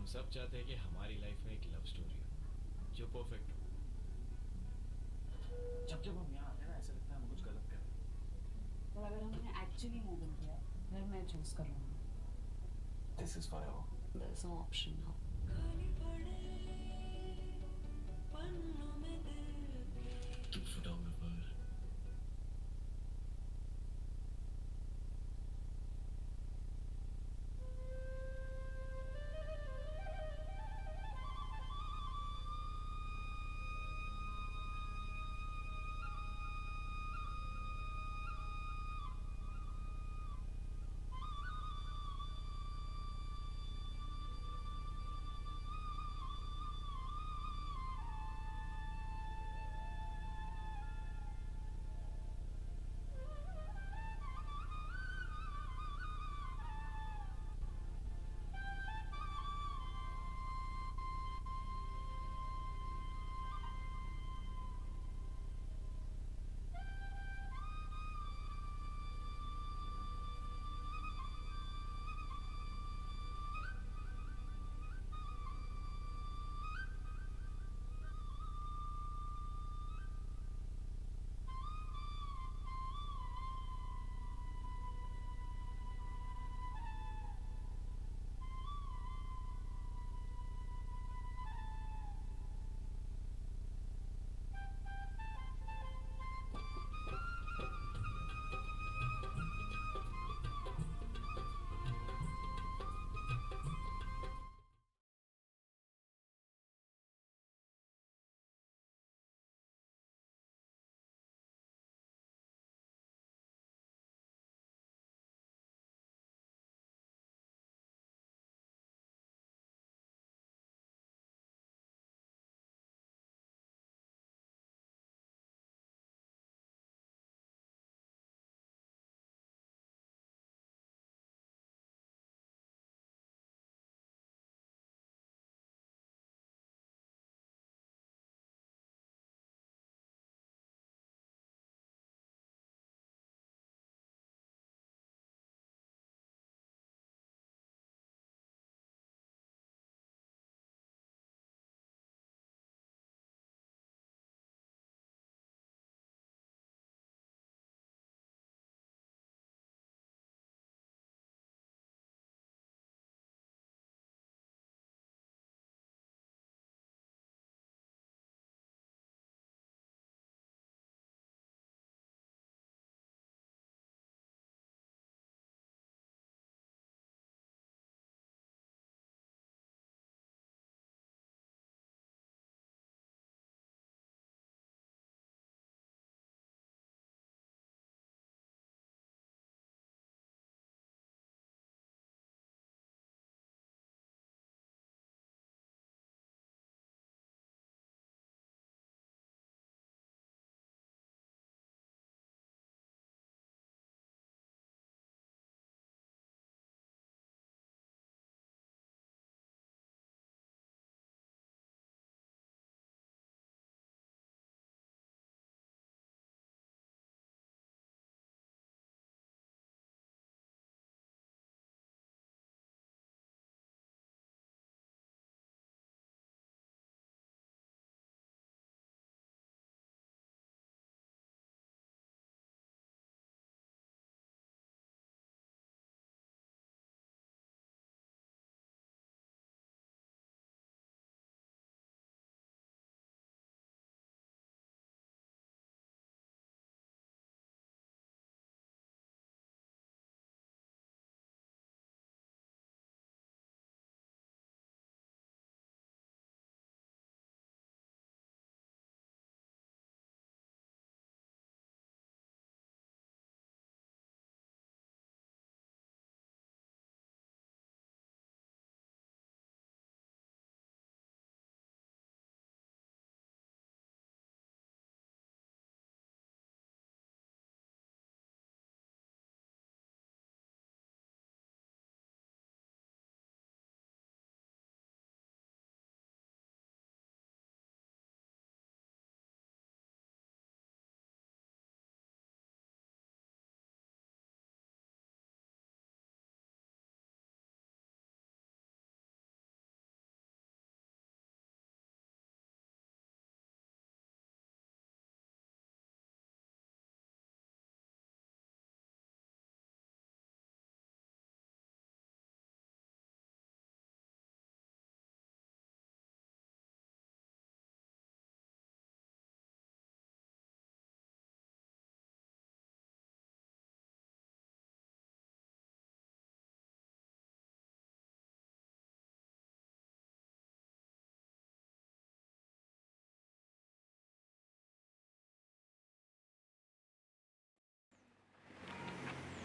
हम सब चाहते हैं कि हमारी लाइफ में एक लव स्टोरी हो जो परफेक्ट हो। जब जब हम यहाँ आते हैं ना ऐसा लगता है हम कुछ गलत कर रहे हैं। पर अगर हमने एक्चुअली मूव इन किया फिर मैं चूज करूँगा। This is forever. There's no option now. तू फोटोग्राफर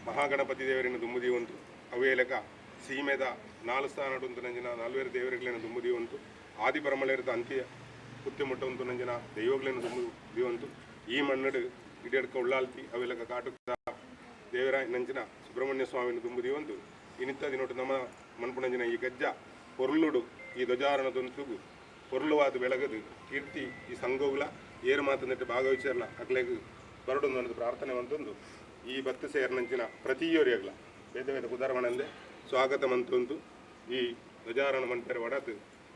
ಮಹಾಗಣಪತಿ ದೇವರನ್ನು ದುಂಬುದಿವಂತು ಅವೇಲಕ ಸೀಮೆದ ನಾಲ್ಕು ಸ್ಥಾನಡುಂತು ನಂಜಿನ ನಾಲ್ವೇರು ದೇವರುಗಳನ್ನು ದುಂಬುದಿವಂತು ಆದಿಪರಮಳೆರದ ಅಂತ್ಯ ಕುತ್ತಿ ಮುಟ್ಟವಂತು ನಂಜಿನ ದೈವಗಳನ್ನು ದುಂಬುದಿವಂತು ಈ ಮಣ್ಣಡು ಇಡಡ್ಕ ಉಳ್ಳಾಲ್ತಿ ಅವೇಲಕ ಕಾಟುಕದ ದೇವರ ನಂಚಿನ ಸುಬ್ರಹ್ಮಣ್ಯ ಸ್ವಾಮಿಯನ್ನು ದುಂಬುದಿವಂತು ಇನ್ನಿತ್ತದಿ ನೋಟು ನಮ್ಮ ಮನ್ಪುನಂಜಿನ ಈ ಗಜ್ಜ ಪೊರ್ಲುಡು ಈ ಧ್ವಜಾರಣದೊಂತುಗು ಪೊರ್ಲುವಾದ ಬೆಳಗದು ಕೀರ್ತಿ ಈ ಸಂಘಗಳ ಏರು ಮಾತಂದಿಟ್ಟು ಭಾಗವಹಿಸಿರಲ್ಲ ಅಕ್ಲೆಗ್ ಬರಡೊಂದು ಅನ್ನೋದು ಪ್ರಾರ್ಥನೆ ಅಂತಂದು ಈ ಭಕ್ತ ಸೇರಿನಂಚಿನ ಪ್ರತಿಯೋರಿಯಾಗಲ ಬೇದ ಬೇದ ಕುದಾರಮಣಂದೆ ಸ್ವಾಗತ ಮಂತಂದು ಈ ಧ್ವಜಾರಣ ಮಂಟರ ಒಡತು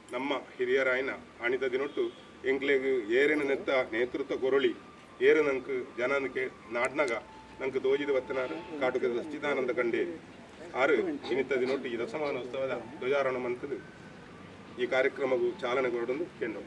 ನಮ್ಮ ಹಿರಿಯರಾಯನ ಅಣಿತ ದಿನೊಟ್ಟು ಎಂಕ್ಲೆಗ್ ಏರಿನ ನೆತ್ತ ನೇತೃತ್ವ ಕೊರಳಿ ಏರು ನಂಗೆ ಜನಕ್ಕೆ ನಾಡ್ನಾಗ ನಂಗೆ ದೋಜಿದ ವತ್ತನಾರು ಕಾಟುಕದ ಸಚ್ಚಿದಾನಂದ ಕಂಡೇ ಆರು ಇನ್ನಿತ್ತ ದಿನೊಟ್ಟು ಈ ದಶಮಾನೋತ್ಸವದ ಧ್ವಜಾರೋಹಣ ಮಂತದು ಈ ಕಾರ್ಯಕ್ರಮವು ಚಾಲನೆ ಕೊಡೊಂದು ಕೇಂದ್ರ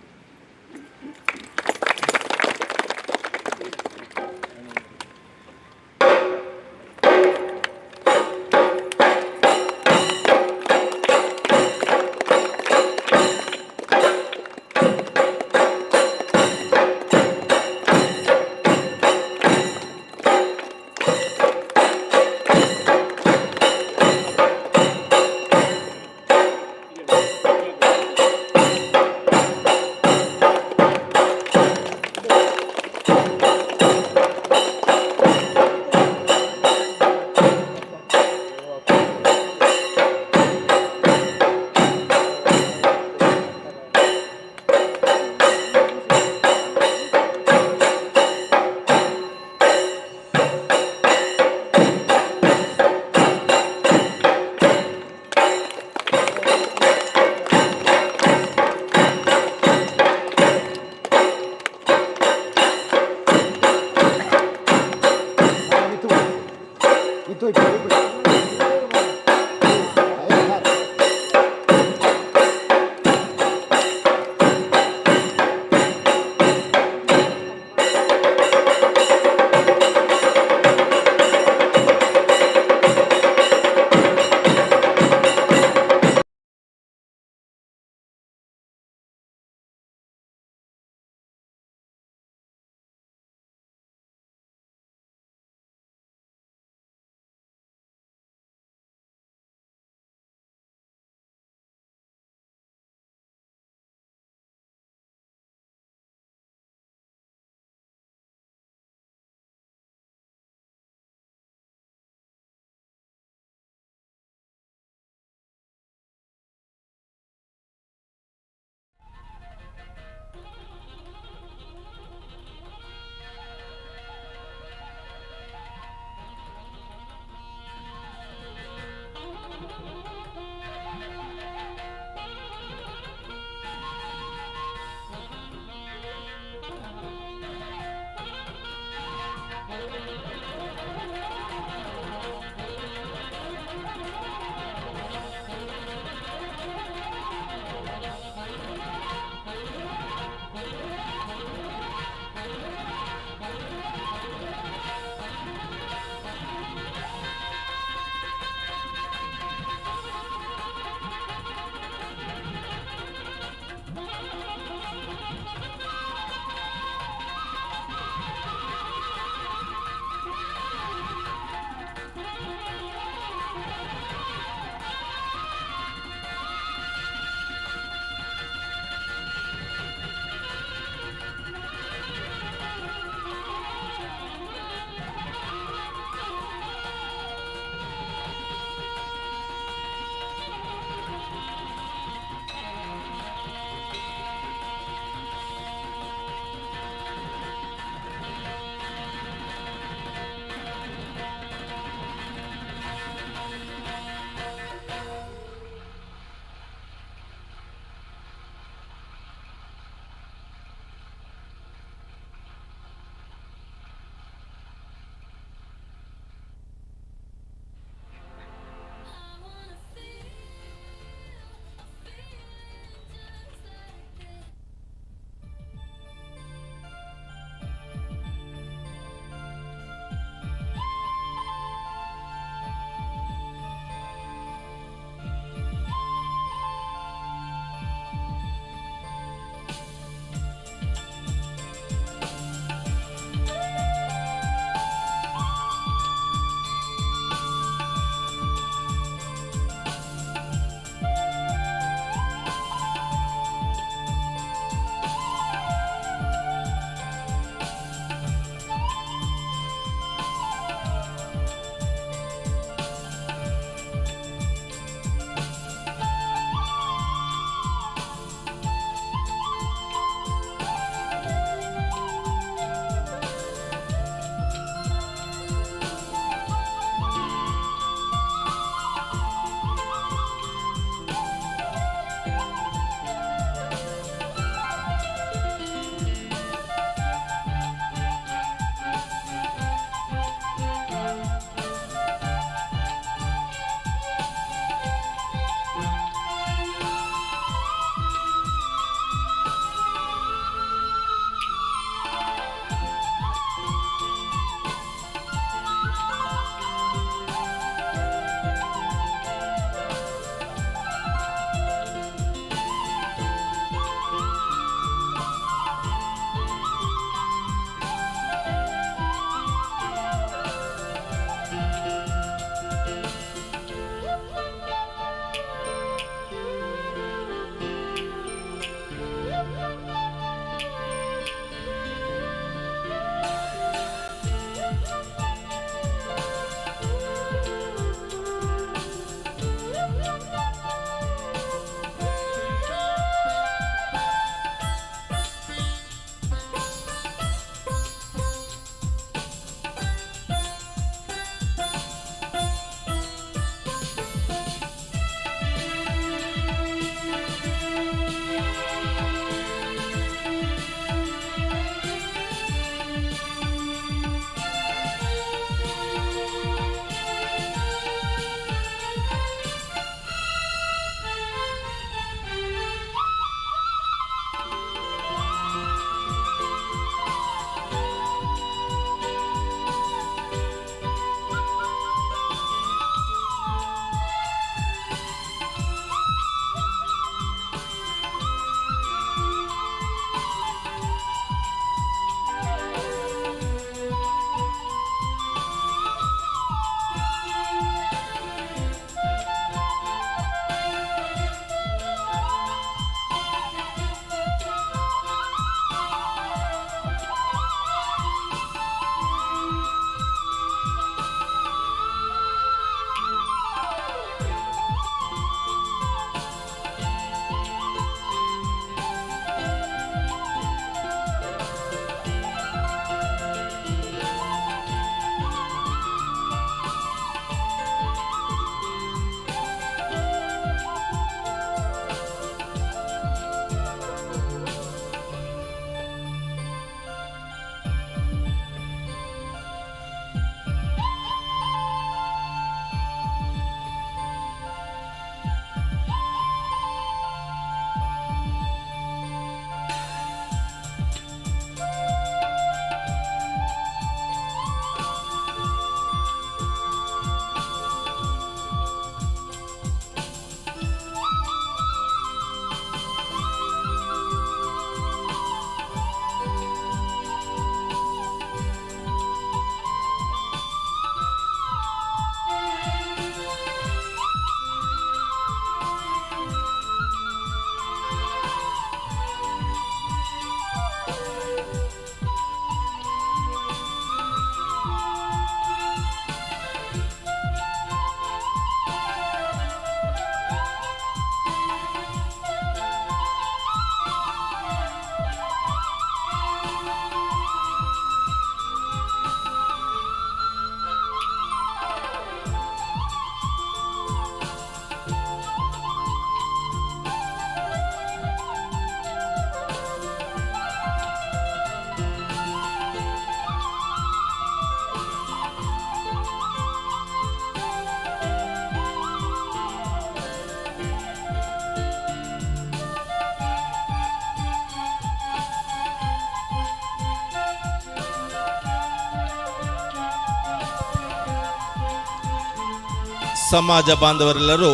ಸಮಾಜ ಬಾಂಧವರೆಲ್ಲರೂ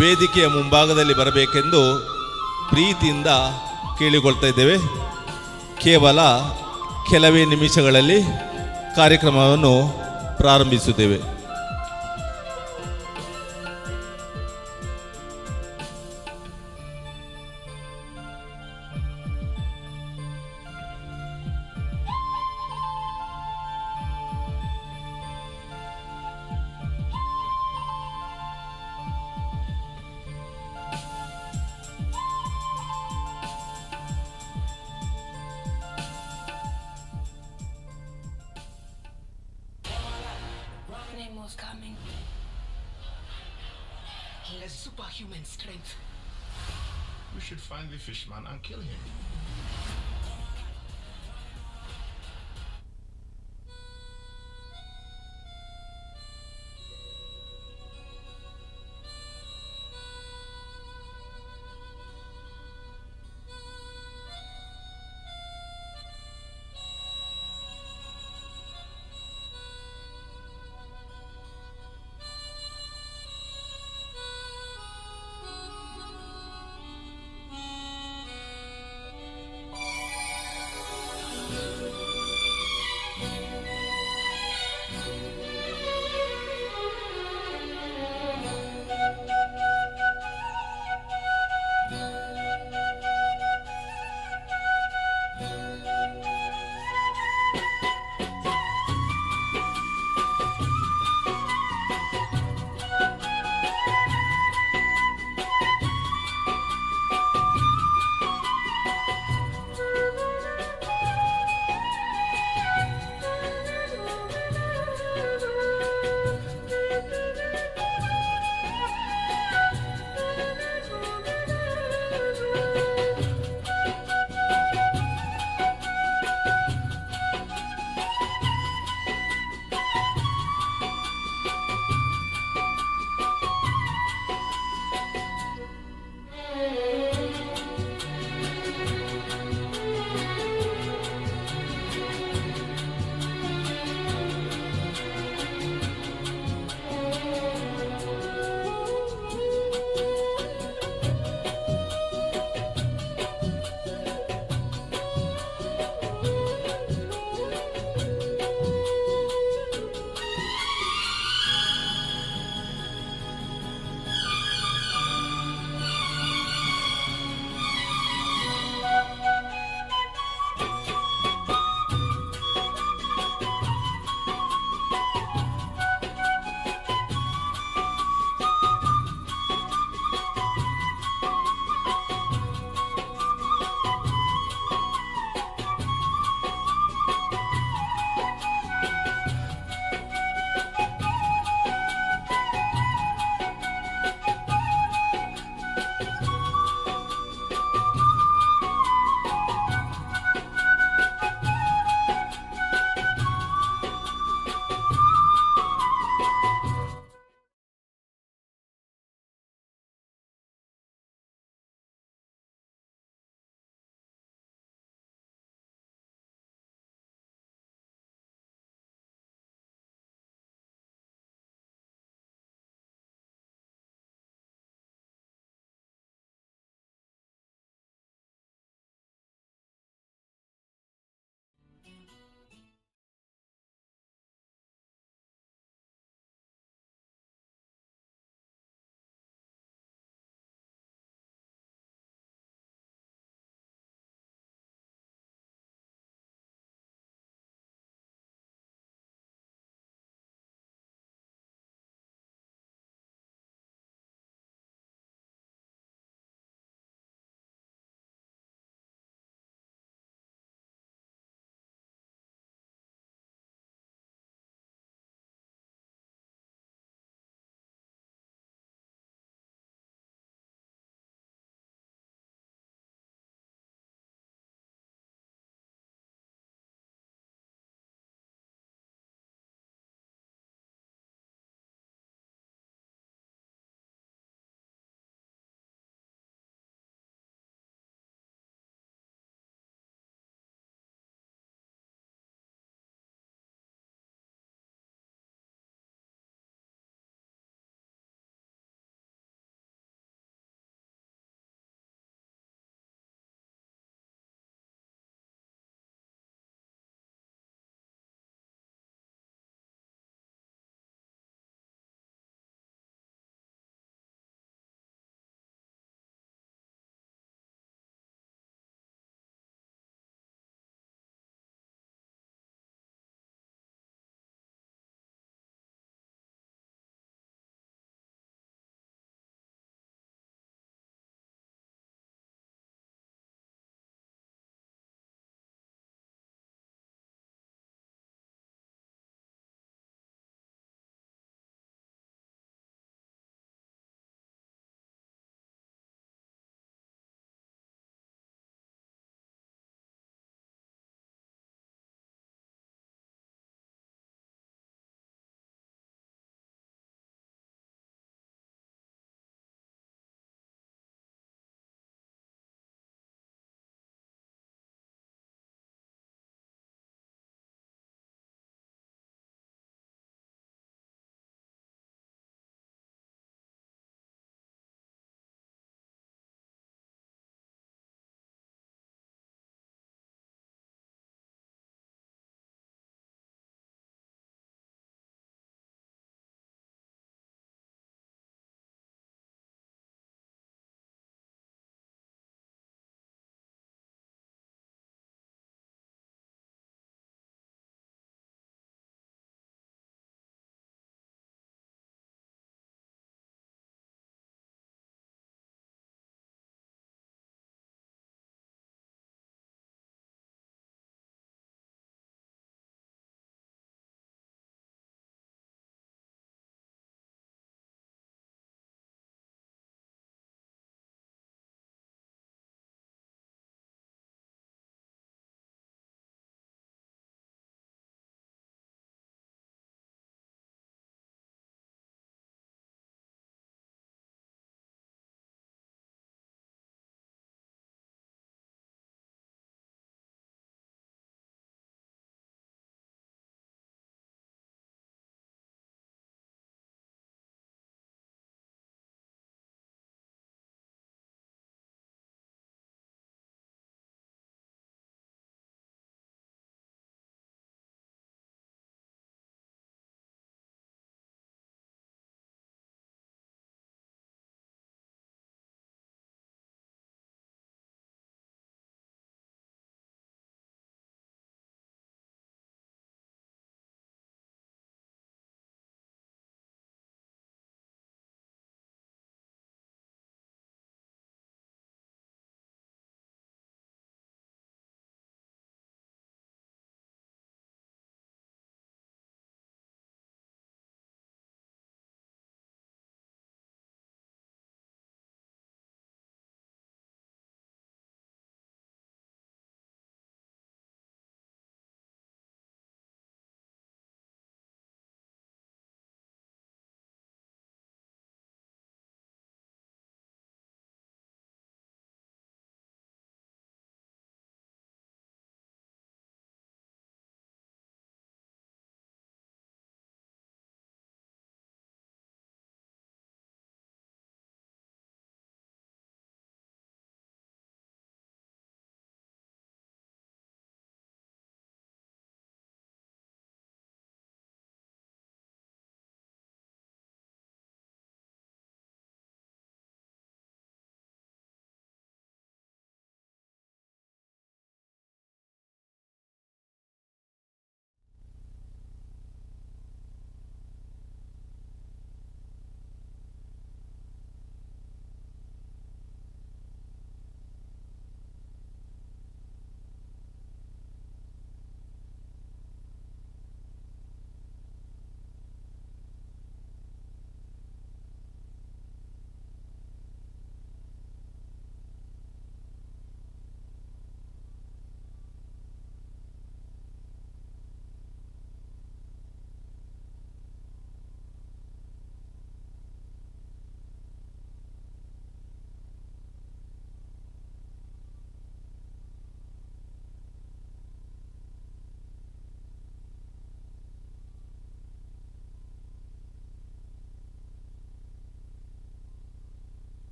ವೇದಿಕೆಯ ಮುಂಭಾಗದಲ್ಲಿ ಬರಬೇಕೆಂದು ಪ್ರೀತಿಯಿಂದ ಕೇಳಿಕೊಳ್ತಾ ಇದ್ದೇವೆ. ಕೇವಲ ಕೆಲವೇ ನಿಮಿಷಗಳಲ್ಲಿ ಕಾರ್ಯಕ್ರಮವನ್ನು ಪ್ರಾರಂಭಿಸುತ್ತೇವೆ. Nemo's coming. He has superhuman strength. We should find the fishman and kill him.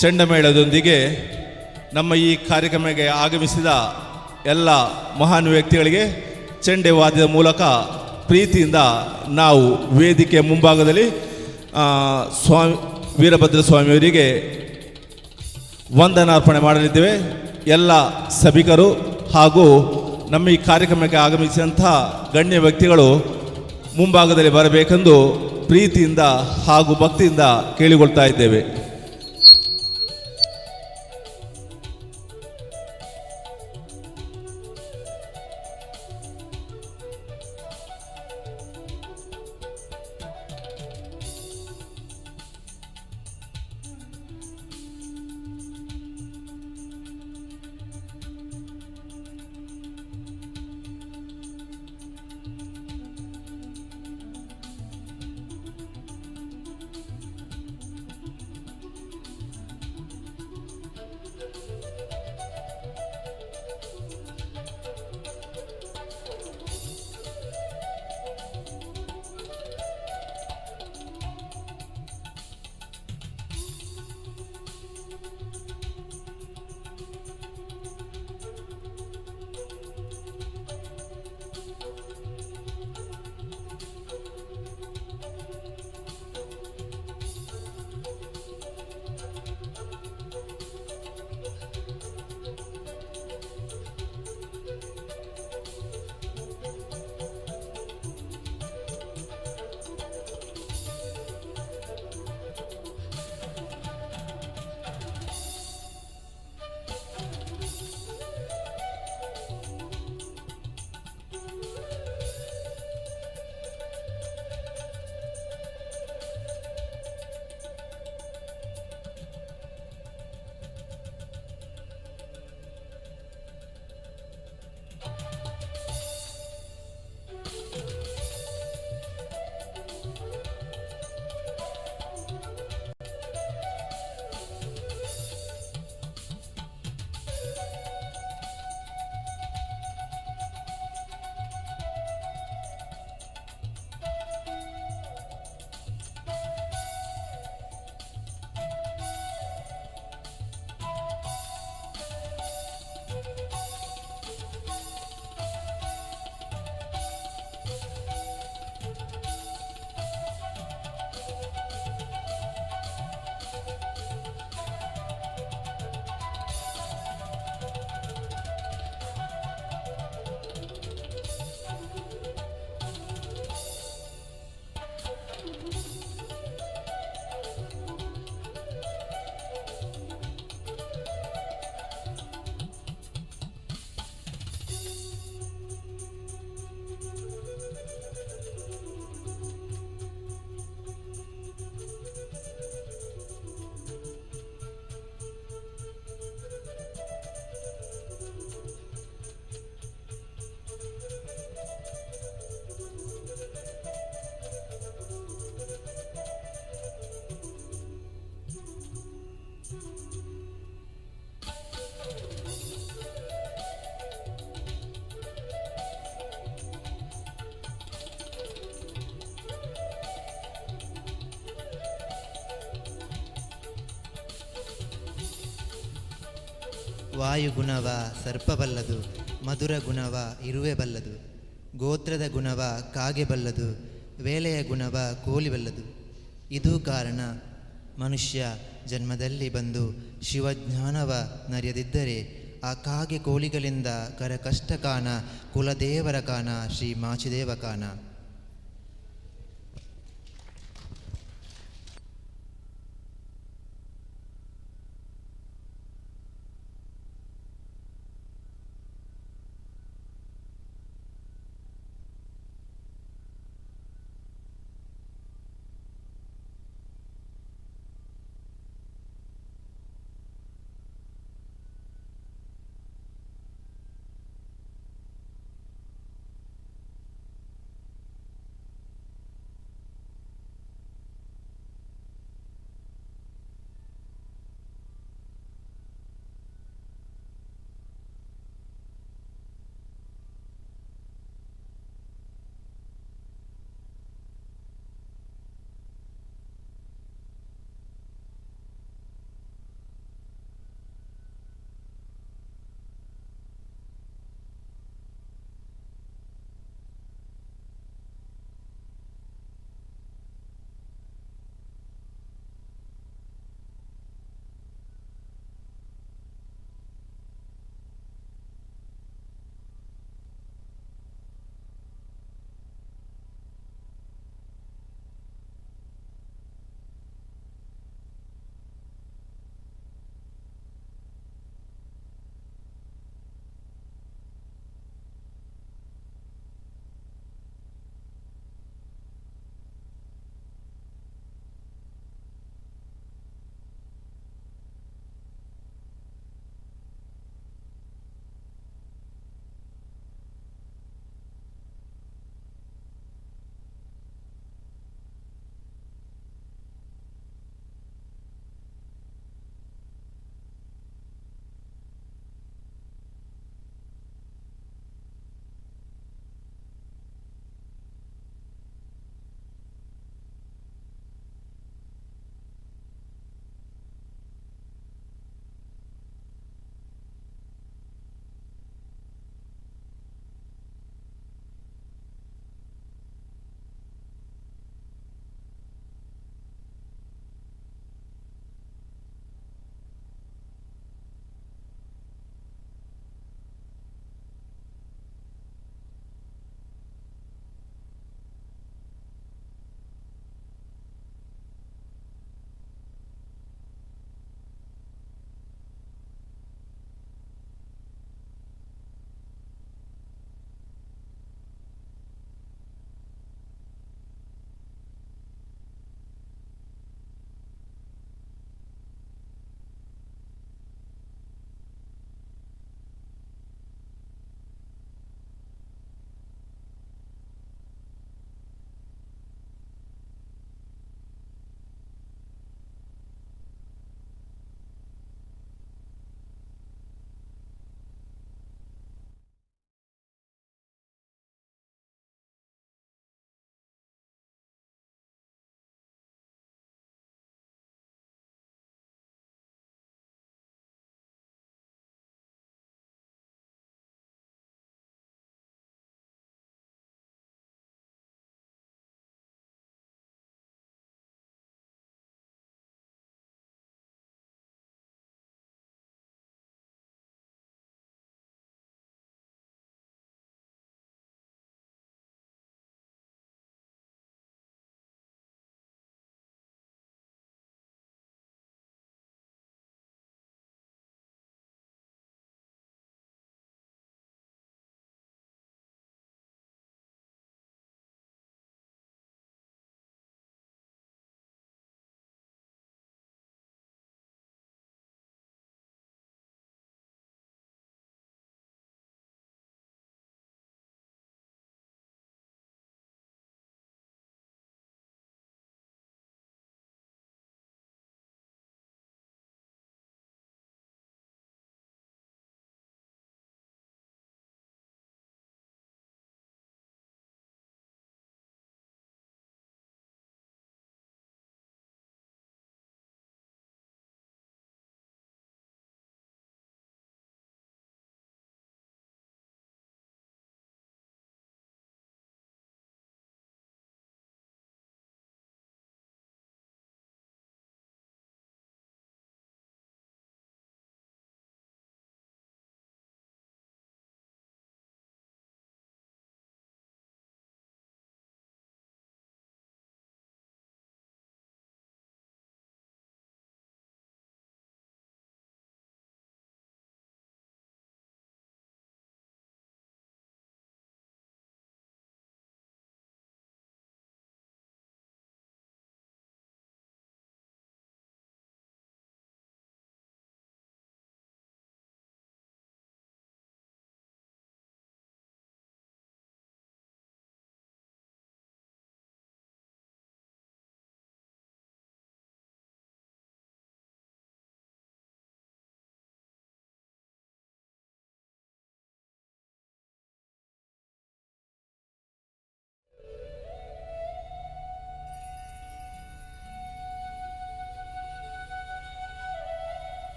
ಚೆಂಡಮೇಳದೊಂದಿಗೆ ನಮ್ಮ ಈ ಕಾರ್ಯಕ್ರಮಕ್ಕೆ ಆಗಮಿಸಿದ ಎಲ್ಲ ಮಹಾನ್ ವ್ಯಕ್ತಿಗಳಿಗೆ ಚೆಂಡೆ ವಾದ್ಯದ ಮೂಲಕ ಪ್ರೀತಿಯಿಂದ ನಾವು ವೇದಿಕೆಯ ಮುಂಭಾಗದಲ್ಲಿ ಸ್ವಾಮಿ ವೀರಭದ್ರ ಸ್ವಾಮಿಯವರಿಗೆ ವಂದನಾರ್ಪಣೆ ಮಾಡಲಿದ್ದೇವೆ. ಎಲ್ಲ ಸಭಿಕರು ಹಾಗೂ ನಮ್ಮ ಈ ಕಾರ್ಯಕ್ರಮಕ್ಕೆ ಆಗಮಿಸಿದಂಥ ಗಣ್ಯ ವ್ಯಕ್ತಿಗಳು ಮುಂಭಾಗದಲ್ಲಿ ಬರಬೇಕೆಂದು ಪ್ರೀತಿಯಿಂದ ಹಾಗೂ ಭಕ್ತಿಯಿಂದ ಕೇಳಿಕೊಳ್ತಾ ಇದ್ದೇವೆ. ವಾಯುಗುಣವ ಸರ್ಪಬಲ್ಲದು, ಮಧುರ ಗುಣವ ಇರುವೆ ಬಲ್ಲದು, ಗೋತ್ರದ ಗುಣವ ಕಾಗೆ ಬಲ್ಲದು, ವೇಳೆಯ ಗುಣವ ಕೋಲಿ ಬಲ್ಲದು. ಇದು ಕಾರಣ ಮನುಷ್ಯ ಜನ್ಮದಲ್ಲಿ ಬಂದು ಶಿವಜ್ಞಾನವ ನರಿಯದಿದ್ದರೆ ಆ ಕಾಗೆ ಕೋಳಿಗಳಿಂದ ಕರ ಕಷ್ಟ ಕಾಣ, ಕುಲದೇವರ ಕಾಣ, ಶ್ರೀ ಮಾಚಿದೇವ ಕಾಣ.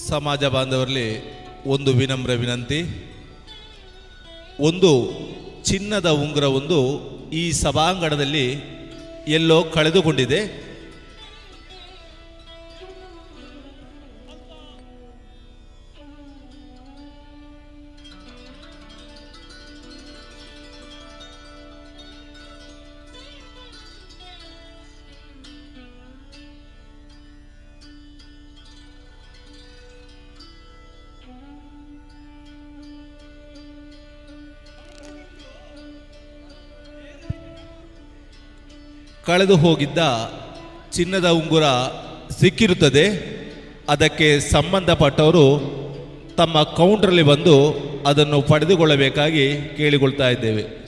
ಸಮಾಜ ಬಾಂಧವರಲ್ಲಿ ಒಂದು ವಿನಮ್ರ ವಿನಂತಿ. ಒಂದು ಚಿನ್ನದ ಉಂಗುರವೊಂದು ಈ ಸಭಾಂಗಣದಲ್ಲಿ ಎಲ್ಲೋ ಕಳೆದುಕೊಂಡಿದೆ. ಕಳೆದು ಹೋಗಿದ್ದ ಚಿನ್ನದ ಉಂಗುರ ಸಿಕ್ಕಿರುತ್ತದೆ. ಅದಕ್ಕೆ ಸಂಬಂಧಪಟ್ಟವರು ತಮ್ಮ ಕೌಂಟ್ರಲ್ಲಿ ಬಂದು ಅದನ್ನು ಪಡೆದುಕೊಳ್ಳಬೇಕಾಗಿ ಕೇಳಿಕೊಳ್ತಾ ಇದ್ದೇವೆ.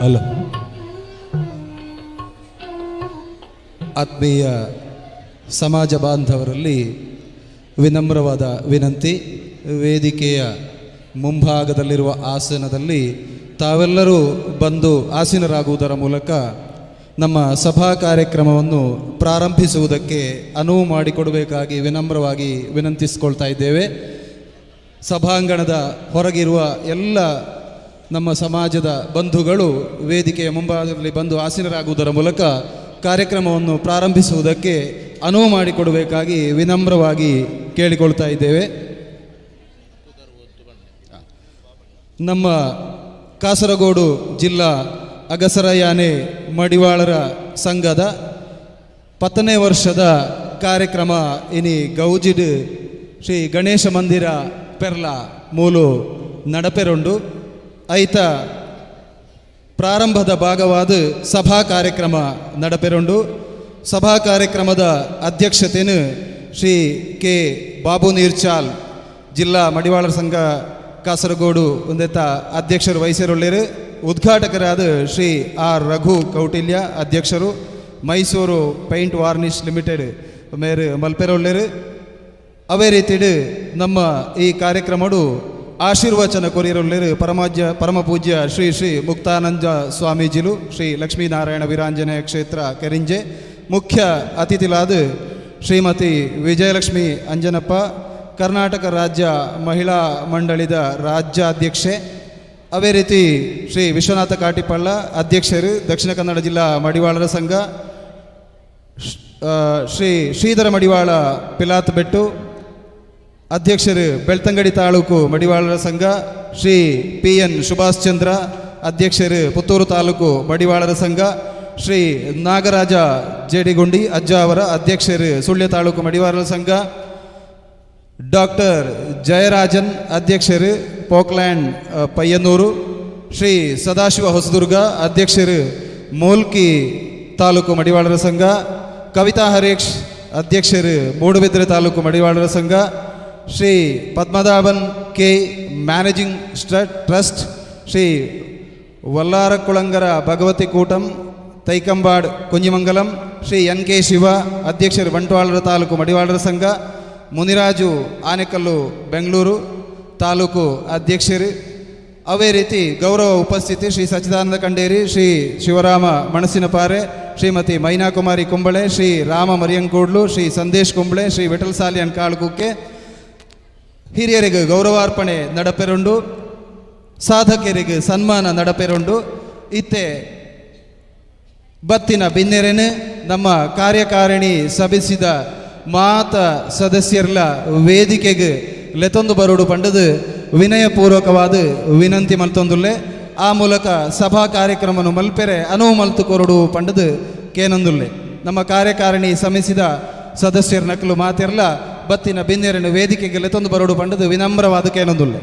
ಅಲ್ಲ. ಆತ್ಮೀಯ ಸಮಾಜ ಬಾಂಧವರಲ್ಲಿ ವಿನಮ್ರವಾದ ವಿನಂತಿ, ವೇದಿಕೆಯ ಮುಂಭಾಗದಲ್ಲಿರುವ ಆಸನದಲ್ಲಿ ತಾವೆಲ್ಲರೂ ಬಂದು ಆಸೀನರಾಗುವುದರ ಮೂಲಕ ನಮ್ಮ ಸಭಾ ಕಾರ್ಯಕ್ರಮವನ್ನು ಪ್ರಾರಂಭಿಸುವುದಕ್ಕೆ ಅನುವು ಮಾಡಿಕೊಡಬೇಕಾಗಿ ವಿನಮ್ರವಾಗಿ ವಿನಂತಿಸಿಕೊಳ್ತಾ ಇದ್ದೇವೆ. ಸಭಾಂಗಣದ ಹೊರಗಿರುವ ಎಲ್ಲ ನಮ್ಮ ಸಮಾಜದ ಬಂಧುಗಳು ವೇದಿಕೆಯ ಮುಂಭಾಗದಲ್ಲಿ ಬಂದು ಆಸೀನರಾಗುವುದರ ಮೂಲಕ ಕಾರ್ಯಕ್ರಮವನ್ನು ಪ್ರಾರಂಭಿಸುವುದಕ್ಕೆ ಅನುವು ಮಾಡಿಕೊಡಬೇಕಾಗಿ ವಿನಮ್ರವಾಗಿ ಕೇಳಿಕೊಳ್ತಾ ಇದ್ದೇವೆ. ನಮ್ಮ ಕಾಸರಗೋಡು ಜಿಲ್ಲಾ ಅಗಸರ ಯಾನೆ ಮಡಿವಾಳರ ಸಂಘದ 10ನೇ ವರ್ಷದ ಕಾರ್ಯಕ್ರಮ ಇನಿ ಗೌಜಿಡ್ ಶ್ರೀ ಗಣೇಶ ಮಂದಿರ ಪೆರ್ಲ ಮೂಲು ನಡಪೆರೊಂಡು ಐತ ಪ್ರಾರಂಭದ ಭಾಗವಾದ ಸಭಾ ಕಾರ್ಯಕ್ರಮ ನಡಪೆರೊಂಡು. ಸಭಾ ಕಾರ್ಯಕ್ರಮದ ಅಧ್ಯಕ್ಷತೆಯನ್ನು ಶ್ರೀ ಕೆ ಬಾಬು ನೀರ್ಚಾಲ್ ಜಿಲ್ಲಾ ಮಡಿವಾಳರ ಸಂಘ ಕಾಸರಗೋಡು ಒಂದೆತ್ತ ಅಧ್ಯಕ್ಷರು ವಹಿಸಿರೊಳ್ಳಿರು. ಉದ್ಘಾಟಕರಾದ ಶ್ರೀ ಆರ್ ರಘು ಕೌಟಿಲ್ಯ ಅಧ್ಯಕ್ಷರು, ಮೈಸೂರು ಪೈಂಟ್ ವಾರ್ನಿಷ್ ಲಿಮಿಟೆಡ್ ಮೇರು ಮಲ್ಪೆರೊಳ್ಳಿರು. ಅವೇ ರೀತಿಡು ನಮ್ಮ ಈ ಕಾರ್ಯಕ್ರಮಡು ಆಶೀರ್ವಚನ ಕೊರಿಯರೊಳ್ಳಿರು ಪರಮ ಪೂಜ್ಯ ಶ್ರೀ ಶ್ರೀ ಮುಕ್ತಾನಂದ ಸ್ವಾಮೀಜಿಲು ಶ್ರೀ ಲಕ್ಷ್ಮೀನಾರಾಯಣ ವೀರಾಂಜನೇಯ ಕ್ಷೇತ್ರ ಕೆರಿಂಜೆ. ಮುಖ್ಯ ಅತಿಥಿಲಾದ ಶ್ರೀಮತಿ ವಿಜಯಲಕ್ಷ್ಮಿ ಅಂಜನಪ್ಪ, ಕರ್ನಾಟಕ ರಾಜ್ಯ ಮಹಿಳಾ ಮಂಡಳಿದ ರಾಜ್ಯಾಧ್ಯಕ್ಷೆ. ಅವೇ ರೀತಿ ಶ್ರೀ ವಿಶ್ವನಾಥ ಕಾಟಿಪಳ್ಳ ಅಧ್ಯಕ್ಷರು, ದಕ್ಷಿಣ ಕನ್ನಡ ಜಿಲ್ಲಾ ಮಡಿವಾಳರ ಸಂಘ. ಶ್ರೀ ಶ್ರೀಧರ ಮಡಿವಾಳ ಪಿಲಾತ್ ಬೆಟ್ಟು ಅಧ್ಯಕ್ಷರು, ಬೆಳ್ತಂಗಡಿ ತಾಲೂಕು ಮಡಿವಾಳರ ಸಂಘ. ಶ್ರೀ ಪಿ ಎನ್ ಸುಭಾಷ್ ಚಂದ್ರ ಅಧ್ಯಕ್ಷರು, ಪುತ್ತೂರು ತಾಲೂಕು ಮಡಿವಾಳರ ಸಂಘ. ಶ್ರೀ ನಾಗರಾಜ ಜೇಡಿಗುಂಡಿ ಅಜ್ಜ ಅವರ ಅಧ್ಯಕ್ಷರು, ಸುಳ್ಯ ತಾಲೂಕು ಮಡಿವಾಳರ ಸಂಘ. ಡಾಕ್ಟರ್ ಜಯರಾಜನ್ ಅಧ್ಯಕ್ಷರು, ಪೋಕ್ಲ್ಯಾಂಡ್ ಪಯ್ಯನ್ನೂರು. ಶ್ರೀ ಸದಾಶಿವ ಹೊಸದುರ್ಗ ಅಧ್ಯಕ್ಷರು, ಮೂಲ್ಕಿ ತಾಲೂಕು ಮಡಿವಾಳರ ಸಂಘ. ಕವಿತಾ ಹರೀಶ್ ಅಧ್ಯಕ್ಷರು, ಮೂಡುಬಿದ್ರೆ ತಾಲೂಕು ಮಡಿವಾಳರ ಸಂಘ. Shri Padmanabhan K managing trust. Shri Vallarakulangara Bhagavathi Koottam Thaikambad Kunjimangalam. Shri N K Shiva ಅಧ್ಯಕ್ಷರು, ಬಂಟ್ವಾಳರ ತಾಲೂಕು ಮಡಿವಾಳರ ಸಂಘ. ಮುನಿರಾಜು ಆನೆಕಲ್ಲು ಬೆಂಗಳೂರು ತಾಲೂಕು ಅಧ್ಯಕ್ಷರು. ಅವೇ ರೀತಿ ಗೌರವ ಉಪಸ್ಥಿತಿ ಶ್ರೀ ಸಚ್ಚಿದಾನಂದ ಕಂಡೇರಿ, ಶ್ರೀ ಶಿವರಾಮ ಮಣಸಿನಪಾರೆ, ಶ್ರೀಮತಿ ಮೈನಾಕುಮಾರಿ ಕುಂಬಳೆ, ಶ್ರೀ ರಾಮ ಮರಿಯಂಕೋಡ್ಲು, ಶ್ರೀ ಸಂದೇಶ್ ಕುಂಬಳೆ, ಶ್ರೀ ವಿಠಲ್ ಸಾಲಿಯನ್ ಕಾಳುಕುಕ್ಕೆ. ಹಿರಿಯರಿಗೆ ಗೌರವಾರ್ಪಣೆ ನಡಪೆರೊಂಡು, ಸಾಧಕರಿಗೆ ಸನ್ಮಾನ ನಡಪೆರೊಂಡು. ಇತ್ತೆ ಬತ್ತಿನ ಬಿನ್ನೆರೆನು ನಮ್ಮ ಕಾರ್ಯಕಾರಿಣಿ ಸಭೆಸಿದ ಮಾತ ಸದಸ್ಯರ್ಲ ವೇದಿಕೆಗೆ ಲೆತೊಂದು ಬರೋಡು ಪಂಡದು ವಿನಯಪೂರ್ವಕವಾದ ವಿನಂತಿ ಮಲ್ತೊಂದುಲ್ಲೆ. ಆ ಮೂಲಕ ಸಭಾ ಕಾರ್ಯಕ್ರಮವನ್ನು ಮಲ್ಪೆರೆ ಅನುವು ಮಲ್ತು ಕೊರಡು ಪಂಡದು ಕೇನೊಂದುಲ್ಲೆ. ನಮ್ಮ ಕಾರ್ಯಕಾರಿಣಿ ಸಮಿಸಿದ ಸದಸ್ಯರ ನಕಲು ಮಾತೆರ್ಲ ಬತ್ತಿನ ಬಿನ್ನೆರನ್ನು ವೇದಿಕೆಗೆ ಲೆತೊಂದು ಬರೋಡು ಪಂಡದು ವಿನಮ್ರವಾದ ಕೇನೊಂದುಲ್ಲೆ.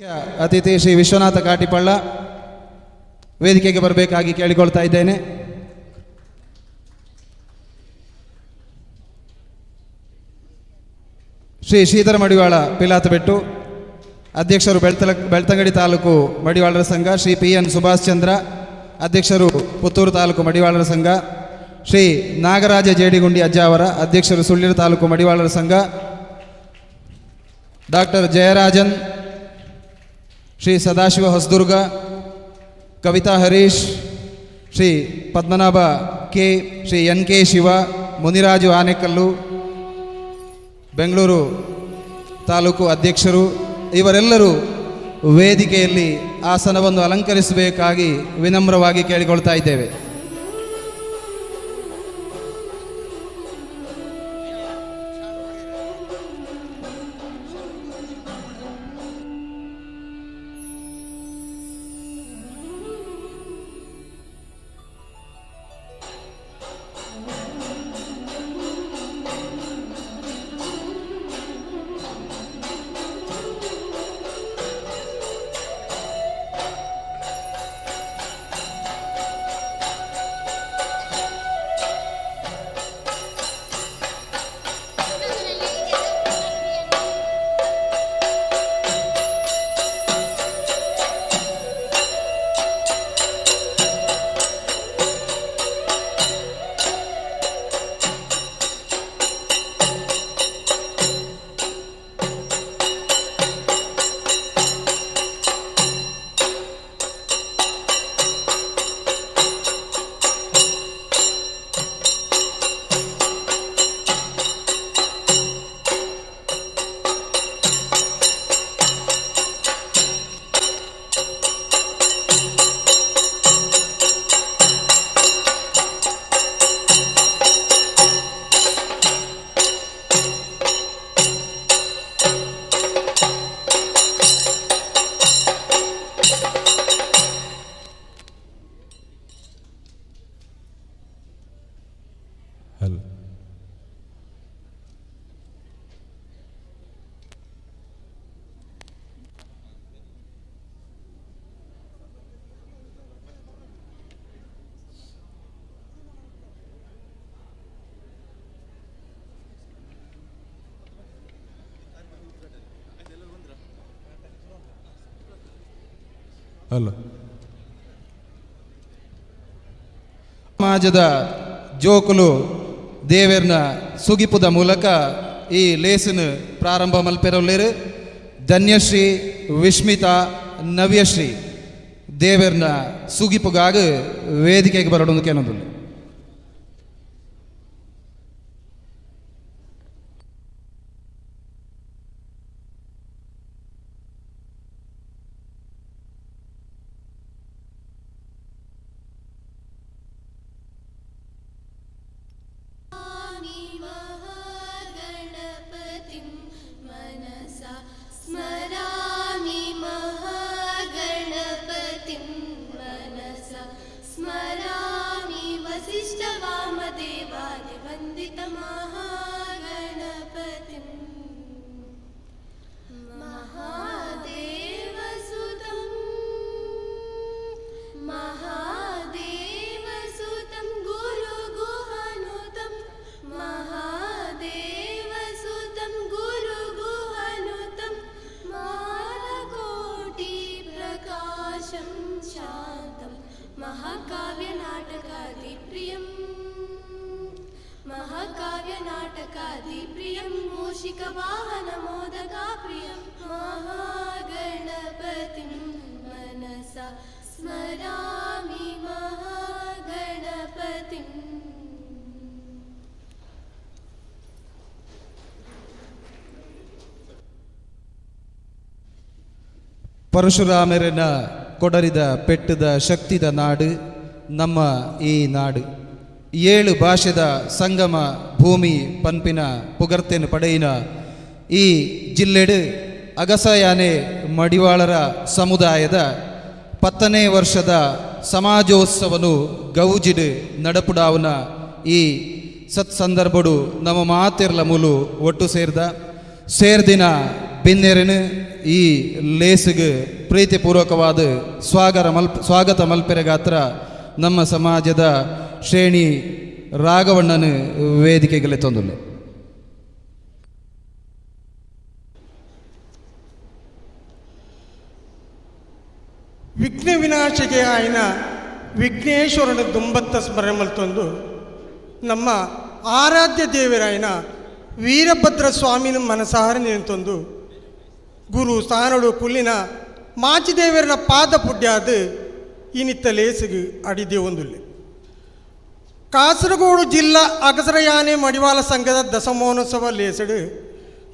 ಮುಖ್ಯ ಅತಿಥಿ ಶ್ರೀ ವಿಶ್ವನಾಥ ಕಾಟಿಪಳ್ಳ ವೇದಿಕೆಗೆ ಬರಬೇಕಾಗಿ ಕೇಳಿಕೊಳ್ತಾ ಇದ್ದೇನೆ. ಶ್ರೀ ಶ್ರೀಧರ ಮಡಿವಾಳ ಪಿಲಾತ್ ಬೆಟ್ಟು ಅಧ್ಯಕ್ಷರು, ಬೆಳ್ತಂಗಡಿ ತಾಲೂಕು ಮಡಿವಾಳರ ಸಂಘ. ಶ್ರೀ ಪಿ ಎನ್ ಸುಭಾಷ್ ಚಂದ್ರ ಅಧ್ಯಕ್ಷರು, ಪುತ್ತೂರು ತಾಲೂಕು ಮಡಿವಾಳರ ಸಂಘ. ಶ್ರೀ ನಾಗರಾಜ ಜೇಡಿಗುಂಡಿ ಅಜ್ಜ ಅವರ ಅಧ್ಯಕ್ಷರು, ಸುಳ್ಳಿರ ತಾಲೂಕು ಮಡಿವಾಳರ ಸಂಘ. Doctor Jayarajan, Shri Sadashiva Hosadurga. Kavitha Harish, Shri Padmanabha K, Shri N K Shiva, Muniraju Anekal Bengaluru ತಾಲೂಕು ಅಧ್ಯಕ್ಷರು ಇವರೆಲ್ಲರೂ ವೇದಿಕೆಯಲ್ಲಿ ಆಸನವನ್ನು ಅಲಂಕರಿಸಬೇಕಾಗಿ ವಿನಮ್ರವಾಗಿ ಕೇಳಿಕೊಳ್ತಾ ಇದ್ದೇವೆ. ಸಮಾಜದ ಜೋಕುಲು ದೇವೇರ್ನ ಸುಗಿಪುದ ಮೂಲಕ ಈ ಲೇಸನ್ ಪ್ರಾರಂಭ ಮಲ್ಪೆರೊಲ್ಲೇರು. ಧನ್ಯಶ್ರೀ, ವಿಸ್ಮಿತಾ, ನವ್ಯಶ್ರೀ ದೇವೇರ್ನ ಸುಗಿಪುಗಾಗ ವೇದಿಕೆಗೆ ಬರೋದು ಕೇಳೋದು. ಪರಶುರಾಮರನ್ನ ಕೊಡರಿದ ಪೆಟ್ಟದ ಶಕ್ತಿದ ನಾಡು ನಮ್ಮ ಈ ನಾಡು. 7 ಭಾಷೆದ ಸಂಗಮ ಭೂಮಿ ಪನ್ಪಿನ ಪುಗರ್ತೆನ ಪಡೆಯಿನ ಈ ಜಿಲ್ಲೆಡು ಅಗಸಯಾನೆ ಮಡಿವಾಳರ ಸಮುದಾಯದ 10ನೇ ವರ್ಷದ ಸಮಾಜೋತ್ಸವನು ಗೌಜಿಡು ನಡಪುಡಾವನ ಈ ಸತ್ಸಂದರ್ಭಡು ನಮ್ಮ ಮಾತೆರ್ಲ ಮೂಲು ಒಟ್ಟು ಸೇರ್ದಿನ ಬಿನ್ನೆರೆನು ಈ ಲೇಸಿಗೆ ಪ್ರೀತಿಪೂರ್ವಕವಾದ ಸ್ವಾಗತ ಮಲ್ಪೆರೆಗಾತ್ರ ನಮ್ಮ ಸಮಾಜದ ಶ್ರೇಣಿ ರಾಘವಣ್ಣನ ವೇದಿಕೆಗೆ ತಂದುಲ್ಲೆ. ವಿಘ್ನ ವಿನಾಶಿಗೆ ಆಯ್ನ ವಿಘ್ನೇಶ್ವರನ ದುಂಬತ್ತ ಸ್ಮರಣೆ ಮಲ್ತೊಂದು ನಮ್ಮ ಆರಾಧ್ಯ ದೇವರಾಯನ ವೀರಭದ್ರ ಸ್ವಾಮಿನ ಮನಸಾರ ನಿಂತೊಂದು ಗುರು ಸ್ಥಾನಡು ಕುಲ್ಲಿನ ಮಾಚಿದೇವರನ ಪಾದ ಪುಡ್ಯಾದ ಇನಿತ್ತ ಲೇಸಿಗೆ ಅಡಿದೆ ಒಂದುಲ್ಲೆ. ಕಾಸರಗೋಡು ಜಿಲ್ಲಾ ಅಗಸರ ಯಾನೆ ಮಡಿವಾಳ ಸಂಘದ ದಶಮೋತ್ಸವ ಲೇಸಡು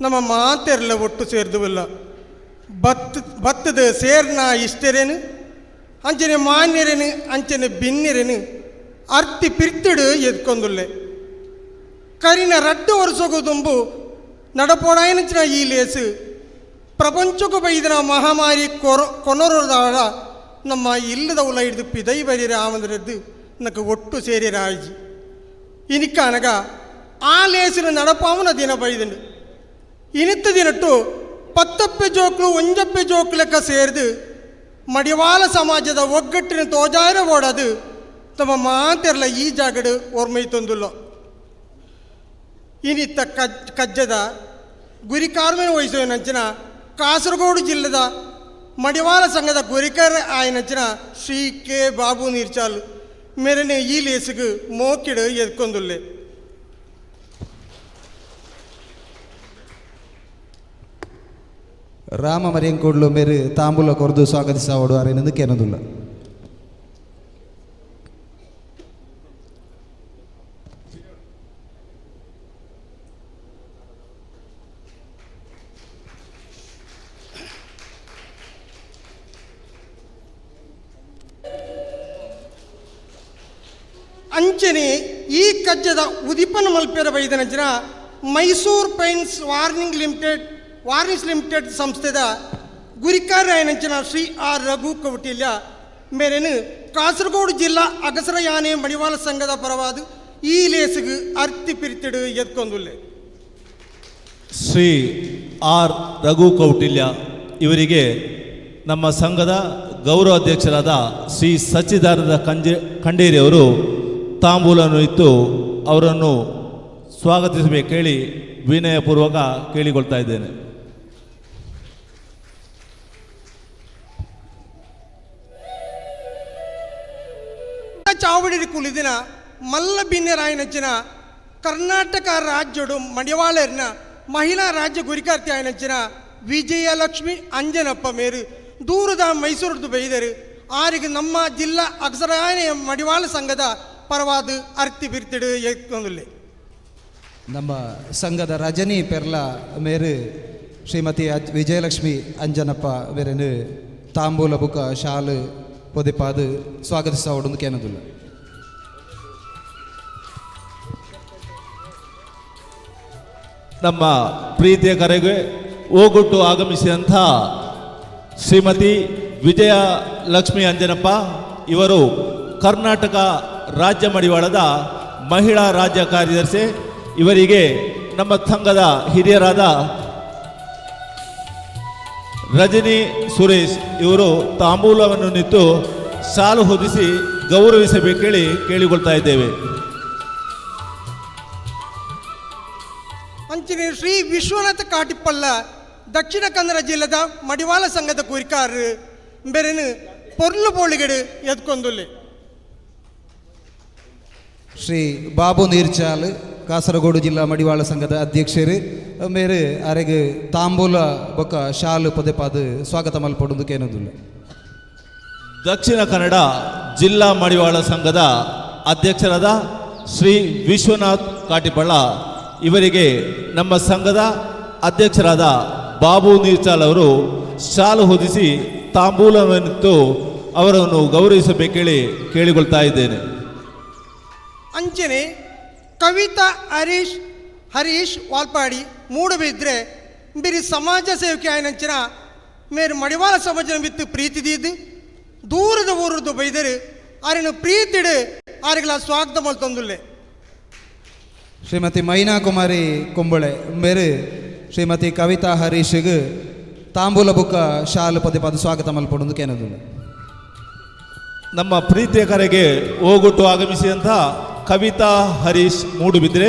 ನಮ್ಮ ಮಾತೆರ್ಲ ಒಟ್ಟು ಸೇರ್ದುವಲ್ಲ ಭತ್ತದ ಸೇರ್ನ ಇಷ್ಟರೇನು ಅಂಚನೆ ಮಾನ್ಯರೇನು ಅಂಚನೆ ಭಿನ್ನರೇನು ಅರ್ತಿ ಪಿರ್ತಿಡು ಎದ್ಕೊಂದುಲ್ಲೆ ಕರಿನ ರಡ್ಡು ವರ್ಷಗೋದುಂಬು ನಡಪೋಡಾಯನಂಚಿನ ಈ ಲೇಸು ಪ್ರಪಂಚಕ್ಕೂ ಬೈದಿನ ಮಹಾಮಾರಿ ಕೊನೊರದಾಳ ನಮ್ಮ ಇಲ್ಲದ ಉಲ ಹಿಡಿದು ಪಿದೈ ಬರೀರ ಆವಂದ್ರದ್ದು ನಕ್ಕೆ ಒಟ್ಟು ಸೇರಿರ ಆಯ್ಜಿ ಇನಿಕ್ಕ ಅನಗ ಆ ಲೇಸಿನ ನಡಪಾವನ ದಿನ ಬೈದಂಡು ಇನಿತ್ತ ದಿನಟ್ಟು ಪತ್ತಪ್ಪೆ ಜೋಕ್ಲು ಒಂಜಪ್ಪೆ ಜೋಕ್ಲು ಲೆಕ್ಕ ಸೇರಿದು ಮಡಿವಾಳ ಸಮಾಜದ ಒಗ್ಗಟ್ಟಿನ ತೋಜಾರ ಓಡೋದು ತಮ್ಮ ಮಾತೆರ್ಲ ಈ ಜಾಗಡು ಓರ್ಮೈತೊಂದುಲ್ಲ ಇನಿತ್ತ ಕಜ್ಜದ ಗುರಿ ಕಾರ್ಮಿಕ ವಹಿಸುವನಂಚಿನ ಕಾಸರಗೋಡು ಜಿಲ್ಲೆದ ಮಡಿವಾಳ ಸಂಘದ ಗುರಿಕರ ಆಯನಂಚಿನ ಶ್ರೀ ಕೆ ಬಾಬು ನೀರ್ಚಾಲ್ ಮೇರನೆ ಈ ಲೇಸಿಗೆ ಮೋಕಿಡು ಎದ್ಕೊಂದುಲ್ಲೆ ರಾಮ ಮರಿಯಂಕೋಡ್ಲು ಮೇರು ತಾಂಬೂಲ ಕೊರ್ದು ಸ್ವಾಗತಿಸಾವಡು ಅರೇನಂದು ಕೇನೋದಿಲ್ಲ. ಅಂಚನೆ ಈ ಕಜ್ಜದ ಉದಿಪನ ಮಲ್ಪೆರ ಬೈದನಂಚಿನ ಮೈಸೂರು ಪೈಂಟ್ಸ್ ವಾರ್ನಿಸ್ ಲಿಮಿಟೆಡ್ ಸಂಸ್ಥೆದ ಗುರಿಕಾರ್ಯನಂಚಿನ ಶ್ರೀ ಆರ್ ರಘು ಕವಟಿಲ್ಯ ಮೇರೇನು ಕಾಸರಗೋಡು ಜಿಲ್ಲಾ ಅಗಸರ ಯಾನೆ ಮಡಿವಾಳ ಸಂಘದ ಪರವಾದ ಈ ಲೇಸಿಗೆ ಅರ್ತಿ ಪಿರಿತಿಡು ಎದ್ಕೊಂದುಲ್ಲೆ. ಶ್ರೀ ಆರ್ ರಘು ಕೌಟಿಲ್ಯ ಇವರಿಗೆ ನಮ್ಮ ಸಂಘದ ಗೌರವ ಅಧ್ಯಕ್ಷರಾದ ಶ್ರೀ ಸಚ್ಚಿದಾನಂದ ಖಂಡೇರಿಯವರು ತಾಂಬೂಲನ್ನು ಇತ್ತು ಅವರನ್ನು ಸ್ವಾಗತಿಸಬೇಕು ಹೇಳಿ ವಿನಯಪೂರ್ವಕ ಕೇಳಿಕೊಳ್ತಾ ಇದ್ದೇನೆ. ಚಾವಡಿ ಕುಲಿದಿನ ಮಲ್ಲ ಭಿನ್ನರಾಯನಚ್ಚಿನ ಕರ್ನಾಟಕ ರಾಜ್ಯಡು ಮಡಿವಾಳರ್ನ ಮಹಿಳಾ ರಾಜ್ಯ ಗುರಿಕಾರ್ತಿ ಆಯನಚ್ಚಿನ ವಿಜಯಲಕ್ಷ್ಮಿ ಅಂಜನಪ್ಪ ಮೇರು ದೂರದ ಮೈಸೂರದ್ದು ಬೈದರು ಆರಿಗೆ ನಮ್ಮ ಜಿಲ್ಲಾ ಅಗಸರಾಯನೆ ಮಡಿವಾಳ ಸಂಘದ ಪರವಾದ ಅರ್ತಿ ಬಿರ್ತಿಡು ಎತ್ಕೊಂದುಲ್ಲೆ. ನಮ್ಮ ಸಂಘದ ರಜನಿ ಪೆರ್ಲ ಮೇರು ಶ್ರೀಮತಿ ವಿಜಯಲಕ್ಷ್ಮಿ ಅಂಜನಪ್ಪ ಮೇರೇನು ತಾಂಬೂಲ ಬುಕ ಶಾಲು ಪೊದೆಪಾದು ಸ್ವಾಗತಿಸಾವಡು ಕೇನೋದಿಲ್ಲ. ನಮ್ಮ ಪ್ರೀತಿಯ ಕರೆಗೆ ಓಗೊಟ್ಟು ಆಗಮಿಸಿದಂಥ ಶ್ರೀಮತಿ ವಿಜಯ ಲಕ್ಷ್ಮಿ ಅಂಜನಪ್ಪ ಇವರು ಕರ್ನಾಟಕ ರಾಜ್ಯ ಮಡಿವಾಳದ ಮಹಿಳಾ ರಾಜ್ಯ ಕಾರ್ಯದರ್ಶಿ. ಇವರಿಗೆ ನಮ್ಮ ಸಂಘದ ಹಿರಿಯರಾದ ರಜನಿ ಸುರೇಶ್ ಇವರು ತಾಂಬೂಲವನ್ನು ನಿಂತು ಶಾಲು ಹೊದಿಸಿ ಗೌರವಿಸಬೇಕೇಳಿ ಕೇಳಿಕೊಳ್ತಾ ಇದ್ದೇವೆ. ಅಂಚಿನ ಶ್ರೀ ವಿಶ್ವನಾಥ ಕಾಟಿಪ್ಪಲ್ಲ ದಕ್ಷಿಣ ಕನ್ನಡ ಜಿಲ್ಲೆದ ಮಡಿವಾಳ ಸಂಘದ ಕುರಿಕಾರರು ಬೇರೆನು ಪೊರ್ಲು ಬೋಳಿಗಡು ಎದ್ಕೊಂದುಲ್ಲೆ. ಶ್ರೀ ಬಾಬು ನೀರ್ಚಾಲ್ ಕಾಸರಗೋಡು ಜಿಲ್ಲಾ ಮಡಿವಾಳ ಸಂಘದ ಅಧ್ಯಕ್ಷರು ಮೇರೆ ಅರೆಗೆ ತಾಂಬೂಲ ಬೊಕ್ಕ ಶಾಲು ಪೊದೆಪಾದು ಸ್ವಾಗತ ಮಲ್ಪಡುವುದು ಕೇನೋದಿಲ್ಲ. ದಕ್ಷಿಣ ಕನ್ನಡ ಜಿಲ್ಲಾ ಮಡಿವಾಳ ಸಂಘದ ಅಧ್ಯಕ್ಷರಾದ ಶ್ರೀ ವಿಶ್ವನಾಥ್ ಕಾಟಿಪಳ್ಳ ಇವರಿಗೆ ನಮ್ಮ ಸಂಘದ ಅಧ್ಯಕ್ಷರಾದ ಬಾಬು ನೀರ್ಚಾಲ್ ಅವರು ಶಾಲು ಹೊದಿಸಿ ತಾಂಬೂಲವನ್ನಿತ್ತು ಅವರನ್ನು ಗೌರವಿಸಬೇಕೇಳಿ ಕೇಳಿಕೊಳ್ತಾ ಇದ್ದೇನೆ. ಅಂಚನೆ ಕವಿತಾ ಹರೀಶ್ ವಾಲ್ಪಾಡಿ ಮೂಡಬಿದ್ರೆ ಬಿರಿ ಸಮಾಜ ಸೇವಕಿ ಆಯನಂಚಿನ ಮೇರು ಮಡಿವಾಳ ಸಮಾಜ ಬಿತ್ತು ಪ್ರೀತಿದಿದ್ದು ದೂರದ ಊರದ್ದು ಬೈದರು ಆರಿನ ಪ್ರೀತಿಡು ಆರಿಗಳ ಸ್ವಾಗತ ಮಲ್ತೊಂದುಲ್ಲೆ. ಶ್ರೀಮತಿ ಮೈನಾ ಕುಮಾರಿ ಕುಂಬಳೆ ಮೇರೆ ಶ್ರೀಮತಿ ಕವಿತಾ ಹರೀಶ್ಗೆ ತಾಂಬೂಲ ಬುಕ್ಕ ಶಾಲು ಪೊದೆಪಾದು ಸ್ವಾಗತ ಮಲ್ಪಡುವುದು ಕೇನೋದಿಲ್ಲ. ನಮ್ಮ ಪ್ರೀತಿಯ ಕರೆಗೆ ಓಗೊಟ್ಟು ಆಗಮಿಸಿದಂಥ ಕವಿತಾ ಹರೀಶ್ ಮೂಡುಬಿದ್ರೆ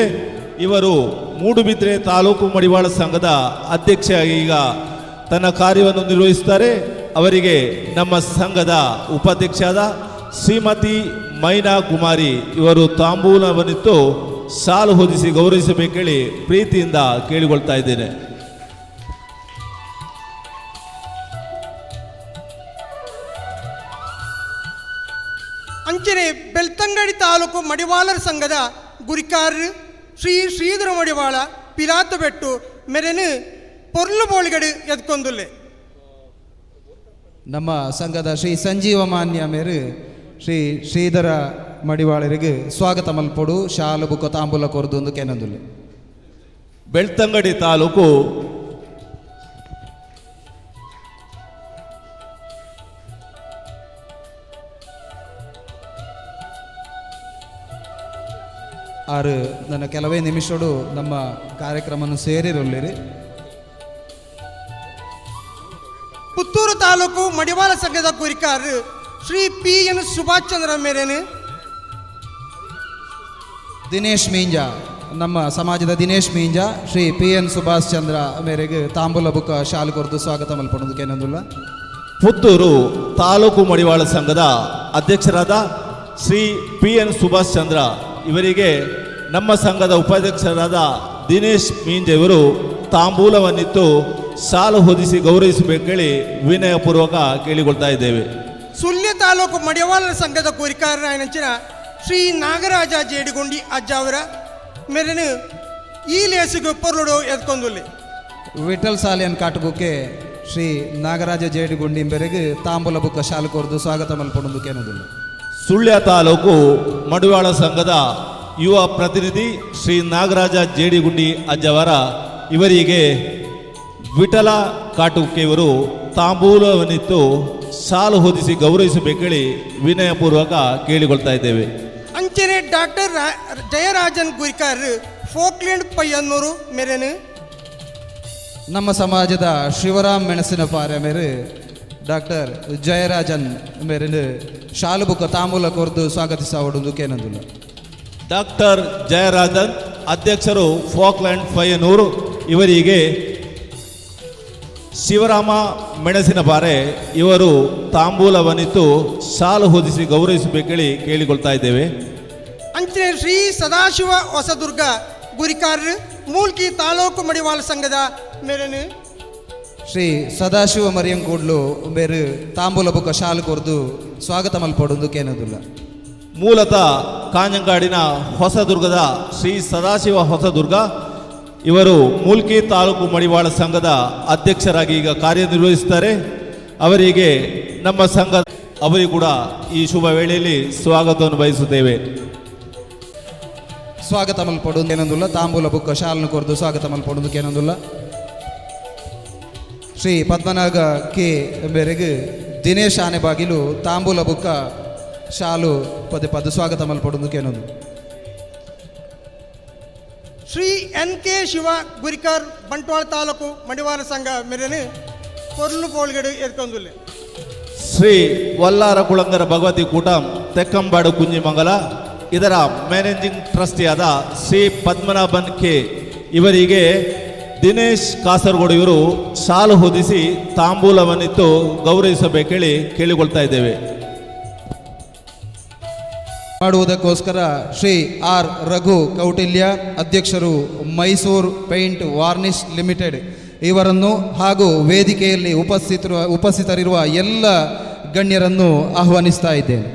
ಇವರು ಮೂಡುಬಿದ್ರೆ ತಾಲೂಕು ಮಡಿವಾಳ ಸಂಘದ ಅಧ್ಯಕ್ಷೆಯಾಗಿ ಈಗ ತನ್ನ ಕಾರ್ಯವನ್ನು ನಿರ್ವಹಿಸುತ್ತಾರೆ. ಅವರಿಗೆ ನಮ್ಮ ಸಂಘದ ಉಪಾಧ್ಯಕ್ಷರಾದ ಶ್ರೀಮತಿ ಮೈನಾ ಕುಮಾರಿ ಇವರು ತಾಂಬೂಲವನ್ನಿತ್ತು ಶಾಲು ಹೊದಿಸಿ ಗೌರವಿಸಬೇಕೇಳಿ ಪ್ರೀತಿಯಿಂದ ಕೇಳಿಕೊಳ್ತಾ ಇದ್ದೇನೆ. ಅಂಚನೆ ಬೆಳ್ತಂಗಡಿ ತಾಲೂಕು ಮಡಿವಾಳರ ಸಂಘದ ಗುರಿಕಾರರು ಶ್ರೀ ಶ್ರೀಧರ ಮಡಿವಾಳ ಪಿಲಾತ ಬೆಟ್ಟು ಮೆರೆನು ಪೊರ್ಲು ಬೋಳಿಗಡು ಎದ್ಕೊಂದುಲ್ಲೆ. ನಮ್ಮ ಸಂಘದ ಶ್ರೀ ಸಂಜೀವ ಮಾನ್ಯ ಮೇರು ಶ್ರೀ ಶ್ರೀಧರ ಮಡಿವಾಳರಿಗೆ ಸ್ವಾಗತ ಮಲ್ಪೊಡು ಶಾಲು ಬುಕ್ಕ ತಾಂಬೂಲ ಕೊರದೊಂದು ಕೆನಂದುಲ್ಲೆ. ಬೆಳ್ತಂಗಡಿ ತಾಲೂಕು ಆರು ನನ್ನ ಕೆಲವೇ ನಿಮಿಷಡು ನಮ್ಮ ಕಾರ್ಯಕ್ರಮವನ್ನು ಸೇರಿರೊಳ್ಳಿರಿ. ಪುತ್ತೂರು ತಾಲೂಕು ಮಡಿವಾಳ ಸಂಘದ ಕುರಿಕಾರರು ಶ್ರೀ ಪಿ ಎನ್ ಸುಭಾಷ್ ಚಂದ್ರ ಮೇರೇನು ದಿನೇಶ್ ಮೀಂಜಾ, ನಮ್ಮ ಸಮಾಜದ ದಿನೇಶ್ ಮೀಂಜಾ ಶ್ರೀ ಪಿ ಎನ್ ಸುಭಾಷ್ ಚಂದ್ರ ಮೇರೆಗೆ ತಾಂಬೂಲ ಬುಕ್ಕ ಶಾಲು ಕೊರದು ಸ್ವಾಗತ ಮಲ್ಪಡೋದು ಕೇನಂದುಲ್ಲ. ಪುತ್ತೂರು ತಾಲೂಕು ಮಡಿವಾಳ ಸಂಘದ ಅಧ್ಯಕ್ಷರಾದ ಶ್ರೀ ಪಿ ಎನ್ ಸುಭಾಷ್ ಚಂದ್ರ ಇವರಿಗೆ ನಮ್ಮ ಸಂಘದ ಉಪಾಧ್ಯಕ್ಷರಾದ ದಿನೇಶ್ ಮೀಂಜೆ ಇವರು ತಾಂಬೂಲವನ್ನಿತ್ತು ಶಾಲು ಹೊದಿಸಿ ಗೌರವಿಸಬೇಕೇಳಿ ವಿನಯಪೂರ್ವಕ ಕೇಳಿಕೊಳ್ತಾ ಇದ್ದೇವೆ. ಸುಳ್ಯ ತಾಲೂಕು ಮಡಿವಾಳ ಸಂಘದ ಕುರಿಕಾರರಾಯನಂಚಿನ ಶ್ರೀ ನಾಗರಾಜ ಜೇಡಿಗುಂಡಿ ಅಜ್ಜ ಅವರ ಮೇರೆನು ಈ ಲೇಸಿಗೆ ಪೊರ್ಲುಡು ಎದ್ಕೊಂದುಲ್ಲೆ. ವಿಠಲ್ ಸಾಲಿಯನ್ ಕಾಟುಬುಕ್ಕೆ ಶ್ರೀ ನಾಗರಾಜ ಜೇಡಿಗುಂಡಿ ಬೆರೆಗೆ ತಾಂಬೂಲ ಬುಕ್ಕ ಶಾಲು ಕೊರದು ಸ್ವಾಗತ ಮಲ್ಪಡೋದು ಕೇನೋದಿಲ್ಲ. ಸುಳ್ಯ ತಾಲೂಕು ಮಡಿವಾಳ ಸಂಘದ ಯುವ ಪ್ರತಿನಿಧಿ ಶ್ರೀ ನಾಗರಾಜ ಜೇಡಿಗುಂಡಿ ಅಜ್ಜವರ ಇವರಿಗೆ ವಿಠಲ ಕಾಟುಕ್ಕೆ ಇವರು ತಾಂಬೂಲವನ್ನಿತ್ತು ಶಾಲು ಹೊದಿಸಿ ಗೌರವಿಸಬೇಕೇಳಿ ವಿನಯಪೂರ್ವಕ ಕೇಳಿಕೊಳ್ತಾ ಇದ್ದೇವೆ. ಅಂಚನೆ ಡಾಕ್ಟರ್ ಜಯರಾಜನ್ ಗುರಿಕಾರ್ ಫೋಕ್ಲೆಂಡ್ ಪಯ್ಯನ್ನೂರು ಮೇರೆನು ನಮ್ಮ ಸಮಾಜದ ಶಿವರಾಮ್ ಮೆಣಸಿನ ಪಾರ ಮೇರೆ ಡಾಕ್ಟರ್ ಜಯರಾಜನ್ ಮೇರೆನು ಶಾಲು ಬುಕ್ಕ ತಾಂಬೂಲ ಕೊರದು ಸ್ವಾಗತಿಸವಡುವುದು ಕೇನಂದಿಲ್ಲ. ಡಾಕ್ಟರ್ ಜಯರಾಜನ್ ಅಧ್ಯಕ್ಷರು ಫೋಕ್ಲ್ಯಾಂಡ್ ಪಯ್ಯನೂರು ಇವರಿಗೆ ಶಿವರಾಮ ಮೆಣಸಿನ ಪಾರೆ ಇವರು ತಾಂಬೂಲವನ್ನಿತ್ತು ಶಾಲು ಹೊದಿಸಿ ಗೌರವಿಸಬೇಕೇಳಿ ಕೇಳಿಕೊಳ್ತಾ ಇದ್ದೇವೆ. ಅಂಚನೆ ಶ್ರೀ ಸದಾಶಿವ ಹೊಸದುರ್ಗ ಗುರಿಕಾರ್ ಮೂಲ್ಕಿ ತಾಲೂಕು ಮಡಿವಾಳ ಸಂಘದ ಮೇರೆನು ಶ್ರೀ ಸದಾಶಿವ ಮರಿಯಂಕೂಡ್ಲು ಬೇರೆ ತಾಂಬೂಲ ಬುಕ್ಕ ಶಾಲು ಕೊರದು ಸ್ವಾಗತ ಮಲ್ಪಡೋದು ಕೇನೋದಿಲ್ಲ. ಮೂಲತಃ ಕಾಂಜಂಗಾಡಿನ ಹೊಸದುರ್ಗದ ಶ್ರೀ ಸದಾಶಿವ ಹೊಸದುರ್ಗ ಇವರು ಮೂಲ್ಕಿ ತಾಲೂಕು ಮಡಿವಾಳ ಸಂಘದ ಅಧ್ಯಕ್ಷರಾಗಿ ಈಗ ಕಾರ್ಯನಿರ್ವಹಿಸುತ್ತಾರೆ. ಅವರಿಗೆ ನಮ್ಮ ಸಂಘ ಅವರಿಗೂ ಕೂಡ ಈ ಶುಭ ವೇಳೆಯಲ್ಲಿ ಸ್ವಾಗತವನ್ನು ಬಯಸುತ್ತೇವೆ. ಸ್ವಾಗತ ಮಲ್ಪಡೋದು ಏನಂದಿಲ್ಲ. ತಾಂಬೂಲ ಬುಕ್ಕ ಶಾಲನ್ನು ಕೊರದು ಸ್ವಾಗತ ಮಲ್ಪಡೋದು ಏನಂದಿಲ್ಲ. ಶ್ರೀ ಪದ್ಮನಾಗ ಕೆ ಬೇರೆಗೆ ದಿನೇಶ್ ಆನೆ ಬಾಗಿಲು ತಾಂಬೂಲ ಬುಕ್ಕ ಶಾಲು ಪದೇ ಪದ ಸ್ವಾಗತ ಮಲ್ಪಡೋದು ಏನೊಂದು. ಶ್ರೀ ಎನ್ ಕೆ ಶಿವ ಗುರಿಕಾರ್ ಬಂಟ್ವಾಳ ತಾಲೂಕು ಮಡಿವಾಳ ಸಂಘ ಮೇರೆನು ಪೊರ್ಲು ಬೋಳ್ಗಡು ಎದ್ಕೊಂದುಲ್ಲೆ. ಶ್ರೀ ವಲ್ಲಾರ ಕುಳಂಗರ ಭಗವತಿ ಕೂಟಂ ತೆಕ್ಕಂಬಾಡು ಕುಂಜಿಮಂಗಲ ಇದರ ಮ್ಯಾನೇಜಿಂಗ್ ಟ್ರಸ್ಟಿಯಾದ ಶ್ರೀ ಪದ್ಮನಾಭನ್ ಕೆ ಇವರಿಗೆ ದಿನೇಶ್ ಕಾಸರಗೋಡು ಇವರು ಶಾಲು ಹೊದಿಸಿ ತಾಂಬೂಲವನ್ನಿತ್ತು ಗೌರವಿಸಬೇಕೇಳಿ ಕೇಳಿಕೊಳ್ತಾ ಇದ್ದೇವೆ. ಮಾಡುವುದಕ್ಕೋಸ್ಕರ ಶ್ರೀ ಆರ್ ರಘು ಕೌಟಿಲ್ಯ ಅಧ್ಯಕ್ಷರು ಮೈಸೂರು ಪೇಂಟ್ ವಾರ್ನಿಷ್ ಲಿಮಿಟೆಡ್ ಇವರನ್ನು ಹಾಗೂ ವೇದಿಕೆಯಲ್ಲಿ ಉಪಸ್ಥಿತರಿರುವ ಎಲ್ಲ ಗಣ್ಯರನ್ನು ಆಹ್ವಾನಿಸ್ತಾ ಇದ್ದೇನೆ.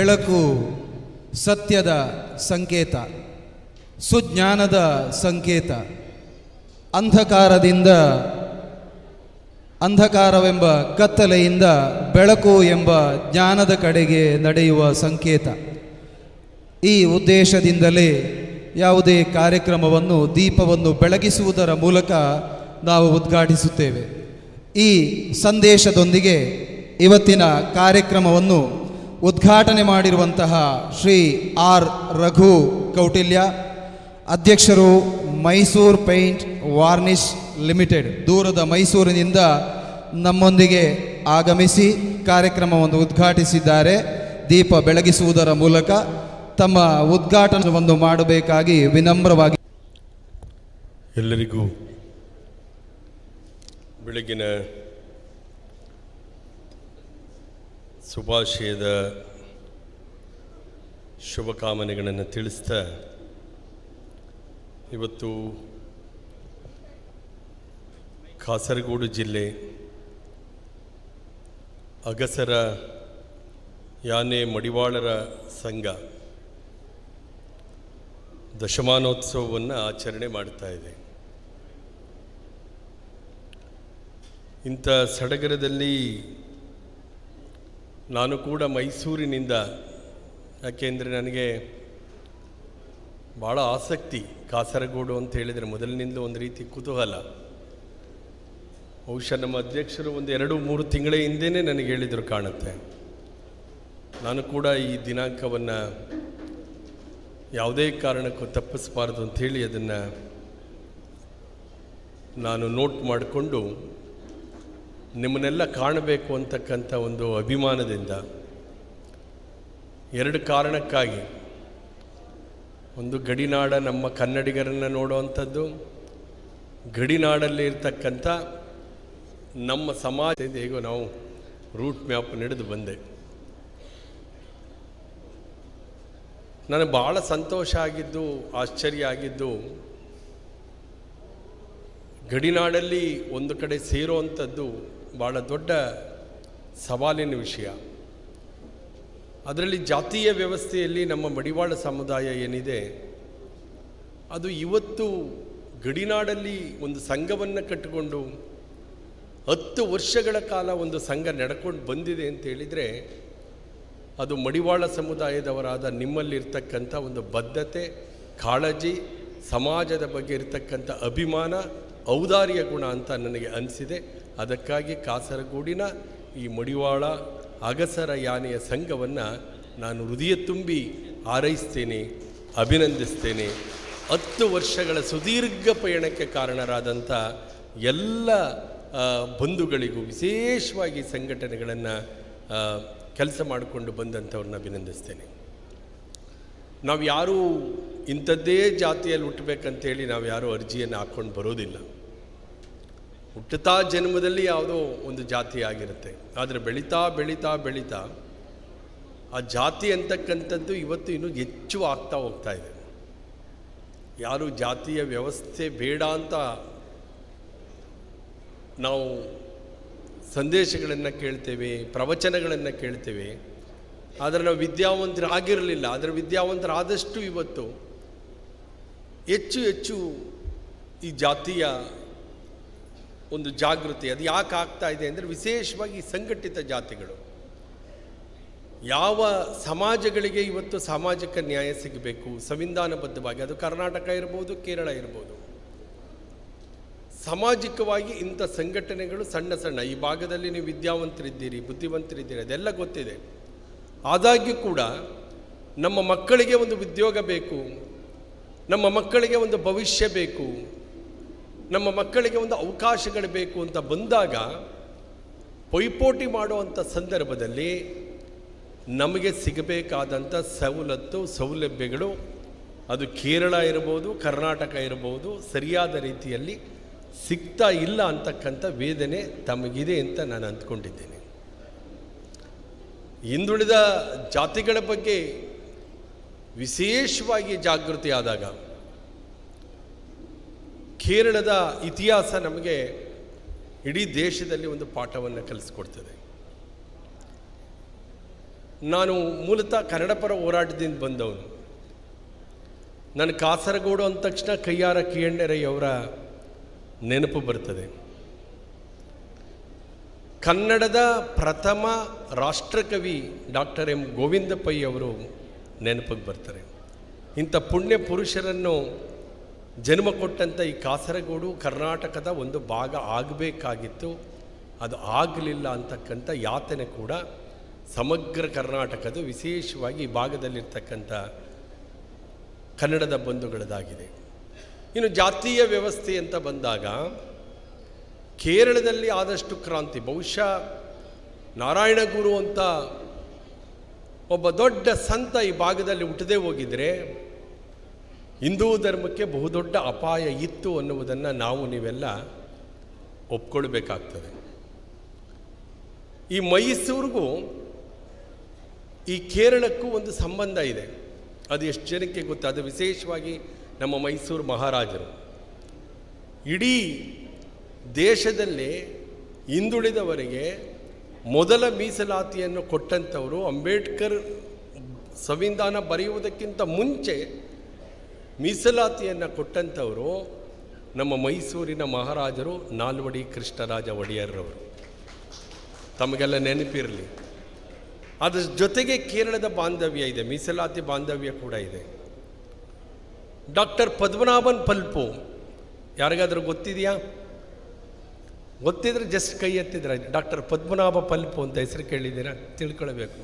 ಬೆಳಕು ಸತ್ಯದ ಸಂಕೇತ, ಸುಜ್ಞಾನದ ಸಂಕೇತ. ಅಂಧಕಾರವೆಂಬ ಕತ್ತಲೆಯಿಂದ ಬೆಳಕು ಎಂಬ ಜ್ಞಾನದ ಕಡೆಗೆ ನಡೆಯುವ ಸಂಕೇತ. ಈ ಉದ್ದೇಶದಿಂದಲೇ ಯಾವುದೇ ಕಾರ್ಯಕ್ರಮವನ್ನು ದೀಪವನ್ನು ಬೆಳಗಿಸುವುದರ ಮೂಲಕ ನಾವು ಉದ್ಘಾಟಿಸುತ್ತೇವೆ. ಈ ಸಂದೇಶದೊಂದಿಗೆ ಇವತ್ತಿನ ಕಾರ್ಯಕ್ರಮವನ್ನು ಉದ್ಘಾಟನೆ ಮಾಡಿರುವಂತಹ ಶ್ರೀ ಆರ್ ರಘು ಕೌಟಿಲ್ಯ, ಅಧ್ಯಕ್ಷರು ಮೈಸೂರು ಪೇಂಟ್ ವಾರ್ನಿಷ್ ಲಿಮಿಟೆಡ್, ದೂರದ ಮೈಸೂರಿನಿಂದ ನಮ್ಮೊಂದಿಗೆ ಆಗಮಿಸಿ ಕಾರ್ಯಕ್ರಮವನ್ನು ಉದ್ಘಾಟಿಸಿದ್ದಾರೆ. ದೀಪ ಬೆಳಗಿಸುವುದರ ಮೂಲಕ ತಮ್ಮ ಉದ್ಘಾಟನವನ್ನು ಮಾಡಬೇಕಾಗಿ ವಿನಮ್ರವಾಗಿ. ಎಲ್ಲರಿಗೂ ಬೆಳಗಿನ ಶುಭಾಶಯದ ಶುಭಕಾಮನೆಗಳನ್ನು ತಿಳಿಸ್ತಾ, ಇವತ್ತು ಕಾಸರಗೋಡು ಜಿಲ್ಲೆ ಅಗಸರ ಯಾನೆ ಮಡಿವಾಳರ ಸಂಘ ದಶಮಾನೋತ್ಸವವನ್ನು ಆಚರಣೆ ಮಾಡ್ತಾ ಇದೆ. ಇಂಥ ಸಡಗರದಲ್ಲಿ ನಾನು ಕೂಡ ಮೈಸೂರಿನಿಂದ, ಯಾಕೆಂದರೆ ನನಗೆ ಭಾಳ ಆಸಕ್ತಿ ಕಾಸರಗೋಡು ಅಂತ ಹೇಳಿದರೆ ಮೊದಲಿನಿಂದಲೂ ಒಂದು ರೀತಿ ಕುತೂಹಲ. ಬಹುಶಃ ನಮ್ಮ ಅಧ್ಯಕ್ಷರು ಒಂದು 2-3 ತಿಂಗಳ ಹಿಂದೆಯೇ ನನಗೆ ಹೇಳಿದರು ಕಾಣುತ್ತೆ. ನಾನು ಕೂಡ ಈ ದಿನಾಂಕವನ್ನು ಯಾವುದೇ ಕಾರಣಕ್ಕೂ ತಪ್ಪಿಸಬಾರ್ದು ಅಂಥೇಳಿ ಅದನ್ನು ನಾನು ನೋಟ್ ಮಾಡಿಕೊಂಡು ನಿಮ್ಮನ್ನೆಲ್ಲ ಕಾಣಬೇಕು ಅಂತಕ್ಕಂಥ ಒಂದು ಅಭಿಮಾನದಿಂದ 2 ಕಾರಣಕ್ಕಾಗಿ, ಒಂದು ಗಡಿನಾಡ ನಮ್ಮ ಕನ್ನಡಿಗರನ್ನು ನೋಡುವಂಥದ್ದು, ಗಡಿನಾಡಲ್ಲಿ ಇರ್ತಕ್ಕಂಥ ನಮ್ಮ ಸಮಾಜ. ಹೇಗೋ ನಾವು ರೂಟ್ ಮ್ಯಾಪ್ ನಡೆದು ಬಂದೆ. ನನಗೆ ಭಾಳ ಸಂತೋಷ ಆಗಿದ್ದು, ಆಶ್ಚರ್ಯ ಆಗಿದ್ದು, ಗಡಿನಾಡಲ್ಲಿ ಒಂದು ಕಡೆ ಸೇರುವಂಥದ್ದು ಭಾಳ ದೊಡ್ಡ ಸವಾಲಿನ ವಿಷಯ. ಅದರಲ್ಲಿ ಜಾತೀಯ ವ್ಯವಸ್ಥೆಯಲ್ಲಿ ನಮ್ಮ ಮಡಿವಾಳ ಸಮುದಾಯ ಏನಿದೆ ಅದು ಇವತ್ತು ಗಡಿನಾಡಲ್ಲಿ ಒಂದು ಸಂಘವನ್ನು ಕಟ್ಟಿಕೊಂಡು 10 ವರ್ಷಗಳ ಕಾಲ ಒಂದು ಸಂಘ ನಡ್ಕೊಂಡು ಬಂದಿದೆ ಅಂತ ಹೇಳಿದರೆ ಅದು ಮಡಿವಾಳ ಸಮುದಾಯದವರಾದ ನಿಮ್ಮಲ್ಲಿರ್ತಕ್ಕಂಥ ಒಂದು ಬದ್ಧತೆ, ಕಾಳಜಿ, ಸಮಾಜದ ಬಗ್ಗೆ ಇರತಕ್ಕಂಥ ಅಭಿಮಾನ, ಔದಾರ್ಯ ಗುಣ ಅಂತ ನನಗೆ ಅನಿಸಿದೆ. ಅದಕ್ಕಾಗಿ ಕಾಸರಗೋಡಿನ ಈ ಮಡಿವಾಳ ಅಗಸರ ಯಾನೆಯ ಸಂಘವನ್ನು ನಾನು ಹೃದಯ ತುಂಬಿ ಹಾರೈಸ್ತೇನೆ, ಅಭಿನಂದಿಸ್ತೇನೆ. 10 ವರ್ಷಗಳ ಸುದೀರ್ಘ ಪಯಣಕ್ಕೆ ಕಾರಣರಾದಂಥ ಎಲ್ಲ ಬಂಧುಗಳಿಗೂ, ವಿಶೇಷವಾಗಿ ಸಂಘಟನೆಗಳನ್ನು ಕೆಲಸ ಮಾಡಿಕೊಂಡು ಬಂದಂಥವ್ರನ್ನ ಅಭಿನಂದಿಸ್ತೇನೆ. ನಾವು ಯಾರೂ ಇಂಥದ್ದೇ ಜಾತಿಯಲ್ಲಿ ಹುಟ್ಟಬೇಕಂತೇಳಿ ನಾವು ಯಾರೂ ಅರ್ಜಿಯನ್ನು ಹಾಕ್ಕೊಂಡು ಬರೋದಿಲ್ಲ. ಹುಟ್ಟುತ್ತಾ ಜನ್ಮದಲ್ಲಿ ಯಾವುದೋ ಒಂದು ಜಾತಿ ಆಗಿರುತ್ತೆ. ಆದರೆ ಬೆಳೀತಾ ಬೆಳೀತಾ ಬೆಳೀತಾ ಆ ಜಾತಿ ಅಂತಕ್ಕಂಥದ್ದು ಇವತ್ತು ಇನ್ನೂ ಹೆಚ್ಚು ಆಗ್ತಾ ಹೋಗ್ತಾ ಇದೆ. ಯಾರು ಜಾತಿಯ ವ್ಯವಸ್ಥೆ ಬೇಡ ಅಂತ ನಾವು ಸಂದೇಶಗಳನ್ನು ಕೇಳ್ತೇವೆ, ಪ್ರವಚನಗಳನ್ನು ಕೇಳ್ತೇವೆ. ಆದರೆ ನಾವು ವಿದ್ಯಾವಂತರಾಗಿರಲಿಲ್ಲ. ಆದರೆ ವಿದ್ಯಾವಂತರಾದಷ್ಟು ಇವತ್ತು ಹೆಚ್ಚು ಹೆಚ್ಚು ಈ ಜಾತಿಯ ಒಂದು ಜಾಗೃತಿ ಅದು ಯಾಕೆ ಆಗ್ತಾ ಇದೆ ಅಂದರೆ, ವಿಶೇಷವಾಗಿ ಸಂಘಟಿತ ಜಾತಿಗಳು, ಯಾವ ಸಮಾಜಗಳಿಗೆ ಇವತ್ತು ಸಾಮಾಜಿಕ ನ್ಯಾಯ ಸಿಗಬೇಕು ಸಂವಿಧಾನಬದ್ಧವಾಗಿ, ಅದು ಕರ್ನಾಟಕ ಇರ್ಬೋದು, ಕೇರಳ ಇರ್ಬೋದು, ಸಾಮಾಜಿಕವಾಗಿ ಇಂಥ ಸಂಘಟನೆಗಳು ಸಣ್ಣ ಸಣ್ಣ, ಈ ಭಾಗದಲ್ಲಿ ನೀವು ವಿದ್ಯಾವಂತರಿದ್ದೀರಿ, ಬುದ್ಧಿವಂತರಿದ್ದೀರಿ, ಅದೆಲ್ಲ ಗೊತ್ತಿದೆ. ಆದಾಗ್ಯೂ ಕೂಡ ನಮ್ಮ ಮಕ್ಕಳಿಗೆ ಒಂದು ಉದ್ಯೋಗ ಬೇಕು, ನಮ್ಮ ಮಕ್ಕಳಿಗೆ ಒಂದು ಭವಿಷ್ಯ ಬೇಕು, ನಮ್ಮ ಮಕ್ಕಳಿಗೆ ಒಂದು ಅವಕಾಶಗಳು ಬೇಕು ಅಂತ ಬಂದಾಗ ಪೈಪೋಟಿ ಮಾಡುವಂಥ ಸಂದರ್ಭದಲ್ಲಿ ನಮಗೆ ಸಿಗಬೇಕಾದಂಥ ಸೌಲಭ್ಯಗಳು ಅದು ಕೇರಳ ಇರ್ಬೋದು, ಕರ್ನಾಟಕ ಇರ್ಬೋದು, ಸರಿಯಾದ ರೀತಿಯಲ್ಲಿ ಸಿಗ್ತಾ ಇಲ್ಲ ಅಂತಕ್ಕಂಥ ವೇದನೆ ತಮಗಿದೆ ಅಂತ ನಾನು ಅಂದ್ಕೊಂಡಿದ್ದೇನೆ. ಹಿಂದುಳಿದ ಜಾತಿಗಳ ಬಗ್ಗೆ ವಿಶೇಷವಾಗಿ ಜಾಗೃತಿ ಆದಾಗ ಕೇರಳದ ಇತಿಹಾಸ ನಮಗೆ ಇಡೀ ದೇಶದಲ್ಲಿ ಒಂದು ಪಾಠವನ್ನು ಕಲಿಸ್ಕೊಡ್ತದೆ. ನಾನು ಮೂಲತಃ ಕನ್ನಡ ಪರ ಹೋರಾಟದಿಂದ ಬಂದವನು. ನನ್ನ ಕಾಸರಗೋಡು ಅಂದ ತಕ್ಷಣ ಕೈಯಾರ ಕಿಯಣ್ಣರಯ್ಯವರ ನೆನಪು ಬರ್ತದೆ. ಕನ್ನಡದ ಪ್ರಥಮ ರಾಷ್ಟ್ರಕವಿ ಡಾಕ್ಟರ್ ಎಂ ಗೋವಿಂದ ಪೈ ಅವರು ನೆನಪಿಗೆ ಬರ್ತಾರೆ. ಇಂಥ ಪುಣ್ಯ ಪುರುಷರನ್ನು ಜನ್ಮ ಕೊಟ್ಟಂಥ ಈ ಕಾಸರಗೋಡು ಕರ್ನಾಟಕದ ಒಂದು ಭಾಗ ಆಗಬೇಕಾಗಿತ್ತು, ಅದು ಆಗಲಿಲ್ಲ ಅಂತಕ್ಕಂಥ ಯಾತನೆ ಕೂಡ ಸಮಗ್ರ ಕರ್ನಾಟಕದ, ವಿಶೇಷವಾಗಿ ಈ ಭಾಗದಲ್ಲಿರ್ತಕ್ಕಂಥ ಕನ್ನಡದ ಬಂಧುಗಳದಾಗಿದೆ. ಇನ್ನು ಜಾತೀಯ ವ್ಯವಸ್ಥೆ ಅಂತ ಬಂದಾಗ ಕೇರಳದಲ್ಲಿ ಆದಷ್ಟು ಕ್ರಾಂತಿ, ಬಹುಶಃ ನಾರಾಯಣಗುರು ಅಂತ ಒಬ್ಬ ದೊಡ್ಡ ಸಂತ ಈ ಭಾಗದಲ್ಲಿ ಹುಟ್ಟದೇ ಹೋಗಿದ್ರೆ ಹಿಂದೂ ಧರ್ಮಕ್ಕೆ ಬಹುದೊಡ್ಡ ಅಪಾಯ ಇತ್ತು ಅನ್ನುವುದನ್ನು ನಾವು ನೀವೆಲ್ಲ ಒಪ್ಕೊಳ್ಬೇಕಾಗ್ತದೆ. ಈ ಮೈಸೂರಿಗೂ ಈ ಕೇರಳಕ್ಕೂ ಒಂದು ಸಂಬಂಧ ಇದೆ. ಅದು ಎಷ್ಟು ಜನಕ್ಕೆ ಗೊತ್ತು? ಅದು ವಿಶೇಷವಾಗಿ ನಮ್ಮ ಮೈಸೂರು ಮಹಾರಾಜರು ಇಡೀ ದೇಶದಲ್ಲಿ ಹಿಂದುಳಿದವರಿಗೆ ಮೊದಲ ಮೀಸಲಾತಿಯನ್ನು ಕೊಟ್ಟಂಥವರು. ಅಂಬೇಡ್ಕರ್ ಸಂವಿಧಾನ ಬರೆಯುವುದಕ್ಕಿಂತ ಮುಂಚೆ ಮೀಸಲಾತಿಯನ್ನು ಕೊಟ್ಟಂಥವರು ನಮ್ಮ ಮೈಸೂರಿನ ಮಹಾರಾಜರು ನಾಲ್ವಡಿ ಕೃಷ್ಣರಾಜ ಒಡೆಯರ್ರವರು. ತಮಗೆಲ್ಲ ನೆನಪಿರಲಿ. ಅದರ ಜೊತೆಗೆ ಕೇರಳದ ಬಾಂಧವ್ಯ ಇದೆ, ಮೀಸಲಾತಿ ಬಾಂಧವ್ಯ ಕೂಡ ಇದೆ. ಡಾಕ್ಟರ್ ಪದ್ಮನಾಭನ್ ಪಲ್ಪು ಯಾರಿಗಾದರೂ ಗೊತ್ತಿದೆಯಾ? ಗೊತ್ತಿದ್ರೆ ಜಸ್ಟ್ ಕೈ ಎತ್ತಿದ್ರೆ. ಡಾಕ್ಟರ್ ಪದ್ಮನಾಭ ಪಲ್ಪು ಅಂತ ಹೆಸರು ಕೇಳಿದ್ದೀರಾ? ತಿಳ್ಕೊಳ್ಬೇಕು.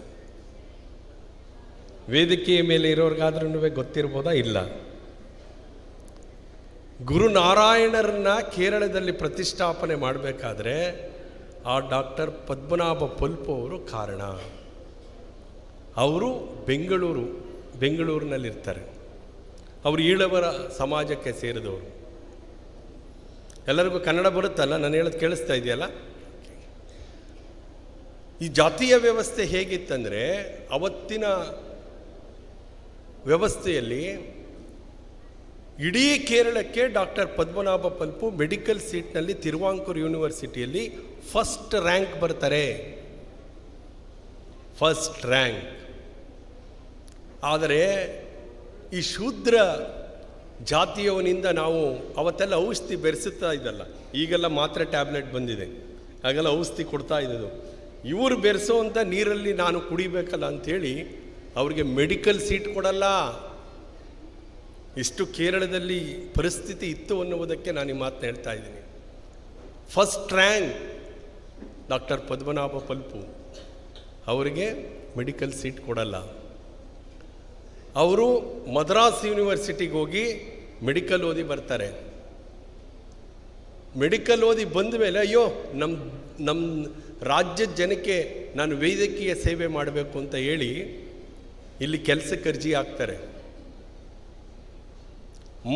ವೇದಿಕೆಯ ಮೇಲೆ ಇರೋರಿಗಾದ್ರೂ ಗೊತ್ತಿರ್ಬೋದಾ? ಇಲ್ಲ. ಗುರುನಾರಾಯಣರನ್ನ ಕೇರಳದಲ್ಲಿ ಪ್ರತಿಷ್ಠಾಪನೆ ಮಾಡಬೇಕಾದ್ರೆ ಆ ಡಾಕ್ಟರ್ ಪದ್ಮನಾಭ ಪಲ್ಪು ಅವರು ಕಾರಣ. ಅವರು ಬೆಂಗಳೂರಿನಲ್ಲಿರ್ತಾರೆ. ಅವರು ಈಳವರ ಸಮಾಜಕ್ಕೆ ಸೇರಿದವರು. ಎಲ್ಲರಿಗೂ ಕನ್ನಡ ಬರುತ್ತಲ್ಲ? ನಾನು ಹೇಳೋದು ಕೇಳಿಸ್ತಾ ಇದೆಯಲ್ಲ? ಈ ಜಾತೀಯ ವ್ಯವಸ್ಥೆ ಹೇಗಿತ್ತಂದರೆ, ಅವತ್ತಿನ ವ್ಯವಸ್ಥೆಯಲ್ಲಿ ಇಡೀ ಕೇರಳಕ್ಕೆ ಡಾಕ್ಟರ್ ಪದ್ಮನಾಭ ಪಲ್ಪು ಮೆಡಿಕಲ್ ಸೀಟ್ನಲ್ಲಿ ತಿರುವಾಂಕೂರು ಯೂನಿವರ್ಸಿಟಿಯಲ್ಲಿ ಫಸ್ಟ್ ರ್ಯಾಂಕ್ ಬರ್ತಾರೆ. First rank. ಆದರೆ ಈ ಶೂದ್ರ ಜಾತಿಯವನಿಂದ ನಾವು ಅವತ್ತೆಲ್ಲ ಔಷಧಿ ಬೆರೆಸುತ್ತಾ ಇದ್ದಲ್ಲ, ಈಗೆಲ್ಲ ಮಾತ್ರೆ ಟ್ಯಾಬ್ಲೆಟ್ ಬಂದಿದೆ, ಆಗೆಲ್ಲ ಔಷಧಿ ಕೊಡ್ತಾ ಇದ್ದದು. ಇವರು ಬೆರೆಸೋವಂಥ ನೀರಲ್ಲಿ ನಾನು ಕುಡಿಬೇಕಲ್ಲ ಅಂಥೇಳಿ ಅವ್ರಿಗೆ ಮೆಡಿಕಲ್ ಸೀಟ್ ಕೊಡಲ್ಲ. ಇಷ್ಟು ಕೇರಳದಲ್ಲಿ ಪರಿಸ್ಥಿತಿ ಇತ್ತು ಅನ್ನುವುದಕ್ಕೆ ನಾನು ಈ ಮಾತನ್ನ ಹೇಳ್ತಾ ಇದ್ದೀನಿ. First rank doctor Padmanabha pulp, ಅವರಿಗೆ ಮೆಡಿಕಲ್ ಸೀಟ್ ಕೊಡಲ್ಲ. ಅವರು ಮದ್ರಾಸ್ ಯೂನಿವರ್ಸಿಟಿಗೆ ಹೋಗಿ ಮೆಡಿಕಲ್ ಓದಿ ಬರ್ತಾರೆ. ಮೆಡಿಕಲ್ ಓದಿ ಬಂದ ಮೇಲೆ ಅಯ್ಯೋ ನಮ್ಮ ರಾಜ್ಯದ ಜನಕ್ಕೆ ನಾನು ವೈದ್ಯಕೀಯ ಸೇವೆ ಮಾಡಬೇಕು ಅಂತ ಹೇಳಿ ಇಲ್ಲಿ ಕೆಲಸಕ್ಕೆ ಅರ್ಜಿ ಹಾಕ್ತಾರೆ.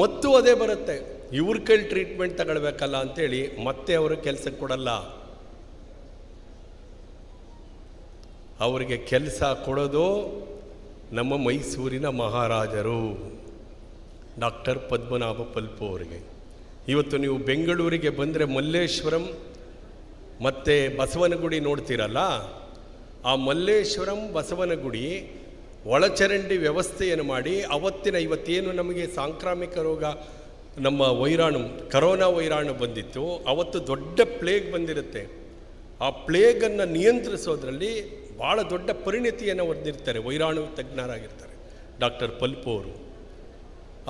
ಮತ್ತು ಅದೇ ಬರುತ್ತೆ, ಇವ್ರ ಕೈಲಿ ಟ್ರೀಟ್ಮೆಂಟ್ ತಗೊಳ್ಬೇಕಲ್ಲ ಅಂಥೇಳಿ ಮತ್ತೆ ಅವರು ಕೆಲಸಕ್ಕೆ ಕೊಡಲ್ಲ. ಅವರಿಗೆ ಕೆಲಸ ಕೊಡೋದು ನಮ್ಮ ಮೈಸೂರಿನ ಮಹಾರಾಜರು ಡಾಕ್ಟರ್ ಪದ್ಮನಾಭ ಪಲ್ಪು ಅವರಿಗೆ. ಇವತ್ತು ನೀವು ಬೆಂಗಳೂರಿಗೆ ಬಂದರೆ ಮಲ್ಲೇಶ್ವರಂ ಮತ್ತು ಬಸವನಗುಡಿ ನೋಡ್ತೀರಲ್ಲ, ಆ ಮಲ್ಲೇಶ್ವರಂ ಬಸವನಗುಡಿ ಒಳಚರಂಡಿ ವ್ಯವಸ್ಥೆಯನ್ನು ಮಾಡಿ ಇವತ್ತೇನು ನಮಗೆ ಸಾಂಕ್ರಾಮಿಕ ರೋಗ, ನಮ್ಮ ವೈರಾಣು, ಕರೋನಾ ವೈರಾಣು ಬಂದಿತ್ತು, ಅವತ್ತು ದೊಡ್ಡ ಪ್ಲೇಗ್ ಬಂದಿರುತ್ತೆ. ಆ ಪ್ಲೇಗನ್ನು ನಿಯಂತ್ರಿಸೋದ್ರಲ್ಲಿ ಭಾಳ ದೊಡ್ಡ ಪರಿಣಿತಿಯನ್ನು ಹೊಂದಿರ್ತಾರೆ, ವೈರಾಣು ತಜ್ಞರಾಗಿರ್ತಾರೆ ಡಾಕ್ಟರ್ ಪಲ್ಪು ಅವರು.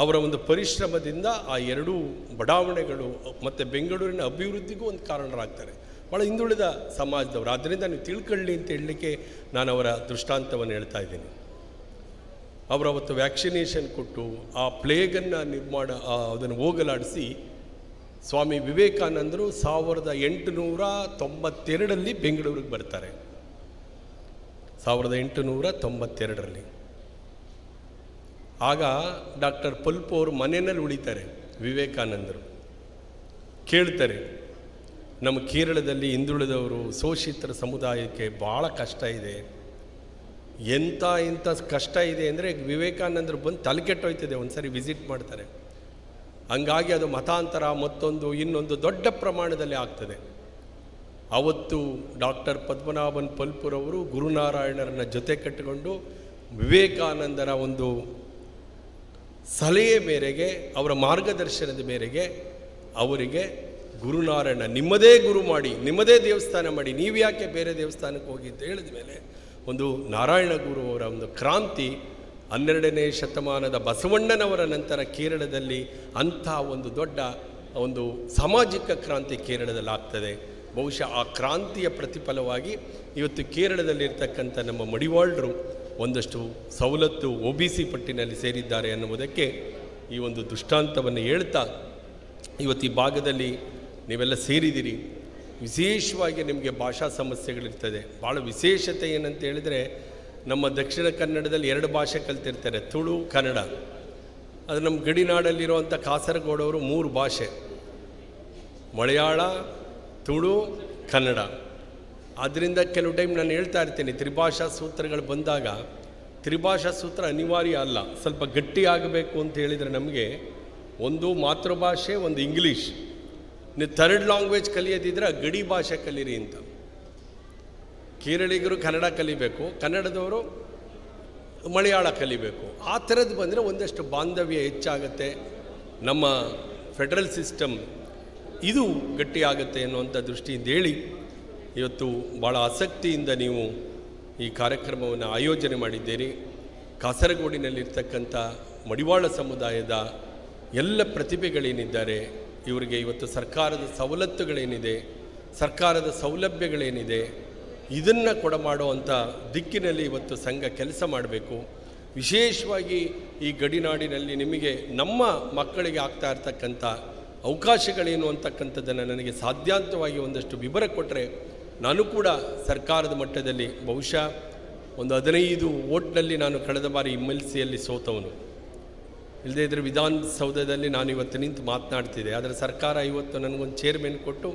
ಅವರ ಒಂದು ಪರಿಶ್ರಮದಿಂದ ಆ ಎರಡೂ ಬಡಾವಣೆಗಳು ಮತ್ತು ಬೆಂಗಳೂರಿನ ಅಭಿವೃದ್ಧಿಗೂ ಒಂದು ಕಾರಣರಾಗ್ತಾರೆ. ಭಾಳ ಹಿಂದುಳಿದ ಸಮಾಜದವರು. ಆದ್ದರಿಂದ ನೀವು ತಿಳ್ಕೊಳ್ಳಿ ಅಂತ ಹೇಳಲಿಕ್ಕೆ ನಾನು ಅವರ ದೃಷ್ಟಾಂತವನ್ನು ಹೇಳ್ತಾ ಇದ್ದೀನಿ. ಅವರು ಅವತ್ತು ವ್ಯಾಕ್ಸಿನೇಷನ್ ಕೊಟ್ಟು ಆ ಪ್ಲೇಗನ್ನು ಅದನ್ನು ಹೋಗಲಾಡಿಸಿ ಸ್ವಾಮಿ ವಿವೇಕಾನಂದರು 1892 ಬೆಂಗಳೂರಿಗೆ ಬರ್ತಾರೆ. 1892. ಆಗ ಡಾಕ್ಟರ್ ಪಲ್ಪು ಅವರು ಮನೆಯಲ್ಲಿ ಉಳಿತಾರೆ. ವಿವೇಕಾನಂದರು ಕೇಳ್ತಾರೆ, ನಮ್ಮ ಕೇರಳದಲ್ಲಿ ಹಿಂದುಳಿದವರು ಶೋಷಿತರ ಸಮುದಾಯಕ್ಕೆ ಭಾಳ ಕಷ್ಟ ಇದೆ. ಎಂಥ ಕಷ್ಟ ಇದೆ ಅಂದರೆ ವಿವೇಕಾನಂದರು ಬಂದು ತಲೆಕೆಟ್ಟೋಯ್ತದೆ. ಒಂದು ಸರಿ ವಿಸಿಟ್ ಮಾಡ್ತಾರೆ. ಹಂಗಾಗಿ ಅದು ಮತಾಂತರ ಇನ್ನೊಂದು ದೊಡ್ಡ ಪ್ರಮಾಣದಲ್ಲಿ ಆಗ್ತದೆ. ಅವತ್ತು ಡಾಕ್ಟರ್ ಪದ್ಮನಾಭನ್ ಪಲ್ಪುರವರು ಗುರುನಾರಾಯಣರನ್ನ ಜೊತೆ ಕಟ್ಟಿಕೊಂಡು ವಿವೇಕಾನಂದರ ಒಂದು ಸಲಹೆ ಮೇರೆಗೆ, ಅವರ ಮಾರ್ಗದರ್ಶನದ ಮೇರೆಗೆ ಅವರಿಗೆ ಗುರುನಾರಾಯಣ ನಿಮ್ಮದೇ ಗುರು ಮಾಡಿ, ನಿಮ್ಮದೇ ದೇವಸ್ಥಾನ ಮಾಡಿ, ನೀವು ಯಾಕೆ ಬೇರೆ ದೇವಸ್ಥಾನಕ್ಕೆ ಹೋಗಿ ಅಂತ ಹೇಳಿದ ಮೇಲೆ ಒಂದು ನಾರಾಯಣ ಗುರು ಅವರ ಒಂದು ಕ್ರಾಂತಿ 12ನೇ ಶತಮಾನದ ಬಸವಣ್ಣನವರ ನಂತರ ಕೇರಳದಲ್ಲಿ ಅಂಥ ಒಂದು ದೊಡ್ಡ ಒಂದು ಸಾಮಾಜಿಕ ಕ್ರಾಂತಿ ಕೇರಳದಲ್ಲಿ ಆಗ್ತದೆ. ಬಹುಶಃ ಆ ಕ್ರಾಂತಿಯ ಪ್ರತಿಫಲವಾಗಿ ಇವತ್ತು ಕೇರಳದಲ್ಲಿರ್ತಕ್ಕಂಥ ನಮ್ಮ ಮಡಿವಾಳರು ಒಂದಷ್ಟು ಸವಲತ್ತು OBC ಪಟ್ಟಿನಲ್ಲಿ ಸೇರಿದ್ದಾರೆ ಅನ್ನುವುದಕ್ಕೆ ಈ ಒಂದು ದೃಷ್ಟಾಂತವನ್ನು ಹೇಳ್ತಾ, ಇವತ್ತು ಈ ಭಾಗದಲ್ಲಿ ನೀವೆಲ್ಲ ಸೇರಿದಿರಿ. ವಿಶೇಷವಾಗಿ ನಿಮಗೆ ಭಾಷಾ ಸಮಸ್ಯೆಗಳಿರ್ತದೆ. ಭಾಳ ವಿಶೇಷತೆ ಏನಂತ ಹೇಳಿದರೆ, ನಮ್ಮ ದಕ್ಷಿಣ ಕನ್ನಡದಲ್ಲಿ 2 ಭಾಷೆ ಕಲ್ತಿರ್ತಾರೆ, ತುಳು, ಕನ್ನಡ. ಅದು ನಮ್ಮ ಗಡಿನಾಡಲ್ಲಿರುವಂಥ ಕಾಸರಗೋಡವರು 3 ಭಾಷೆ, ಮಲಯಾಳ, ತುಳು, ಕನ್ನಡ. ಆದ್ದರಿಂದ ಕೆಲವು ಟೈಮ್ ನಾನು ಹೇಳ್ತಾ ಇರ್ತೀನಿ, ತ್ರಿಭಾಷಾ ಸೂತ್ರಗಳು ಬಂದಾಗ ತ್ರಿಭಾಷಾ ಸೂತ್ರ ಅನಿವಾರ್ಯ ಅಲ್ಲ, ಸ್ವಲ್ಪ ಗಟ್ಟಿ ಆಗಬೇಕು ಅಂತ ಹೇಳಿದರೆ ನಮಗೆ ಒಂದು ಮಾತೃಭಾಷೆ, ಒಂದು ಇಂಗ್ಲೀಷ್. ನೀವು 3rd ಲ್ಯಾಂಗ್ವೇಜ್ ಕಲಿಯೋದಿದ್ರೆ ಗಡಿ ಭಾಷೆ ಕಲೀರಿ ಅಂತ. ಕೇರಳಿಗರು ಕನ್ನಡ ಕಲಿಬೇಕು, ಕನ್ನಡದವರು ಮಲಯಾಳ ಕಲಿಬೇಕು. ಆ ಥರದ್ದು ಬಂದರೆ ಒಂದಷ್ಟು ಬಾಂಧವ್ಯ ಹೆಚ್ಚಾಗುತ್ತೆ, ನಮ್ಮ ಫೆಡರಲ್ ಸಿಸ್ಟಮ್ ಇದು ಗಟ್ಟಿಯಾಗುತ್ತೆ ಅನ್ನುವಂಥ ದೃಷ್ಟಿಯಿಂದ ಹೇಳಿ, ಇವತ್ತು ಭಾಳ ಆಸಕ್ತಿಯಿಂದ ನೀವು ಈ ಕಾರ್ಯಕ್ರಮವನ್ನು ಆಯೋಜನೆ ಮಾಡಿದ್ದೀರಿ. ಕಾಸರಗೋಡಿನಲ್ಲಿರ್ತಕ್ಕಂಥ ಮಡಿವಾಳ ಸಮುದಾಯದ ಎಲ್ಲ ಪ್ರತಿಭೆಗಳೇನಿದ್ದಾರೆ, ಇವರಿಗೆ ಇವತ್ತು ಸರ್ಕಾರದ ಸವಲತ್ತುಗಳೇನಿದೆ, ಸರ್ಕಾರದ ಸೌಲಭ್ಯಗಳೇನಿದೆ, ಇದನ್ನು ಕೊಡಮಾಡುವಂಥ ದಿಕ್ಕಿನಲ್ಲಿ ಇವತ್ತು ಸಂಘ ಕೆಲಸ ಮಾಡಬೇಕು. ವಿಶೇಷವಾಗಿ ಈ ಗಡಿನಾಡಿನಲ್ಲಿ ನಿಮಗೆ ನಮ್ಮ ಮಕ್ಕಳಿಗೆ ಆಗ್ತಾ ಇರ್ತಕ್ಕಂಥ ಅವಕಾಶಗಳೇನು ಅಂತಕ್ಕಂಥದ್ದನ್ನು ನನಗೆ ಸಾಧ್ಯಾಂತವಾಗಿ ಒಂದಷ್ಟು ವಿವರ ಕೊಟ್ಟರೆ, ನಾನು ಕೂಡ ಸರ್ಕಾರದ ಮಟ್ಟದಲ್ಲಿ ಬಹುಶಃ ಒಂದು 15 ವೋಟ್ನಲ್ಲಿ ನಾನು ಕಳೆದ ಬಾರಿ MLCಯಲ್ಲಿ ಸೋತವನು. ಇಲ್ಲದೇ ಇದ್ದರೆ ವಿಧಾನಸೌಧದಲ್ಲಿ ನಾನು ಇವತ್ತು ನಿಂತು ಮಾತನಾಡ್ತಿದ್ದೆ. ಆದರೆ ಸರ್ಕಾರ ಇವತ್ತು ನನಗೊಂದು ಚೇರ್ಮನ್ ಕೊಟ್ಟು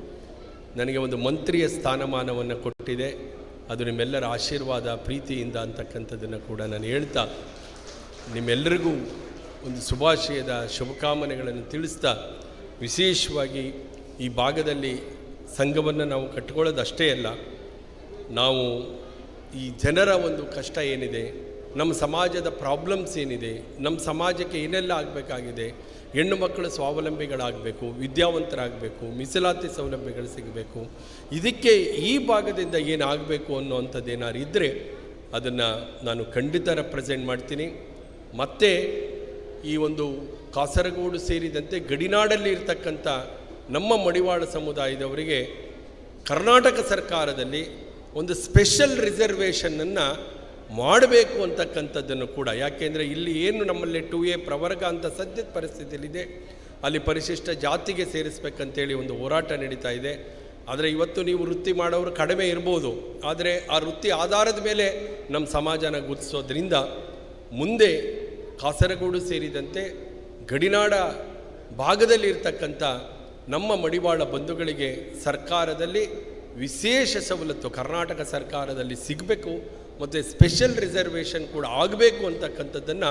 ನನಗೆ ಒಂದು ಮಂತ್ರಿಯ ಸ್ಥಾನಮಾನವನ್ನು ಕೊಟ್ಟಿದೆ. ಅದು ನಿಮ್ಮೆಲ್ಲರ ಆಶೀರ್ವಾದ, ಪ್ರೀತಿಯಿಂದ ಅಂತಕ್ಕಂಥದ್ದನ್ನು ಕೂಡ ನಾನು ಹೇಳ್ತಾ, ನಿಮ್ಮೆಲ್ಲರಿಗೂ ಒಂದು ಶುಭಾಶಯದ ಶುಭಕಾಮನೆಗಳನ್ನು ತಿಳಿಸ್ತಾ, ವಿಶೇಷವಾಗಿ ಈ ಭಾಗದಲ್ಲಿ ಸಂಘವನ್ನು ನಾವು ಕಟ್ಟಿಕೊಳ್ಳೋದು ಅಷ್ಟೇ ಅಲ್ಲ, ನಾವು ಈ ಜನರ ಒಂದು ಕಷ್ಟ ಏನಿದೆ, ನಮ್ಮ ಸಮಾಜದ ಪ್ರಾಬ್ಲಮ್ಸ್ ಏನಿದೆ, ನಮ್ಮ ಸಮಾಜಕ್ಕೆ ಏನೆಲ್ಲ ಆಗಬೇಕಾಗಿದೆ, ಹೆಣ್ಣು ಮಕ್ಕಳು ಸ್ವಾವಲಂಬಿಗಳಾಗಬೇಕು, ವಿದ್ಯಾವಂತರಾಗಬೇಕು, ಮೀಸಲಾತಿ ಸೌಲಭ್ಯಗಳು ಸಿಗಬೇಕು, ಇದಕ್ಕೆ ಈ ಭಾಗದಿಂದ ಏನಾಗಬೇಕು ಅನ್ನೋವಂಥದ್ದು ಏನಾದ್ರು ಇದ್ದರೆ ಅದನ್ನು ನಾನು ಖಂಡಿತ ರೆಪ್ರೆಸೆಂಟ್ ಮಾಡ್ತೀನಿ. ಮತ್ತು ಈ ಒಂದು ಕಾಸರಗೋಡು ಸೇರಿದಂತೆ ಗಡಿನಾಡಲ್ಲಿ ಇರ್ತಕ್ಕಂಥ ನಮ್ಮ ಮಡಿವಾಳ ಸಮುದಾಯದವರಿಗೆ ಕರ್ನಾಟಕ ಸರ್ಕಾರದಲ್ಲಿ ಒಂದು ಸ್ಪೆಷಲ್ ರಿಸರ್ವೇಷನನ್ನು ಮಾಡಬೇಕು ಅಂತಕ್ಕಂಥದ್ದನ್ನು ಕೂಡ, ಯಾಕೆಂದರೆ ಇಲ್ಲಿ ಏನು ನಮ್ಮಲ್ಲಿ 2A ಪ್ರವರ್ಗ ಅಂತ ಸದ್ಯದ ಪರಿಸ್ಥಿತಿಯಲ್ಲಿದೆ, ಅಲ್ಲಿ ಪರಿಶಿಷ್ಟ ಜಾತಿಗೆ ಸೇರಿಸ್ಬೇಕಂತೇಳಿ ಒಂದು ಹೋರಾಟ ನಡೀತಾ ಇದೆ. ಆದರೆ ಇವತ್ತು ನೀವು ವೃತ್ತಿ ಮಾಡೋರು ಕಡಿಮೆ ಇರ್ಬೋದು, ಆದರೆ ಆ ವೃತ್ತಿ ಆಧಾರದ ಮೇಲೆ ನಮ್ಮ ಸಮಾಜನ ಗುರುತಿಸೋದ್ರಿಂದ ಮುಂದೆ ಕಾಸರಗೋಡು ಸೇರಿದಂತೆ ಗಡಿನಾಡ ಭಾಗದಲ್ಲಿ ಇರ್ತಕ್ಕಂಥ ನಮ್ಮ ಮಡಿವಾಳ ಬಂಧುಗಳಿಗೆ ಸರ್ಕಾರದಲ್ಲಿ ವಿಶೇಷ ಸವಲತ್ತು ಕರ್ನಾಟಕ ಸರ್ಕಾರದಲ್ಲಿ ಸಿಗಬೇಕು, ಮತ್ತು ಸ್ಪೆಷಲ್ ರಿಸರ್ವೇಷನ್ ಕೂಡ ಆಗಬೇಕು ಅಂತಕ್ಕಂಥದ್ದನ್ನು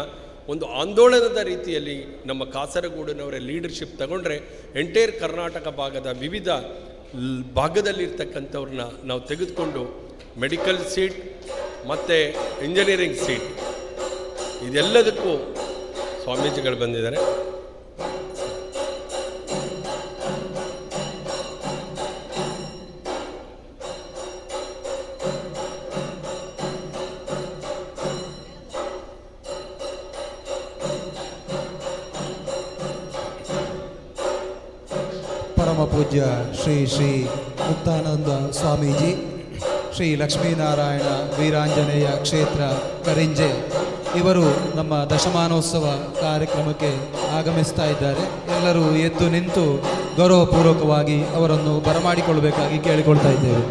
ಒಂದು ಆಂದೋಲನದ ರೀತಿಯಲ್ಲಿ ನಮ್ಮ ಕಾಸರಗೋಡಿನವರ ಲೀಡರ್ಶಿಪ್ ತಗೊಂಡ್ರೆ ಎಂಟೈರ್ ಕರ್ನಾಟಕ ಭಾಗದ ವಿವಿಧ ಭಾಗದಲ್ಲಿರ್ತಕ್ಕಂಥವ್ರನ್ನ ನಾವು ತೆಗೆದುಕೊಂಡು ಮೆಡಿಕಲ್ ಸೀಟ್ ಮತ್ತು ಇಂಜಿನಿಯರಿಂಗ್ ಸೀಟ್ ಇದೆಲ್ಲದಕ್ಕೂ ಸ್ವಾಮೀಜಿಗಳು ಬಂದಿದ್ದಾರೆ. ಪರಮ ಪೂಜ್ಯ ಶ್ರೀ ಶ್ರೀ ಮುಕ್ತಾನಂದ ಸ್ವಾಮೀಜಿ, ಶ್ರೀ ಲಕ್ಷ್ಮೀನಾರಾಯಣ ವೀರಾಂಜನೇಯ ಕ್ಷೇತ್ರ ಕರಿಂಜೆ ಇವರು ನಮ್ಮ ದಶಮಾನೋತ್ಸವ ಕಾರ್ಯಕ್ರಮಕ್ಕೆ ಆಗಮಿಸ್ತಾ ಇದ್ದಾರೆ. ಎಲ್ಲರೂ ಎದ್ದು ನಿಂತು ಗೌರವಪೂರ್ವಕವಾಗಿ ಅವರನ್ನು ಬರಮಾಡಿಕೊಳ್ಳಬೇಕಾಗಿ ಕೇಳಿಕೊಳ್ತಾ ಇದ್ದೇವೆ.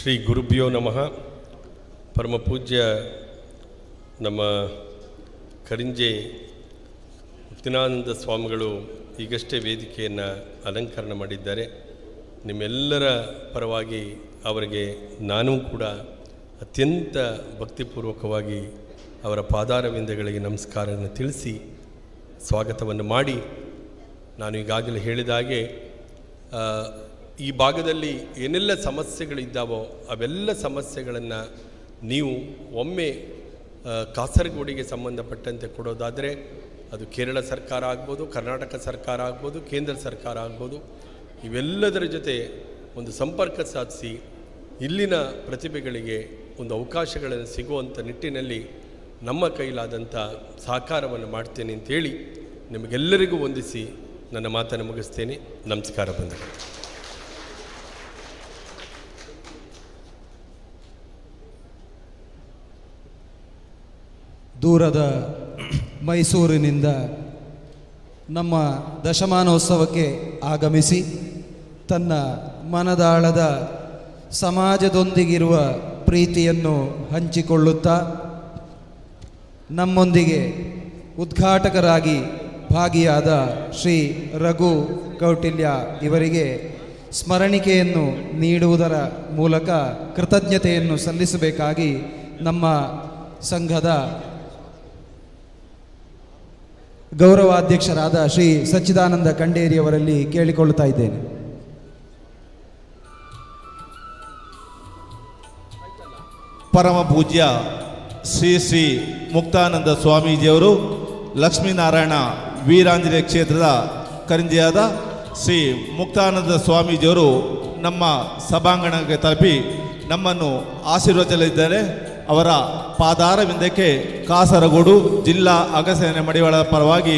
ಶ್ರೀ ಗುರುಭ್ಯೋ ನಮಃ. ಪರಮ ಪೂಜ್ಯ ನಮ್ಮ ಕರಿಂಜೆ ಮುಕ್ತಿನಾನಂದ ಸ್ವಾಮಿಗಳು ಈಗಷ್ಟೇ ವೇದಿಕೆಯನ್ನು ಅಲಂಕರಣ ಮಾಡಿದ್ದಾರೆ. ನಿಮ್ಮೆಲ್ಲರ ಪರವಾಗಿ ಅವರಿಗೆ ನಾನೂ ಕೂಡ ಅತ್ಯಂತ ಭಕ್ತಿಪೂರ್ವಕವಾಗಿ ಅವರ ಪಾದಾರವಿಂದಗಳಿಗೆ ನಮಸ್ಕಾರವನ್ನು ತಿಳಿಸಿ ಸ್ವಾಗತವನ್ನು ಮಾಡಿ, ನಾನು ಈಗಾಗಲೇ ಹೇಳಿದ ಹಾಗೆ ಈ ಭಾಗದಲ್ಲಿ ಏನೆಲ್ಲ ಸಮಸ್ಯೆಗಳಿದ್ದಾವೋ ಅವೆಲ್ಲ ಸಮಸ್ಯೆಗಳನ್ನು ನೀವು ಒಮ್ಮೆ ಕಾಸರಗೋಡಿಗೆ ಸಂಬಂಧಪಟ್ಟಂತೆ ಕೊಡೋದಾದರೆ ಅದು ಕೇರಳ ಸರ್ಕಾರ ಆಗ್ಬೋದು, ಕರ್ನಾಟಕ ಸರ್ಕಾರ ಆಗ್ಬೋದು, ಕೇಂದ್ರ ಸರ್ಕಾರ ಆಗ್ಬೋದು, ಇವೆಲ್ಲದರ ಜೊತೆ ಒಂದು ಸಂಪರ್ಕ ಸಾಧಿಸಿ ಇಲ್ಲಿನ ಪ್ರತಿಭೆಗಳಿಗೆ ಒಂದು ಅವಕಾಶಗಳನ್ನು ಸಿಗುವಂಥ ನಿಟ್ಟಿನಲ್ಲಿ ನಮ್ಮ ಕೈಲಾದಂಥ ಸಹಕಾರವನ್ನು ಮಾಡ್ತೇನೆ ಅಂತೇಳಿ ನಿಮಗೆಲ್ಲರಿಗೂ ವಂದಿಸಿ ನನ್ನ ಮಾತನ್ನು ಮುಗಿಸ್ತೇನೆ. ನಮಸ್ಕಾರ ಬಂಧುಗಳು. ದೂರದ ಮೈಸೂರಿನಿಂದ ನಮ್ಮ ದಶಮಾನೋತ್ಸವಕ್ಕೆ ಆಗಮಿಸಿ ತನ್ನ ಮನದಾಳದ ಸಮಾಜದೊಂದಿಗಿರುವ ಪ್ರೀತಿಯನ್ನು ಹಂಚಿಕೊಳ್ಳುತ್ತಾ ನಮ್ಮೊಂದಿಗೆ ಉದ್ಘಾಟಕರಾಗಿ ಭಾಗಿಯಾದ ಶ್ರೀ ರಘು ಕೌಟಿಲ್ಯ ಇವರಿಗೆ ಸ್ಮರಣಿಕೆಯನ್ನು ನೀಡುವುದರ ಮೂಲಕ ಕೃತಜ್ಞತೆಯನ್ನು ಸಲ್ಲಿಸಬೇಕಾಗಿ ನಮ್ಮ ಸಂಘದ ಗೌರವಾಧ್ಯಕ್ಷರಾದ ಶ್ರೀ ಸಚ್ಚಿದಾನಂದ ಖಂಡೇರಿಯವರಲ್ಲಿ ಕೇಳಿಕೊಳ್ಳುತ್ತಾ ಇದ್ದೇನೆ. ಪರಮ ಪೂಜ್ಯ ಶ್ರೀ ಶ್ರೀ ಮುಕ್ತಾನಂದ ಸ್ವಾಮೀಜಿಯವರು ಲಕ್ಷ್ಮೀನಾರಾಯಣ ವೀರಾಂಜನೇಯ ಕ್ಷೇತ್ರದ ಕರಿಂಜೆಯಾದ ಶ್ರೀ ಮುಕ್ತಾನಂದ ಸ್ವಾಮೀಜಿಯವರು ನಮ್ಮ ಸಭಾಂಗಣಕ್ಕೆ ತಲುಪಿ ನಮ್ಮನ್ನು ಆಶೀರ್ವದಿಸಲಿದ್ದಾರೆ. ಅವರ ಪಾದಾರವಿಂದಕ್ಕೆ ಕಾಸರಗೋಡು ಜಿಲ್ಲಾ ಅಗಸರ ಮಡಿವಾಳದ ಪರವಾಗಿ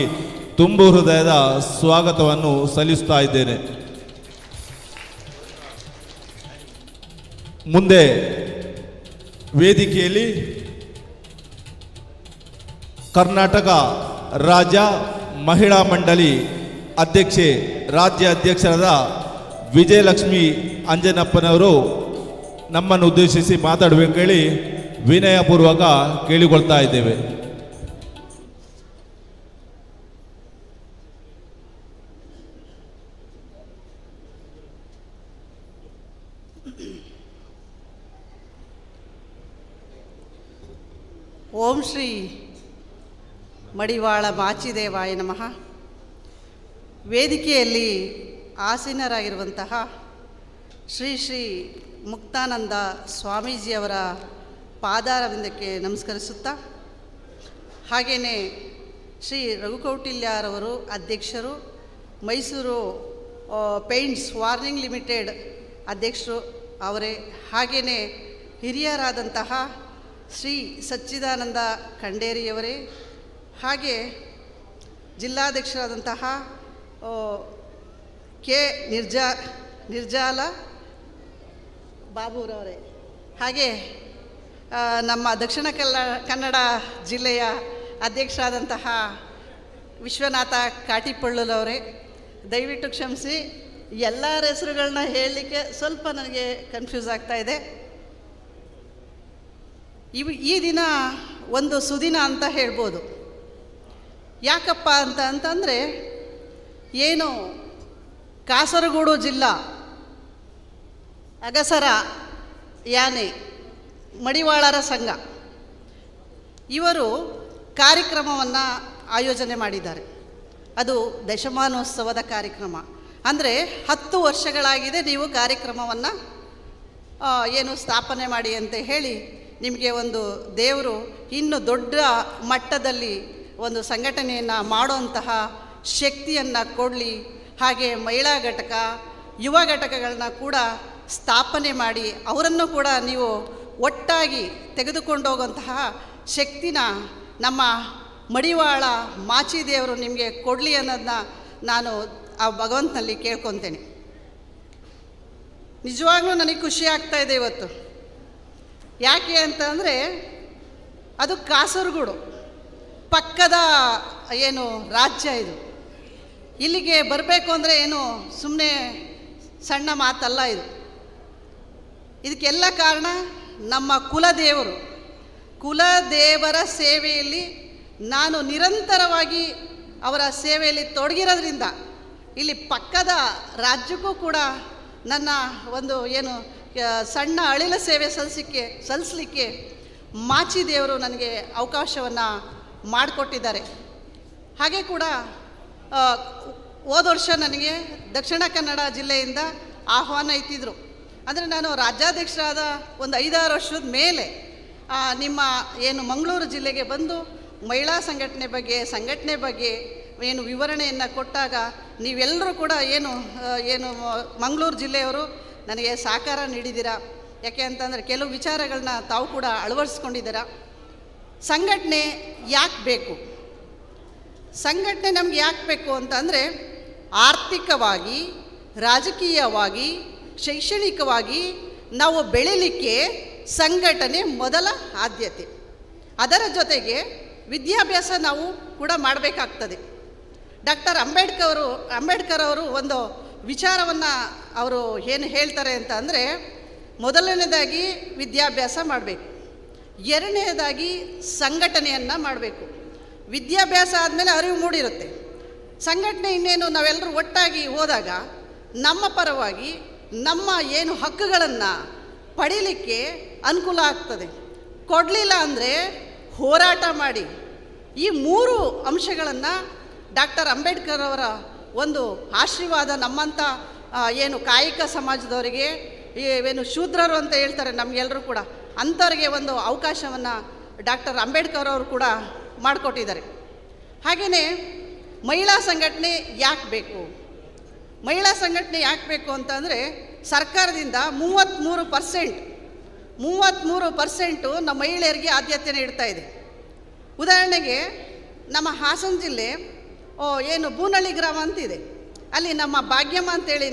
ತುಂಬು ಹೃದಯದ ಸ್ವಾಗತವನ್ನು ಸಲ್ಲಿಸುತ್ತಾ ಇದ್ದೇನೆ. ಮುಂದೆ ವೇದಿಕೆಯಲ್ಲಿ ಕರ್ನಾಟಕ ರಾಜ್ಯ ಮಹಿಳಾ ಮಂಡಳಿ ಅಧ್ಯಕ್ಷೆ ರಾಜ್ಯ ಅಧ್ಯಕ್ಷರಾದ ವಿಜಯಲಕ್ಷ್ಮಿ ಅಂಜನಪ್ಪನವರು ನಮ್ಮನ್ನು ಉದ್ದೇಶಿಸಿ ಮಾತಾಡಬೇಕು ಹೇಳಿ ವಿನಯಪೂರ್ವಕ ಕೇಳಿಕೊಳ್ತಾ ಇದ್ದೇವೆ. ಓಂ ಶ್ರೀ ಮಡಿವಾಳ ಮಾಚಿದೇವಾಯ ನಮಃ. ವೇದಿಕೆಯಲ್ಲಿ ಆಸೀನರಾಗಿರುವಂತಹ ಶ್ರೀ ಶ್ರೀ ಮುಕ್ತಾನಂದ ಸ್ವಾಮೀಜಿಯವರ ಪಾದಾರವಿಂದಕ್ಕೆ ನಮಸ್ಕರಿಸುತ್ತಾ, ಹಾಗೆಯೇ ಶ್ರೀ ರಘುಕೌಟಿಲ್ಯರವರು ಅಧ್ಯಕ್ಷರು, ಮೈಸೂರು ಪೇಂಟ್ಸ್ ವಾರ್ನಿಂಗ್ ಲಿಮಿಟೆಡ್ ಅಧ್ಯಕ್ಷರು ಅವರೇ, ಹಾಗೆಯೇ ಹಿರಿಯರಾದಂತಹ ಶ್ರೀ ಸಚ್ಚಿದಾನಂದ ಖಂಡೇರಿಯವರೇ, ಹಾಗೆ ಜಿಲ್ಲಾಧ್ಯಕ್ಷರಾದಂತಹ ಕೆ ನಿರ್ಜಾಲ ಬಾಬುರವರೇ, ಹಾಗೆ ನಮ್ಮ ದಕ್ಷಿಣ ಕನ್ನಡ ಜಿಲ್ಲೆಯ ಅಧ್ಯಕ್ಷರಾದಂತಹ ವಿಶ್ವನಾಥ ಕಾಟಿಪಳ್ಳಲವರೇ, ದಯವಿಟ್ಟು ಕ್ಷಮಿಸಿ, ಎಲ್ಲರ ಹೆಸರುಗಳನ್ನ ಹೇಳಲಿಕ್ಕೆ ಸ್ವಲ್ಪ ನನಗೆ ಕನ್ಫ್ಯೂಸ್ ಆಗ್ತಾ ಇದೆ. ಈ ದಿನ ಒಂದು ಸುದಿನ ಅಂತ ಹೇಳ್ಬೋದು. ಯಾಕಪ್ಪ ಅಂತಂದರೆ ಏನು ಕಾಸರಗೋಡು ಜಿಲ್ಲಾ ಅಗಸರ ಯಾನೆ ಮಡಿವಾಳರ ಸಂಘ ಇವರು ಕಾರ್ಯಕ್ರಮವನ್ನು ಆಯೋಜನೆ ಮಾಡಿದ್ದಾರೆ. ಅದು ದಶಮಾನೋತ್ಸವದ ಕಾರ್ಯಕ್ರಮ. ಅಂದರೆ 10 ವರ್ಷಗಳಾಗಿದೆ ನೀವು ಕಾರ್ಯಕ್ರಮವನ್ನು ಏನು ಸ್ಥಾಪನೆ ಮಾಡಿ ಅಂತ ಹೇಳಿ ನಿಮಗೆ ಒಂದು ದೇವರು ಇನ್ನು ದೊಡ್ಡ ಮಟ್ಟದಲ್ಲಿ ಒಂದು ಸಂಘಟನೆಯನ್ನು ಮಾಡುವಂತಹ ಶಕ್ತಿಯನ್ನು ಕೊಡಲಿ. ಹಾಗೆ ಮಹಿಳಾ ಘಟಕ, ಯುವ ಘಟಕಗಳನ್ನ ಕೂಡ ಸ್ಥಾಪನೆ ಮಾಡಿ ಅವರನ್ನು ಕೂಡ ನೀವು ಒಟ್ಟಾಗಿ ತೆಗೆದುಕೊಂಡು ಹೋಗುವಂತಹ ಶಕ್ತಿನ ನಮ್ಮ ಮಡಿವಾಳ ಮಾಚಿದೇವರು ನಿಮಗೆ ಕೊಡಲಿ ಅನ್ನೋದನ್ನ ನಾನು ಆ ಭಗವಂತನಲ್ಲಿ ಕೇಳ್ಕೊತೇನೆ. ನಿಜವಾಗ್ಲೂ ನನಗೆ ಖುಷಿ ಆಗ್ತಾ ಇದೆ ಇವತ್ತು. ಯಾಕೆ ಅಂತಂದರೆ ಅದು ಕಾಸರಗೋಡು ಪಕ್ಕದ ಏನು ರಾಜ್ಯ ಇದು. ಇಲ್ಲಿಗೆ ಬರಬೇಕು ಅಂದರೆ ಏನು ಸುಮ್ಮನೆ ಸಣ್ಣ ಮಾತಲ್ಲ ಇದು. ಇದಕ್ಕೆಲ್ಲ ಕಾರಣ ನಮ್ಮ ಕುಲದೇವರ ಸೇವೆಯಲ್ಲಿ ನಾನು ನಿರಂತರವಾಗಿ ಅವರ ಸೇವೆಯಲ್ಲಿ ತೊಡಗಿರೋದ್ರಿಂದ ಇಲ್ಲಿ ಪಕ್ಕದ ರಾಜ್ಯಕ್ಕೂ ಕೂಡ ನನ್ನ ಒಂದು ಸಣ್ಣ ಅಳಿಲ ಸೇವೆ ಸಲ್ಲಿಸಲಿಕ್ಕೆ ಮಾಚಿದೇವರು ನನಗೆ ಅವಕಾಶವನ್ನು ಮಾಡಿಕೊಟ್ಟಿದ್ದಾರೆ. ಹಾಗೆ ಕೂಡ ಹೋದ ವರ್ಷ ನನಗೆ ದಕ್ಷಿಣ ಕನ್ನಡ ಜಿಲ್ಲೆಯಿಂದ ಆಹ್ವಾನ ಇತ್ತಿದ್ರು. ಅಂದರೆ ನಾನು ರಾಜ್ಯಾಧ್ಯಕ್ಷರಾದ ಒಂದು 5-6 ವರ್ಷದ ಮೇಲೆ ನಿಮ್ಮ ಮಂಗಳೂರು ಜಿಲ್ಲೆಗೆ ಬಂದು ಮಹಿಳಾ ಸಂಘಟನೆ ಬಗ್ಗೆ ವಿವರಣೆಯನ್ನು ಕೊಟ್ಟಾಗ ನೀವೆಲ್ಲರೂ ಕೂಡ ಮಂಗಳೂರು ಜಿಲ್ಲೆಯವರು ನನಗೆ ಸಹಕಾರ ನೀಡಿದ್ದೀರಾ. ಯಾಕೆ ಅಂತಂದರೆ ಕೆಲವು ವಿಚಾರಗಳನ್ನ ತಾವು ಕೂಡ ಅಳವಡಿಸ್ಕೊಂಡಿದ್ದೀರಾ. ಸಂಘಟನೆ ಯಾಕೆ ಬೇಕು? ಸಂಘಟನೆ ನಮ್ಗೆ ಯಾಕೆ ಬೇಕು ಅಂತಂದರೆ ಆರ್ಥಿಕವಾಗಿ, ರಾಜಕೀಯವಾಗಿ, ಶೈಕ್ಷಣಿಕವಾಗಿ ನಾವು ಬೆಳೀಲಿಕ್ಕೆ ಸಂಘಟನೆ ಮೊದಲ ಆದ್ಯತೆ. ಅದರ ಜೊತೆಗೆ ವಿದ್ಯಾಭ್ಯಾಸ ನಾವು ಕೂಡ ಮಾಡಬೇಕಾಗ್ತದೆ. ಡಾಕ್ಟರ್ ಅಂಬೇಡ್ಕರ್ ಅವರು ಒಂದು ವಿಚಾರವನ್ನು ಅವರು ಏನು ಹೇಳ್ತಾರೆ ಅಂತ ಅಂದರೆ, ಮೊದಲನೇದಾಗಿ ವಿದ್ಯಾಭ್ಯಾಸ ಮಾಡಬೇಕು, ಎರಡನೇದಾಗಿ ಸಂಘಟನೆಯನ್ನು ಮಾಡಬೇಕು. ವಿದ್ಯಾಭ್ಯಾಸ ಆದಮೇಲೆ ಅರಿವು ಮೂಡಿರುತ್ತೆ. ಸಂಘಟನೆ ಇನ್ನೇನು ನಾವೆಲ್ಲರೂ ಒಟ್ಟಾಗಿ ಹೋದಾಗ ನಮ್ಮ ಪರವಾಗಿ ನಮ್ಮ ಹಕ್ಕುಗಳನ್ನು ಪಡೀಲಿಕ್ಕೆ ಅನುಕೂಲ ಆಗ್ತದೆ. ಕೊಡಲಿಲ್ಲ ಅಂದರೆ ಹೋರಾಟ ಮಾಡಿ. ಈ 3 ಅಂಶಗಳನ್ನು ಡಾಕ್ಟರ್ ಅಂಬೇಡ್ಕರ್ ಅವರ ಒಂದು ಆಶೀರ್ವಾದ ನಮ್ಮಂಥ ಕಾಯಿಕ ಸಮಾಜದವರಿಗೆ, ಶೂದ್ರರು ಅಂತ ಹೇಳ್ತಾರೆ ನಮಗೆಲ್ಲರೂ ಕೂಡ, ಅಂಥವ್ರಿಗೆ ಒಂದು ಅವಕಾಶವನ್ನು ಡಾಕ್ಟರ್ ಅಂಬೇಡ್ಕರ್ ಅವರು ಕೂಡ ಮಾಡಿಕೊಟ್ಟಿದ್ದಾರೆ. ಹಾಗೆಯೇ ಮಹಿಳಾ ಸಂಘಟನೆ ಯಾಕೆ ಬೇಕು? ಮಹಿಳಾ ಸಂಘಟನೆ ಯಾಕೆ ಬೇಕು ಅಂತಂದರೆ, ಸರ್ಕಾರದಿಂದ 33% ನಮ್ಮ ಮಹಿಳೆಯರಿಗೆ ಆದ್ಯತೆ ನೀಡ್ತಾ ಇದೆ. ಉದಾಹರಣೆಗೆ ನಮ್ಮ ಹಾಸನ ಜಿಲ್ಲೆ ಬೂನಳ್ಳಿ ಗ್ರಾಮ ಅಂತಿದೆ. ಅಲ್ಲಿ ನಮ್ಮ ಭಾಗ್ಯಮ್ಮ ಅಂತೇಳಿ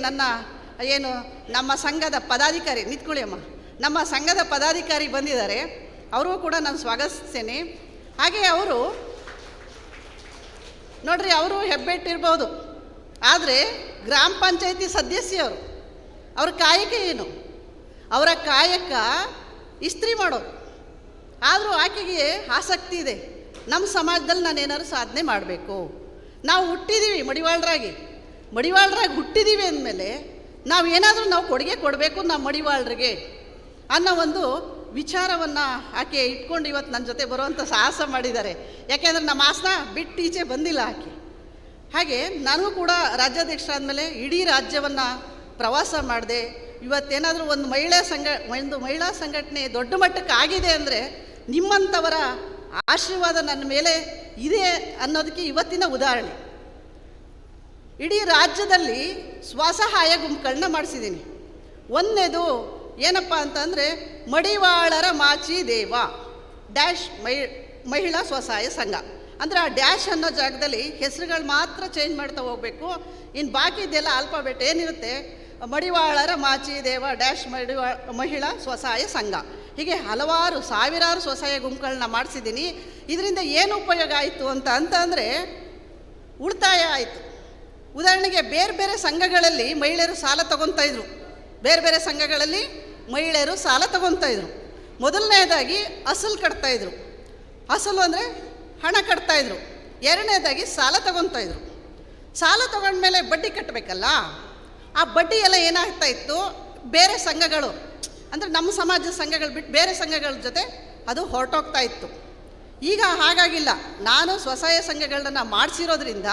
ನಮ್ಮ ಸಂಘದ ಪದಾಧಿಕಾರಿ, ನಿಂತ್ಕೊಳ್ಳಿ ಅಮ್ಮ, ನಮ್ಮ ಸಂಘದ ಪದಾಧಿಕಾರಿ ಬಂದಿದ್ದಾರೆ. ಅವ್ರಿಗೂ ಕೂಡ ನಾನು ಸ್ವಾಗತಿಸ್ತೇನೆ. ಹಾಗೆ ಅವರು ನೋಡ್ರಿ, ಅವರು ಹೆಬ್ಬೆಟ್ಟಿರ್ಬೋದು, ಆದರೆ ಗ್ರಾಮ ಪಂಚಾಯತಿ ಸದಸ್ಯರು. ಅವ್ರ ಕಾಯಕ ಏನು? ಅವರ ಕಾಯಕ ಇಸ್ತ್ರಿ ಮಾಡೋದು. ಆದರೂ ಆಕೆಗೆ ಆಸಕ್ತಿ ಇದೆ, ನಮ್ಮ ಸಮಾಜದಲ್ಲಿ ನಾನು ಏನಾದ್ರು ಸಾಧನೆ ಮಾಡಬೇಕು. ನಾವು ಹುಟ್ಟಿದ್ದೀವಿ ಮಡಿವಾಳರಾಗಿ ಹುಟ್ಟಿದ್ದೀವಿ ಅಂದಮೇಲೆ ನಾವು ಕೊಡುಗೆ ಕೊಡಬೇಕು ನಮ್ಮ ಮಡಿವಾಳರಿಗೆ ಅನ್ನೋ ಒಂದು ವಿಚಾರವನ್ನು ಆಕೆ ಇಟ್ಕೊಂಡು ಇವತ್ತು ನನ್ನ ಜೊತೆ ಬರುವಂಥ ಸಾಹಸ ಮಾಡಿದ್ದಾರೆ. ಯಾಕೆಂದರೆ ನಮ್ಮ ಹಾಸನ ಬಿಟ್ಟು ಈಚೆ ಬಂದಿಲ್ಲ ಆಕೆ. ಹಾಗೆ ನನಗೂ ಕೂಡ ರಾಜ್ಯಾಧ್ಯಕ್ಷರಾದಮೇಲೆ ಇಡೀ ರಾಜ್ಯವನ್ನು ಪ್ರವಾಸ ಮಾಡಿದೆ. ಇವತ್ತೇನಾದರೂ ಒಂದು ಮಹಿಳಾ ಸಂಘಟನೆ ದೊಡ್ಡ ಮಟ್ಟಕ್ಕೆ ಆಗಿದೆ ಅಂದರೆ ನಿಮ್ಮಂಥವರ ಆಶೀರ್ವಾದ ನನ್ನ ಮೇಲೆ ಇದೆ ಅನ್ನೋದಕ್ಕೆ ಇವತ್ತಿನ ಉದಾಹರಣೆ. ಇಡೀ ರಾಜ್ಯದಲ್ಲಿ ಸ್ವಸಹಾಯ ಗುಂಪುಗಳನ್ನ ಮಾಡಿಸಿದ್ದೀನಿ. ಒಂದನೇದು ಏನಪ್ಪ ಅಂತಂದರೆ, ಮಡಿವಾಳರ ಮಾಚಿ ದೇವ ಡ್ಯಾಶ್ ಮಹಿಳಾ ಸ್ವಸಹಾಯ ಸಂಘ. ಅಂದರೆ ಆ ಡ್ಯಾಶ್ ಅನ್ನೋ ಜಾಗದಲ್ಲಿ ಹೆಸರುಗಳು ಮಾತ್ರ ಚೇಂಜ್ ಮಾಡ್ತಾ ಹೋಗಬೇಕು. ಇನ್ನು ಬಾಕಿದೆಲ್ಲ ಆಲ್ಫಾಬೆಟ್ ಏನಿರುತ್ತೆ, ಮಡಿವಾಳರ ಮಾಚಿ ದೇವ ಡ್ಯಾಶ್ ಮಹಿಳಾ ಸ್ವಸಹಾಯ ಸಂಘ. ಹೀಗೆ ಸಾವಿರಾರು ಸ್ವಸಹಾಯ ಗುಂಪುಗಳನ್ನ ಮಾಡಿಸಿದ್ದೀನಿ. ಇದರಿಂದ ಏನು ಉಪಯೋಗ ಆಯಿತು ಅಂತಂದರೆ ಉಳಿತಾಯ ಆಯಿತು. ಉದಾಹರಣೆಗೆ ಬೇರೆ ಬೇರೆ ಸಂಘಗಳಲ್ಲಿ ಮಹಿಳೆಯರು ಸಾಲ ತಗೊತಾಯಿದ್ರು. ಮೊದಲನೇದಾಗಿ ಅಸಲು ಕಟ್ತಾಯಿದ್ರು. ಅಸಲು ಅಂದರೆ ಹಣ ಕಟ್ತಾಯಿದ್ರು. ಎರಡನೇದಾಗಿ ಸಾಲ ತಗೊತಾಯಿದ್ರು. ಸಾಲ ತಗೊಂಡ್ಮೇಲೆ ಬಡ್ಡಿ ಕಟ್ಟಬೇಕಲ್ಲ, ಆ ಬಡ್ಡಿ ಎಲ್ಲ ಏನಾಗ್ತಾ ಇತ್ತು, ಬೇರೆ ಸಂಘಗಳು ಅಂದರೆ ನಮ್ಮ ಸಮಾಜದ ಸಂಘಗಳು ಬಿಟ್ಟು ಬೇರೆ ಸಂಘಗಳ ಜೊತೆ ಅದು ಹೊರಟೋಗ್ತಾ ಇತ್ತು. ಈಗ ಹಾಗಾಗಿಲ್ಲ. ನಾನು ಸ್ವಸಹಾಯ ಸಂಘಗಳನ್ನ ಮಾಡಿಸಿರೋದ್ರಿಂದ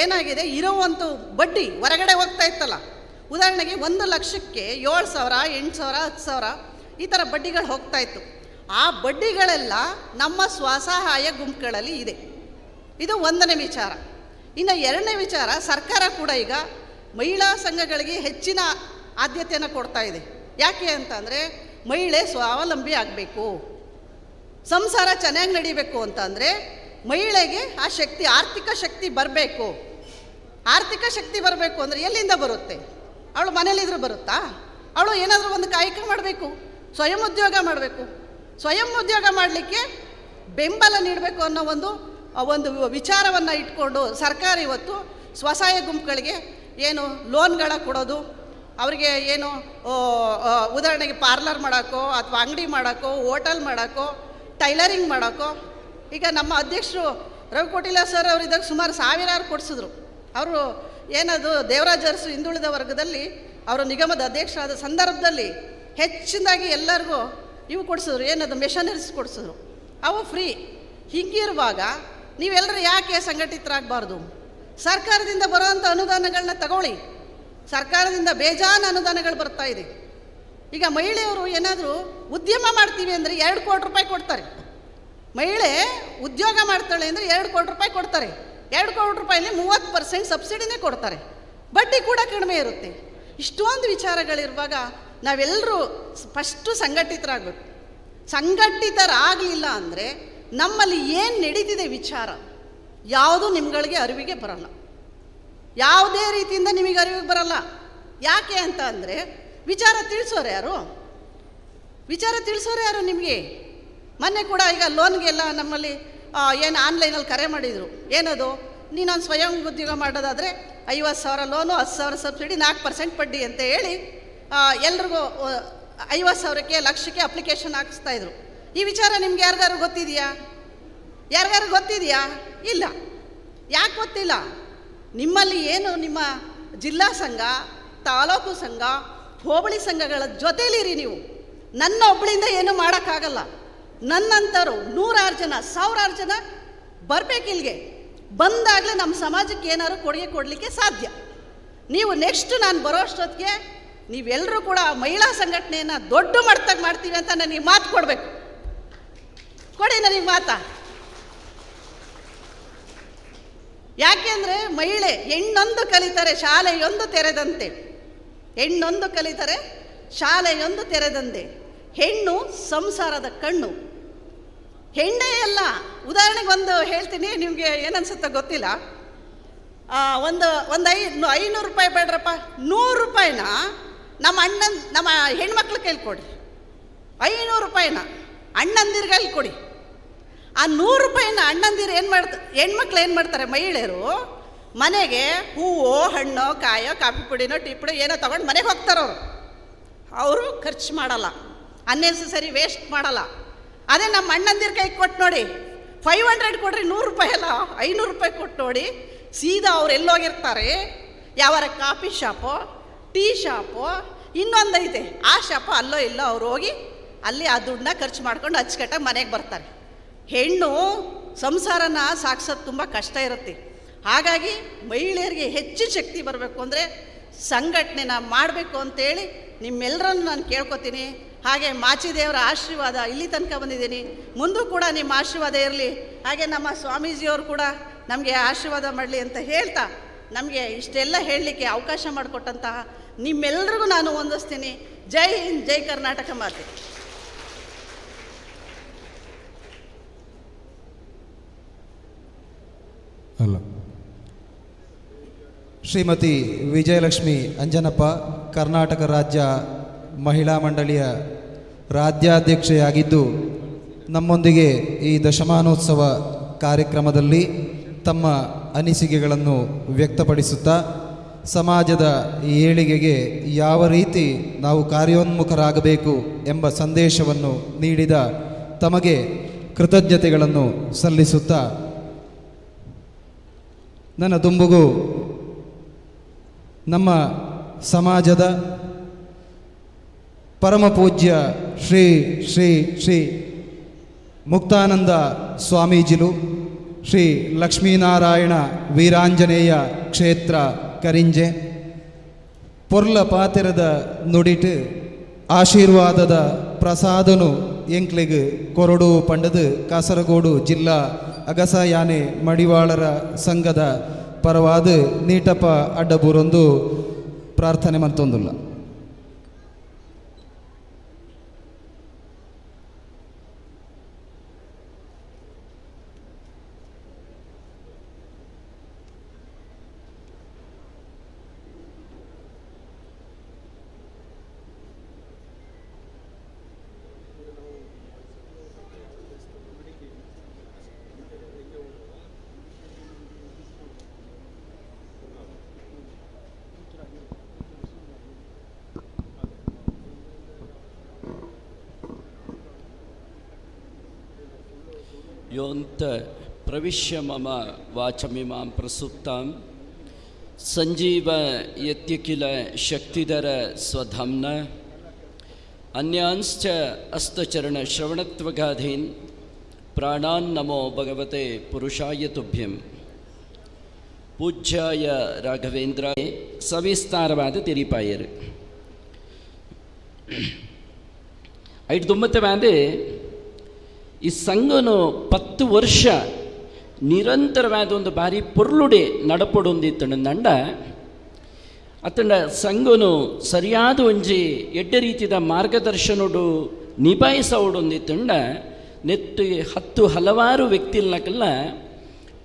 ಏನಾಗಿದೆ, ಇರೋವಂಥ ಬಡ್ಡಿ ಹೊರಗಡೆ ಹೋಗ್ತಾ ಇತ್ತಲ್ಲ. ಉದಾಹರಣೆಗೆ 1 ಲಕ್ಷಕ್ಕೆ 7,000, 8,000, 10,000 ಈ ಥರ ಬಡ್ಡಿಗಳು ಹೋಗ್ತಾ ಇತ್ತು. ಆ ಬಡ್ಡಿಗಳೆಲ್ಲ ನಮ್ಮ ಸ್ವಸಹಾಯ ಗುಂಪುಗಳಲ್ಲಿ ಇದೆ. ಇದು 1ನೇ ವಿಚಾರ. ಇನ್ನು 2ನೇ ವಿಚಾರ, ಸರ್ಕಾರ ಕೂಡ ಈಗ ಮಹಿಳಾ ಸಂಘಗಳಿಗೆ ಹೆಚ್ಚಿನ ಆದ್ಯತೆಯನ್ನು ಕೊಡ್ತಾ ಇದೆ. ಯಾಕೆ ಅಂತಂದರೆ, ಮಹಿಳೆ ಸ್ವಾವಲಂಬಿ ಆಗಬೇಕು, ಸಂಸಾರ ಚೆನ್ನಾಗಿ ನಡಿಬೇಕು ಅಂತಂದರೆ ಮಹಿಳೆಗೆ ಆ ಶಕ್ತಿ, ಆರ್ಥಿಕ ಶಕ್ತಿ ಬರಬೇಕು. ಆರ್ಥಿಕ ಶಕ್ತಿ ಬರಬೇಕು ಅಂದರೆ ಎಲ್ಲಿಂದ ಬರುತ್ತೆ? ಅವಳು ಮನೇಲಿದ್ರೂ ಬರುತ್ತಾ? ಅವಳು ಏನಾದರೂ ಒಂದು ಕಾಯಕ ಮಾಡಬೇಕು, ಸ್ವಯಂ ಉದ್ಯೋಗ ಮಾಡಬೇಕು. ಸ್ವಯಂ ಉದ್ಯೋಗ ಮಾಡಲಿಕ್ಕೆ ಬೆಂಬಲ ನೀಡಬೇಕು ಅನ್ನೋ ಒಂದು ವಿಚಾರವನ್ನು ಇಟ್ಕೊಂಡು ಸರ್ಕಾರ ಇವತ್ತು ಸ್ವಸಹಾಯ ಗುಂಪುಗಳಿಗೆ ಲೋನ್ಗಳ ಕೊಡೋದು, ಅವರಿಗೆ ಏನು ಉದಾಹರಣೆಗೆ ಪಾರ್ಲರ್ ಮಾಡೋಕ್ಕೋ ಅಥವಾ ಅಂಗಡಿ ಮಾಡೋಕ್ಕೋ ಹೋಟೆಲ್ ಮಾಡೋಕ್ಕೋ ಟೈಲರಿಂಗ್ ಮಾಡೋಕ್ಕೋ. ಈಗ ನಮ್ಮ ಅಧ್ಯಕ್ಷರು ರವಿಕೋಟಿಲ ಸರ್ ಅವರಿದ್ದಾಗ ಸುಮಾರು ಸಾವಿರಾರು ಕೊಡಿಸಿದ್ರು. ಅವರು ಏನದು ದೇವರಾಜ ಅರಸು ಹಿಂದುಳಿದ ವರ್ಗದಲ್ಲಿ ಅವರು ನಿಗಮದ ಅಧ್ಯಕ್ಷರಾದ ಸಂದರ್ಭದಲ್ಲಿ ಹೆಚ್ಚಿನದಾಗಿ ಎಲ್ಲರಿಗೂ ಇವು ಕೊಡಿಸಿದ್ರು, ಏನದು ಮೆಷನರೀಸ್ ಕೊಡಿಸಿದ್ರು, ಅವು ಫ್ರೀ. ಹೀಗಿರುವಾಗ ನೀವೆಲ್ಲರೂ ಯಾಕೆ ಸಂಘಟಿತರಾಗಬಾರ್ದು? ಸರ್ಕಾರದಿಂದ ಬರುವಂಥ ಅನುದಾನಗಳನ್ನ ತಗೊಳ್ಳಿ. ಸರ್ಕಾರದಿಂದ ಬೇಜಾನ ಅನುದಾನಗಳು ಬರ್ತಾ ಇದೆ. ಈಗ ಮಹಿಳೆಯರು ಏನಾದರೂ ಉದ್ಯಮ ಮಾಡ್ತೀವಿ ಅಂದರೆ 2 ಕೋಟಿ ರೂಪಾಯಿ ಕೊಡ್ತಾರೆ. ಮಹಿಳೆ ಉದ್ಯೋಗ ಮಾಡ್ತಾಳೆ ಅಂದರೆ 2 ಕೋಟಿ ರೂಪಾಯಿ ಕೊಡ್ತಾರೆ. 2 ಕೋಟಿ ರೂಪಾಯಲ್ಲಿ 30% ಸಬ್ಸಿಡಿನೇ ಕೊಡ್ತಾರೆ. ಬಡ್ಡಿ ಕೂಡ ಕಡಿಮೆ ಇರುತ್ತೆ. ಇಷ್ಟೊಂದು ವಿಚಾರಗಳಿರುವಾಗ ನಾವೆಲ್ಲರೂ ಫಸ್ಟು ಸಂಘಟಿತರಾಗಬೇಕು. ಸಂಘಟಿತರಾಗಲಿಲ್ಲ ಅಂದರೆ ನಮ್ಮಲ್ಲಿ ಏನು ನಡೀತಿದೆ ವಿಚಾರ ಯಾವುದೂ ನಿಮ್ಗಳಿಗೆ ಅರಿವಿಗೆ ಬರಲ್ಲ. ಯಾವುದೇ ರೀತಿಯಿಂದ ನಿಮಗೆ ಅರಿವಿಗೆ ಬರಲ್ಲ. ಯಾಕೆ ಅಂತ ಅಂದರೆ ವಿಚಾರ ತಿಳಿಸೋರು ಯಾರು? ವಿಚಾರ ತಿಳಿಸೋರು ಯಾರು ನಿಮಗೆ? ಮೊನ್ನೆ ಕೂಡ ಈಗ ಲೋನ್ಗೆಲ್ಲ ನಮ್ಮಲ್ಲಿ ಏನು ಆನ್ಲೈನಲ್ಲಿ ಕರೆ ಮಾಡಿದರು. ಏನದು, ನೀನೊಂದು ಸ್ವಯಂ ಉದ್ಯೋಗ ಮಾಡೋದಾದರೆ 50,000 ಲೋನು, 10,000 ಸಬ್ಸಿಡಿ, 4% ಬಡ್ಡಿ ಅಂತ ಹೇಳಿ ಎಲ್ರಿಗೂ 50,000ಕ್ಕೆ ಲಕ್ಷಕ್ಕೆ ಅಪ್ಲಿಕೇಶನ್ ಹಾಕಿಸ್ತಾಯಿದ್ರು. ಈ ವಿಚಾರ ನಿಮ್ಗೆ ಯಾರಿಗಾರು ಗೊತ್ತಿದೆಯಾ? ಯಾರಿಗಾರು ಗೊತ್ತಿದೆಯಾ? ಇಲ್ಲ. ಯಾಕೆ ಗೊತ್ತಿಲ್ಲ? ನಿಮ್ಮಲ್ಲಿ ಏನು ನಿಮ್ಮ ಜಿಲ್ಲಾ ಸಂಘ, ತಾಲೂಕು ಸಂಘ, ಹೋಬಳಿ ಸಂಘಗಳ ಜೊತೆಲಿರಿ ನೀವು. ನನ್ನ ಒಬ್ಬಳಿಂದ ಏನೂ ಮಾಡೋಕ್ಕಾಗಲ್ಲ. ನನ್ನಂಥವ್ರು 100 ಜನ 1000 ಜನ ಬರಬೇಕಿಲ್ಲಿಗೆ. ಬಂದಾಗಲೇ ನಮ್ಮ ಸಮಾಜಕ್ಕೆ ಏನಾದ್ರು ಕೊಡುಗೆ ಕೊಡಲಿಕ್ಕೆ ಸಾಧ್ಯ. ನೀವು ನೆಕ್ಸ್ಟ್ ನಾನು ಬರೋ ಅಷ್ಟೊತ್ತಿಗೆ ನೀವೆಲ್ಲರೂ ಕೂಡ ಮಹಿಳಾ ಸಂಘಟನೆಯನ್ನು ದೊಡ್ಡ ಮಟ್ಟದಾಗ ಮಾಡ್ತೀವಿ ಅಂತ ನನಗೆ ಮಾತು ಕೊಡಬೇಕು. ಕೊಡಿ ನನಗೆ ಮಾತಾ. ಯಾಕೆಂದರೆ ಮಹಿಳೆ ಹೆಣ್ಣೊಂದು ಕಲಿತಾರೆ ಶಾಲೆಯೊಂದು ತೆರೆದಂತೆ. ಹೆಣ್ಣೊಂದು ಕಲಿತಾರೆ ಶಾಲೆಯೊಂದು ತೆರೆದಂತೆ. ಹೆಣ್ಣು ಸಂಸಾರದ ಕಣ್ಣು. ಹೆಣ್ಣೇ ಅಲ್ಲ. ಉದಾಹರಣೆಗೆ ಒಂದು ಹೇಳ್ತೀನಿ, ನಿಮಗೆ ಏನನ್ಸುತ್ತೋ ಗೊತ್ತಿಲ್ಲ. ಒಂದು 500 ರೂಪಾಯಿ ಬೇಡ್ರಪ್ಪ, 100 ರೂಪಾಯಿನ ನಮ್ಮ ಹೆಣ್ಮಕ್ಳ ಕೈಲಿ ಕೊಡಿ. 500 ರೂಪಾಯಿನ ಅಣ್ಣಂದಿರ್ಗಲ್ಲಿ ಕೊಡಿ. ಆ 100 ರೂಪಾಯಿನ ಅಣ್ಣಂದಿರು ಹೆಣ್ಮಕ್ಳು ಏನು ಮಾಡ್ತಾರೆ? ಮಹಿಳೆಯರು ಮನೆಗೆ ಹೂವು, ಹಣ್ಣು, ಕಾಯೋ, ಕಾಫಿ ಪುಡಿನೋ, ಟೀ ಪುಡಿ ಏನೋ ತೊಗೊಂಡು ಮನೆಗೆ ಹೋಗ್ತಾರವ್ರು. ಅವರು ಖರ್ಚು ಮಾಡಲ್ಲ, ಅನ್ನೆಸರಿ ವೇಸ್ಟ್ ಮಾಡಲ್ಲ. ಅದೇ ನಮ್ಮ ಅಣ್ಣಂದಿರ ಕೈಗೆ ಕೊಟ್ಟು ನೋಡಿ, 500 ಕೊಡ್ರಿ, 100 ರೂಪಾಯಿ ಅಲ್ಲ 500 ರೂಪಾಯಿ ಕೊಟ್ಟು ನೋಡಿ. ಸೀದಾ ಅವ್ರು ಎಲ್ಲೋಗಿರ್ತಾರೆ, ಯಾವಾರ ಕಾಫಿ ಶಾಪು, ಟೀ ಶಾಪು, ಇನ್ನೊಂದೈತೆ ಆ ಶಾಪು, ಅಲ್ಲೋ ಇಲ್ಲೋ ಅವ್ರು ಹೋಗಿ ಅಲ್ಲಿ ಆ ದುಡ್ಡನ್ನ ಖರ್ಚು ಮಾಡ್ಕೊಂಡು ಅಚ್ಚುಕಟ್ಟಾಗಿ ಮನೆಗೆ ಬರ್ತಾರೆ. ಹೆಣ್ಣು ಸಂಸಾರನ ಸಾಗಿಸೋದು ತುಂಬ ಕಷ್ಟ ಇರುತ್ತೆ. ಹಾಗಾಗಿ ಮಹಿಳೆಯರಿಗೆ ಹೆಚ್ಚು ಶಕ್ತಿ ಬರಬೇಕು ಅಂದರೆ ಸಂಘಟನೆನ ಮಾಡಬೇಕು ಅಂತೇಳಿ ನಿಮ್ಮೆಲ್ಲರನ್ನು ನಾನು ಕೇಳ್ಕೊತೀನಿ. ಹಾಗೆ ಮಾಚಿದೇವರ ಆಶೀರ್ವಾದ ಇಲ್ಲಿ ತನಕ ಬಂದಿದ್ದೀನಿ. ಮುಂದೂ ಕೂಡ ನಿಮ್ಮ ಆಶೀರ್ವಾದ ಇರಲಿ. ಹಾಗೆ ನಮ್ಮ ಸ್ವಾಮೀಜಿಯವರು ಕೂಡ ನಮಗೆ ಆಶೀರ್ವಾದ ಮಾಡಲಿ ಅಂತ ಹೇಳ್ತಾ, ನಮಗೆ ಇಷ್ಟೆಲ್ಲ ಹೇಳಲಿಕ್ಕೆ ಅವಕಾಶ ಮಾಡಿಕೊಟ್ಟಂತಹ ನಿಮ್ಮೆಲ್ಲರಿಗೂ ನಾನು ವಂದಿಸ್ತೀನಿ. ಜೈ ಹಿಂದ್, ಜೈ ಕರ್ನಾಟಕ ಮಾತೆ. ಅಲ್ಲ, ಶ್ರೀಮತಿ ವಿಜಯಲಕ್ಷ್ಮಿ ಅಂಜನಪ್ಪ ಕರ್ನಾಟಕ ರಾಜ್ಯ ಮಹಿಳಾ ಮಂಡಳಿಯ ರಾಜ್ಯಾಧ್ಯಕ್ಷೆಯಾಗಿದ್ದು ನಮ್ಮೊಂದಿಗೆ ಈ ದಶಮಾನೋತ್ಸವ ಕಾರ್ಯಕ್ರಮದಲ್ಲಿ ತಮ್ಮ ಅನಿಸಿಕೆಗಳನ್ನು ವ್ಯಕ್ತಪಡಿಸುತ್ತಾ ಸಮಾಜದ ಏಳಿಗೆಗೆ ಯಾವ ರೀತಿ ನಾವು ಕಾರ್ಯೋನ್ಮುಖರಾಗಬೇಕು ಎಂಬ ಸಂದೇಶವನ್ನು ನೀಡಿದ ತಮಗೆ ಕೃತಜ್ಞತೆಗಳನ್ನು ಸಲ್ಲಿಸುತ್ತಾ ನನ್ನ ದುಂಬುಗು ನಮ್ಮ ಸಮಾಜದ ಪರಮ ಪೂಜ್ಯ ಶ್ರೀ ಶ್ರೀ ಶ್ರೀ ಮುಕ್ತಾನಂದ ಸ್ವಾಮೀಜಿಲು ಶ್ರೀ ಲಕ್ಷ್ಮೀನಾರಾಯಣ ವೀರಾಂಜನೇಯ ಕ್ಷೇತ್ರ ಕರಿಂಜೆ ಪೊರ್ಲ ಪಾತಿರದ ನುಡಿಟು ಆಶೀರ್ವಾದದ ಪ್ರಸಾದನು ಎಂಕ್ಲೆಗ್ ಕೊರಡು ಪಂಡದು ಕಾಸರಗೋಡು ಜಿಲ್ಲಾ ಅಗಸ ಯಾನೆ ಮಡಿವಾಳರ ಸಂಘದ ಪರವಾದ ನೀಟಪ್ಪ ಅಡ್ಡಬೂರೊಂದು ಪ್ರಾರ್ಥನೆ ಮತ್ತೊಂದುಲ್ಲ. ಯೋಂತ ಪ್ರವಿಶ್ಯ ಮಮ ವಾಚಮಿಮಾಂ ಪ್ರಸುಪ್ತಾಂ ಸಂಜೀವ ಯತ್ಯಕಿಲ ಶಕ್ತಿಧರ ಸ್ವಧಾಮ್ನ ಅನ್ಯಾಂಶ್ಚ ಅಸ್ತಚರಣ ಶ್ರವಣತ್ವಗಾಧೀನ್ ಪ್ರಾಣಾನ್ ನಮೋ ಭಗವತೆ ಪುರುಷಾಯ ತುಭ್ಯಂ. ಪೂಜ್ಯಾಯ ರಾಘವೇಂದ್ರ ಸವಿಸ್ತಾರವಾದ ತಿರಿಪಾಯರು ಐಟು ತುಂಬತ್ತೆ ಬಾಂದೆ ಈ ಸಂಘನು 10 ವರ್ಷ ನಿರಂತರವಾದ ಒಂದು ಬಾರಿ ಪೊರ್ಲುಡೆ ನಡಪಡೊಂದಿತ್ತಂಡ ನಂಡ ಅತ್ತಂಡ ಸಂಘನು ಸರಿಯಾದ ಒಂಜಿ ಎಡ್ಡ ರೀತಿಯ ಮಾರ್ಗದರ್ಶನೋಡು ನಿಭಾಯಿಸೋಡೊಂದಿತ್ತಂಡ ನೆತ್ತು 10 ಹಲವಾರು ವ್ಯಕ್ತಿಲ್ನಕಲ್ಲ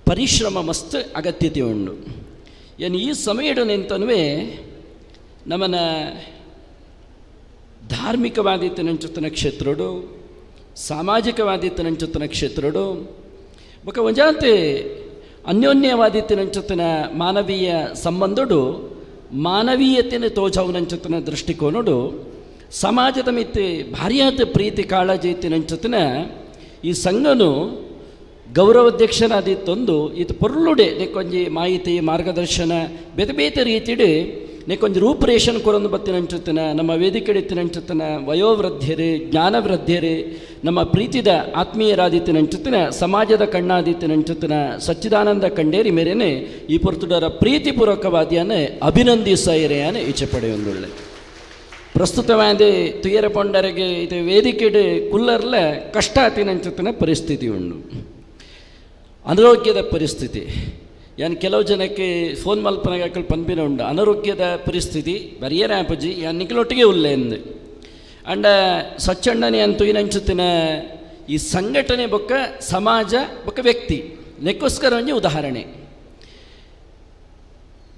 ಪರಿಶ್ರಮ ಮಸ್ತ್ ಅಗತ್ಯತೆ ಉಂಡು. ಏನು ಈ ಸಮಯದ ನೆಂತನುವೆ ನಮ್ಮನ ಧಾರ್ಮಿಕವಾದಿತ್ತನಂಚುತ್ತನ ಕ್ಷೇತ್ರಡು ಸಾಮಾಜಿಕವಾದಿತ್ತನಂಚುತ್ತನ ಕ್ಷೇತ್ರಡು ಬೊಕ ಒಂಜಾತೆ ಅನ್ಯೋನ್ಯವಾದಿತ್ತನಂಚುತ್ತನ ಮಾನವೀಯ ಸಂಬಂಧಡು ಮಾನವೀಯತೆಯನ್ನು ತೋಜಾವನಂಚುತ್ತನ ದೃಷ್ಟಿಕೋನಡು ಸಮಾಜದ ಮಿತ್ತೆ ಭಾರಿಯಾದ ಪ್ರೀತಿ ಕಾಳಜಿ ಇತ್ತಿನಂಚುತ್ತನ ಈ ಸಂಘನು ಗೌರವಾಧ್ಯಕ್ಷರಾದಿತ್ತೊಂದು ಇದು ಪೊರ್ಲುಡೆ ನೆಕ್ಕೊಂಜಿ ಮಾಹಿತಿ ಮಾರ್ಗದರ್ಶನ ಬೇತೆ ಬೇತೆ ರೀತಿಡೆ ನೆಕ್ಕೊಂಜಿ ರೂಪರೇಷನ್ ಕೊರೊಂದು ಬತ್ತಿನಂಚುತ್ತನ ನಮ್ಮ ವೇದಿಕೆ ಇತ್ತಿನಂಚುತ್ತನ ವಯೋವೃದ್ಧರು ಜ್ಞಾನವೃದ್ಧರು ನಮ್ಮ ಪ್ರೀತಿದ ಆತ್ಮೀಯರಾದಿತ್ತಿನಂಚುತ್ತನ ಸಮಾಜದ ಕಣ್ಣಾದಿತ್ತಿನಂಚುತ್ತನ ಸಚ್ಚಿದಾನಂದ ಕಂಡೇರಿ ಮೇರೆನೆ ಈ ಪೊರ್ತುಡರ ಪ್ರೀತಿಪೂರ್ವಕವಾದಿಯನ್ನೇ ಅಭಿನಂದಿಸೈರೆಯಾನೆ ಈಚೆ ಪಡೆಯೊಂದುಳ್ಳೆ ಪ್ರಸ್ತುತವಾದ ತುಯರ ಪೊಂಡರಿಗೆ ಇದು ವೇದಿಕೆ ಕುಲ್ಲರ್ಲ ಕಷ್ಟ ಆತಿನಂಚುತ್ತನ ಪರಿಸ್ಥಿತಿ ಉಂಡು. ಅನಾರೋಗ್ಯದ ಪರಿಸ್ಥಿತಿ ಯಾನ್ ಕೆಲವು ಜನಕ್ಕೆ ಫೋನ್ ಮಲ್ಪನಾಗ ಪನ್ಪಿನ ಉಂಡು ಅನಾರೋಗ್ಯದ ಪರಿಸ್ಥಿತಿ ಬರಿಯರ ಆಪಜಿ ಯಾನ್ ನಿಖಲೊಟ್ಟಿಗೆ ಉಲ್ಲೆ ಎಂದು ಅಂಡ ಸ್ವಚ್ಛಂಡನೆ ಅಂತೂ ಏನಂಚುತ್ತಿನ ಈ ಸಂಘಟನೆ ಬೊಕ್ಕ ಸಮಾಜ ಬೊಕ್ಕ ವ್ಯಕ್ತಿ ನೆಕ್ಕೋಸ್ಕರ ಒಂಜಿ ಉದಾಹರಣೆ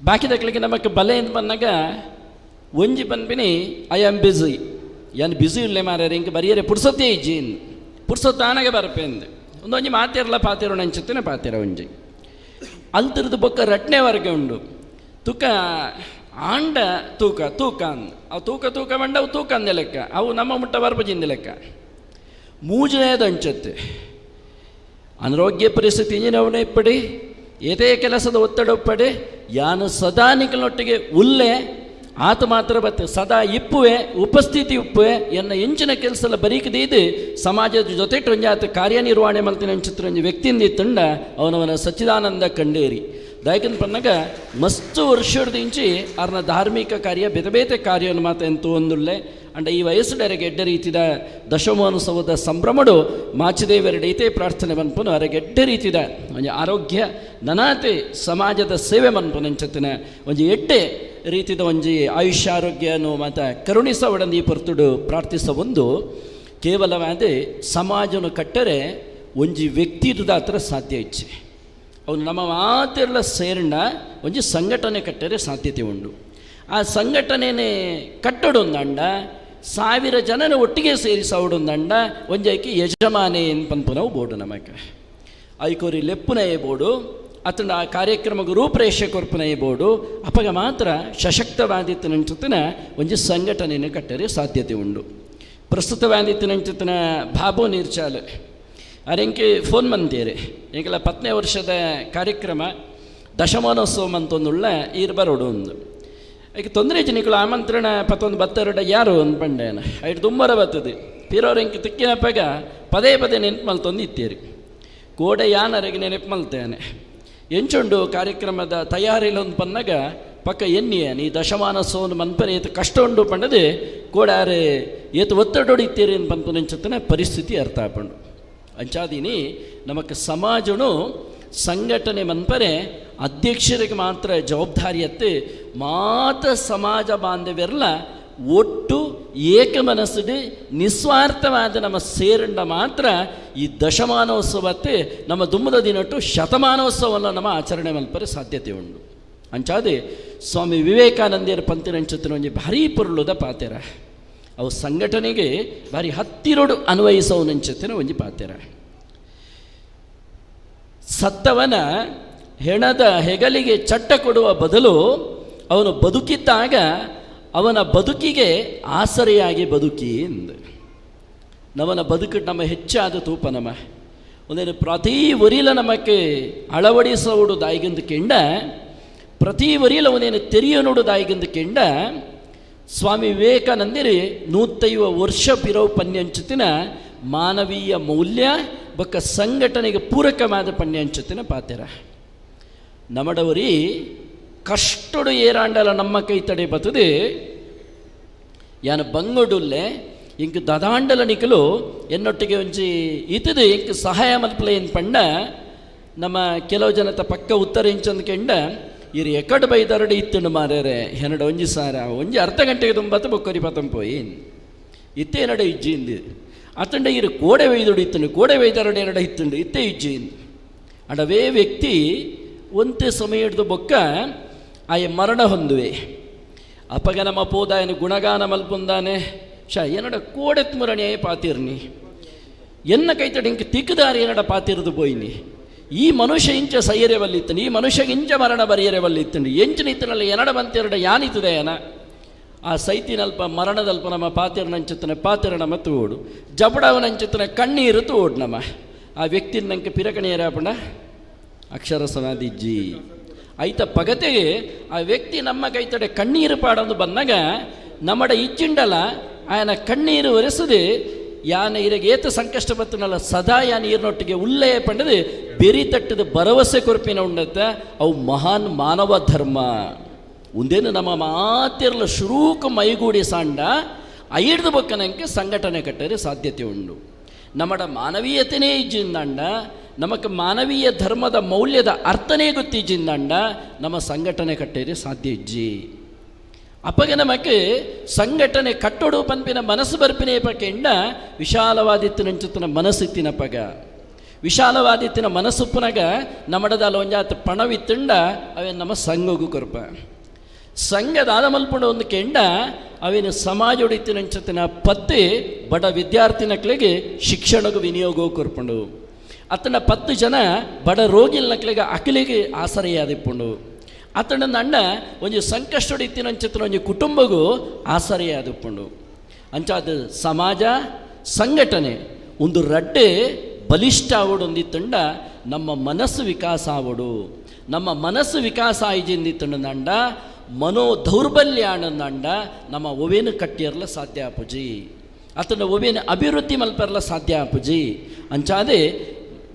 ಬಾಕಿದಕ್ಲಿಗೆ ನಮಕ್ಕೆ ಬಲೆ ಎಂದು ಬಂದಾಗ ಒಂಜಿ ಪನ್ಪಿನಿ ಐ ಆಮ್ ಬ್ಯುಸಿ ಯಾನ್ ಬ್ಯುಸಿ ಇಲ್ಲೇ ಮಾರ್ಯಾರ ಇಂಕ ಬರಿಯರೆ ಪುಡ್ಸೊತ್ತೇ ಇಜ್ಜಿನ್ ಪುಡ್ಸೊತ್ತಾನಾಗೆ ಬರಪೇಂದು ಒಂದೊಂಜಿ ಮಾತಿರಲ್ಲ ಪಾತಿರೋಣ ಅಂಚುತ್ತೇನೆ ಪಾತಿರ ಒಂಜಿ ಅಲ್ತಿರದು ಬೊಕ್ಕ ರಟ್ನೆವರೆಗೆ ಉಂಡು ತೂಕ ಆಂಡ ತೂಕ ತೂಕ ಅಂದ್ ಅವು ತೂಕ ಮಂಡ ಅವು ತೂಕ ಅಂದೆ ಲೆಕ್ಕ ಅವು ನಮ್ಮ ಮುಟ್ಟ ಬರ್ಬಜಿಂದ ಲೆಕ್ಕ ಮೂಜನೇದು ಅಂಚತ್ತೆ ಅನಾರೋಗ್ಯ ಪರಿಸ್ಥಿತಿ ಇಂಜಿನವನೇ ಇಪ್ಪಡಿ ಏದೇ ಕೆಲಸದ ಒತ್ತಡ ಉಪ್ಪಡಿ ಯಾನು ಸದಾ ನಿಖಲೊಟ್ಟಿಗೆ ಉಲ್ಲೆ ಆತ ಮಾತ್ರ ಬತ್ತೆ ಸದಾ ಇಪ್ಪುವೆ ಉಪಸ್ಥಿತಿ ಉಪ್ಪುವೆ ಎನ್ನ ಎಂಚಿನ ಕೆಲಸಲ ಬರೀಕದೀದು ಸಮಾಜದ ಜೊತೆ ಒಂಜಾತ ಕಾರ್ಯನಿರ್ವಹಣೆ ಮಲ್ತಿನ ಅಂಚಿತ್ರ ಒಂಜಿ ವ್ಯಕ್ತಿಯಿಂದ ಇತ್ತಂಡ ಅವನವನ ಸಚ್ಚಿದಾನಂದ ಕಂಡೇರಿ ದಾಯಕನ್ ಪನ್ನಾಗ ಮಸ್ತು ವರ್ಷದ ಇಂಚಿ ಅವ್ರನ್ನ ಧಾರ್ಮಿಕ ಕಾರ್ಯ ಬೇತೆ ಬೇತೆ ಕಾರ್ಯವನ್ನು ಮಾತ ಎಂತೂ ಒಂದುಳ್ಳೆ ಅಂಡ ಈ ವಯಸ್ಸುಡರೆಗೆ ಎಡ್ಡ ರೀತಿದ ದಶಮೋತ್ಸವದ ಸಂಭ್ರಮಡು ಮಾಚಿದೇವರೆಡೈತೆ ಪ್ರಾರ್ಥನೆ ಮನ್ಪನು ಅವರಿಗೆ ಎಡ್ಡ ರೀತಿದ ಒಂಜಿ ಆರೋಗ್ಯ ನನಾತೆ ಸಮಾಜದ ಸೇವೆ ಮನ್ಪನಂಚತ್ತಿನ ಒಂಜಿ ಎಡ್ಡೆ ರೀತಿದ ಒಂಜಿ ಆಯುಷ್ಯ ಆರೋಗ್ಯನು ಮತ್ತು ಕರುಣಿಸ ಒಡಂದಿ ಪೊರ್ತುಡು ಪ್ರಾರ್ಥಿಸ ಒಂದು ಕೇವಲವಾದ ಸಮಾಜನು ಕಟ್ಟರೆ ಒಂಜಿ ವ್ಯಕ್ತಿದ ಹತ್ರ ಸಾಧ್ಯ ಇಚ್ಛೆ ಅವನು ನಮ್ಮ ಮಾತೆಲ್ಲ ಸೇರಣ ಒಂಜಿ ಸಂಘಟನೆ ಕಟ್ಟರೆ ಸಾಧ್ಯತೆ ಉಂಡು. ಆ ಸಂಘಟನೆನೇ ಕಟ್ಟಡೊಂದಂಡ 1000 ಜನನ ಒಟ್ಟಿಗೆ ಸೇರಿಸೋಡೊಂದಂಡ ಒಂಜೈಕಿ ಯಜಮಾನೆ ಪನ್ಪು ನಾವು ಬೋರ್ಡು ನಮಕ್ಕೆ ಐಕೋರಿ ಲೆಪ್ಪುನಯೇ ಬೋರ್ಡು ಅತಂಡ ಆ ಕಾರ್ಯಕ್ರಮಕ್ಕೆ ರೂಪರೇಷೆ ಕೊರ್ಪುನಯೇ ಬೋರ್ಡು ಅಪಗ ಮಾತ್ರ ಸಶಕ್ತವಾದಿತ್ತನಂಚುತ್ತಿನ ಒಂಜಿ ಸಂಘಟನೆಯನ್ನು ಕಟ್ಟರೆ ಸಾಧ್ಯತೆ ಉಂಡು. ಪ್ರಸ್ತುತವಾದಿತ್ತನಂಚುತ್ತಿನ ಬಾಬು ನೀರ್ಚಾಲ್ ಅರೆಂಕೆ ಫೋನ್ ಮಂತೇರೆ ಈಗಲ 10ನೇ ವರ್ಷದ ಕಾರ್ಯಕ್ರಮ ದಶಮಾನೋತ್ಸವ ಅಂತೊಂದುಳ್ಳ ಈರು ಬರೋಡು ಒಂದು ಈಗ ತೊಂದರೆ ಜನಿಗಳು ಆಮಂತ್ರಣ ಪತ್ತೊಂದು ಬತ್ತರಡ ಯಾರು ಅಂದ್ಪಂಡೇನ ಐದು ತುಂಬರ ಬರ್ತದೆ ಪಿರೋರು ಎಂಕೆ ತಿಕ್ಕಿನಪ್ಪಾಗ ಪದೇ ಪದೇ ನೆನಪು ಮಲ್ತೊಂದು ಇತ್ತೀರಿ ಗೋಡೆ ಯಾನರಿಗೆ ನೆನಪು ಮಲ್ತೇನೆ ಎಂಚುಂಡು ಕಾರ್ಯಕ್ರಮದ ತಯಾರಿಲೊಂದು ಪನ್ನಾಗ ಪಕ್ಕ ಎನ್ನಿಯ ನೀ ದಶಮಾನೋತ್ಸವನ ಮನ್ಪನೆ ಏತು ಕಷ್ಟ ಉಂಡು ಪಂಡದೆ ಗೋಡಾರೆ ಏತು ಒತ್ತಡೊಡಿತ್ತೀರಿ ಅಂತ ಪನ್ಪು ನೆಂಚುತ್ತನೆ ಪರಿಸ್ಥಿತಿ ಅರ್ಥ ಆಪಂಡು ಅಂಚಾದೀನಿ ನಮಕ್ಕೆ ಸಮಾಜನು ಸಂಘಟನೆ ಮನ್ಪರೆ ಅಧ್ಯಕ್ಷರಿಗೆ ಮಾತ್ರ ಜವಾಬ್ದಾರಿಯತ್ತೆ ಮಾತ ಸಮಾಜ ಬಾಂಧವ್ಯರ್ಲ ಒಟ್ಟು ಏಕ ಮನಸ್ಸುಡು ನಿಸ್ವಾರ್ಥವಾದ ನಮ್ಮ ಸೇರಂಡ ಮಾತ್ರ ಈ ದಶಮಾನೋತ್ಸವತ್ತೆ ನಮ್ಮ ದುಮ್ಮದ ದಿನಟ್ಟು ಶತಮಾನೋತ್ಸವವನ್ನು ನಮ್ಮ ಆಚರಣೆ ಮಲ್ಪರೆ ಸಾಧ್ಯತೆ ಉಂಡು. ಅಂಚಾದೆ ಸ್ವಾಮಿ ವಿವೇಕಾನಂದರ ಪಂತಿರಂಚುತ್ತಿನ ಒಂಜಿ ಭಾರೀ ಪೊರ್ಲುದ ಪಾತೆರ ಅವು ಸಂಘಟನೆಗೆ ಭಾರಿ ಹತ್ತಿರೋಡು ಅನ್ವಯಿಸೋನಂಚತ್ತಿನ ಒಂಜಿ ಪಾತೆರ ಸತ್ತವನ ಹೆಣದ ಹೆಗಲಿಗೆ ಚಟ್ಟ ಕೊಡುವ ಬದಲು ಅವನು ಬದುಕಿದ್ದಾಗ ಅವನ ಬದುಕಿಗೆ ಆಸರೆಯಾಗಿ ಬದುಕಿ ಎಂದು ನಮ್ಮನ ಬದುಕು ನಮ್ಮ ಹೆಚ್ಚಾದ ತೂಪ ನಮ್ಮ ಒಂದೇನು ಪ್ರತಿ ವರಿಲ ನಮಕ್ಕೆ ಅಳವಡಿಸೋಡುದಾಯಿಗಂದು ಕೆಂಡ ಪ್ರತಿ ವರಿಲ ಒಂದೇನು ತೆರಿಯೋನುಡುದಾಯಿಗಂದು ಕೆಂಡ ಸ್ವಾಮಿ ವಿವೇಕಾನಂದರಿ 150 ವರ್ಷ ಪಿರವು ಪನ್ಯಂಚುತ್ತಿನ ಮಾನವೀಯ ಮೌಲ್ಯ ಬೊಕ್ಕ ಸಂಘಟನೆಗೆ ಪೂರಕವಾದ ಪನ್ಯಂಚುತ್ತಿನ ಪಾತೆರ ನಮ್ಮಡವರಿ ಕಷ್ಟಡು ಏರಾಂಡಲ ನಮ್ಮ ಕೈ ತಡೆ ಬತ್ತದೆ ಯಾನ ಬಂಗೊಡುಲ್ಲೆ ಇಂಕ ದದಾಂಡಲ ನಿಕಲು ಎನ್ನೊಟ್ಟಿಗೆ ಒಂಜಿ ಇತದು ಇಂಕ ಸಹಾಯ ಮಲ್ಪಲೆ ಏನು ಪಂಡ ನಮ್ಮ ಕೆಲವು ಜನತ ಪಕ್ಕ ಉತ್ತರ ಇಂಚಂದು ಕೆಂಡ ಇರು ಎಕಡು ಬೈದರಡು ಇತ್ತುಂಡು ಮಾರ್ಯಾರೆ ಎನ್ನಡ ಒಂಜಿ ಸಾರ ಒಂಜಿ ಅರ್ಧ ಗಂಟೆಗೆ ತುಂಬತ್ತು ಬೊಕ್ಕರಿ ಪತಂ ಪೋಯಿ ಇತ್ತೆ ಎನ್ನಡ ಇಜ್ಜಿಂದು ಅತ್ತಂಡ ಇರು ಕೋಡೆ ವೈದೊಡು ಇತ್ತುಂಡು ಕೋಡೆ ವೈದರಡು ಎನ್ನಡ ಇತ್ತುಂಡು ಇತ್ತೆ ಇಜ್ಜಿಂದು ಅಡವೇ ವ್ಯಕ್ತಿ ಒಂತೆ ಸಮಯ ಹಿಡಿದು ಬೊಕ್ಕ ಆಯ ಮರಣ ಹೊಂದುವೆ ಅಪಗ ನಮ್ಮ ಪೋದಾಯನ ಗುಣಗಾನ ಮಲ್ಪುಂದಾನೆ ಏನಡ ಕೋಡೆತ್ ಮುರಣೆ ಪಾತಿರ್ನಿ ಎನ್ನ ಕೈತಡಿ ಇಂಕ ತಿಕ್ಕದಾರಿ ಏನಡ ಪಾತಿರ್ದು ಪೋಯಿನಿ ಈ ಮನುಷ್ಯ ಇಂಚ ಸೈರ್ಯವಲ್ಲಿತ್ತಂಡು ಈ ಮನುಷ್ಯಗೆ ಇಂಚ ಮರಣ ಬರಿಯರವಲ್ಲಿತ್ತಂಡು ಎಂಚಿನ ಇತ್ತನಲ್ಲ ಎನಡ ಬಂತಿರಡ ಯಾನಿತದೆ ಏನ ಆ ಸೈತಿನಲ್ಪ ಮರಣದಲ್ಪ ನಮ್ಮ ಪಾತಿರನಂಚತನ ಪಾತಿರಣ ಮತ್ತು ಓಡು ಜಬಡವನಂಚತನ ಕಣ್ಣೀರು ಓಡು ನಮ್ಮ ಆ ವ್ಯಕ್ತಿ ನಂಗೆ ಪಿರಕಣಿಯರಾಪಣ ಅಕ್ಷರ ಸಮಾಧಿಜ್ಜಿ ಐತ ಪಗತೆಗೆ ಆ ವ್ಯಕ್ತಿ ನಮ್ಮ ಕೈತಡೆ ಕಣ್ಣೀರು ಪಾಡೊಂದು ಬಂದಾಗ ನಮ್ಮಡ ಇಚ್ಚಿಂಡಲ ಆಯನ ಕಣ್ಣೀರು ಒರೆಸದೆ ಯಾನ ಇರಗೆ ಏತ ಸಂಕಷ್ಟ ಬತ್ತನಲ್ಲ ಸದಾ ಯಾನ ನೀರಿನೊಟ್ಟಿಗೆ ಉಲ್ಲೇಯ ಪಂಡದು ಬೆರಿ ತಟ್ಟದ ಭರವಸೆ ಕೊರಪಿನ ಉಂಡತ್ತ ಅವು ಮಹಾನ್ ಮಾನವ ಧರ್ಮ ಒಂದೇನು ನಮ್ಮ ಮಾತಿರಲ ಶುರೂಕ ಮೈಗೂಡಿ ಸಾಂಡ ಐಡ್ದು ಬೊಕ್ಕನಂಗೆ ಸಂಘಟನೆ ಕಟ್ಟರೆ ಸಾಧ್ಯತೆ ಉಂಡು ನಮ್ಮಡ ಮಾನವೀಯತೆನೇ ಇಜ್ಜಿಂದಾಂಡ ನಮಕ್ಕೆ ಮಾನವೀಯ ಧರ್ಮದ ಮೌಲ್ಯದ ಅರ್ಥನೇ ಗೊತ್ತಿಜ್ಜಿಂದಾಂಡ ನಮ್ಮ ಸಂಘಟನೆ ಕಟ್ಟೇರಿ ಸಾಧ್ಯ ಇಜ್ಜಿ ಅಪ್ಪಗೆ ನಮಗೆ ಸಂಘಟನೆ ಕಟ್ಟೋಡು ಪಂಪಿನ ಮನಸ್ಸು ಬರ್ಪಿನೇ ಪಕೆಂಡ ವಿಶಾಲವಾದಿತ್ತಿನಂಚುತ್ತಿನ ಮನಸ್ಸಿತ್ತಿನ ಪಗ ವಿಶಾಲವಾದಿತ್ತಿನ ಮನಸ್ಸುಪ್ಪನಾಗ ನಮ್ಮಡದಾಲ ಒಂಜಾತ ಪಣವಿತ್ತಂಡ ಅವೇನು ನಮ್ಮ ಸಂಘಗೂ ಕೊರಪ ಸಂಘದಾದ ಮಲ್ಪುಂಡ ಒಂದು ಕೆಂಡ ಅವೇನು ಸಮಾಜ ಹೊಡಿತಿನಂಚತ್ತಿನ ಪತ್ತೆ ಬಡ ವಿದ್ಯಾರ್ಥಿನಕ್ಳಿಗೆ ಶಿಕ್ಷಣಗೂ ವಿನಿಯೋಗವು ಕೊರ್ಪುಂಡು ಅತನ 10 ಜನ ಬಡ ರೋಗಿಲ್ನಕ್ಳಿಗೆ ಅಕಲಿಗೆ ಆಸರೆಯಾದಿಪ್ಪುಂಡು ಅತನ ಅಣ್ಣ ಒಂಜಿ ಸಂಕಷ್ಟ ಹೊಡಿತಿನಂಚತ್ತಿನ ಒಂಜಿ ಕುಟುಂಬಗೂ ಆಸರೆಯಾದಿಪ್ಪುಂಡು ಅಂಚಾದ ಸಮಾಜ ಸಂಘಟನೆ ಒಂದು ರಡ್ಡೆ ಬಲಿಷ್ಠ ಆವಡೊಂದಿತ್ತಂಡ ನಮ್ಮ ಮನಸ್ಸು ವಿಕಾಸ ಆವಡು ನಮ್ಮ ಮನಸ್ಸು ವಿಕಾಸ ಆಯ್ಜಿಂದಿತ್ತಂಡ ನಂಡ ಮನೋ ದೌರ್ಬಲ್ಯ ಆನಂದಂಡ ನಮ್ಮ ಒವೇನು ಕಟ್ಟಿಯರ್ಲ ಸಾಧ್ಯ ಆಪುಜಿ ಅತನ ಒವೇನು ಅಭಿವೃದ್ಧಿ ಮಲ್ಪರ್ಲ ಸಾಧ್ಯ ಆಪುಜಿ ಅಂಚಾದೆ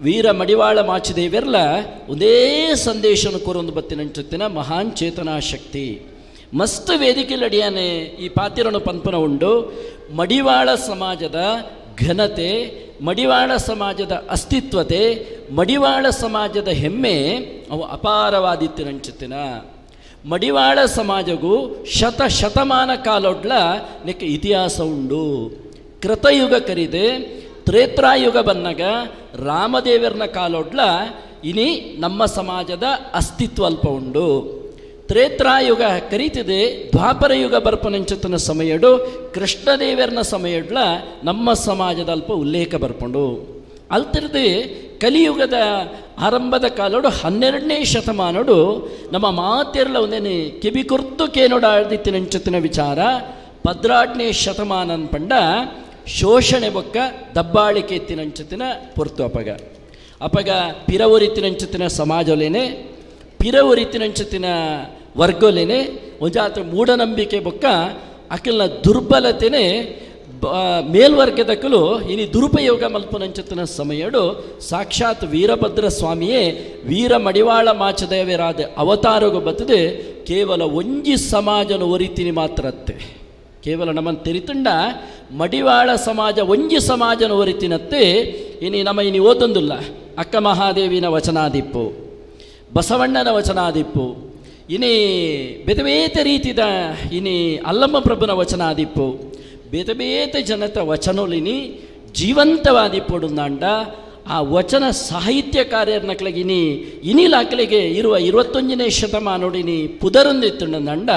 ವೀರ ಮಡಿವಾಳ ಮಾಚಿದೇವೆರ್ಲ ಒಂದೇ ಸಂದೇಶನ ಕೊರೊಂದು ಬತ್ತಿನಂಚತ್ತಿನ ಮಹಾನ್ ಚೇತನಾ ಶಕ್ತಿ ಮಸ್ತ್ ವೇದಿಕೆಯಲ್ಲಿ ಅಡಿಯಾನೆ ಈ ಪಾತಿರನು ಪಂಪನ ಉಂಡು ಮಡಿವಾಳ ಸಮಾಜದ ಘನತೆ ಮಡಿವಾಳ ಸಮಾಜದ ಅಸ್ತಿತ್ವತೆ ಮಡಿವಾಳ ಸಮಾಜದ ಹೆಮ್ಮೆ ಅವು ಅಪಾರವಾದಿತ್ತಿನಂಚತ್ತಿನ ಮಡಿವಾಳ ಸಮಾಜಗೂ ಶತಮಾನ ಕಾಲೊಡ್ಲ ನೆಕ್ಕೆ ಇತಿಹಾಸ ಉಂಡು ಕೃತಯುಗ ಕರಿದೆ ತ್ರೇತ್ರಾಯುಗ ಬನ್ನಗ ರಾಮದೇವರನ ಕಾಲೊಡ್ಲ ಇನಿ ನಮ್ಮ ಸಮಾಜದ ಅಸ್ತಿತ್ವ ಅಲ್ಪ ಉಂಡು ತ್ರೇತ್ರಾಯುಗ ಕರೀತಿದೆ ದ್ವಾಪರ ಯುಗ ಬರ್ಪನಂಚತನ ಸಮಯಡು ಕೃಷ್ಣದೇವರನ ಸಮಯಡ್ಲ ನಮ್ಮ ಸಮಾಜದ ಅಲ್ಪ ಉಲ್ಲೇಖ ಬರ್ಪುಂಡು ಅಲ್ತಿರದೆ ಕಲಿಯುಗದ ಆರಂಭದ ಕಾಲೋಡು 12ನೇ ಶತಮಾನೋಡು ನಮ್ಮ ಮಾತೆರ್ಲ ಒಂದೇನೆ ಕಿಬಿ ಕುರ್ತು ಕೇನೋಡಾದಿತ್ತಿನಂಚತಿನ ವಿಚಾರ 18ನೇ ಶತಮಾನ ಅನ್ಪಂಡ ಶೋಷಣೆ ಬೊಕ್ಕ ದಬ್ಬಾಳಿಕೆ ಎತ್ತಿನಂಚತಿನ ಪೊರ್ತು ಅಪಗ ಪಿರವರಿತ್ತಿನಂಚತಿನ ಸಮಾಜಲೇನೆ ಪಿರವರಿತ್ತಿನಂಚತಿನ ವರ್ಗೋಲೇನೆ ಒಂಜಾತ ಮೂಢನಂಬಿಕೆ ಬೊಕ್ಕ ಅಕಲ್ನ ದುರ್ಬಲತೆನೆ ಮೇಲ್ವರ್ಗದಕ್ಕಲು ಇನಿ ದುರುಪಯೋಗ ಮಲ್ಪನಂಚತಿನ ಸಮಯಡು ಸಾಕ್ಷಾತ್ ವೀರಭದ್ರ ಸ್ವಾಮಿಯೇ ವೀರ ಮಡಿವಾಳ ಮಾಚದೇವರಾದ ಅವತಾರಗೂ ಬತ್ತದೆ ಕೇವಲ ಒಂಜಿ ಸಮಾಜನ ಒರಿತಿನಿ ಮಾತ್ರ ಅತ್ತೆ ಕೇವಲ ನಮ್ಮನ್ನು ತೆರಿತುಂಡ ಮಡಿವಾಳ ಸಮಾಜ ಒಂಜಿ ಸಮಾಜನ ಒರಿತಿನತ್ತೆ ಇನಿ ನಮ್ಮ ಇನಿ ಓದೊಂದುಲ್ಲ ಅಕ್ಕ ಮಹಾದೇವಿನ ವಚನಾದಿಪ್ಪು ಬಸವಣ್ಣನ ವಚನಾದಿಪ್ಪು ಇನಿ ಬೇತೆ ರೀತಿದ ಇನಿ ಅಲ್ಲಮ್ಮ ಪ್ರಭುನ ವಚನಾದಿಪ್ಪು ಬೇತೆ ಜನತ ವಚನೋಲಿನಿ ಜೀವಂತವಾದಿಪ್ಪುಡುಂದಾಂಡ ಆ ವಚನ ಸಾಹಿತ್ಯ ಕಾರ್ಯರ್ನಕ್ಲಗಿನಿ ಇನಿಲಾಕಲಿಗೆ ಇರುವ 21ನೇ ಶತಮಾನೋಡಿನಿ ಪುದರೊಂದಿತ್ತುಂಡ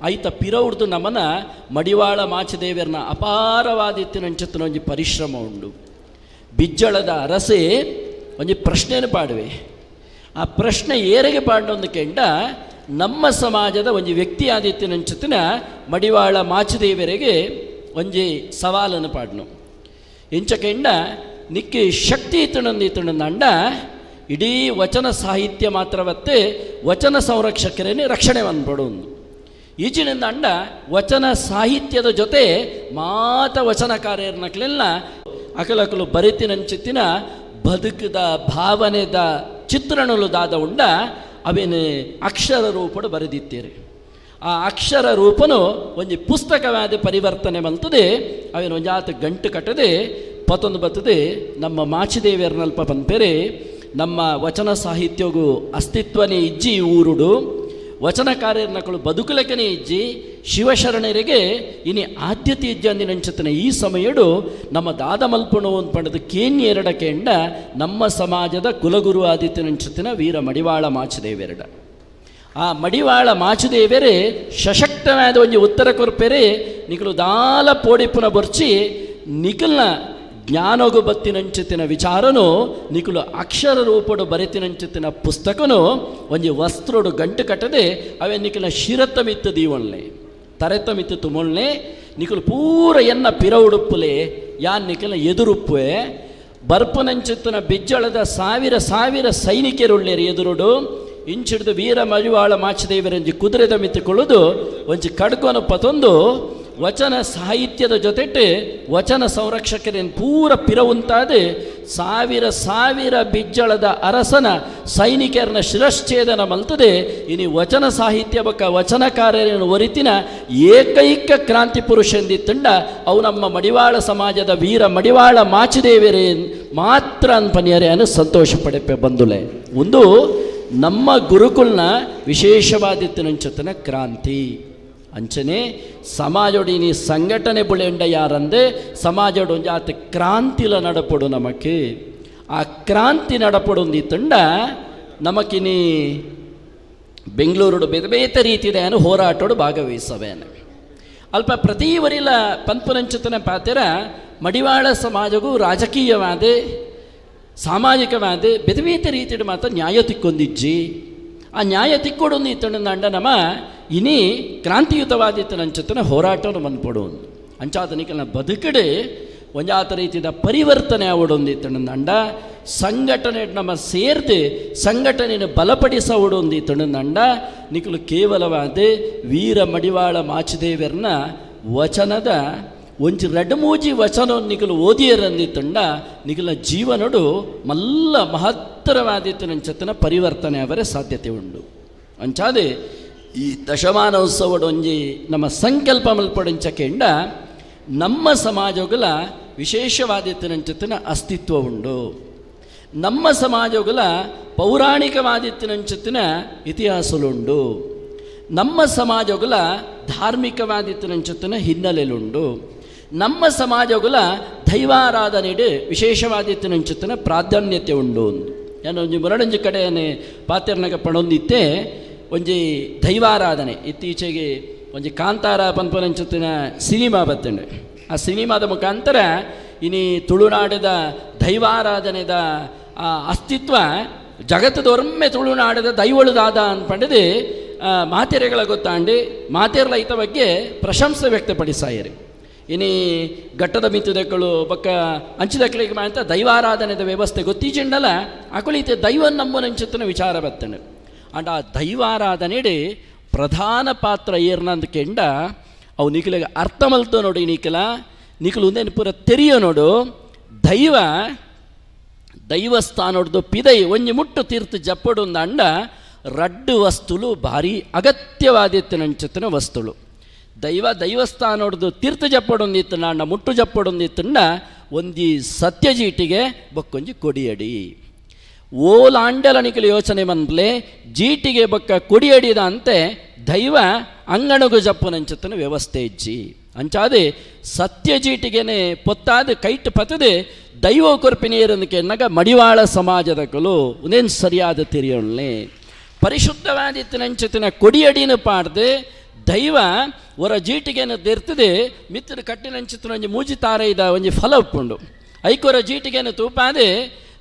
ಐತ ಪಿರವ್ರದು ನಮನ ಮಡಿವಾಳ ಮಾಚದೇವರನ ಅಪಾರವಾದಿತ್ತಿನಂಚತ್ತಿನ ಒಂಜಿ ಪರಿಶ್ರಮ ಉಂಡು ಬಿಜ್ಜಳದ ಅರಸೆ ಒಂಜಿ ಪ್ರಶ್ನೆನ ಪಾಡುವೆ ಆ ಪ್ರಶ್ನೆ ಏರೆಗೆ ಪಾಡೊಂದು ಕೆಂಡ ನಮ್ಮ ಸಮಾಜದ ಒಂಜಿ ವ್ಯಕ್ತಿ ಆದಿತ್ತಿನಂಚತ್ತಿನ ಮಡಿವಾಳ ಮಾಚದೇವರಿಗೆ ಒಂಜಿ ಸವಾಲನ್ನು ಪಾಡ್ನು ಎಂಚ ಕೆಂಡ ನಿಕ್ಕೆ ಶಕ್ತಿ ಇತ್ತಣಂದ ಇಡೀ ವಚನ ಸಾಹಿತ್ಯ ಮಾತ್ರವತ್ತೆ ವಚನ ಸಂರಕ್ಷಕರೇನೆ ರಕ್ಷಣೆ ಬಂದ್ಬಿಡೋದು. ಈಚಿನಿಂದ ಅಂಡ ವಚನ ಸಾಹಿತ್ಯದ ಜೊತೆ ಮಾತ ವಚನಕಾರ್ಯರ್ನಕ್ಲೆಲ್ಲ ಅಕಲಕಲು ಬರಿತಿನಂಚಿತ್ತಿನ ಬದುಕದ ಭಾವನೆದ ಚಿತ್ರಣಲು ದಾದ ಉಂಡ ಅವೇನು ಅಕ್ಷರ ರೂಪಡು ಬರೆದಿತ್ತೀರಿ. ಆ ಅಕ್ಷರ ರೂಪನು ಒಂದು ಪುಸ್ತಕವಾದ ಪರಿವರ್ತನೆ ಬಂತದೆ. ಅವೇನು ಒಂಜಾತ ಗಂಟು ಕಟ್ಟದೆ ಪತ್ತೊಂದು ಬರ್ತದೆ. ನಮ್ಮ ಮಾಚಿದೇವಿಯರ್ನಲ್ಪ ಬಂದ್ಪೇರೆ ನಮ್ಮ ವಚನ ಸಾಹಿತ್ಯಗೂ ಅಸ್ತಿತ್ವನೇ ಇಜ್ಜಿ ಊರುಡು ವಚನಕಾರ್ಯರ್ನಕಳು ಬದುಕಲಕ್ಕನೇ ಇಜ್ಜಿ ಶಿವಶರಣರಿಗೆ ಇನಿ ಆದ್ಯತೆ ಇಜ್ಜಿ ಅಂದಿನಂಚತನ ಈ ಸಮಯಡು ನಮ್ಮ ದಾದ ಮಲ್ಪಣು ಅಂತ ಪಡೆದು ಕೇನ್ಯ ಎರಡಕ್ಕೆ ಎಂಡ ನಮ್ಮ ಸಮಾಜದ ಕುಲಗುರು ಆದಿತ್ಯನಂಚತಿನ ವೀರ ಮಡಿವಾಳ ಮಾಚದೇವೆರಡ. ಆ ಮಡಿವಾಳ ಮಾಚುದೇವರೇ ಸಶಕ್ತವಾದ ಒಂದು ಉತ್ತರ ಕೊರ್ಪೆರೆ ನಿಖಲು ದಾಲ ಪೋಡಿಪುನ ಬರ್ಚಿ ನಿಖಲ್ನ ಜ್ಞಾನೋಗು ಬತ್ತಿನಂಚಿತ್ತಿನ ವಿಚಾರನು ನಿಖಲು ಅಕ್ಷರ ರೂಪಡು ಬರೆತಿನಂಚಿತ್ತಿನ ಪುಸ್ತಕನು ಒಂದು ವಸ್ತ್ರೋಡು ಗಂಟು ಕಟ್ಟದೆ ಅವೇ ನಿಖಲ ಶಿರತ ಮಿತ್ತು ದೀವೊಳ್ಳೆ ತರೆತ ಮಿತ್ತು ತುಮೊಳ್ಳೆ ನಿಖಲು ಪೂರ ಎನ್ನ ಪಿರ ಉಡುಪ್ಪುಲೆ ಯಾನ್ ನಿಖಲ ಎದುರುಪ್ಪುವೆ ಬರ್ಪುನಂಚಿತ್ತಿನ ಬಿಜ್ಜಳದ ಸಾವಿರ ಸಾವಿರ ಸೈನಿಕರುಳ್ಳೆರು ಎದುರುಡು ಇಂಚಿಡ್ದು ವೀರ ಮಡಿವಾಳ ಮಾಚದೇವರಂಜಿ ಕುದುರೆದ ಮಿತ್ತುಕೊಳ್ಳುವುದು ಒಂಜಿ ಕಡ್ಕೊನ ಪತೊಂದು ವಚನ ಸಾಹಿತ್ಯದ ಜೊತೆಟ್ಟು ವಚನ ಸಂರಕ್ಷಕರೇನು ಪೂರ ಪಿರವುಂತಾದೆ ಸಾವಿರ ಸಾವಿರ ಬಿಜ್ಜಳದ ಅರಸನ ಸೈನಿಕರನ್ನ ಶಿರಶ್ಛೇದನ ಮಲ್ತದೆ. ಇನಿ ವಚನ ಸಾಹಿತ್ಯ ಬಕ್ಕ ವಚನಕಾರರನ್ನು ಒರಿತಿನ ಏಕೈಕ ಕ್ರಾಂತಿ ಪುರುಷ ಎಂದಿತ್ತಂಡ ಅವು ನಮ್ಮ ಮಡಿವಾಳ ಸಮಾಜದ ವೀರ ಮಡಿವಾಳ ಮಾಚದೇವರೇ ಮಾತ್ರ ಅನ್ಪನಿಯರೇ ಅನ್ನು ಸಂತೋಷ ಪಡೆಪೆ ಬಂದುಲೆ. ಒಂದು ನಮ್ಮ ಗುರುಕುಲ್ನ ವಿಶೇಷವಾದಿತ್ತಿನಂಚತನ ಕ್ರಾಂತಿ ಅಂಚನೆ ಸಮಾಜೋಡಿನಿ ಸಂಘಟನೆ ಬುಳೆಂಡ ಯಾರಂದೆ ಸಮಾಜೋಡು ಜಾತಿ ಕ್ರಾಂತಿಲ ನಡಪಡು ನಮಕ್ಕೆ ಆ ಕ್ರಾಂತಿ ನಡಪಡೊಂದಿತ್ತಂಡ ನಮಕಿನಿ ಬೆಂಗಳೂರು ಬೇತೆ ಬೇತೆ ರೀತಿದೇನು ಹೋರಾಟೋಡು ಭಾಗವಹಿಸವೇನು ಅಲ್ಪ ಪ್ರತಿ ವರಿಲ ಪಂಪುನಂಚತನ ಪಾತೆರ ಮಡಿವಾಳ ಸಮಾಜಗೂ ರಾಜಕೀಯವಾದ ಸಾಮಾಜಿಕವಾದ ಬೇತೆ ಬೇತೆ ರೀತಿಯ ಮಾತ್ರ ನ್ಯಾಯ ತಿಕ್ಕೊಂದಿಜ್ಜಿ ಆ ನ್ಯಾಯ ತಿಕ್ಕೊಡೊಂದು ಇತ್ತಂಡ ನಮ್ಮ ಇನಿ ಕ್ರಾಂತಿಯುತವಾದಿತ್ತನಂಚತನ ಹೋರಾಟವನ್ನು ಬಂದ್ಪಡು ಅಂಚಾತನಿಕಲ್ನ ಬದುಕಡೆ ಒಂಜಾತ ರೀತಿಯ ಪರಿವರ್ತನೆ ಆವಡೊಂದಿತ್ತಂಡ ಸಂಘಟನೆ ನಮ್ಮ ಸೇರ್ದು ಸಂಘಟನೆಯನ್ನು ಬಲಪಡಿಸೋಡೊಂದಿತ್ತಂಡ ನಿಖಲು ಕೇವಲವಾದ ವೀರ ಮಡಿವಾಳ ಮಾಚದೇವರನ್ನ ವಚನದ ಒಂಚು ರಡ್ಮೂಜಿ ವಚನ ನಿಖಲು ಓದಿಯರಂದಿತ್ತಂಡ ನಿಖಲ ಜೀವನಡು ಮಲ್ಲ ಮಹತ್ತರವಾದಿತ್ತನಂಚತನ ಪರಿವರ್ತನೆ ಅವರೇ ಸಾಧ್ಯತೆ ಉಂಡು. ಅಂಚಾದೆ ಈ ದಶಮಾನೋತ್ಸವಡು ಒಂಜಿ ನಮ್ಮ ಸಂಕಲ್ಪ ಮಲ್ಪಡಂಚಕೆಂಡ ನಮ್ಮ ಸಮಾಜಗಳ ವಿಶೇಷವಾದಿತ್ತನಂಚತನ ಅಸ್ತಿತ್ವ ಉಂಡು. ನಮ್ಮ ಸಮಾಜಗಳ ಪೌರಾಣಿಕವಾದಿತ್ತನಂಚತಿನ ಇತಿಹಾಸಲುಂಡು. ನಮ್ಮ ಸಮಾಜಗಳ ಧಾರ್ಮಿಕವಾದಿತ್ತನಂಚತನ ಹಿನ್ನೆಲೆಲುಂಡು. ನಮ್ಮ ಸಮಾಜಗಳ ದೈವಾರಾಧನೆಡೆ ವಿಶೇಷವಾದಿತ್ತನಂಚತನ ಪ್ರಾಧಾನ್ಯತೆ ಉಂಡು. ನಾನು ಒಂಜಿ ಮುರಡಂಜಿ ಕಡೆಯೇ ಪಾತ್ರನಾಗ ಪಣೊಂದಿತ್ತೆ ಒಂಜಿ ದೈವಾರಾಧನೆ ಇತ್ತೀಚೆಗೆ ಒಂಜಿ ಕಾಂತಾರ ಪಂಪನಂಚತಿನ ಸಿನಿಮಾ ಬತ್ತಂಡೆ. ಆ ಸಿನಿಮಾದ ಮುಖಾಂತರ ಇನಿ ತುಳುನಾಡದ ದೈವಾರಾಧನೆದ ಅಸ್ತಿತ್ವ ಜಗತ್ತದೊರ್ಮೆ ತುಳುನಾಡದ ದೈವಳುದಾದ ಅಂದ್ಪಂಡದೆ ಮಾತೆರೆಗಳ ಗೊತ್ತಾಂಡಿ ಮಾತೆರ್ಲ ಈತ ಬಗ್ಗೆ ಪ್ರಶಂಸೆ ವ್ಯಕ್ತಪಡಿಸಾಯಿರಿ. ಇನಿ ಘಟ್ಟದ ಮಿತ್ತುದಕ್ಕಳು ಬಕ್ಕ ಅಂಚಿದಕ್ಕಳಿಗೆ ಅಂತ ದೈವಾರಾಧನೆದ ವ್ಯವಸ್ಥೆ ಗೊತ್ತೀಚಿಂಡಲ್ಲ ಅಕುಳಿತೆ ದೈವ ನಂಬುನಂಚತನ ವಿಚಾರ ಬತ್ತಂಡೆ. ಅಂಡ್ ಆ ದೈವಾರಾಧನೆಡೆ ಪ್ರಧಾನ ಪಾತ್ರ ಏರ್ನಂದು ಕೆಂಡ ಅವು ನಿಖಿಲಿಗೆ ಅರ್ಥ ಮಲ್ತು ನೋಡಿ ನಿಖಲು ಒಂದೇನು ಪೂರ ತೆರಿಯೋ ನೋಡು ದೈವಸ್ಥಾನೋಡ್ದು ಪಿದೈ ಒಂಜಿ ಮುಟ್ಟು ತೀರ್ಥ ಜಪ್ಪಡು ಅಂಡ ರಡ್ಡು ವಸ್ತುಲು ಭಾರಿ ಅಗತ್ಯವಾದಿತ್ತನಂಚತನ ವಸ್ತುಳು. ದೈವಸ್ಥಾನೋಡ್ದು ತೀರ್ಥ ಜಪ್ಪಡೊಂದಿತ್ತಂಡ ಅಂಡ ಮುಟ್ಟು ಜಪ್ಪಡೊಂದಿತ್ತಂಡ ಒಂದಿ ಸತ್ಯಜೀಟಿಗೆ ಬಕ್ಕೊಂಜಿ ಕೊಡಿಯಡಿ ಓಲಾಂಡಲ ನಿಖಲು ಯೋಚನೆ ಬಂದ್ಲೆ ಜೀಟಿಗೆ ಬಕ್ಕ ಕೊಡಿಯಡಿದ ಅಂತೆ ದೈವ ಅಂಗಣಗು ಜಪ್ಪನಂಚತನ ವ್ಯವಸ್ಥೆ ಇಜ್ಜಿ ಅಂಚಾದೆ ಸತ್ಯಜೀಟಿಗೆನೆ ಪೊತ್ತಾದ ಕೈಟ್ ಪತದೆ ದೈವ ಕೊರ್ಪಿನೇರನ್ಕೆ ನಗ ಮಡಿವಾಳ ಸಮಾಜದಕಲು ಒಂದೇನು ಸರಿಯಾದ ತಿರಿಯೊಳ್ಳೆ ಪರಿಶುದ್ಧವಾದಿತ್ತನಂಚತಿನ ಕೊಡಿಯಡಿನ ಪಾಡ್ದೆ ದೈವ ಹೊರ ಜೀಟಿಗೆನ ತೆರ್ತದೆ ಮಿತ್ರ ಕಟ್ಟಿನಂಚಿತ್ತಿನ ಒಂಜಿ ಮೂಜಿ ತಾರೆ ಇದ ಒಂಜಿ ಫಲ ಉಪ್ಪುಂಡು ಐಕೊರ ಜೀಟಿಗೆನ ತೂಪಾದೆ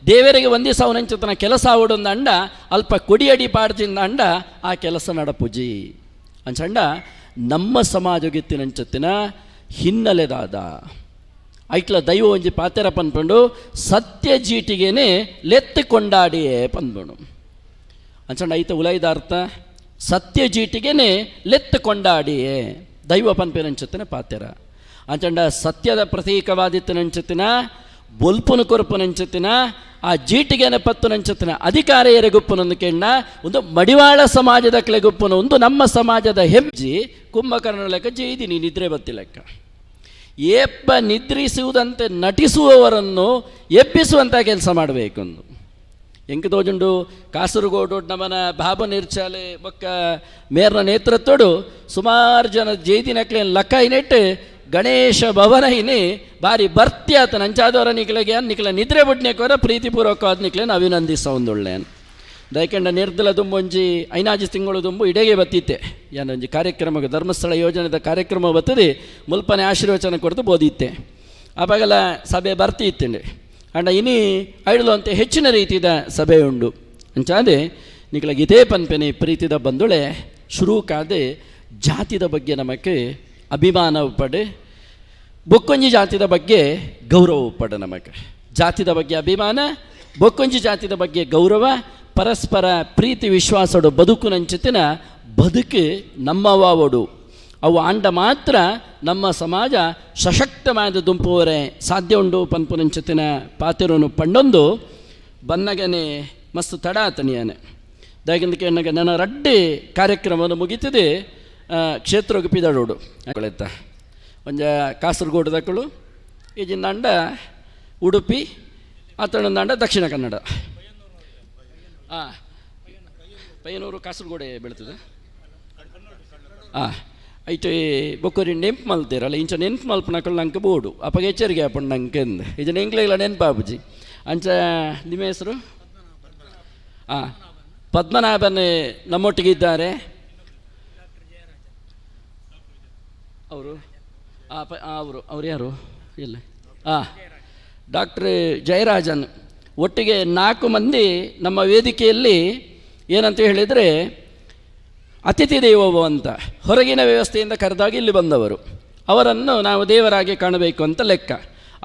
ದೇವರಿಗೆ ಒಂದೇ ಸಾವನಂಚಿತನ ಕೆಲಸ ಆವಡೊಂದಂಡ ಅಲ್ಪ ಕೊಡಿಯಡಿ ಪಾಡ್ತಿಂದಂಡ ಆ ಕೆಲಸ ನಡಪುಜಿ ಅಂಚಂಡ ನಮ್ಮ ಸಮಾಜಗಿತ್ತಿನಂಚತ್ತಿನ ಹಿನ್ನೆಲೆದಾದ ಐಟ್ಲ ದೈವ ಒಂಜಿ ಪಾತೆರ ಪನ್ಪಂಡು ಸತ್ಯ ಜೀಟಿಗೆನೆ ಲೆತ್ತು ಕೊಂಡಾಡಿಯೇ ಪಂದ್ಬಂಡು ಅಂಚಂಡ ಐತ ಉಲೈದ ಅರ್ಥ ಸತ್ಯ ಜೀಟಿಗೆನೆ ಲೆತ್ತು ಕೊಂಡಾಡಿಯೇ ದೈವ ಪನ್ಪೇನಂಚತ್ತಿನ ಪಾತೆರ ಅಂಚಂಡ ಸತ್ಯದ ಪ್ರತೀಕವಾದಿತ್ತನಂಚತ್ತಿನ ಬೊಲ್ಪುನು ಕೊರಪುನಂಚತ್ತಿನ ಆ ಜೀಟಿಗೆನ ಪತ್ತುನಂಚತ್ತಿನ ಅಧಿಕಾರ ಎರೆಗುಪ್ಪನೊಂದು ಕೆಣ್ಣ ಒಂದು ಮಡಿವಾಳ ಸಮಾಜದ ಕೆಳಗುಪ್ಪನ ಒಂದು ನಮ್ಮ ಸಮಾಜದ ಹೆಜ್ಜಿ ಕುಂಭಕರ್ಣ ಲೆಕ್ಕ ಜೈದಿನಿ ನಿದ್ರೆ ಬತ್ತಿ ಲೆಕ್ಕ ಏಪ್ಪ ನಿದ್ರಿಸುವುದಂತೆ ನಟಿಸುವವರನ್ನು ಎಬ್ಬಿಸುವಂಥ ಕೆಲಸ ಮಾಡಬೇಕೊಂದು ಎಂಕ ತೋಜುಂಡು ಕಾಸರಗೋಡು ನಮನ ಬಾಬು ನಿರ್ಚಾಲೆ ಬೊಕ್ಕ ಮೇರ್ನ ನೇತೃತ್ವಡು ಸುಮಾರು ಜನ ಜೈದಿನಕ್ಲೆ ಲಕ್ಕ ನೆಟ್ಟು ಗಣೇಶ ಭವನ ಇನಿ ಬಾರಿ ಬರ್ತಿ ಆತ ನಂಚಾದವರ ನಿಕ್ಲೆಗೆ ನಿಕ್ಲ ನಿದ್ರೆ ಬುಡ್ನೇಕೋರ ಪ್ರೀತಿಪೂರ್ವಕವಾದ ನಿಕ್ಲೇನು ಅಭಿನಂದಿಸೊಂದುಳ್ಳೆ ದಯಕಂಡ ನಿರ್ದಲ ಒಂಜಿ ಐನಾಜಿ ತಿಂಗಳು ತುಂಬು ಇಡೆಗೆ ಬತ್ತಿತ್ತೆ ಏನೊಂಜಿ ಕಾರ್ಯಕ್ರಮ ಧರ್ಮಸ್ಥಳ ಯೋಜನೆದ ಕಾರ್ಯಕ್ರಮ ಬತ್ತದೆ ಮುಲ್ಪನೆ ಆಶೀರ್ವಚನ ಕೊಡ್ತು ಬೋದಿತ್ತೆ ಆವಾಗೆಲ್ಲ ಸಭೆ ಬರ್ತಿ ಇತ್ತಂಡೆ ಅಂಡ ಇನಿ ಐಡಲು ಅಂತ ಹೆಚ್ಚಿನ ರೀತಿಯ ಸಭೆ ಉಂಡು ಅಂಚಾದೆ ನಿಕ್ಲ ಇದೇ ಪನ್ಪೆನೆ ಪ್ರೀತಿದ ಬಂದುಳೆ ಶುರು ಕಾದೆ ಜಾತಿದ ಬಗ್ಗೆ ನಮಗೆ ಅಭಿಮಾನ ಪಡೆ ಬೊಕ್ಕೊಂಜಿ ಜಾತಿದ ಬಗ್ಗೆ ಗೌರವ ಪಡೆ ನಮಗೆ ಜಾತಿದ ಬಗ್ಗೆ ಅಭಿಮಾನ ಬೊಕ್ಕೊಂಜಿ ಜಾತಿದ ಬಗ್ಗೆ ಗೌರವ ಪರಸ್ಪರ ಪ್ರೀತಿ ವಿಶ್ವಾಸಡು ಬದುಕು ನಂಚಿತಿನ ಬದುಕು ನಮ್ಮವಾವಡು ಅವು ಆಂಡ ಮಾತ್ರ ನಮ್ಮ ಸಮಾಜ ಸಶಕ್ತವಾದ ದುಂಪುವರೆ ಸಾಧ್ಯ ಉಂಡು ಪನ್ಪುನಂಚತಿನ ಪಾತಿರೋನು ಪಂಡೊಂದು ಬನ್ನಗನೆ ಮಸ್ತ್ ತಡ ಆತನಿಯಾನೆ ದಾಗಿಂದಕ್ಕೆ ನನಗೆ ನನ್ನ ರಡ್ಡಿ ಕಾರ್ಯಕ್ರಮವನ್ನು ಮುಗಿತದೆ ಕ್ಷೇತ್ರಕ್ಕೆ ಪಿದಾಡೋಡು ಕೊಳೆತ ಒಂಜ ಕಾಸರಗೋಡು ದಕ್ಕಳು ಈಜಿಂದ ಉಡುಪಿ ಆತನೊಂದಂಡ ದಕ್ಷಿಣ ಕನ್ನಡ ಪಯ್ಯನೂರು ಕಾಸರಗೋಡೆ ಬೀಳ್ತದೆ ಐಟು ಬೊಕ್ಕರಿ ನೆಂಪು ಮಲ್ತೀರಲ್ಲ ಇಂಚ ನೆನ್ಪು ಮಲ್ಪನಕಳು ನಂಗೆ ಬೋಡು ಅಪ್ಪಗೆ ಎಚ್ಚರಿಕೆ ಹಾಪಣ್ಣ ನಂಗೆ ಅಂದೆ ಈಜ ಎಂಗ್ಲಿಲ್ಲ ನೆನ್ಪಾಬುಜಿ ಅಂಚ ನಿಮ್ಮ ಹೆಸರು ಪದ್ಮನಾಭನ್ ನಮ್ಮೊಟ್ಟಿಗೆ ಇದ್ದಾರೆ ಅವರು ಅವರು ಯಾರು ಇಲ್ಲ ಡಾಕ್ಟ್ರ್ ಜಯರಾಜನ್ ಒಟ್ಟಿಗೆ 4 ಮಂದಿ ನಮ್ಮ ವೇದಿಕೆಯಲ್ಲಿ ಏನಂತ ಹೇಳಿದರೆ ಅತಿಥಿ ದೇವೋಭವ ಅಂತ ಹೊರಗಿನ ವ್ಯವಸ್ಥೆಯಿಂದ ಕರೆದಾಗ ಇಲ್ಲಿ ಬಂದವರು ಅವರನ್ನು ನಾವು ದೇವರಾಗಿ ಕಾಣಬೇಕು ಅಂತ ಲೆಕ್ಕ.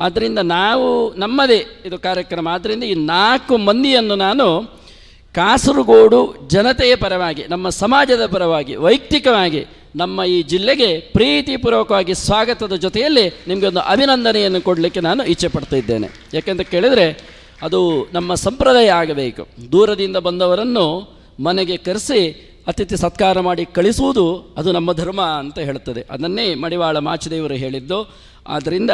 ಆದ್ದರಿಂದ ನಾವು ನಮ್ಮದೇ ಇದು ಕಾರ್ಯಕ್ರಮ. ಆದ್ದರಿಂದ ಈ 4 ಮಂದಿಯನ್ನು ನಾನು ಕಾಸರಗೋಡು ಜನತೆಯ ಪರವಾಗಿ, ನಮ್ಮ ಸಮಾಜದ ಪರವಾಗಿ, ವೈಯಕ್ತಿಕವಾಗಿ ನಮ್ಮ ಈ ಜಿಲ್ಲೆಗೆ ಪ್ರೀತಿಪೂರ್ವಕವಾಗಿ ಸ್ವಾಗತದ ಜೊತೆಯಲ್ಲಿ ನಿಮಗೆ ಒಂದು ಅಭಿನಂದನೆಯನ್ನು ಕೊಡಲಿಕ್ಕೆ ನಾನು ಇಚ್ಛೆ ಪಡ್ತಾ ಇದ್ದೇನೆ. ಯಾಕೆಂತ ಕೇಳಿದರೆ ಅದು ನಮ್ಮ ಸಂಪ್ರದಾಯ ಆಗಬೇಕು. ದೂರದಿಂದ ಬಂದವರನ್ನು ಮನೆಗೆ ಕರೆಸಿ ಅತಿಥಿ ಸತ್ಕಾರ ಮಾಡಿ ಕಳಿಸುವುದು ಅದು ನಮ್ಮ ಧರ್ಮ ಅಂತ ಹೇಳ್ತದೆ. ಅದನ್ನೇ ಮಡಿವಾಳ ಮಾಚಿದೇವರು ಹೇಳಿದ್ದು. ಆದ್ದರಿಂದ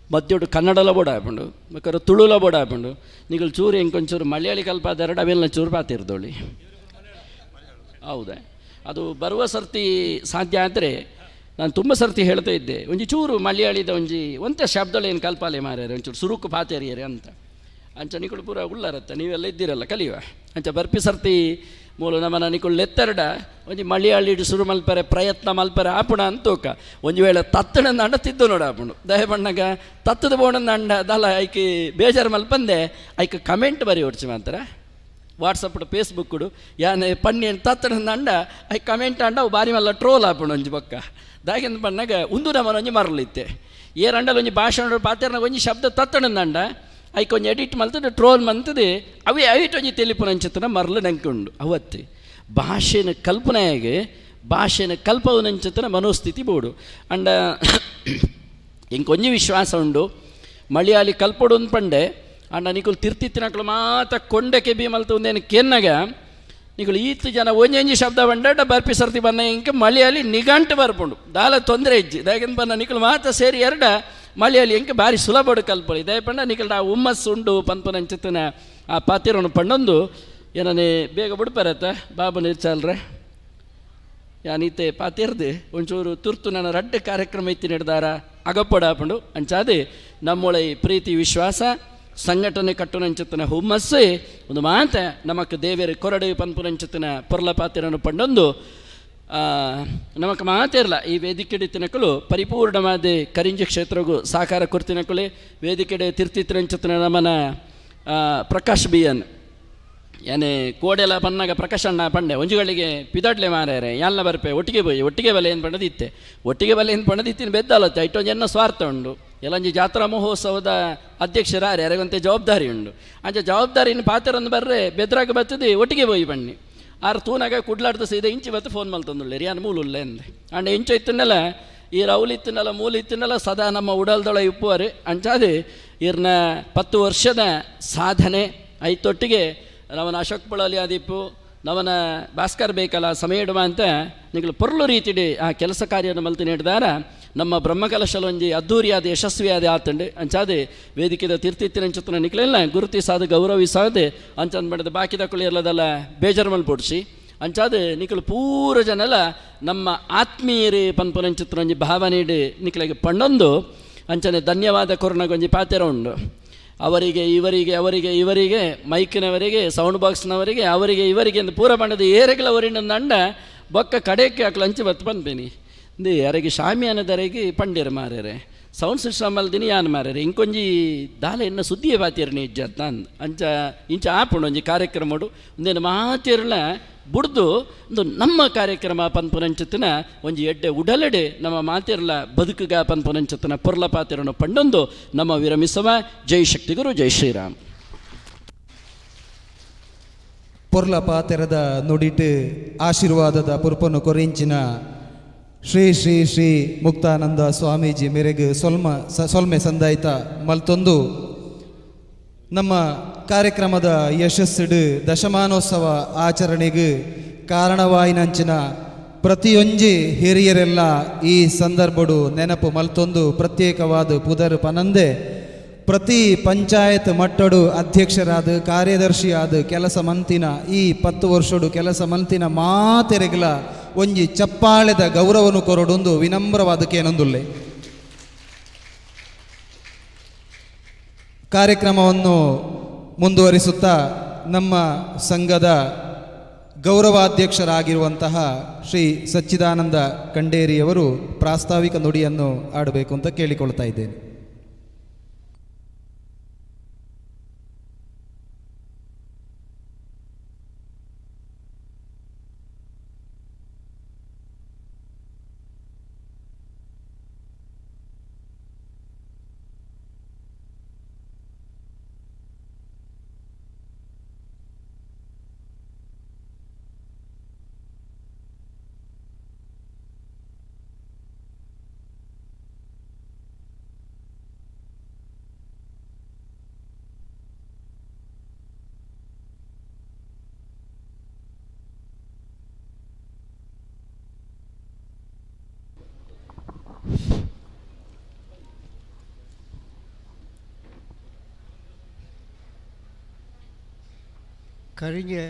ಮಧ್ಯೋಡು ಕನ್ನಡಲ ಬೋಡ ಹಾಕೊಂಡು ಬೇಕಾದ್ರೆ ತುಳುಲ ಬೋಡ ಹಾಕೊಂಡು ನೀವು ಚೂರು ಹೆಂಗೊಂಚೂರು ಮಲಯಾಳಿ ಕಲ್ಪಾದೆರಡು ಅವೆಲ್ಲ ಚೂರು ಪಾತಿರ್ದೋಳಿ. ಹೌದಾ, ಅದು ಬರುವ ಸರ್ತಿ ಸಾಧ್ಯ ಆದರೆ ನಾನು ತುಂಬ ಸರ್ತಿ ಹೇಳ್ತಾ ಇದ್ದೆ, ಒಂಜಿ ಚೂರು ಮಲಯಾಳಿದ ಒಂತೆ ಶಬ್ದಗಳು ಏನು ಕಲ್ಪಾಲೆ ಮಾರ್ಯಾರೆ ಒಂಚೂರು ಸುರುಕು ಪಾತೇರಿಯರೆ ಅಂತ. ಅಂಚ ನಿಕಳು ಪೂರ ಉಳ್ಳಾರತ್ತ ನೀವೆಲ್ಲ ಇದ್ದೀರಲ್ಲ ಕಲಿಯುವ ಅಂಚ ಬರ್ಪಿ ಸರ್ತಿ ಮೂಲ ನಮ್ಮನ ನಿಕುಳು ಎತ್ತರಡ ಒಂಜಿ ಮಲಯಾಳಿ ಶುರು ಮಲ್ಪರೆ ಪ್ರಯತ್ನ ಮಲ್ಪರೆ ಆಪುಣ ಅಂತೋಕ ಒಂದು ವೇಳೆ ತತ್ತಣಂದು ಅಂಡತಿದ್ದು ನೋಡ ಆಪುಂಡು ದಯ ಬಣ್ಣಗ ತತ್ತದ ಬೋಣಂದು ಅಂಡ ಅದಲ್ಲ ಐಕಿ ಬೇಜಾರು ಮಲ್ಪಂದೆ ಐಕ ಕಮೆಂಟ್ ಬರಿ ಹೊಡ್ಸಿ ಮಾತ್ರ WhatsApp ಫೇಸ್ಬುಕ್ಡು Yane ಪಣ್ಣಿ ತತ್ತಣಂದು and I comment ಅಂಡ ಅವು ಬಾರಿ ಮಲ್ಲ ಟ್ರೋಲ್ ಆಪುಂಡು ಒಂಜಿ ಬೊಕ್ಕ ದಾಗಿಂದ ಬಣ್ಣಗ ಉಂದು ನಮ್ಮನ ಒಂಜಿ ಮರಲಿತ್ತೆ ಏರಂಡಲ್ಲಿ ಒಂಜಿ ಭಾಷಣ ಪಾತ್ರನಾಗ ಒಂಜಿ ಶಬ್ದ ತತ್ತಣಂದು ಅಂಡ ಐಕ್ ಒಂಜಿ ಎಡಿಟ್ ಮಲ್ತದೆ ಟ್ರೋಲ್ ಮಂತದೆ ಅವೇ ಐಟ್ ಒಂಜಿ ತೆಲಿಪುನ ಅಂಚತನ ಮರಲು ನಂಗೆ ಉಂಡು. ಅವತ್ತು ಭಾಷೆನ ಕಲ್ಪನೆಯಾಗೆ ಭಾಷೆನ ಕಲ್ಪವನಂಚತನ ಮನೋಸ್ಥಿತಿ ಬೋಡು ಅಂಡ ಇಂಕೊಂಜಿ ವಿಶ್ವಾಸ ಉಂಡು ಮಲಯಾಳಿ ಕಲ್ಪಡು ಪಂಡೆ ಅಂಡ ನಿಕುಲು ತಿರ್ತಿತ್ತಿನಕಲು ಮಾತ ಕೊಂಡಕ್ಕೆ ಬಿ ಮಲ್ತ ಒಂದೇನು ಕೆನ್ನಗ ನಿಕುಲು ಈತು ಜನ ಒಂಜಿ ಶಬ್ದ ಬಂಡ ಬರ್ಪಿ ಸರ್ತಿ ಬನ್ನ ಇಂಕ ಮಲಯಾಳಿ ನಿಘಂಟು ಬರ್ಪುಂಡು ದಾಲ ತೊಂದರೆ ಇಜ್ಜಿ ದಾಗಿಂದ ಬನ್ನ ನಿಕುಲು ಮಾತ ಸೇರಿ ಎರಡ ಮಲಯಾಳಿ ಎಂಕೆ ಭಾರಿ ಸುಲಭಡು ಕಲ್ಪಳಿ ದಯಪಂಡ ನಿಕಲ್ಡ ಆ ಹುಮ್ಮಸ್ಸು ಉಂಡು ಪನ್ಪನಂಚತನ ಆ ಪಾತಿರವನ್ನು ಪಂಡೊಂದು ಏನನೇ ಬೇಗ ಬಿಡ್ಪಾರತ್ತ ಬಾಬು ನಿರ್ಚಾಲ್ರೆ ಯಾನೀತೆ ಪಾತಿರ್ದು ಒಂಚೂರು ತುರ್ತು ನನ್ನ ರಡ್ಡು ಕಾರ್ಯಕ್ರಮ ಇತ್ತಿ ನಡೆದಾರ ಅಗಪ್ಪಡಾಪಂಡು ಅಂಚಾದೆ ನಮ್ಮೊಳೆ ಪ್ರೀತಿ ವಿಶ್ವಾಸ ಸಂಘಟನೆ ಕಟ್ಟುನಂಚತನ ಹುಮ್ಮಸ್ಸೆ ಒಂದು ಮಾತ ನಮಕ್ ದೇವೇರು ಕೊರಡು ಪನ್ಪುನಂಚತನ ಪೊರ್ಲ ಪಾತಿರನ್ನು ಪಂಡೊಂದು ನಮಕ್ ಮಾತಿರಲ್ಲ ಈ ವೇದಿಕೆಡೆ ತಿನ್ನಕಲು ಪರಿಪೂರ್ಣವಾದ ಕರಿಂಜಿ ಕ್ಷೇತ್ರಗೂ ಸಹಕಾರ ಕೊಡ್ತಿನಕಲೆ ವೇದಿಕೆಡೆ ತಿರ್ತಿತ್ರಂಚತನ ನಮ್ಮನ ಪ್ರಕಾಶ್ ಬಿಯನ್ ಏನೇ ಕೋಡೆಲ್ಲ ಪನ್ನಾಗ ಪ್ರಕಾಶಣ್ಣ ಪಂಡೆ ಒಂಜುಗಳಿಗೆ ಪಿದಾಡ್ಲೆ ಮಾರ್ಯಾರೆ ಎಲ್ಲ ಬರ್ಪೆ ಒಟ್ಟಿಗೆ ಬಲೆ ಏನು ಪಣದಿತ್ತೆ ಒಟ್ಟಿಗೆ ಬಲೆ ಏನು ಪಣದಿತ್ತಿನ ಬೆದ್ದಲತ್ತೆ ಇಟ್ಟೊಂದು ಎನ್ನ ಸ್ವಾರ್ಥ ಉಂಡು ಎಲ್ಲಂಜಿ ಜಾತ್ರಾ ಮಹೋತ್ಸವದ ಅಧ್ಯಕ್ಷರಾರೆ ಯಾರಿಗಂತೆ ಜವಾಬ್ದಾರಿ ಉಂಡು ಅಂಚೆ ಜವಾಬ್ದಾರಿನ ಪಾತ್ರನ್ನು ಬರ್ರೆ ಬೆದ್ರಾಗ ಬರ್ತದೆ ಒಟ್ಟಿಗೆ ಹೋಗಿ ಬನ್ನಿ ಆರು ತೂನಾಗ ಕುಡ್ಲಾಡ್ದು ಸೀದಾ ಇಂಚಿ ಬತ್ತು ಫೋನ್ ಮಲ್ತಂದುಳ್ಳಿ ಯಾನು ಮೂಲುಲ್ಲೆ ಅಂದೆ ಅಂಡ್ ಇಂಚು ಇತ್ತನ್ನೆಲ್ಲ ಈ ರೌಲ್ ಇತ್ತನಲ್ಲ ಮೂಲ ಇತ್ತನಲ್ಲ ಸದಾ ನಮ್ಮ ಉಡಲ್ದೊಳ ಇಪ್ಪುವರೆ ಅಂಚಾದೆ ಇರ್ನ 10 ವರ್ಷದ ಸಾಧನೆ ಐತೊಟ್ಟಿಗೆ ನವನ ಅಶೋಕ್ ಪಳಲಿ ಆದಿಪ್ಪು ನವನ ಭಾಸ್ಕರ್ ಬೇಕಲ್ಲ ಸಮಯ ಇಡುವ ಅಂತ ನಿಗಳು ಪೊರ್ಲು ರೀತಿಡಿ ಆ ಕೆಲಸ ಕಾರ್ಯವನ್ನು ಮಲ್ತು ನೀಡಿದಾರ ನಮ್ಮ ಬ್ರಹ್ಮಕಲಶಲೊಂಜಿ ಅದ್ದೂರಿಯಾದ ಯಶಸ್ವಿಯಾದ ಆತಂಡು ಅಂಚಾದೆ ವೇದಿಕೆದ ತೀರ್ಥಿತ್ತಿನ ಚಿತ್ರ ನಿಕ್ಲೆಲ್ಲ ಗುರುತಿಸಾದ ಗೌರವಿಸಾದೆ ಅಂಚಂದು ಮಾಡಿದ ಬಾಕಿದ ಕುಳಿಯರ್ಲದಲ್ಲ ಬೇಜಾರು ಪೊಡ್ಸಿ ಅಂಚಾದೆ ನಿಖಲು ಪೂರ ಜನಲ ನಮ್ಮ ಆತ್ಮೀಯರೇ ಪನ್ಪುನ ಚಿತ್ರಂಜಿ ಭಾವ ನೀಡಿ ನಿಖಲಿಗೆ ಪಂಡೊಂದು ಅಂಚನೆ ಧನ್ಯವಾದ ಕೊರೋನಾಗೊಂಜಿ ಪಾತೆರ ಉಂಡು ಅವರಿಗೆ ಇವರಿಗೆ ಮೈಕಿನವರಿಗೆ ಸೌಂಡ್ ಬಾಕ್ಸ್ನವರಿಗೆ ಅವರಿಗೆ ಇವರಿಗೆ ಎಂದು ಪೂರ ಬಣ್ಣದ ಏರೆಗಳ ಅವರಿನ ಅಂಡ ಬೊಕ್ಕ ಕಡೆಕ್ಕೆ ಹಾಕಲು ಹಂಚಿ ಬತ್ತು ಬಂದ್ಬೇನಿ ಇಂದು ಯಾರಿಗೆ ಶಾಮಿಯಾನದರಿಗೆ ಪಂಡಿರ ಮಾರ್ಯಾರೆ ಸೌಂಡ್ ಸಿಸ್ಟಮ್ ಅಲ್ದಿನಿ ಯಾನ್ ಮಾರ್ಯಾರೆ ಇಂಕೊಂಜಿ ದಾಲ ಎನ್ನ ಸುದ್ದಿಯೇ ಬಾತಿರ್ನಿ ಇಜ್ಜ ಅಂತ ಇಂಚ ಆಪುಂಡು ಒಂಜಿ ಕಾರ್ಯಕ್ರಮಡು ಒಂದೇನು ಮಾತಿರ್ಲ ಬುಡ್ದು ಒಂದು ನಮ್ಮ ಕಾರ್ಯಕ್ರಮ ಪನ್ಪುನಂಚತ್ತಿನ ಒಂಜಿ ಎಡ್ಡೆ ಉಡಲೆಡೆ ನಮ್ಮ ಮಾತಿರ್ಲ ಬದುಕುಗ ಪನ್ಪುನಂಚತ್ತಿನ ಪೊರ್ಲ ಪಾತಿರನ್ನು ಪಂಡೊಂದು ನಮ್ಮ ವಿರಮಿಸವ ಜೈ ಶಕ್ತಿಗುರು ಜೈ ಶ್ರೀರಾಮ್. ಪೊರ್ಲ ಪಾತೆರದ ನುಡಿಟ್ಟು ಆಶೀರ್ವಾದದ ಪುರ್ಪನ್ನು ಕೊರಿಂಚಿನ ಶ್ರೀ ಶ್ರೀ ಶ್ರೀ ಮುಕ್ತಾನಂದ ಸ್ವಾಮೀಜಿ ಮೇರೆಗೆ ಸೊಲ್ಮೆ ಸಂದಾಯಿತ ಮಲ್ತೊಂದು ನಮ್ಮ ಕಾರ್ಯಕ್ರಮದ ಯಶಸ್ಸಿಡು ದಶಮಾನೋತ್ಸವ ಆಚರಣೆಗೆ ಕಾರಣವಾಯಿನಂಚಿನ ಪ್ರತಿಯೊಂಜಿ ಹಿರಿಯರೆಲ್ಲ ಈ ಸಂದರ್ಭಡು ನೆನಪು ಮಲ್ತೊಂದು ಪ್ರತ್ಯೇಕವಾದ ಪುದರ್ ಪನಂದೆ ಪ್ರತಿ ಪಂಚಾಯತ್ ಮಟ್ಟಡು ಅಧ್ಯಕ್ಷರಾದ ಕಾರ್ಯದರ್ಶಿಯಾದ ಕೆಲಸ ಮಂತಿನ ಈ 10 ವರ್ಷಡು ಕೆಲಸ ಮಂತಿನ ಮಾತೆರೆಗಲ ಒಂಜಿ ಚಪ್ಪಾಳೆದ ಗೌರವನು ಕೊರಡೊಂದು ವಿನಮ್ರವಾದಕ್ಕೇನೊಂದುಲ್ಲೆ ಕಾರ್ಯಕ್ರಮವನ್ನು ಮುಂದುವರಿಸುತ್ತಾ ನಮ್ಮ ಸಂಘದ ಗೌರವಾಧ್ಯಕ್ಷರಾಗಿರುವಂತಹ ಶ್ರೀ ಸಚ್ಚಿದಾನಂದ ಕಂಡೇರಿಯವರು ಪ್ರಾಸ್ತಾವಿಕ ನುಡಿಯನ್ನು ಆಡಬೇಕು ಅಂತ ಕೇಳಿಕೊಳ್ತಾ ಇದ್ದೇನೆ. ಕರಿಗೆ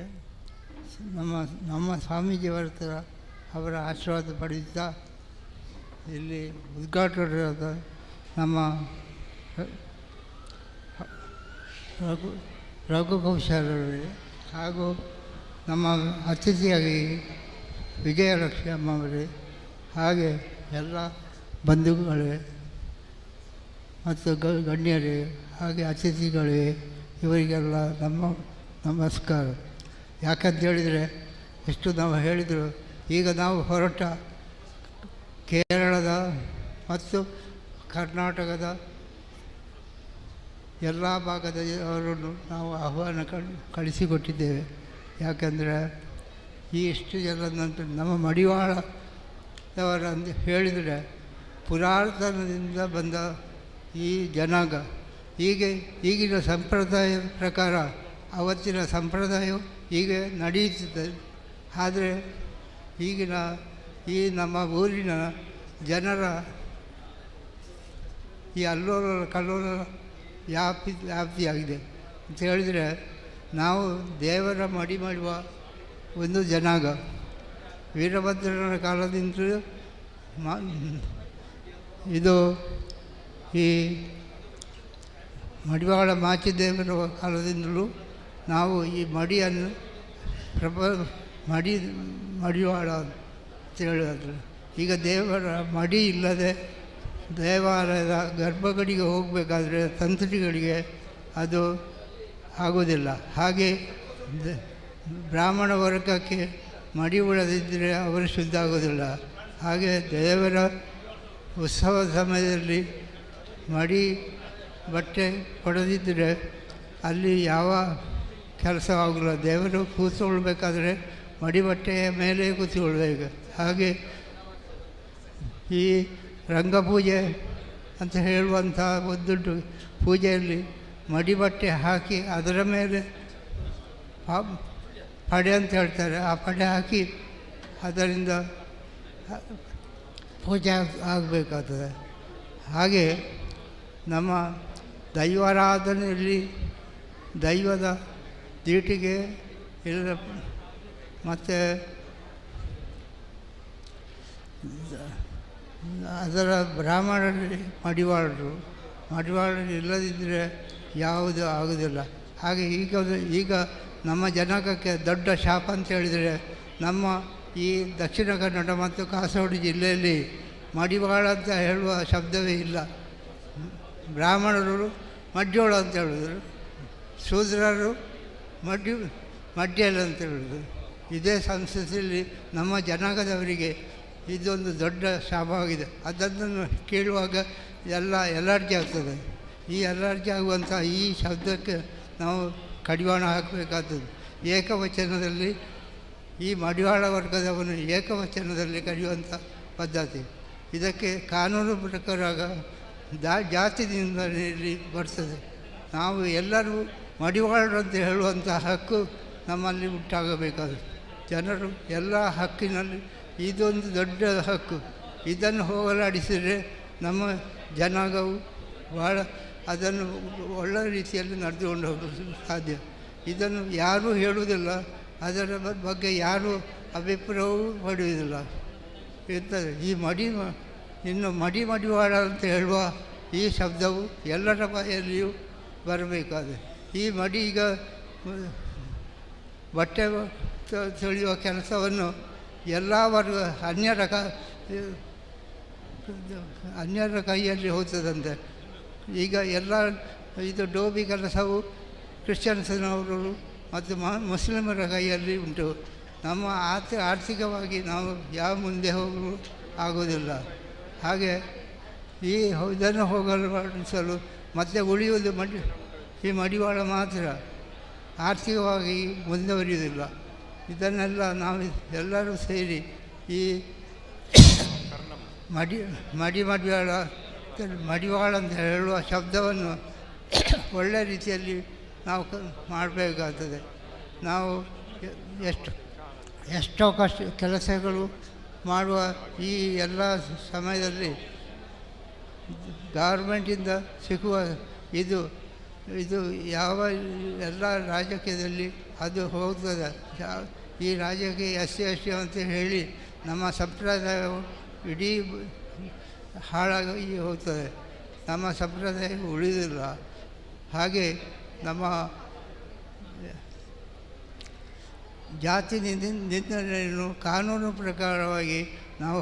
ನಮ್ಮ ಸ್ವಾಮೀಜಿಯವರ ಹತ್ರ ಅವರ ಆಶೀರ್ವಾದ ಪಡೆಯುತ್ತಾ ಇಲ್ಲಿ ಉದ್ಘಾಟಕರಾದ ನಮ್ಮ ರಘುಕೌಶಲರವರೇ ಹಾಗೂ ನಮ್ಮ ಅತಿಥಿಯಾಗಿ ವಿಜಯಲಕ್ಷ್ಮಿ ಅಮ್ಮವರೇ ಹಾಗೆ ಎಲ್ಲ ಬಂಧುಗಳೇ ಮತ್ತು ಗಣ್ಯರೇ ಹಾಗೆ ಅತಿಥಿಗಳೇ ಇವರಿಗೆಲ್ಲ ನಮ್ಮ ನಮಸ್ಕಾರ. ಯಾಕಂತ ಹೇಳಿದರೆ ಎಷ್ಟು ನಾವು ಹೇಳಿದರು, ಈಗ ನಾವು ಹೊರಟ ಕೇರಳದ ಮತ್ತು ಕರ್ನಾಟಕದ ಎಲ್ಲ ಭಾಗದ ಅವರನ್ನು ನಾವು ಆಹ್ವಾನ ಕಳಿಸಿಕೊಟ್ಟಿದ್ದೇವೆ. ಯಾಕಂದರೆ ಈ ಇಷ್ಟು ಜನ ನಂತರ ನಮ್ಮ ಮಡಿವಾಳದವರಂದು ಹೇಳಿದರೆ ಪುರಾತನದಿಂದ ಬಂದ ಈ ಜನಾಂಗ ಈಗಿನ ಸಂಪ್ರದಾಯ ಪ್ರಕಾರ ಅವತ್ತಿನ ಸಂಪ್ರದಾಯವು ಹೀಗೆ ನಡೆಯುತ್ತದೆ. ಆದರೆ ಈಗಿನ ಈ ನಮ್ಮ ಊರಿನ ಜನರ ಈ ಅಲ್ಲೋಲ ಕಲ್ಲೋಲ ವ್ಯಾಪ್ತಿಯಾಗಿದೆ ಅಂತ ಹೇಳಿದರೆ, ನಾವು ದೇವರ ಮಡಿ ಮಾಡುವ ಒಂದು ಜನಾಂಗ. ವೀರಭದ್ರನ ಕಾಲದಿಂದಲೂ ಇದು ಈ ಮಡಿವಾಳ ಮಾಚಿದೇವರ ಕಾಲದಿಂದಲೂ ನಾವು ಈ ಮಡಿಯನ್ನು ಮಡಿವಾಳ ಅಂತ ಹೇಳಿದ್ರು. ಈಗ ದೇವರ ಮಡಿ ಇಲ್ಲದೆ ದೇವಾಲಯದ ಗರ್ಭಗಡಿಗೆ ಹೋಗಬೇಕಾದ್ರೆ ತಂತ್ರಿಗಳಿಗೆ ಅದು ಆಗೋದಿಲ್ಲ. ಹಾಗೆ ಬ್ರಾಹ್ಮಣ ವರ್ಗಕ್ಕೆ ಮಡಿ ಉಳದಿದ್ದರೆ ಅವರು ಶುದ್ಧ ಆಗೋದಿಲ್ಲ. ಹಾಗೆ ದೇವರ ಉತ್ಸವ ಸಮಯದಲ್ಲಿ ಮಡಿ ಬಟ್ಟೆ ಕೊಡದಿದ್ದರೆ ಅಲ್ಲಿ ಯಾವ ಕೆಲಸವಾಗಲ್ಲ. ದೇವರು ಕೂತ್ಕೊಳ್ಬೇಕಾದ್ರೆ ಮಡಿ ಬಟ್ಟೆಯ ಮೇಲೆ ಕೂತ್ಕೊಳ್ಬೇಕು. ಹಾಗೆ ಈ ರಂಗಪೂಜೆ ಅಂತ ಹೇಳುವಂಥ ಒಂದು ಪೂಜೆಯಲ್ಲಿ ಮಡಿ ಬಟ್ಟೆ ಹಾಕಿ ಅದರ ಮೇಲೆ ಪಡೆ ಅಂತ ಹೇಳ್ತಾರೆ, ಆ ಪಡೆ ಹಾಕಿ ಅದರಿಂದ ಪೂಜೆ ಆಗಬೇಕಾಗ್ತದೆ. ಹಾಗೆ ನಮ್ಮ ದೈವಾರಾಧನೆಯಲ್ಲಿ ದೈವದ ದೀಟಿಗೆ ಇಲ್ಲ ಮತ್ತು ಅದರ ಬ್ರಾಹ್ಮಣರಲ್ಲಿ ಮಡಿವಾಳರು ಇಲ್ಲದಿದ್ದರೆ ಯಾವುದು ಆಗೋದಿಲ್ಲ. ಹಾಗೆ ಈಗ ನಮ್ಮ ಜನಾಂಗಕ್ಕೆ ದೊಡ್ಡ ಶಾಪ ಅಂತ ಹೇಳಿದರೆ ನಮ್ಮ ಈ ದಕ್ಷಿಣ ಕನ್ನಡ ಮತ್ತು ಕಾಸರಗೋಡು ಜಿಲ್ಲೆಯಲ್ಲಿ ಮಡಿವಾಳ ಅಂತ ಹೇಳುವ ಶಬ್ದವೇ ಇಲ್ಲ. ಬ್ರಾಹ್ಮಣರು ಮಡ್ಯೋಳ ಅಂತ ಹೇಳಿದ್ರು, ಶೂದ್ರರು ಮಡ್ಯಲ್ ಅಂತ ಹೇಳಿದ್ರು. ಇದೇ ಸಂಸ್ಕೃತಿಯಲ್ಲಿ ನಮ್ಮ ಜನಾಂಗದವರಿಗೆ ಇದೊಂದು ದೊಡ್ಡ ಶಾಪವಾಗಿದೆ. ಅದನ್ನು ಕೇಳುವಾಗ ಎಲರ್ಜಿ ಆಗ್ತದೆ. ಈ ಎಲರ್ಜಿ ಆಗುವಂಥ ಈ ಶಬ್ದಕ್ಕೆ ನಾವು ಕಡಿವಾಣ ಹಾಕಬೇಕಾದದ್ದು. ಏಕವಚನದಲ್ಲಿ ಈ ಮಡಿವಾಳ ವರ್ಗದವನು ಏಕವಚನದಲ್ಲಿ ಕರೆಯುವಂಥ ಪದ್ಧತಿ. ಇದಕ್ಕೆ ಕಾನೂನು ಪ್ರಕಾರ ಜಾತಿಯಿಂದ ಬರ್ತದೆ. ನಾವು ಎಲ್ಲರೂ ಮಡಿವಾಳರು ಅಂತ ಹೇಳುವಂಥ ಹಕ್ಕು ನಮ್ಮಲ್ಲಿ ಉಂಟಾಗಬೇಕಾದ ಜನರು ಎಲ್ಲ ಹಕ್ಕಿನಲ್ಲಿ ಇದೊಂದು ದೊಡ್ಡ ಹಕ್ಕು. ಇದನ್ನು ಹೋಗಲಾಡಿಸಿದರೆ ನಮ್ಮ ಜನಾಂಗವು ಭಾಳ ಅದನ್ನು ಒಳ್ಳೆಯ ರೀತಿಯಲ್ಲಿ ನಡೆದುಕೊಂಡು ಹೋಗಲು ಸಾಧ್ಯ. ಇದನ್ನು ಯಾರೂ ಹೇಳುವುದಿಲ್ಲ, ಅದರ ಬಗ್ಗೆ ಯಾರೂ ಅಭಿಪ್ರಾಯವೂ ಪಡೆಯುವುದಿಲ್ಲ ಇರ್ತದೆ. ಈ ಇನ್ನು ಮಡಿವಾಳ ಅಂತ ಹೇಳುವ ಈ ಶಬ್ದವು ಎಲ್ಲರ ಬಾಯಲ್ಲಿಯೂ ಬರಬೇಕಾದ. ಈ ಮಡಿ ಈಗ ಬಟ್ಟೆ ತೊಳೆಯುವ ಕೆಲಸವನ್ನು ಎಲ್ಲ ವರ್ಗ ಅನ್ಯರ ಕೈಯಲ್ಲಿ ಹೋಗ್ತದಂತೆ. ಈಗ ಎಲ್ಲ ಇದು ಡೋಬಿ ಕೆಲಸವು ಕ್ರಿಶ್ಚಿಯನ್ಸ್ನವರು ಮತ್ತು ಮುಸ್ಲಿಮರ ಕೈಯಲ್ಲಿ ಉಂಟು. ನಮ್ಮ ಆರ್ಥಿಕವಾಗಿ ನಾವು ಯಾವ ಮುಂದೆ ಹೋಗಲು ಆಗೋದಿಲ್ಲ. ಹಾಗೆ ಇದನ್ನು ಹೋಗಲು ಮತ್ತೆ ಉಳಿಯುವುದು ಈ ಮಡಿವಾಳ ಮಾತ್ರ ಆರ್ಥಿಕವಾಗಿ ಮುಂದುವರಿಯುವುದಿಲ್ಲ. ಇದನ್ನೆಲ್ಲ ನಾವು ಎಲ್ಲರೂ ಸೇರಿ ಈ ಮಡಿವಾಳ ಅಂತ ಹೇಳುವ ಶಬ್ದವನ್ನು ಒಳ್ಳೆಯ ರೀತಿಯಲ್ಲಿ ನಾವು ಮಾಡಬೇಕಾಗ್ತದೆ. ನಾವು ಎಷ್ಟೋ ಕೆಲಸಗಳು ಮಾಡುವ ಈ ಎಲ್ಲ ಸಮಯದಲ್ಲಿ ಗೌರ್ಮೆಂಟಿಂದ ಸಿಗುವ ಇದು ಯಾವ ಎಲ್ಲ ರಾಜಕೀಯದಲ್ಲಿ ಅದು ಹೋಗ್ತದೆ. ಈ ರಾಜಕೀಯ ಎಸ್ ಅಂತ ಹೇಳಿ ನಮ್ಮ ಸಂಪ್ರದಾಯವು ಇಡೀ ಹಾಳಾಗಿ ಹೋಗ್ತದೆ. ನಮ್ಮ ಸಂಪ್ರದಾಯ ಉಳಿದಿಲ್ಲ. ಹಾಗೆ ನಮ್ಮ ಜಾತಿ ನಿಂದನೆಯನ್ನು ಕಾನೂನು ಪ್ರಕಾರವಾಗಿ ನಾವು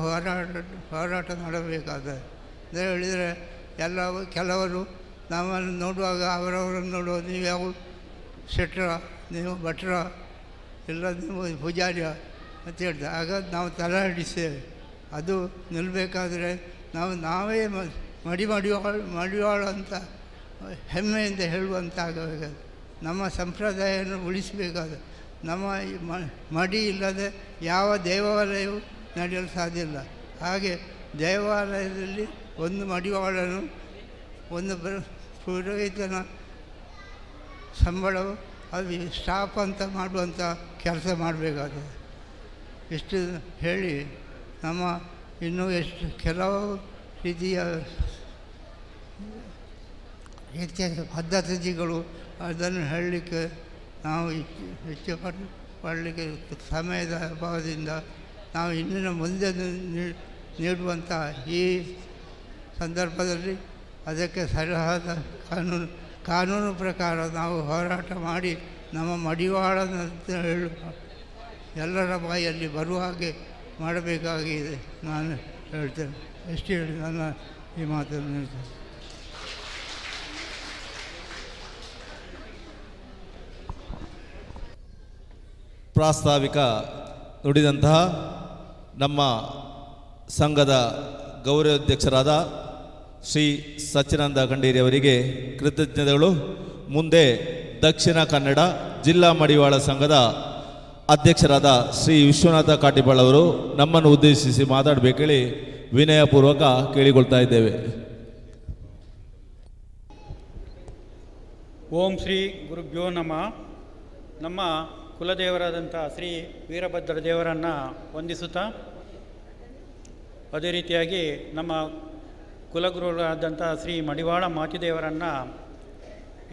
ಹೋರಾಟ ಮಾಡಬೇಕಾದ. ಅಂತ ಹೇಳಿದರೆ ಕೆಲವರು ನಮ್ಮನ್ನು ನೋಡುವಾಗ ಅವರವರನ್ನು ನೋಡುವ ನೀವು ಯಾವ ಶೆಟ್ರ, ನೀವು ಭಟ್ರ, ಇಲ್ಲ ನೀವು ಪೂಜಾರ್ಯ ಅಂತ ಹೇಳ್ತಾರೆ. ಆಗ ನಾವು ತಲಾಡಿಸ್ತೇವೆ. ಅದು ನಿಲ್ಲಬೇಕಾದ್ರೆ ನಾವೇ ಮಡಿವಾಳ ಅಂತ ಹೆಮ್ಮೆಯಿಂದ ಹೇಳುವಂತ ಆಗಬೇಕಾದ್ರೆ ನಮ್ಮ ಸಂಪ್ರದಾಯವನ್ನು ಉಳಿಸಬೇಕಾದ. ನಮ್ಮ ಮಡಿ ಇಲ್ಲದೆ ಯಾವ ದೇವಾಲಯವೂ ನಡೆಯಲು ಸಾಧ್ಯ ಇಲ್ಲ. ಹಾಗೆ ದೇವಾಲಯದಲ್ಲಿ ಒಂದು ಮಡಿವಾಳನು ಒಂದು ಪುರೋಹಿತನ ಸಂಬಳವು ಅದು ಸ್ಟಾಪ್ ಅಂತ ಮಾಡುವಂಥ ಕೆಲಸ ಮಾಡಬೇಕಾಗ್ತದೆ. ಇಷ್ಟು ಹೇಳಿ ನಮ್ಮ ಇನ್ನೂ ಎಷ್ಟು ಕೆಲವು ರೀತಿಯ ಪದ್ಧತಿಗಳು ಅದನ್ನು ಹೇಳಲಿಕ್ಕೆ ನಾವು ಹೆಚ್ಚು ಪಡಲಿಕ್ಕೆ ಸಮಯದ ಅಭಾವದಿಂದ ನಾವು ಇನ್ನಿನ ಮುಂದೆ ನೀಡುವಂಥ ಈ ಸಂದರ್ಭದಲ್ಲಿ ಅದಕ್ಕೆ ಸರಿಯಾದ ಕಾನೂನು ಪ್ರಕಾರ ನಾವು ಹೋರಾಟ ಮಾಡಿ ನಮ್ಮ ಮಡಿವಾಳನಂತ ಹೇಳು ಎಲ್ಲರ ಬಾಯಲ್ಲಿ ಬರುವ ಹಾಗೆ ಮಾಡಬೇಕಾಗಿದೆ ನಾನು ಹೇಳ್ತೇನೆ. ಎಷ್ಟು ಹೇಳಿ ನನ್ನ ಈ ಮಾತನ್ನು ಹೇಳ್ತೇನೆ. ಪ್ರಾಸ್ತಾವಿಕ ನುಡಿದಂತಹ ನಮ್ಮ ಸಂಘದ ಗೌರವಾಧ್ಯಕ್ಷರಾದ ಶ್ರೀ ಸಚ್ಚಿದಾನಂದ ಖಂಡೇರಿ ಅವರಿಗೆ ಕೃತಜ್ಞತೆಗಳು. ಮುಂದೆ ದಕ್ಷಿಣ ಕನ್ನಡ ಜಿಲ್ಲಾ ಮಡಿವಾಳ ಸಂಘದ ಅಧ್ಯಕ್ಷರಾದ ಶ್ರೀ ವಿಶ್ವನಾಥ ಕಾಟಿಬಾಳ್ ಅವರು ನಮ್ಮನ್ನು ಉದ್ದೇಶಿಸಿ ಮಾತಾಡಬೇಕೇಳಿ ವಿನಯಪೂರ್ವಕ ಕೇಳಿಕೊಳ್ತಾ ಇದ್ದೇವೆ. ಓಂ ಶ್ರೀ ಗುರುಭ್ಯೋ ನಮಃ. ನಮ್ಮ ಕುಲದೇವರಾದಂಥ ಶ್ರೀ ವೀರಭದ್ರ ದೇವರನ್ನು ವಂದಿಸುತ್ತಾ, ಅದೇ ರೀತಿಯಾಗಿ ನಮ್ಮ ಕುಲಗುರುಗಳಾದಂಥ ಶ್ರೀ ಮಡಿವಾಳ ಮಾಚಿದೇವರನ್ನು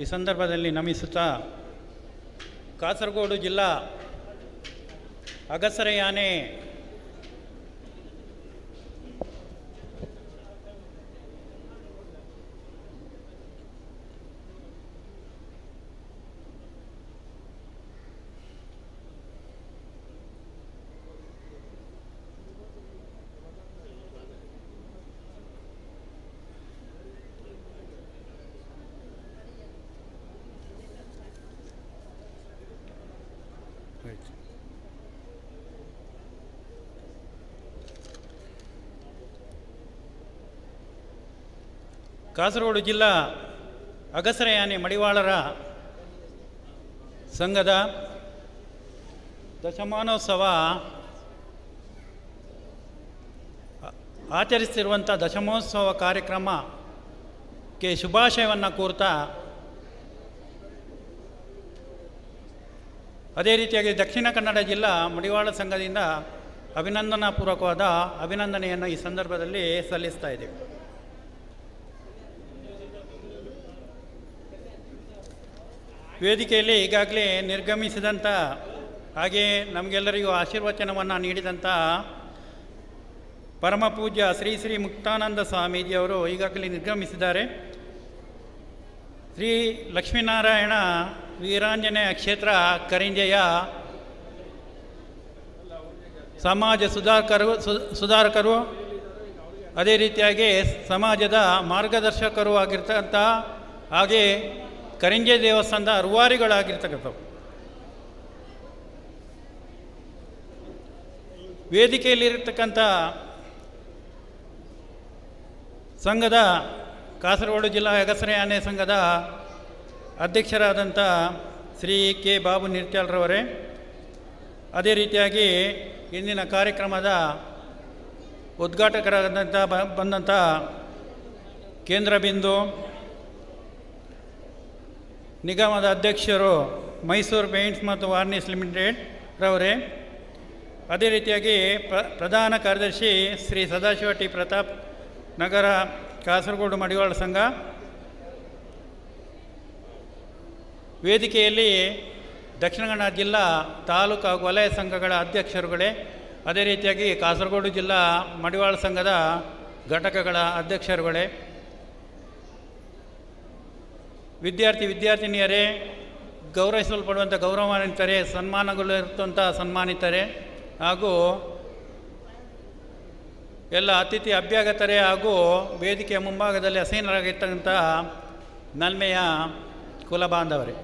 ಈ ಸಂದರ್ಭದಲ್ಲಿ ನಮಿಸುತ್ತಾ, ಕಾಸರಗೋಡು ಜಿಲ್ಲಾ ಅಗಸರ ಯಾನೆ ಕಾಸರಗೋಡು ಜಿಲ್ಲಾ ಅಗಸರ ಯಾನೆ ಮಡಿವಾಳರ ಸಂಘದ ದಶಮಾನೋತ್ಸವ ಆಚರಿಸ್ತಿರುವಂಥ ದಶಮೋತ್ಸವ ಕಾರ್ಯಕ್ರಮಕ್ಕೆ ಶುಭಾಶಯವನ್ನು ಕೋರ್ತಾ, ಅದೇ ರೀತಿಯಾಗಿ ದಕ್ಷಿಣ ಕನ್ನಡ ಜಿಲ್ಲಾ ಮಡಿವಾಳ ಸಂಘದಿಂದ ಅಭಿನಂದನಾಪೂರ್ವಕವಾದ ಅಭಿನಂದನೆಯನ್ನು ಈ ಸಂದರ್ಭದಲ್ಲಿ ಸಲ್ಲಿಸ್ತಾ ಇದ್ದೇವೆ. ವೇದಿಕೆಯಲ್ಲಿ ಈಗಾಗಲೇ ನಿರ್ಗಮಿಸಿದಂಥ ಹಾಗೆ ನಮಗೆಲ್ಲರಿಗೂ ಆಶೀರ್ವಚನವನ್ನು ನೀಡಿದಂಥ ಪರಮ ಪೂಜ್ಯ ಶ್ರೀ ಶ್ರೀ ಮುಕ್ತಾನಂದ ಸ್ವಾಮೀಜಿಯವರು ಈಗಾಗಲೇ ನಿರ್ಗಮಿಸಿದ್ದಾರೆ. ಶ್ರೀ ಲಕ್ಷ್ಮೀನಾರಾಯಣ ವೀರಾಂಜನೇಯ ಕ್ಷೇತ್ರ ಕರಿಂಜೆಯ ಸಮಾಜ ಸುಧಾರಕರು ಅದೇ ರೀತಿಯಾಗಿ ಸಮಾಜದ ಮಾರ್ಗದರ್ಶಕರು ಆಗಿರ್ತಕ್ಕಂಥ ಹಾಗೆ ಕರಿಂಜೆ ದೇವಸ್ಥಾನದ ರೂವಾರಿಗಳಾಗಿರ್ತಕ್ಕಂಥವು. ವೇದಿಕೆಯಲ್ಲಿರ್ತಕ್ಕಂಥ ಸಂಘದ ಕಾಸರಗೋಡು ಜಿಲ್ಲಾ ಅಗಸರ ಯಾನೆ ಸಂಘದ ಅಧ್ಯಕ್ಷರಾದಂಥ ಶ್ರೀ ಕೆ ಬಾಬು ನಿರ್ತ್ಯಾಳ್ರವರೇ, ಅದೇ ರೀತಿಯಾಗಿ ಇಂದಿನ ಕಾರ್ಯಕ್ರಮದ ಉದ್ಘಾಟಕರಾದಂಥ ಬಂದಂಥ ಕೇಂದ್ರ ಬಿಂದು ನಿಗಮದ ಅಧ್ಯಕ್ಷರು ಮೈಸೂರು ಪೇಂಟ್ಸ್ ಮತ್ತು ವಾರ್ನಿಷ್ ಲಿಮಿಟೆಡ್ ರವರೇ, ಅದೇ ರೀತಿಯಾಗಿ ಪ್ರಧಾನ ಕಾರ್ಯದರ್ಶಿ ಶ್ರೀ ಸದಾಶಿವ ಟಿ ಪ್ರತಾಪ್ ನಗರ ಕಾಸರಗೋಡು ಮಡಿವಾಳ ಸಂಘ, ವೇದಿಕೆಯಲ್ಲಿ ದಕ್ಷಿಣ ಕನ್ನಡ ಜಿಲ್ಲಾ ತಾಲೂಕು ಹಾಗೂ ವಲಯ ಸಂಘಗಳ ಅಧ್ಯಕ್ಷರುಗಳೇ, ಅದೇ ರೀತಿಯಾಗಿ ಕಾಸರಗೋಡು ಜಿಲ್ಲಾ ಮಡಿವಾಳ ಸಂಘದ ಘಟಕಗಳ ಅಧ್ಯಕ್ಷರುಗಳೇ, ವಿದ್ಯಾರ್ಥಿನಿಯರೇ, ಗೌರವಿಸಲ್ಪಡುವಂಥ ಗೌರವಾನ್ವಿತರೇ, ಸನ್ಮಾನಗಳಿರುತ್ತಂಥ ಸನ್ಮಾನಿತರೇ, ಹಾಗೂ ಎಲ್ಲ ಅತಿಥಿ ಅಭ್ಯಾಗತರೇ ಹಾಗೂ ವೇದಿಕೆಯ ಮುಂಭಾಗದಲ್ಲಿ ಅಸೀನರಾಗಿರ್ತಕ್ಕಂಥ ನಲ್ಮೆಯ ಕುಲಬಾಂಧವರೇ,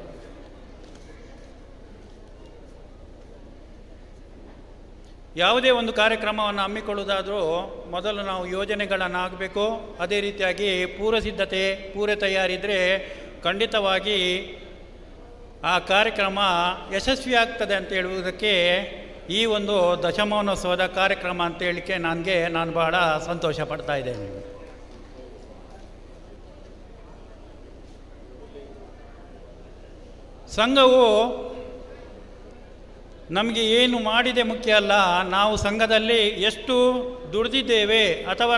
ಯಾವುದೇ ಒಂದು ಕಾರ್ಯಕ್ರಮವನ್ನು ಹಮ್ಮಿಕೊಳ್ಳುವುದಾದರೂ ಮೊದಲು ನಾವು ಯೋಜನೆಗಳನ್ನು ಆಗಬೇಕು. ಅದೇ ರೀತಿಯಾಗಿ ಪೂರ್ವಸಿದ್ಧತೆ ಪೂರ್ವ ತಯಾರಿ ಇದ್ದರೆ ಖಂಡಿತವಾಗಿ ಆ ಕಾರ್ಯಕ್ರಮ ಯಶಸ್ವಿಯಾಗ್ತದೆ ಅಂತ ಹೇಳುವುದಕ್ಕೆ ಈ ಒಂದು ದಶಮಾನೋತ್ಸವದ ಕಾರ್ಯಕ್ರಮ ಅಂತ ಹೇಳಲಿಕ್ಕೆ ನಾನು ಬಹಳ ಸಂತೋಷ ಪಡ್ತಾ ಇದ್ದೇನೆ. ಸಂಘವು ನಮಗೆ ಏನು ಮಾಡಿದೆ ಮುಖ್ಯ ಅಲ್ಲ, ನಾವು ಸಂಘದಲ್ಲಿ ಎಷ್ಟು ದುಡಿದಿದ್ದೇವೆ ಅಥವಾ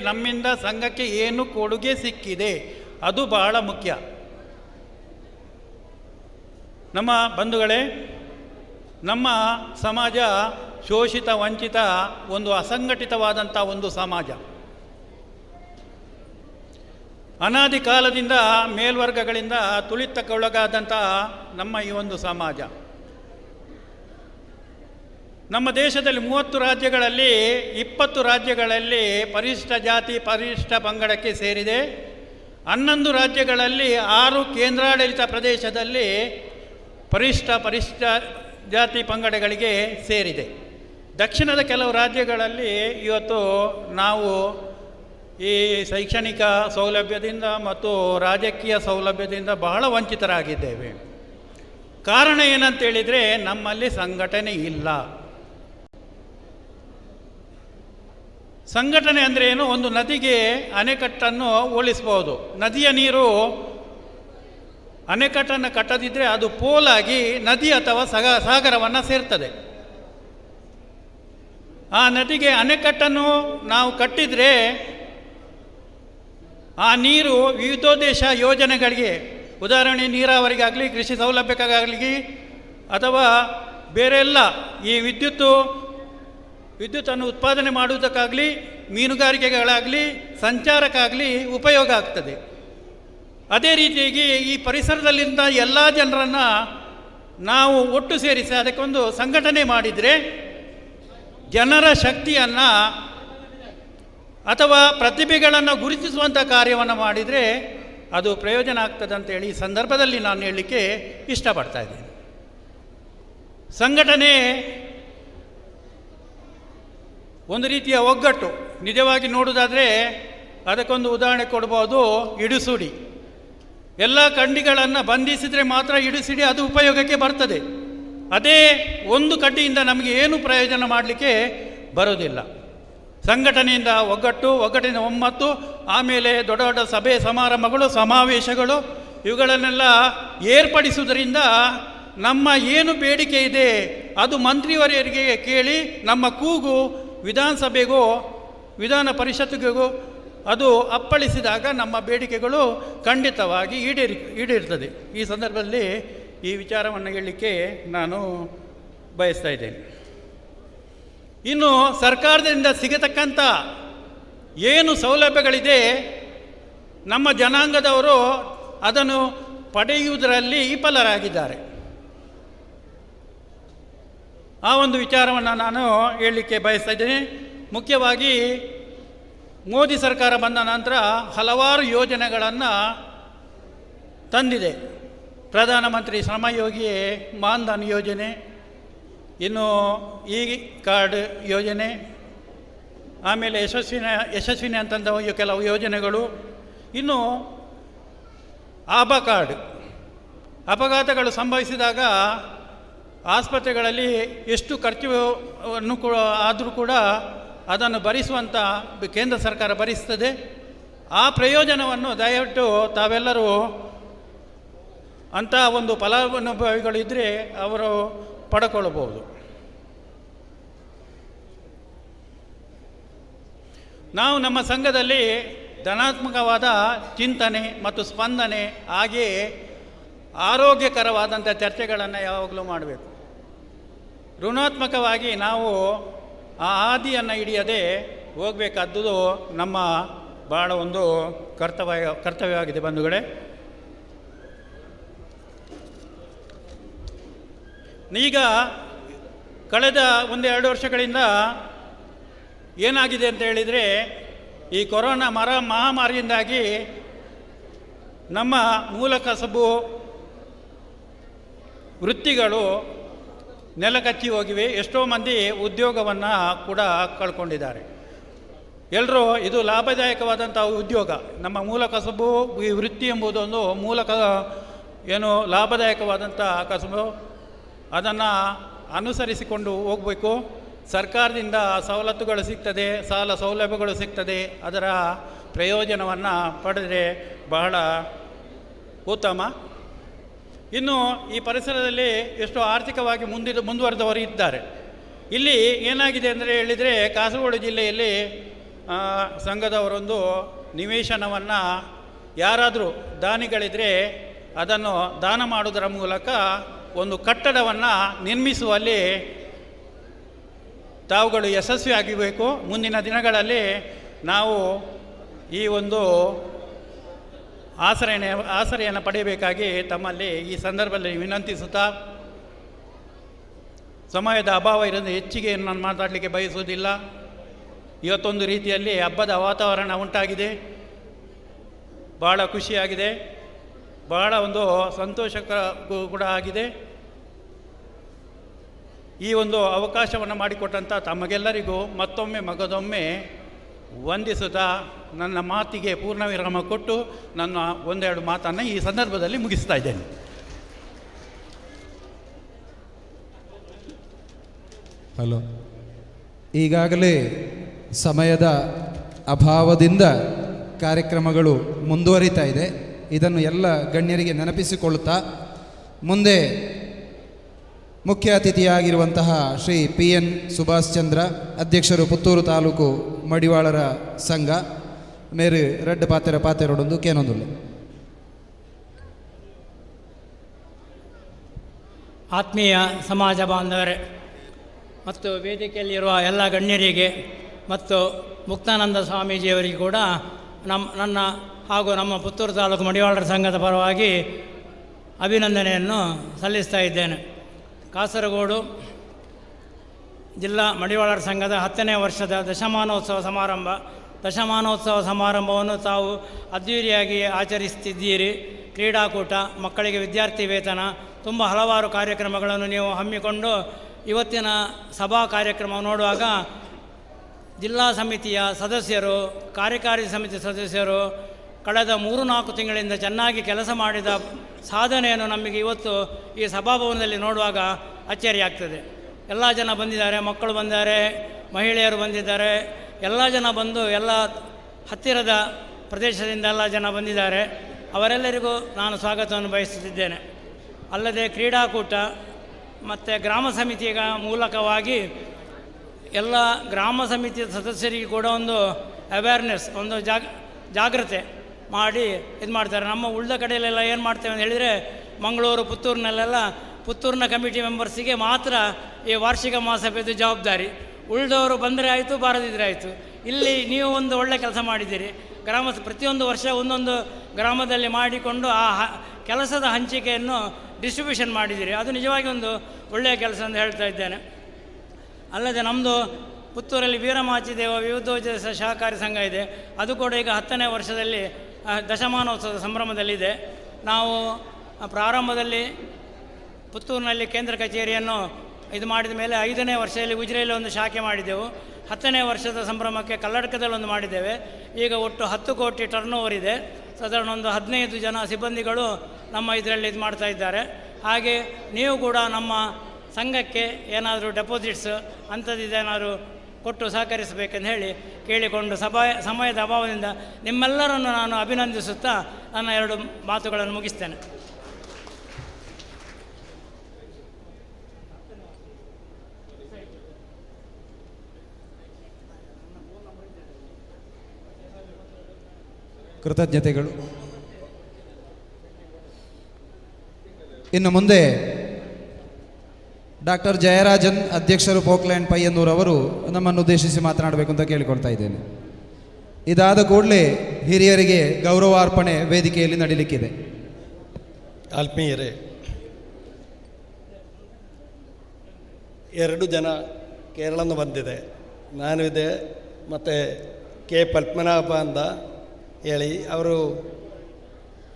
ನಮ್ಮಿಂದ ಸಂಘಕ್ಕೆ ಏನು ಕೊಡುಗೆ ಸಿಕ್ಕಿದೆ ಅದು ಬಹಳ ಮುಖ್ಯ. ನಮ್ಮ ಬಂಧುಗಳೇ, ನಮ್ಮ ಸಮಾಜ ಶೋಷಿತ ವಂಚಿತ ಒಂದು ಅಸಂಘಟಿತವಾದಂಥ ಒಂದು ಸಮಾಜ. ಅನಾದಿ ಕಾಲದಿಂದ ಮೇಲ್ವರ್ಗಗಳಿಂದ ತುಳಿತಕ್ಕೊಳಗಾದಂಥ ನಮ್ಮ ಈ ಒಂದು ಸಮಾಜ. ನಮ್ಮ ದೇಶದಲ್ಲಿ 30 ರಾಜ್ಯಗಳಲ್ಲಿ 20 ರಾಜ್ಯಗಳಲ್ಲಿ ಪರಿಶಿಷ್ಟ ಜಾತಿ ಪರಿಶಿಷ್ಟ ಪಂಗಡಕ್ಕೆ ಸೇರಿದೆ. 11 ರಾಜ್ಯಗಳಲ್ಲಿ 6 ಕೇಂದ್ರಾಡಳಿತ ಪ್ರದೇಶದಲ್ಲಿ ಪರಿಶಿಷ್ಟ ಜಾತಿ ಪಂಗಡಗಳಿಗೆ ಸೇರಿದೆ. ದಕ್ಷಿಣದ ಕೆಲವು ರಾಜ್ಯಗಳಲ್ಲಿ ಇವತ್ತು ನಾವು ಈ ಶೈಕ್ಷಣಿಕ ಸೌಲಭ್ಯದಿಂದ ಮತ್ತು ರಾಜಕೀಯ ಸೌಲಭ್ಯದಿಂದ ಬಹಳ ವಂಚಿತರಾಗಿದ್ದೇವೆ. ಕಾರಣ ಏನಂತೇಳಿದರೆ ನಮ್ಮಲ್ಲಿ ಸಂಘಟನೆ ಇಲ್ಲ. ಸಂಘಟನೆ ಅಂದರೆ ಏನು? ಒಂದು ನದಿಗೆ ಅಣೆಕಟ್ಟನ್ನು ಉಳಿಸ್ಬೋದು. ನದಿಯ ನೀರು ಅಣೆಕಟ್ಟನ್ನು ಕಟ್ಟದಿದ್ದರೆ ಅದು ಪೋಲಾಗಿ ನದಿ ಅಥವಾ ಸಾಗರವನ್ನು ಸೇರ್ತದೆ. ಆ ನದಿಗೆ ಅಣೆಕಟ್ಟನ್ನು ನಾವು ಕಟ್ಟಿದರೆ ಆ ನೀರು ವಿವಿಧೋದ್ದೇಶ ಯೋಜನೆಗಳಿಗೆ, ಉದಾಹರಣೆ ನೀರಾವರಿಗಾಗಲಿ, ಕೃಷಿ ಸೌಲಭ್ಯಕ್ಕಾಗಲಿ, ಅಥವಾ ಬೇರೆಲ್ಲ ಈ ವಿದ್ಯುತ್ತನ್ನು ಉತ್ಪಾದನೆ ಮಾಡುವುದಕ್ಕಾಗಲಿ, ಮೀನುಗಾರಿಕೆಗಳಾಗಲಿ, ಸಂಚಾರಕ್ಕಾಗಲಿ ಉಪಯೋಗ ಆಗ್ತದೆ. ಅದೇ ರೀತಿಯಾಗಿ ಈ ಪರಿಸರದಲ್ಲಿಂದ ಎಲ್ಲ ಜನರನ್ನು ನಾವು ಒಟ್ಟು ಸೇರಿಸಿ ಅದಕ್ಕೊಂದು ಸಂಘಟನೆ ಮಾಡಿದರೆ, ಜನರ ಶಕ್ತಿಯನ್ನು ಅಥವಾ ಪ್ರತಿಭೆಗಳನ್ನು ಗುರುತಿಸುವಂಥ ಕಾರ್ಯವನ್ನು ಮಾಡಿದರೆ ಅದು ಪ್ರಯೋಜನ ಆಗ್ತದೆ ಅಂತೇಳಿ ಈ ಸಂದರ್ಭದಲ್ಲಿ ನಾನು ಹೇಳಲಿಕ್ಕೆ ಇಷ್ಟಪಡ್ತಾ ಇದ್ದೇನೆ. ಸಂಘಟನೆ ಒಂದು ರೀತಿಯ ಒಗ್ಗಟ್ಟು. ನಿಜವಾಗಿ ನೋಡುವುದಾದರೆ ಅದಕ್ಕೊಂದು ಉದಾಹರಣೆ ಕೊಡ್ಬೋದು. ಇಡುಸುಡಿ. ಎಲ್ಲ ಕಡ್ಡಿಗಳನ್ನು ಬಂಧಿಸಿದರೆ ಮಾತ್ರ ಇಡುಸಿಡಿ ಅದು ಉಪಯೋಗಕ್ಕೆ ಬರ್ತದೆ. ಅದೇ ಒಂದು ಕಡ್ಡಿಯಿಂದ ನಮಗೆ ಏನು ಪ್ರಯೋಜನ ಮಾಡಲಿಕ್ಕೆ ಬರೋದಿಲ್ಲ. ಸಂಘಟನೆಯಿಂದ ಒಗ್ಗಟ್ಟಿನ ಒಮ್ಮತ್ತು, ಆಮೇಲೆ ದೊಡ್ಡ ದೊಡ್ಡ ಸಭೆ ಸಮಾರಂಭಗಳು, ಸಮಾವೇಶಗಳು ಇವುಗಳನ್ನೆಲ್ಲ ಏರ್ಪಡಿಸುವುದರಿಂದ ನಮ್ಮ ಏನು ಬೇಡಿಕೆ ಇದೆ ಅದು ಮಂತ್ರಿವರಿಯರಿಗೆ ಕೇಳಿ ನಮ್ಮ ಕೂಗು ವಿಧಾನಸಭೆಗೂ ವಿಧಾನ ಪರಿಷತ್ತಿಗೂ ಅದು ಅಪ್ಪಳಿಸಿದಾಗ ನಮ್ಮ ಬೇಡಿಕೆಗಳು ಖಂಡಿತವಾಗಿ ಈಡೇರ್ತದೆ. ಈ ಸಂದರ್ಭದಲ್ಲಿ ಈ ವಿಚಾರವನ್ನು ಹೇಳಲಿಕ್ಕೆ ನಾನು ಬಯಸ್ತಾ ಇದ್ದೇನೆ. ಇನ್ನು ಸರ್ಕಾರದಿಂದ ಸಿಗತಕ್ಕಂಥ ಏನು ಸೌಲಭ್ಯಗಳಿದೆ ನಮ್ಮ ಜನಾಂಗದವರು ಅದನ್ನು ಪಡೆಯುವುದರಲ್ಲಿ ವಿಫಲರಾಗಿದ್ದಾರೆ. ಆ ಒಂದು ವಿಚಾರವನ್ನು ನಾನು ಹೇಳಲಿಕ್ಕೆ ಬಯಸ್ತಾ ಇದ್ದೇನೆ. ಮುಖ್ಯವಾಗಿ ಮೋದಿ ಸರ್ಕಾರ ಬಂದ ನಂತರ ಹಲವಾರು ಯೋಜನೆಗಳನ್ನು ತಂದಿದೆ. ಪ್ರಧಾನಮಂತ್ರಿ ಶ್ರಮಯೋಗಿ ಮಾನ್ಧನ್ ಯೋಜನೆ, ಇನ್ನು ಈ ಕಾರ್ಡ್ ಯೋಜನೆ, ಆಮೇಲೆ ಯಶಸ್ವಿನಿ ಅಂತಂದ ಕೆಲವು ಯೋಜನೆಗಳು, ಇನ್ನು ಆಭಾ ಕಾರ್ಡ್. ಅಪಘಾತಗಳು ಸಂಭವಿಸಿದಾಗ ಆಸ್ಪತ್ರೆಗಳಲ್ಲಿ ಎಷ್ಟು ಖರ್ಚನ್ನು ಆದರೂ ಕೂಡ ಅದನ್ನು ಭರಿಸುವಂಥ ಕೇಂದ್ರ ಸರ್ಕಾರ ಭರಿಸ್ತದೆ. ಆ ಪ್ರಯೋಜನವನ್ನು ದಯವಿಟ್ಟು ತಾವೆಲ್ಲರೂ ಅಂಥ ಒಂದು ಫಲಾನುಭವಿಗಳು ಇದ್ದರೆ ಅವರು ಪಡ್ಕೊಳ್ಬೋದು. ನಾವು ನಮ್ಮ ಸಂಘದಲ್ಲಿ ಧನಾತ್ಮಕವಾದ ಚಿಂತನೆ ಮತ್ತು ಸ್ಪಂದನೆ, ಹಾಗೆಯೇ ಆರೋಗ್ಯಕರವಾದಂಥ ಚರ್ಚೆಗಳನ್ನು ಯಾವಾಗಲೂ ಮಾಡಬೇಕು. ಋಣಾತ್ಮಕವಾಗಿ ನಾವು ಆ ಹಾದಿಯನ್ನು ಹಿಡಿಯದೆ ಹೋಗಬೇಕಾದ್ದು ನಮ್ಮ ಭಾಳ ಒಂದು ಕರ್ತವ್ಯವಾಗಿದೆ ಬಂಧುಗಳೇ. ಈಗ ಕಳೆದ 1-2 ವರ್ಷಗಳಿಂದ ಏನಾಗಿದೆ ಅಂತ ಹೇಳಿದರೆ, ಈ ಕೊರೋನಾ ಮಹಾಮಾರಿಯಿಂದಾಗಿ ನಮ್ಮ ಮೂಲ ಕಸಬು ವೃತ್ತಿಗಳು ನೆಲಕಚ್ಚಿ ಹೋಗಿವೆ. ಎಷ್ಟೋ ಮಂದಿ ಉದ್ಯೋಗವನ್ನು ಕೂಡ ಕಳ್ಕೊಂಡಿದ್ದಾರೆ. ಎಲ್ಲರೂ ಇದು ಲಾಭದಾಯಕವಾದಂಥ ಉದ್ಯೋಗ, ನಮ್ಮ ಮೂಲ ಕಸಬು, ಈ ವೃತ್ತಿ ಎಂಬುದೊಂದು ಏನು ಲಾಭದಾಯಕವಾದಂಥ ಕಸಬು, ಅದನ್ನು ಅನುಸರಿಸಿಕೊಂಡು ಹೋಗಬೇಕು. ಸರ್ಕಾರದಿಂದ ಸವಲತ್ತುಗಳು ಸಿಗ್ತದೆ, ಸಾಲ ಸೌಲಭ್ಯಗಳು ಸಿಗ್ತದೆ, ಅದರ ಪ್ರಯೋಜನವನ್ನು ಪಡೆದರೆ ಬಹಳ ಉತ್ತಮ. ಇನ್ನು ಈ ಪರಿಸರದಲ್ಲಿ ಎಷ್ಟೋ ಆರ್ಥಿಕವಾಗಿ ಮುಂದುವರೆದವರು ಇದ್ದಾರೆ. ಇಲ್ಲಿ ಏನಾಗಿದೆ ಅಂದರೆ ಹೇಳಿದರೆ, ಕಾಸರಗೋಡು ಜಿಲ್ಲೆಯಲ್ಲಿ ಸಂಘದವರೊಂದು ನಿವೇಶನವನ್ನು ಯಾರಾದರೂ ದಾನಿಗಳಿದ್ದರೆ ಅದನ್ನು ದಾನ ಮಾಡುವುದರ ಮೂಲಕ ಒಂದು ಕಟ್ಟಡವನ್ನು ನಿರ್ಮಿಸುವಲ್ಲಿ ತಾವುಗಳು ಯಶಸ್ವಿಯಾಗಬೇಕು. ಮುಂದಿನ ದಿನಗಳಲ್ಲಿ ನಾವು ಈ ಒಂದು ಆಸರೆಯನ್ನು ಪಡೆಯಬೇಕಾಗಿ ತಮ್ಮಲ್ಲಿ ಈ ಸಂದರ್ಭದಲ್ಲಿ ವಿನಂತಿಸುತ್ತಾ, ಸಮಯದ ಅಭಾವ ಇರೋದು ಹೆಚ್ಚಿಗೆ ನಾನು ಮಾತಾಡಲಿಕ್ಕೆ ಬಯಸುವುದಿಲ್ಲ. ಇವತ್ತೊಂದು ರೀತಿಯಲ್ಲಿ ಹಬ್ಬದ ವಾತಾವರಣ ಉಂಟಾಗಿದೆ, ಭಾಳ ಖುಷಿಯಾಗಿದೆ, ಬಹಳ ಒಂದು ಸಂತೋಷಕರ ಕೂಡ ಆಗಿದೆ. ಈ ಒಂದು ಅವಕಾಶವನ್ನು ಮಾಡಿಕೊಟ್ಟಂಥ ತಮಗೆಲ್ಲರಿಗೂ ಮತ್ತೊಮ್ಮೆ ಮಗದೊಮ್ಮೆ ವಂದಿಸುತ್ತಾ ನನ್ನ ಮಾತಿಗೆ ಪೂರ್ಣ ವಿರಾಮ ಕೊಟ್ಟು ನನ್ನ ಒಂದೆರಡು ಮಾತನ್ನು ಈ ಸಂದರ್ಭದಲ್ಲಿ ಮುಗಿಸ್ತಾ ಇದ್ದೇನೆ. ಹಲೋ, ಈಗಾಗಲೇ ಸಮಯದ ಅಭಾವದಿಂದ ಕಾರ್ಯಕ್ರಮಗಳು ಮುಂದುವರಿತಾ ಇದೆ. ಇದನ್ನು ಎಲ್ಲ ಗಣ್ಯರಿಗೆ ನೆನಪಿಸಿಕೊಳ್ಳುತ್ತಾ ಮುಂದೆ ಮುಖ್ಯ ಅತಿಥಿಯಾಗಿರುವಂತಹ ಶ್ರೀ PN ಸುಭಾಷ್ ಚಂದ್ರ, ಅಧ್ಯಕ್ಷರು ಪುತ್ತೂರು ತಾಲೂಕು ಮಡಿವಾಳರ ಸಂಘ, ಮೇರು ರೆಡ್ ಪಾತೆರೊಡೊಂದು ಕೇನೊಂದುಲ್ಲ. ಆತ್ಮೀಯ ಸಮಾಜ ಬಾಂಧವರೇ ಮತ್ತು ವೇದಿಕೆಯಲ್ಲಿರುವ ಎಲ್ಲ ಗಣ್ಯರಿಗೆ ಮತ್ತು ಮುಕ್ತಾನಂದ ಸ್ವಾಮೀಜಿಯವರಿಗೆ ಕೂಡ ನನ್ನ ಹಾಗೂ ನಮ್ಮ ಪುತ್ತೂರು ತಾಲೂಕು ಮಡಿವಾಳರ ಸಂಘದ ಪರವಾಗಿ ಅಭಿನಂದನೆಯನ್ನು ಸಲ್ಲಿಸ್ತಾ ಇದ್ದೇನೆ. ಕಾಸರಗೋಡು ಜಿಲ್ಲಾ ಮಡಿವಾಳರ ಸಂಘದ 10ನೇ ವರ್ಷದ ದಶಮಾನೋತ್ಸವ ಸಮಾರಂಭವನ್ನು ತಾವು ಅದ್ಧೂರಿಯಾಗಿ ಆಚರಿಸುತ್ತಿದ್ದೀರಿ. ಕ್ರೀಡಾಕೂಟ, ಮಕ್ಕಳಿಗೆ ವಿದ್ಯಾರ್ಥಿ ವೇತನ, ತುಂಬ ಹಲವಾರು ಕಾರ್ಯಕ್ರಮಗಳನ್ನು ನೀವು ಹಮ್ಮಿಕೊಂಡು ಇವತ್ತಿನ ಸಭಾ ಕಾರ್ಯಕ್ರಮ ನೋಡುವಾಗ ಜಿಲ್ಲಾ ಸಮಿತಿಯ ಸದಸ್ಯರು, ಕಾರ್ಯಕಾರಿ ಸಮಿತಿ ಸದಸ್ಯರು ಕಳೆದ 3-4 ತಿಂಗಳಿಂದ ಚೆನ್ನಾಗಿ ಕೆಲಸ ಮಾಡಿದ ಸಾಧನೆಯನ್ನು ನಮಗೆ ಇವತ್ತು ಈ ಸಭಾಭವನದಲ್ಲಿ ನೋಡುವಾಗ ಅಚ್ಚರಿಯಾಗ್ತದೆ. ಎಲ್ಲ ಜನ ಬಂದಿದ್ದಾರೆ, ಮಕ್ಕಳು ಬಂದಿದ್ದಾರೆ, ಮಹಿಳೆಯರು ಬಂದಿದ್ದಾರೆ, ಎಲ್ಲ ಜನ ಬಂದು ಎಲ್ಲ ಹತ್ತಿರದ ಪ್ರದೇಶದಿಂದ ಎಲ್ಲ ಜನ ಬಂದಿದ್ದಾರೆ. ಅವರೆಲ್ಲರಿಗೂ ನಾನು ಸ್ವಾಗತವನ್ನು ಬಯಸುತ್ತಿದ್ದೇನೆ. ಅಲ್ಲದೆ ಕ್ರೀಡಾಕೂಟ ಮತ್ತು ಗ್ರಾಮ ಸಮಿತಿಯ ಮೂಲಕವಾಗಿ ಎಲ್ಲ ಗ್ರಾಮ ಸಮಿತಿಯ ಸದಸ್ಯರಿಗೆ ಕೂಡ ಒಂದು ಅವೇರ್ನೆಸ್, ಒಂದು ಜಾಗ್ರತೆ ಮಾಡಿ ಇದು ಮಾಡ್ತಾರೆ. ನಮ್ಮ ಉಳಿದ ಕಡೆಯಲ್ಲೆಲ್ಲ ಏನು ಮಾಡ್ತೇವೆ ಅಂತ ಹೇಳಿದರೆ, ಮಂಗಳೂರು, ಪುತ್ತೂರಿನಲ್ಲೆಲ್ಲ ಪುತ್ತೂರಿನ ಕಮಿಟಿ ಮೆಂಬರ್ಸಿಗೆ ಮಾತ್ರ ಈ ವಾರ್ಷಿಕ ಮಹಾಸಭೆದು ಜವಾಬ್ದಾರಿ, ಉಳಿದವರು ಬಂದರೆ ಆಯಿತು, ಬಾರದಿದ್ದರೆ ಆಯಿತು. ಇಲ್ಲಿ ನೀವು ಒಂದು ಒಳ್ಳೆಯ ಕೆಲಸ ಮಾಡಿದ್ದೀರಿ. ಪ್ರತಿಯೊಂದು ವರ್ಷ ಒಂದೊಂದು ಗ್ರಾಮದಲ್ಲಿ ಮಾಡಿಕೊಂಡು ಆ ಕೆಲಸದ ಹಂಚಿಕೆಯನ್ನು ಡಿಸ್ಟ್ರಿಬ್ಯೂಷನ್ ಮಾಡಿದ್ದೀರಿ. ಅದು ನಿಜವಾಗಿ ಒಂದು ಒಳ್ಳೆಯ ಕೆಲಸ ಅಂತ ಹೇಳ್ತಾ ಇದ್ದೇನೆ. ಅಲ್ಲದೆ ನಮ್ಮದು ಪುತ್ತೂರಲ್ಲಿ ವೀರಮಾಚಿದೇವ ವಿವಿಧೋದ್ದೇಶ ಸಹಕಾರಿ ಸಂಘ ಇದೆ. ಅದು ಕೂಡ ಈಗ 10ನೇ ವರ್ಷದಲ್ಲಿ ದಶಮಾನೋತ್ಸವದ ಸಂಭ್ರಮದಲ್ಲಿದೆ. ನಾವು ಪ್ರಾರಂಭದಲ್ಲಿ ಪುತ್ತೂರಿನಲ್ಲಿ ಕೇಂದ್ರ ಕಚೇರಿಯನ್ನು ಇದು ಮಾಡಿದ ಮೇಲೆ 5ನೇ ವರ್ಷದಲ್ಲಿ ಉಜಿರೆಯಲ್ಲಿ ಒಂದು ಶಾಖೆ ಮಾಡಿದೆವು. 10ನೇ ವರ್ಷದ ಸಂಭ್ರಮಕ್ಕೆ ಕಲ್ಲಡ್ಕದಲ್ಲಿ ಒಂದು ಮಾಡಿದ್ದೇವೆ. ಈಗ ಒಟ್ಟು 10 ಕೋಟಿ ಟರ್ನ್ ಓವರ್ ಇದೆ. ಸಾಧಾರಣ ಒಂದು 15 ಜನ ಸಿಬ್ಬಂದಿಗಳು ನಮ್ಮ ಇದರಲ್ಲಿ ಇದು ಮಾಡ್ತಾ ಇದ್ದಾರೆ. ಹಾಗೆ ನೀವು ಕೂಡ ನಮ್ಮ ಸಂಘಕ್ಕೆ ಏನಾದರೂ ಡೆಪಾಸಿಟ್ಸ್ ಅಂಥದ್ದೇನಾದರೂ ಕೊಟ್ಟು ಸಹಕರಿಸಬೇಕೆಂದು ಹೇಳಿ ಕೇಳಿಕೊಂಡು ಸಮಯದ ಅಭಾವದಿಂದ ನಿಮ್ಮೆಲ್ಲರನ್ನು ನಾನು ಅಭಿನಂದಿಸುತ್ತಾ ನನ್ನ 2 ಮಾತುಗಳನ್ನು ಮುಗಿಸ್ತೇನೆ. ಕೃತಜ್ಞತೆಗಳು. ಇನ್ನು ಮುಂದೆ ಡಾಕ್ಟರ್ ಜಯರಾಜನ್, ಅಧ್ಯಕ್ಷರು ಪೋಕ್ಲ್ಯಾಂಡ್ ಪಯ್ಯನ್ನೂರು ಅವರು ನಮ್ಮನ್ನು ಉದ್ದೇಶಿಸಿ ಮಾತನಾಡಬೇಕು ಅಂತ ಕೇಳಿಕೊಳ್ತಾ ಇದ್ದೇನೆ. ಇದಾದ ಕೂಡಲೇ ಹಿರಿಯರಿಗೆ ಗೌರವಾರ್ಪಣೆ ವೇದಿಕೆಯಲ್ಲಿ ನಡೀಲಿಕ್ಕಿದೆ. ಆತ್ಮೀಯರೇ, 2 ಜನ ಕೇರಳದಿಂದ ಬಂದಿದೆ, ನಾನು ಇದೆ ಮತ್ತು ಕೆ ಪದ್ಮನಾಭ ಅಂತ ಹೇಳಿ, ಅವರು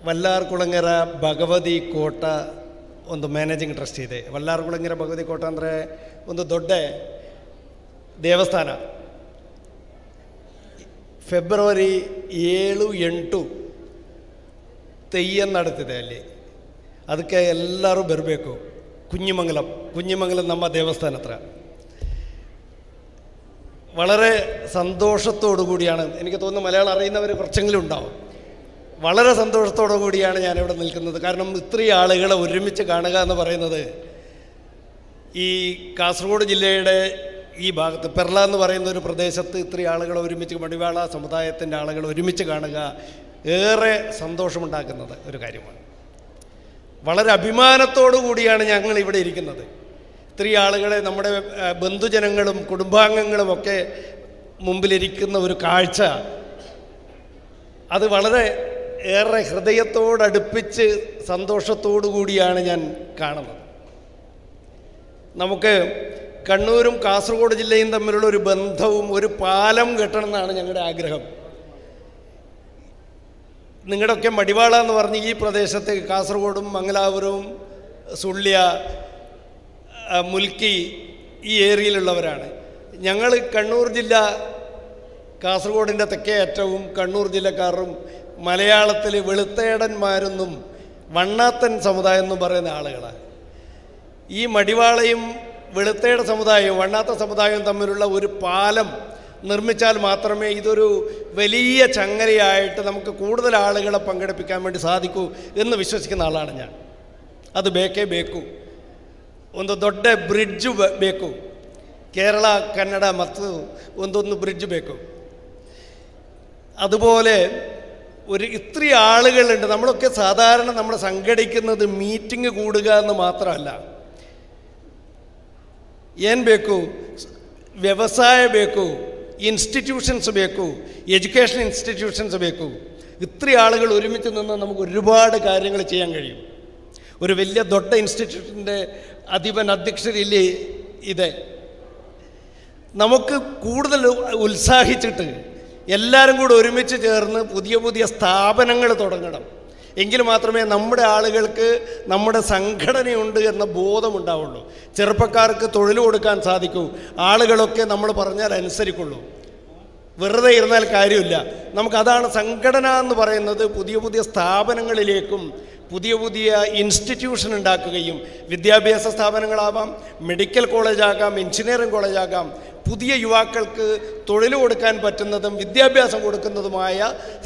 ವಲ್ಲಾರ್ಕುಳಂಗರ ಭಗವತಿ ಕೋಟ ಒಂದು ಮ್ಯಾನೇಜಿಂಗ್ ಟ್ರಸ್ಟಿ ಇದೆ. ವಲ್ಲಾರ್ಕುಳಂಗರ ಭಗವತಿ ಕೋಟ ಅಂದರೆ ಒಂದು ದೊಡ್ಡ ದೇವಸ್ಥಾನ. ಫೆಬ್ರವರಿ 7-8 ತೆಯ್ಯನ್ನು ನಡೀತಿದೆ ಅಲ್ಲಿ. ಅದಕ್ಕೆ ಎಲ್ಲರೂ ಬರಬೇಕು. കുഞ്ഞിമംഗലം ನಮ್ಮ ದೇವಸ್ಥಾನ ಹತ್ರ. വളരെ സന്തോഷത്തോടു കൂടിയാണ്, എനിക്ക് തോന്നുന്നു മലയാളം അറിയുന്നവർ കുറച്ചെങ്കിലും ഉണ്ടാവും. വളരെ സന്തോഷത്തോടു കൂടിയാണ് ഞാനിവിടെ നിൽക്കുന്നത്. കാരണം ഇത്രയും ആളുകളെ ഒരുമിച്ച് കാണുക എന്ന് പറയുന്നത് ഈ കാസർഗോഡ് ജില്ലയുടെ ഈ ഭാഗത്ത് പെർള എന്ന് പറയുന്ന ഒരു പ്രദേശത്ത് ഇത്രയും ആളുകളെ ഒരുമിച്ച്, മടിവാള സമുദായത്തിൻ്റെ ആളുകൾ ഒരുമിച്ച് കാണുക ഏറെ സന്തോഷമുണ്ടാക്കുന്നത് ഒരു കാര്യമാണ്. വളരെ അഭിമാനത്തോടു കൂടിയാണ് ഞങ്ങൾ ഇവിടെ ഇരിക്കുന്നത്. ഇത്രയും ആളുകളെ നമ്മുടെ ബന്ധുജനങ്ങളും കുടുംബാംഗങ്ങളുമൊക്കെ മുമ്പിലിരിക്കുന്ന ഒരു കാഴ്ച, അത് വളരെ ഏറെ ഹൃദയത്തോടടുപ്പിച്ച് സന്തോഷത്തോടു കൂടിയാണ് ഞാൻ കാണുന്നത്. നമുക്ക് കണ്ണൂരും കാസർഗോഡ് ജില്ലയും തമ്മിലുള്ള ഒരു ബന്ധവും ഒരു പാലം കെട്ടണമെന്നാണ് ഞങ്ങളുടെ ആഗ്രഹം. നിങ്ങളുടെയൊക്കെ മടിവാള എന്ന് പറഞ്ഞ് ഈ പ്രദേശത്ത് കാസർഗോഡും മംഗലാപുരവും സുള്ളിയ, മുൽക്കി ഈ ഏരിയയിലുള്ളവരാണ്. ഞങ്ങൾ കണ്ണൂർ ജില്ല, കാസർഗോഡിൻ്റെ തെക്കേ അറ്റവും കണ്ണൂർ ജില്ലക്കാരും മലയാളത്തിൽ വെളുത്തേടന്മാരെന്നും വണ്ണാത്തൻ സമുദായം എന്നും പറയുന്ന ആളുകളാണ്. ഈ മടിവാളയും വെളുത്തേട സമുദായവും വണ്ണാത്ത സമുദായവും തമ്മിലുള്ള ഒരു പാലം നിർമ്മിച്ചാൽ മാത്രമേ ഇതൊരു വലിയ ചങ്ങലയായിട്ട് നമുക്ക് കൂടുതൽ ആളുകളെ പങ്കെടുപ്പിക്കാൻ വേണ്ടി സാധിക്കൂ എന്ന് വിശ്വസിക്കുന്ന ആളാണ് ഞാൻ. ಅದು ಬೇಕೇ ಬೇಕು. ಒಂದು ದೊಡ್ಡ ಬ್ರಿಡ್ಜು ಬೇಕು. ಕೇರಳ ಕನ್ನಡ ಮತ್ತು ಒಂದೊಂದು ಬ್ರಿಡ್ಜ್ ಬೇಕು. അതുപോലെ ഇത്രയും ആളുകളുണ്ട്. നമ്മളൊക്കെ സാധാരണ നമ്മൾ സംഘടിക്കുന്നത് മീറ്റിംഗ് കൂടുക എന്ന് മാത്രമല്ല. ಏನು ಬೇಕು? ವ್ಯವಸಾಯ ಬೇಕು, ഇൻസ്റ്റിറ്റ്യൂഷൻസ് ಬೇಕು, എഡ്യൂക്കേഷൻ ഇൻസ്റ്റിറ്റ്യൂഷൻസ് ಬೇಕು. ഇത്രയും ആളുകൾ ഒരുമിച്ച് നിന്ന് നമുക്ക് ഒരുപാട് കാര്യങ്ങൾ ചെയ്യാൻ കഴിയും. ഒരു വലിയ ദೊಡ್ಡ ഇൻസ്റ്റിറ്റ്യൂട്ടിൻ്റെ അധ്യക്ഷരില്ലേ ഇത്. നമുക്ക് കൂടുതൽ ഉത്സാഹിച്ചിട്ട് എല്ലാവരും കൂടെ ഒരുമിച്ച് ചേർന്ന് പുതിയ പുതിയ സ്ഥാപനങ്ങൾ തുടങ്ങണം. എങ്കിൽ മാത്രമേ നമ്മുടെ ആളുകൾക്ക് നമ്മുടെ സംഘടനയുണ്ട് എന്ന ബോധമുണ്ടാവുള്ളൂ. ചെറുപ്പക്കാർക്ക് തൊഴിൽ കൊടുക്കാൻ സാധിക്കൂ. ആളുകളൊക്കെ നമ്മൾ പറഞ്ഞാൽ അനുസരിക്കുള്ളൂ. വെറുതെ ഇരുന്നാൽ കാര്യമില്ല. നമുക്കതാണ് സംഘടന എന്ന് പറയുന്നത്. പുതിയ പുതിയ സ്ഥാപനങ്ങളിലേക്കും പുതിയ പുതിയ ഇൻസ്റ്റിറ്റ്യൂഷൻ ഉണ്ടാക്കുകയും, വിദ്യാഭ്യാസ സ്ഥാപനങ്ങളാവാം, മെഡിക്കൽ കോളേജാകാം, എഞ്ചിനീയറിംഗ് കോളേജാകാം, പുതിയ യുവാക്കൾക്ക് തൊഴിൽ കൊടുക്കാൻ പറ്റുന്നതും വിദ്യാഭ്യാസം കൊടുക്കുന്നതുമായ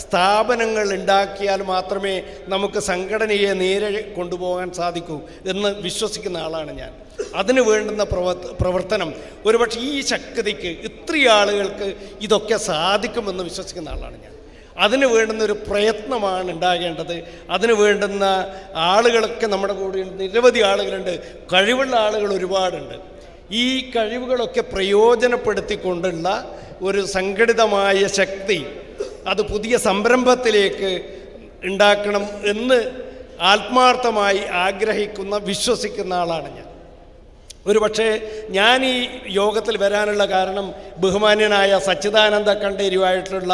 സ്ഥാപനങ്ങൾ ഉണ്ടാക്കിയാൽ മാത്രമേ നമുക്ക് സംഘടനയെ നേരെ കൊണ്ടുപോകാൻ സാധിക്കൂ എന്ന് വിശ്വസിക്കുന്ന ആളാണ് ഞാൻ. അതിന് വേണ്ടുന്ന പ്രവർത്തനം, ഒരുപക്ഷെ ഈ ശക്തിക്ക് ഇത്രയും ആളുകൾക്ക് ഇതൊക്കെ സാധിക്കുമെന്ന് വിശ്വസിക്കുന്ന ആളാണ് ഞാൻ. അതിന് വേണ്ടുന്നൊരു പ്രയത്നമാണ് ഉണ്ടാകേണ്ടത്. അതിന് വേണ്ടുന്ന ആളുകളൊക്കെ നമ്മുടെ കൂടെ നിരവധി ആളുകളുണ്ട്. കഴിവുള്ള ആളുകൾ ഒരുപാടുണ്ട്. ഈ കഴിവുകളൊക്കെ പ്രയോജനപ്പെടുത്തിക്കൊണ്ടുള്ള ഒരു സംഘടിതമായ ശക്തി, അത് പുതിയ സംരംഭത്തിലേക്ക് ഉണ്ടാക്കണം എന്ന് ആത്മാർത്ഥമായി ആഗ്രഹിക്കുന്ന വിശ്വസിക്കുന്ന ആളാണ് ഞാൻ. ഒരു പക്ഷേ ഞാൻ ഈ യോഗത്തിൽ വരാനുള്ള കാരണം ബഹുമാന്യനായ സച്ചിദാനന്ദ കണ്ടേരിയുമായിട്ടുള്ള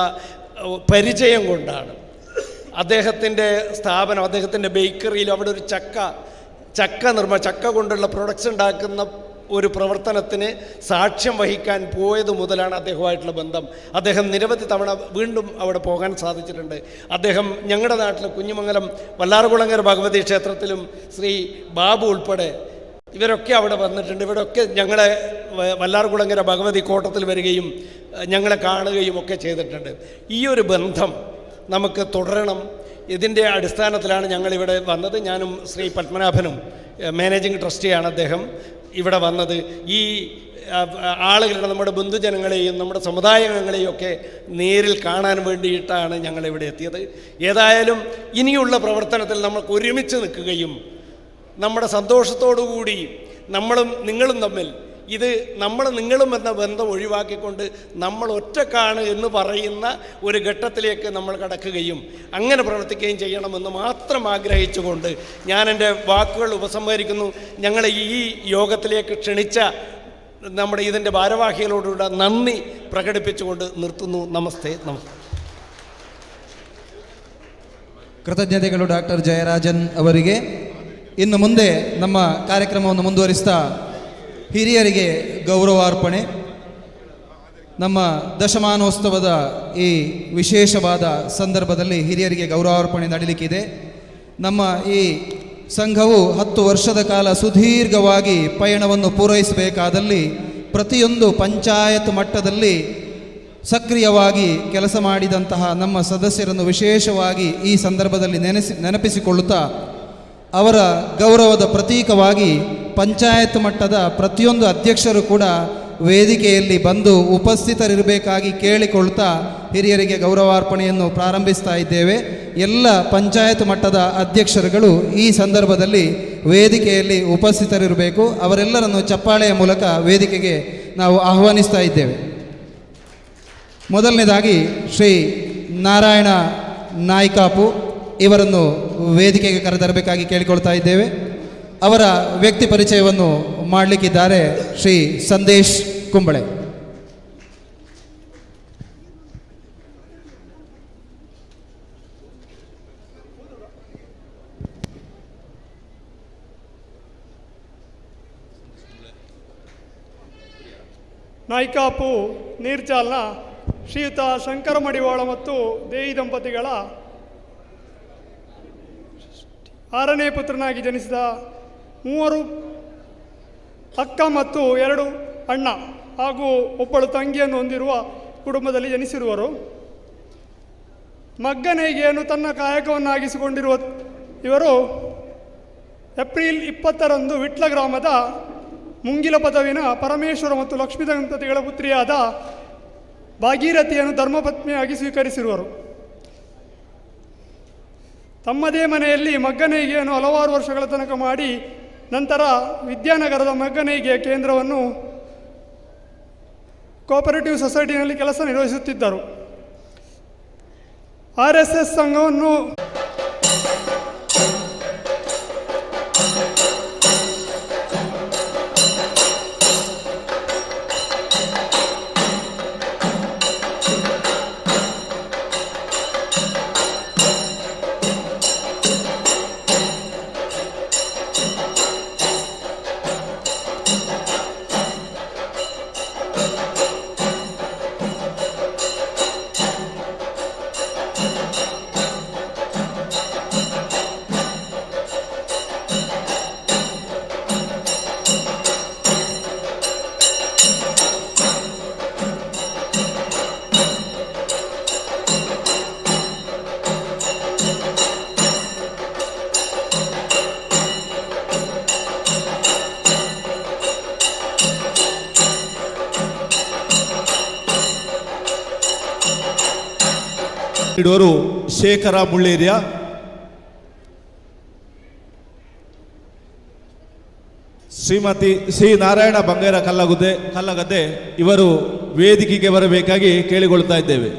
പരിചയം കൊണ്ടാണ്. അദ്ദേഹത്തിൻ്റെ സ്ഥാപനം, അദ്ദേഹത്തിൻ്റെ ബേക്കറിയിൽ അവിടെ ഒരു ചക്ക കൊണ്ടുള്ള പ്രൊഡക്ട്സ് ഉണ്ടാക്കുന്ന ഒരു പ്രവർത്തനത്തിന് സാക്ഷ്യം വഹിക്കാൻ പോയത് മുതലാണ് അദ്ദേഹവുമായിട്ടുള്ള ബന്ധം. അദ്ദേഹം നിരവധി തവണ വീണ്ടും അവിടെ പോകാൻ സാധിച്ചിട്ടുണ്ട്. അദ്ദേഹം ഞങ്ങളുടെ നാട്ടിൽ കുഞ്ഞിമംഗലം വല്ലാർകുളങ്ങര ഭഗവതി ക്ഷേത്രത്തിലും ശ്രീ ബാബു ഉൾപ്പെടെ ഇവരൊക്കെ അവിടെ വന്നിട്ടുണ്ട്. ഇവരൊക്കെ ഞങ്ങളെ വല്ലാർകുളങ്ങര ഭഗവതി കോട്ടത്തിൽ വരികയും ഞങ്ങളെ കാണുകയും ഒക്കെ ചെയ്തിട്ടുണ്ട്. ഈ ഒരു ബന്ധം നമുക്ക് തുടരണം. ഇതിൻ്റെ അടിസ്ഥാനത്തിലാണ് ഞങ്ങളിവിടെ വന്നത്. ഞാനും ശ്രീ പത്മനാഭനും, മാനേജിംഗ് ട്രസ്റ്റിയാണ് അദ്ദേഹം, ഇവിടെ വന്നത്. ഈ ആളുകളുടെ, നമ്മുടെ ബന്ധുജനങ്ങളെയും നമ്മുടെ സമുദായങ്ങളെയും ഒക്കെ നേരിൽ കാണാൻ വേണ്ടിയിട്ടാണ് ഞങ്ങളിവിടെ എത്തിയത്. ഏതായാലും ഇനിയുള്ള പ്രവർത്തനത്തിൽ നമുക്ക് ഒരുമിച്ച് നിൽക്കുകയും നമ്മുടെ സന്തോഷത്തോടുകൂടി നമ്മളും നിങ്ങളും തമ്മിൽ ഇത് നിങ്ങളും എന്ന ബന്ധം ഒഴിവാക്കിക്കൊണ്ട് നമ്മൾ ഒറ്റക്കാണ് എന്ന് പറയുന്ന ഒരു ഘട്ടത്തിലേക്ക് നമ്മൾ കടക്കുകയും അങ്ങനെ പ്രവർത്തിക്കുകയും ചെയ്യണമെന്ന് മാത്രം ആഗ്രഹിച്ചുകൊണ്ട് ഞാൻ എൻ്റെ വാക്കുകൾ ഉപസംഹരിക്കുന്നു. ഞങ്ങളെ ഈ യോഗത്തിലേക്ക് ക്ഷണിച്ച നമ്മുടെ ഇതിൻ്റെ ഭാരവാഹികളോടുള്ള നന്ദി പ്രകടിപ്പിച്ചുകൊണ്ട് നിർത്തുന്നു. നമസ്തേ. ಕೃತಜ್ಞತೆಗಳು ಡಾಕ್ಟರ್ ಜಯರಾಜನ್ ಅವರಿಗೆ. ಇನ್ನು ಮುಂದೆ ನಮ್ಮ ಕಾರ್ಯಕ್ರಮವನ್ನು ಮುಂದುವರಿಸ್ತಾ ಹಿರಿಯರಿಗೆ ಗೌರವಾರ್ಪಣೆ. ನಮ್ಮ ದಶಮಾನೋತ್ಸವದ ಈ ವಿಶೇಷವಾದ ಸಂದರ್ಭದಲ್ಲಿ ಹಿರಿಯರಿಗೆ ಗೌರವಾರ್ಪಣೆ ನಡೀಲಿಕ್ಕಿದೆ. ನಮ್ಮ ಈ ಸಂಘವು 10 ವರ್ಷದ ಕಾಲ ಸುದೀರ್ಘವಾಗಿ ಪಯಣವನ್ನು ಪೂರೈಸಬೇಕಾದಲ್ಲಿ ಪ್ರತಿಯೊಂದು ಪಂಚಾಯತ್ ಮಟ್ಟದಲ್ಲಿ ಸಕ್ರಿಯವಾಗಿ ಕೆಲಸ ಮಾಡಿದಂತಹ ನಮ್ಮ ಸದಸ್ಯರನ್ನು ವಿಶೇಷವಾಗಿ ಈ ಸಂದರ್ಭದಲ್ಲಿ ನೆನಪಿಸಿಕೊಳ್ಳುತ್ತಾ ಅವರ ಗೌರವದ ಪ್ರತೀಕವಾಗಿ ಪಂಚಾಯತ್ ಮಟ್ಟದ ಪ್ರತಿಯೊಂದು ಅಧ್ಯಕ್ಷರು ಕೂಡ ವೇದಿಕೆಯಲ್ಲಿ ಬಂದು ಉಪಸ್ಥಿತರಿರಬೇಕಾಗಿ ಕೇಳಿಕೊಳ್ಳುತ್ತಾ ಹಿರಿಯರಿಗೆ ಗೌರವಾರ್ಪಣೆಯನ್ನು ಪ್ರಾರಂಭಿಸ್ತಾ ಇದ್ದೇವೆ. ಎಲ್ಲ ಪಂಚಾಯತ್ ಮಟ್ಟದ ಅಧ್ಯಕ್ಷರುಗಳು ಈ ಸಂದರ್ಭದಲ್ಲಿ ವೇದಿಕೆಯಲ್ಲಿ ಉಪಸ್ಥಿತರಿರಬೇಕು. ಅವರೆಲ್ಲರನ್ನು ಚಪ್ಪಾಳೆಯ ಮೂಲಕ ವೇದಿಕೆಗೆ ನಾವು ಆಹ್ವಾನಿಸ್ತಾ ಇದ್ದೇವೆ. ಮೊದಲನೇದಾಗಿ ಶ್ರೀ ನಾರಾಯಣ ನಾಯ್ಕಾಪು ಇವರನ್ನು ವೇದಿಕೆಗೆ ಕರೆತರಬೇಕಾಗಿ ಕೇಳಿಕೊಳ್ತಾ ಇದ್ದೇವೆ. ಅವರ ವ್ಯಕ್ತಿ ಪರಿಚಯವನ್ನು ಮಾಡಲಿಕ್ಕಿದ್ದಾರೆ ಶ್ರೀ ಸಂದೇಶ್ ಕುಂಬಳೆ. ನಾಯ್ಕಾಪು ನೀರ್ಚಾಲ್ನ ಶ್ರೀಯುತ ಶಂಕರ ಮಡಿವಾಳ ಮತ್ತು ದೇಯಿ ದಂಪತಿಗಳ 6ನೇ ಪುತ್ರನಾಗಿ ಜನಿಸಿದ 3 ಅಕ್ಕ ಮತ್ತು 2 ಅಣ್ಣ ಹಾಗೂ ಒಬ್ಬಳು ತಂಗಿಯನ್ನು ಹೊಂದಿರುವ ಕುಟುಂಬದಲ್ಲಿ ಜನಿಸಿರುವರು. ಮಗ್ಗನೇಗೆಯನ್ನು ತನ್ನ ಕಾಯಕವನ್ನಾಗಿಸಿಕೊಂಡಿರುವ ಇವರು ಏಪ್ರಿಲ್ 20ರಂದು ವಿಟ್ಲ ಗ್ರಾಮದ ಮುಂಗಿಲ ಪದವಿನ ಪರಮೇಶ್ವರ ಮತ್ತು ಲಕ್ಷ್ಮೀ ದಂಪತಿಗಳ ಪುತ್ರಿಯಾದ ಭಾಗೀರಥಿಯನ್ನು ಧರ್ಮಪತ್ನಿಯಾಗಿ ಸ್ವೀಕರಿಸಿರುವರು. ತಮ್ಮದೇ ಮನೆಯಲ್ಲಿ ಮಗ್ಗನೇಗೆಯನ್ನು ಹಲವಾರು ವರ್ಷಗಳ ತನಕ ಮಾಡಿ ನಂತರ ವಿದ್ಯಾನಗರದ ಮಗ್ಗನೇಗೆಯ ಕೇಂದ್ರವನ್ನು ಕೋಆಪರೇಟಿವ್ ಸೊಸೈಟಿನಲ್ಲಿ ಕೆಲಸ ನಿರ್ವಹಿಸುತ್ತಿದ್ದರು. RSS ಸಂಘವನ್ನು ಇಡೋರು ಶೇಖರ ಮುಳ್ಳೇರಿಯ, ಶ್ರೀ ನಾರಾಯಣ ಬಂಗೇರ ಕಲ್ಲಗದ್ದೆ ಇವರು ವೇದಿಕೆಗೆ ಬರಬೇಕಾಗಿ ಕೇಳಿಕೊಳ್ತಾ ಇದ್ದೇವೆ.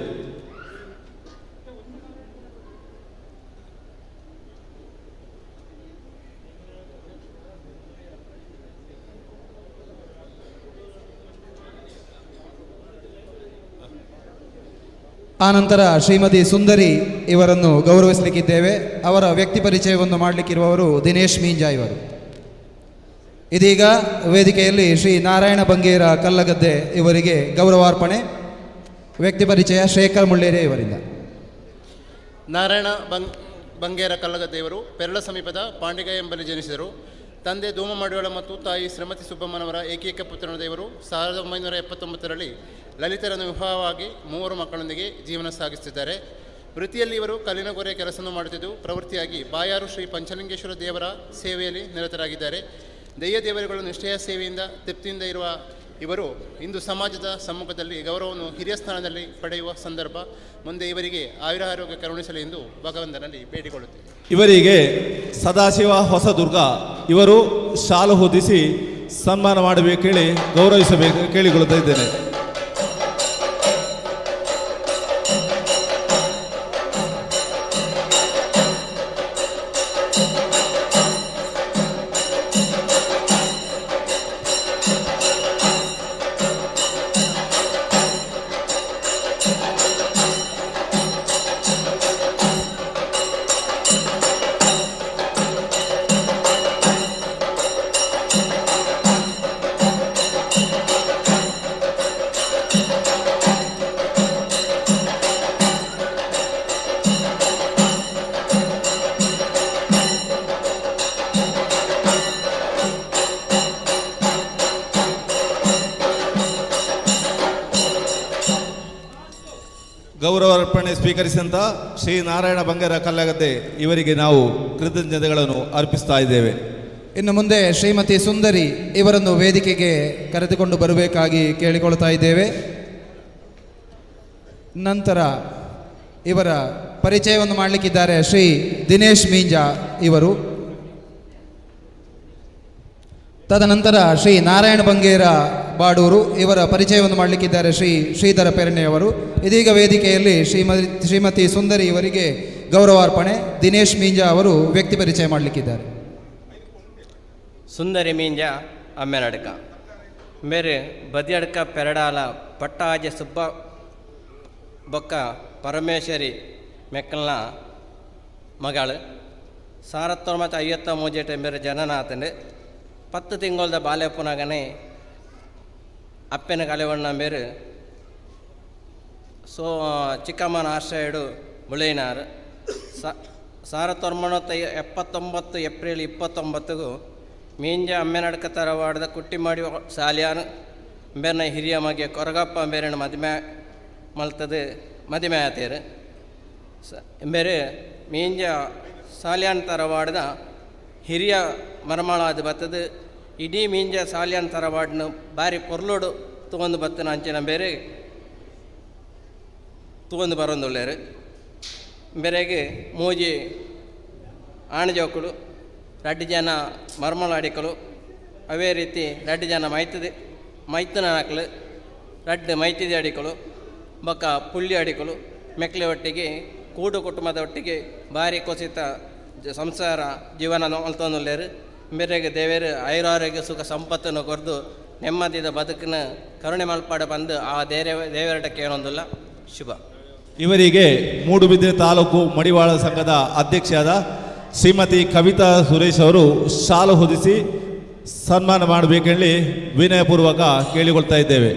ಆನಂತರ ಶ್ರೀಮತಿ ಸುಂದರಿ ಇವರನ್ನು ಗೌರವಿಸಲಿಕ್ಕಿದ್ದೇವೆ. ಅವರ ವ್ಯಕ್ತಿ ಪರಿಚಯವನ್ನು ಮಾಡಲಿಕ್ಕಿರುವವರು ದಿನೇಶ್ ಮೀಂಜಾ ಇವರು. ಇದೀಗ ವೇದಿಕೆಯಲ್ಲಿ ಶ್ರೀ ನಾರಾಯಣ ಬಂಗೇರ ಕಲ್ಲಗದ್ದೆ ಇವರಿಗೆ ಗೌರವಾರ್ಪಣೆ. ವ್ಯಕ್ತಿ ಪರಿಚಯ ಶೇಖರ್ ಮುಳ್ಳೇರಿಯ ಇವರಿಂದ. ನಾರಾಯಣ ಬಂಗೇರ ಕಲ್ಲಗದ್ದೆಯವರು ಪೆರಳ ಸಮೀಪದ ಪಾಂಡಿಗ ಎಂಬಲ್ಲಿ ಜನಿಸಿದರು. ತಂದೆ ಧೂಮ ಮಡಿವಾಳ ಮತ್ತು ತಾಯಿ ಶ್ರೀಮತಿ ಸುಬ್ಬಮ್ಮನವರ ಏಕೈಕ ಪುತ್ರನದೇವರು 1979ರಲ್ಲಿ ಲಲಿತರನ್ನು ವಿವಾಹವಾಗಿ 3 ಮಕ್ಕಳೊಂದಿಗೆ ಜೀವನ ಸಾಗಿಸುತ್ತಿದ್ದಾರೆ. ವೃತ್ತಿಯಲ್ಲಿ ಇವರು ಕಲ್ಲಿನಗೊರೆ ಕೆಲಸವನ್ನು ಮಾಡುತ್ತಿದ್ದು ಪ್ರವೃತ್ತಿಯಾಗಿ ಬಾಯಾರು ಶ್ರೀ ಪಂಚಲಿಂಗೇಶ್ವರ ದೇವರ ಸೇವೆಯಲ್ಲಿ ನಿರತರಾಗಿದ್ದಾರೆ. ದೈವ ದೇವರುಗಳು ನಿಷ್ಠೆಯ ಸೇವೆಯಿಂದ ತೃಪ್ತಿಯಿಂದ ಇರುವ ಇವರು ಇಂದು ಸಮಾಜದ ಸಮ್ಮುಖದಲ್ಲಿ ಗೌರವವನ್ನು ಹಿರಿಯ ಸ್ಥಾನದಲ್ಲಿ ಪಡೆಯುವ ಸಂದರ್ಭ ಮುಂದೆ ಇವರಿಗೆ ಆಯುರಾರೋಗ್ಯ ಕರುಣಿಸಲಿ ಎಂದು ಭಗವಂತನಲ್ಲಿ ಬೇಡಿಕೊಳ್ಳುತ್ತೇವೆ. ಇವರಿಗೆ ಸದಾಶಿವ ಹೊಸದುರ್ಗ ಇವರು ಶಾಲು ಹೊದಿಸಿ ಸನ್ಮಾನ ಮಾಡಬೇಕು ಹೇಳಿ ಗೌರವಿಸಬೇಕು ಕೇಳಿಕೊಳ್ಳುತ್ತಾ ಇದ್ದೇನೆ. ಗೌರವಾರ್ಪಣೆ ಸ್ವೀಕರಿಸಿದಂಥ ಶ್ರೀ ನಾರಾಯಣ ಬಂಗೇರ ಕಲ್ಲಗದ್ದೆ ಇವರಿಗೆ ನಾವು ಕೃತಜ್ಞತೆಗಳನ್ನು ಅರ್ಪಿಸ್ತಾ ಇದ್ದೇವೆ. ಇನ್ನು ಮುಂದೆ ಶ್ರೀಮತಿ ಸುಂದರಿ ಇವರನ್ನು ವೇದಿಕೆಗೆ ಕರೆದುಕೊಂಡು ಬರಬೇಕಾಗಿ ಕೇಳಿಕೊಳ್ತಾ ಇದ್ದೇವೆ. ನಂತರ ಇವರ ಪರಿಚಯವನ್ನು ಮಾಡಲಿಕ್ಕಿದ್ದಾರೆ ಶ್ರೀ ದಿನೇಶ್ ಮೀಂಜಾ ಇವರು. ತದನಂತರ ಶ್ರೀ ನಾರಾಯಣ ಬಂಗೇರ ಬಾಡೂರು ಇವರ ಪರಿಚಯವನ್ನು ಮಾಡಲಿಕ್ಕಿದ್ದಾರೆ ಶ್ರೀ ಶ್ರೀಧರ ಪೆರ್ನೆಯವರು. ಇದೀಗ ವೇದಿಕೆಯಲ್ಲಿ ಶ್ರೀಮತಿ ಸುಂದರಿ ಇವರಿಗೆ ಗೌರವಾರ್ಪಣೆ. ದಿನೇಶ್ ಮೀಂಜಾ ಅವರು ವ್ಯಕ್ತಿ ಪರಿಚಯ ಮಾಡಲಿಕ್ಕಿದ್ದಾರೆ. ಸುಂದರಿ ಮೀಂಜಾ ಅಮ್ಮೆನಡ್ಕ ಮೇರೆ ಬದಿಯಡ್ಕ ಪೆರಡಾಲ ಪಟ್ಟಾಜೆ ಸುಬ್ಬ ಬೊಕ್ಕ ಪರಮೇಶ್ವರಿ ಮೆಕ್ಕಲ್ನ ಮಗಳು 1953 ಮೇರೆ ಜನನಾತಂಡೆ 10 ತಿಂಗಳದ ಬಾಲ್ಯಪ್ಪನಾಗನೆ ಅಪ್ಪನ ಕಲೆವಣ್ಣ ಬೇರು ಸೊ ಚಿಕ್ಕಮ್ಮನ ಆಶ್ರಯಡು ಮುಳೈನಾರು 1979 ಏಪ್ರಿಲ್ 29ಗೂ ಮೀಂಜ ಅಮ್ಮೆನಡ್ಕ ತರವಾಡದ ಕುಟ್ಟಿ ಮಾಡಿ ಸಾಲಿಯಾನು ಬೇರೆನ ಹಿರಿಯ ಮಗೆ ಕೊರಗಪ್ಪ ಬೇರೆನ ಮದುವೆ ಮಲ್ತದು ಮದುವೆ ಆತೇರು ಬೇರೆ ಮೀಂಜ ಸಾಲಿಯಾನ್ ತರವಾಡದ ಹಿರಿಯ ಮರಮಾಳಾದ ಬತ್ತದು ಇಡೀ ಮೀಂಜ ಸಾಲಿಯಾನ್ ತರವಾಡನು ಬಾರಿ ಪೊರ್ಲೋಡು ತೊಗೊಂಡು ಬತ್ತನ ಅಂಚಿನ ಬೇರೆ ತೊಗೊಂಡು ಬರೋಂದುಳ್ಳೇರು ಬೇರೆಗೆ ಮೂಜಿ ಆಣಜೋಕಳು 2 ಜನ ಮರ್ಮಲಾಡಿಕಲು ಅವೇ ರೀತಿ 2 ಜನ ಮೈತನ ಹಾಕಲು 2 ಮೈತಿದಿ ಅಡಿಕಲು ಬೊಕ್ಕ ಪುಳ್ಳಿ ಅಡಿಕಲು ಮೆಕ್ಲೆ ಒಟ್ಟಿಗೆ ಕೂಡು ಕುಟುಂಬದ ಒಟ್ಟಿಗೆ ಭಾರಿ ಕುಸಿತ ಸಂಸಾರ ಜೀವನ ಮಲ್ತೊಂದುಳ್ಳೇರು ಬೇರೆಗೆ ದೇವರು ಆಯುರಾರೋಗ್ಯ ಸುಖ ಸಂಪತ್ತನ್ನು ಕೊರ್ದು ನೆಮ್ಮದಿದ ಬದುಕಿನ ಕರುಣೆ ಮಲ್ಪಾಡ ಬಂದು ಆ ದೇವರಟಕ್ಕೆ ಏನೊಂದಿಲ್ಲ ಶುಭ. ಇವರಿಗೆ ಮೂಡುಬಿದಿರೆ ತಾಲೂಕು ಮಡಿವಾಳ ಸಂಘದ ಅಧ್ಯಕ್ಷರಾದ ಶ್ರೀಮತಿ ಕವಿತಾ ಸುರೇಶ್ ಅವರು ಶಾಲು ಹೊದಿಸಿ ಸನ್ಮಾನ ಮಾಡಬೇಕೆಂದು ವಿನಯಪೂರ್ವಕ ಕೇಳಿಕೊಳ್ತಾ ಇದ್ದೇವೆ.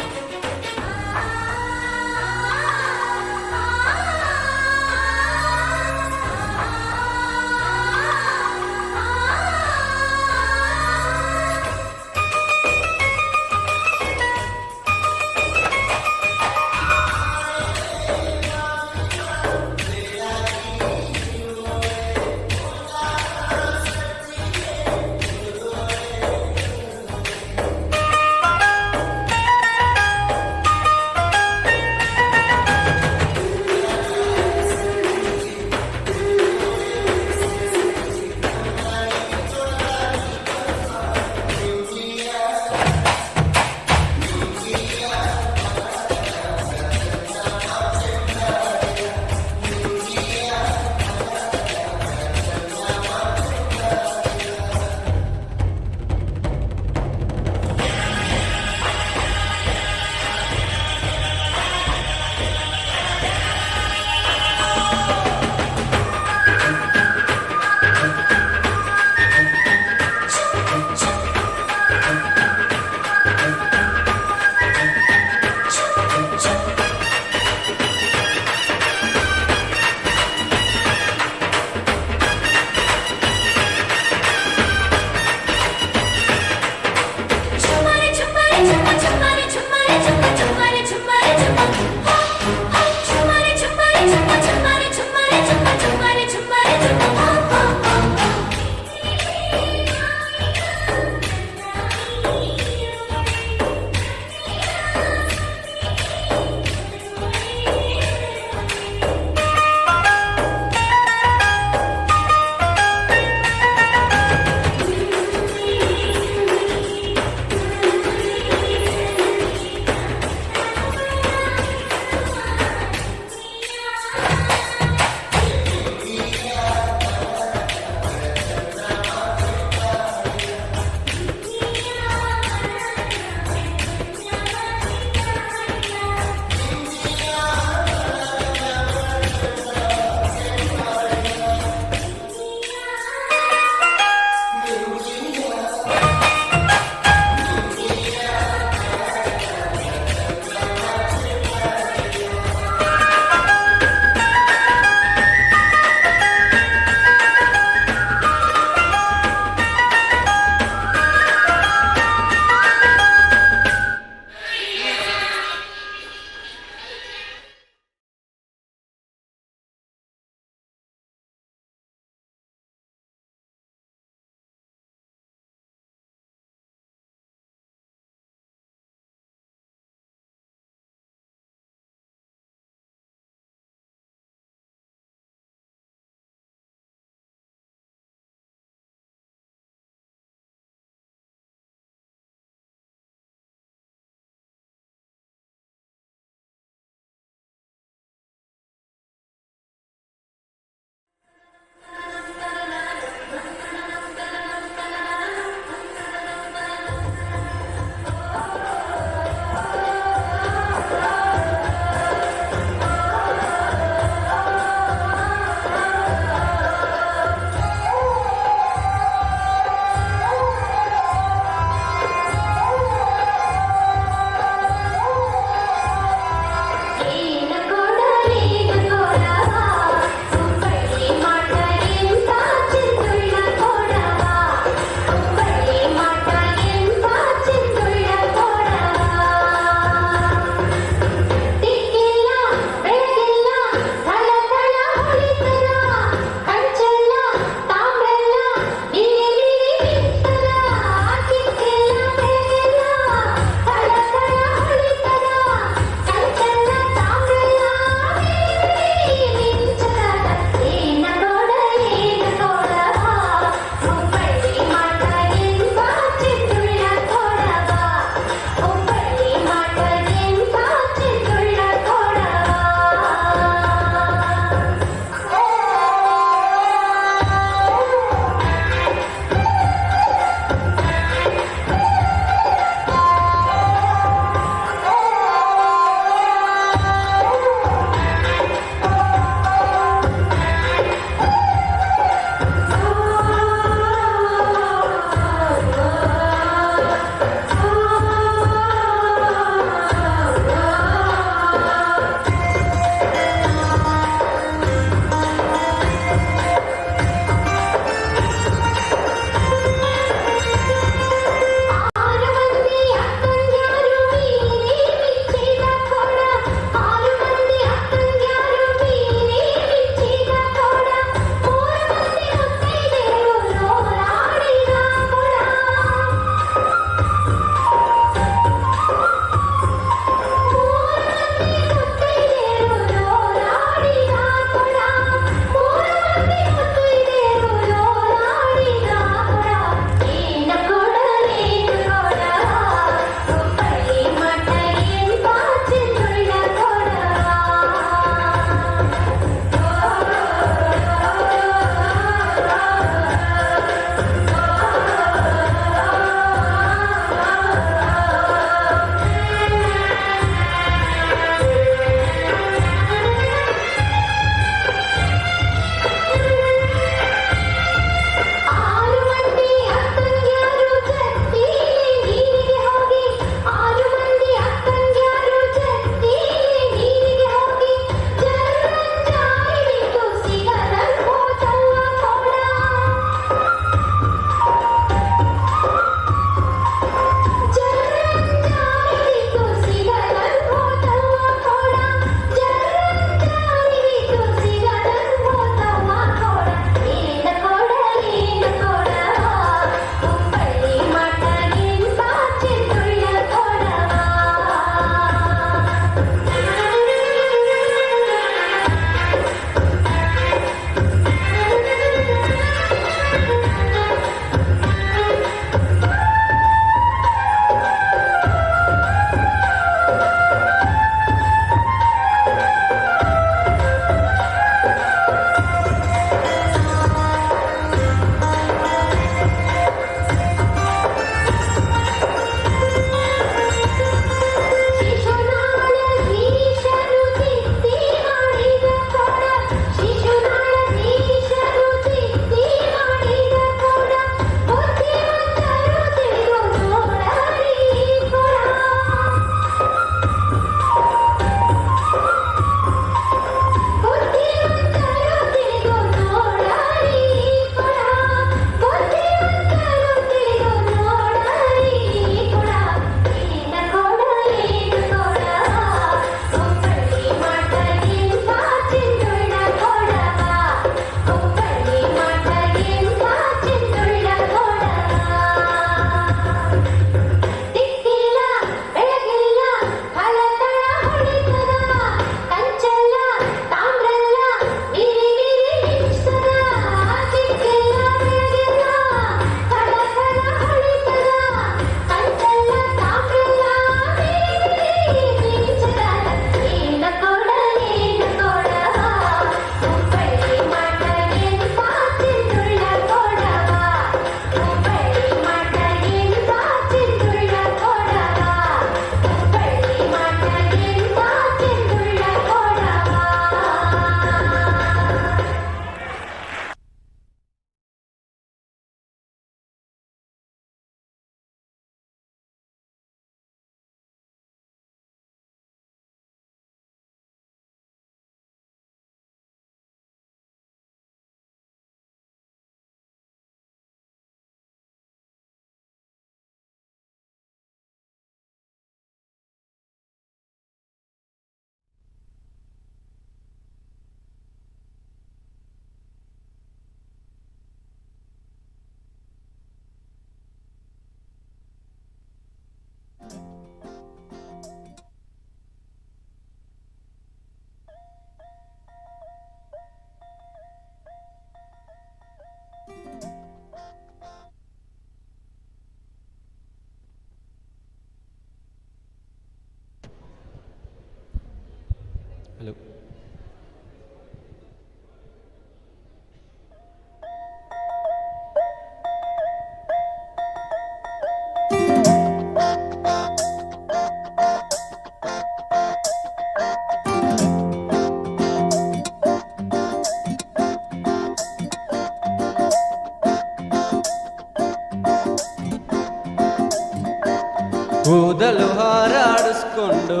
ಕೂದಲು ಹಾರಾಡಿಸ್ಕೊಂಡು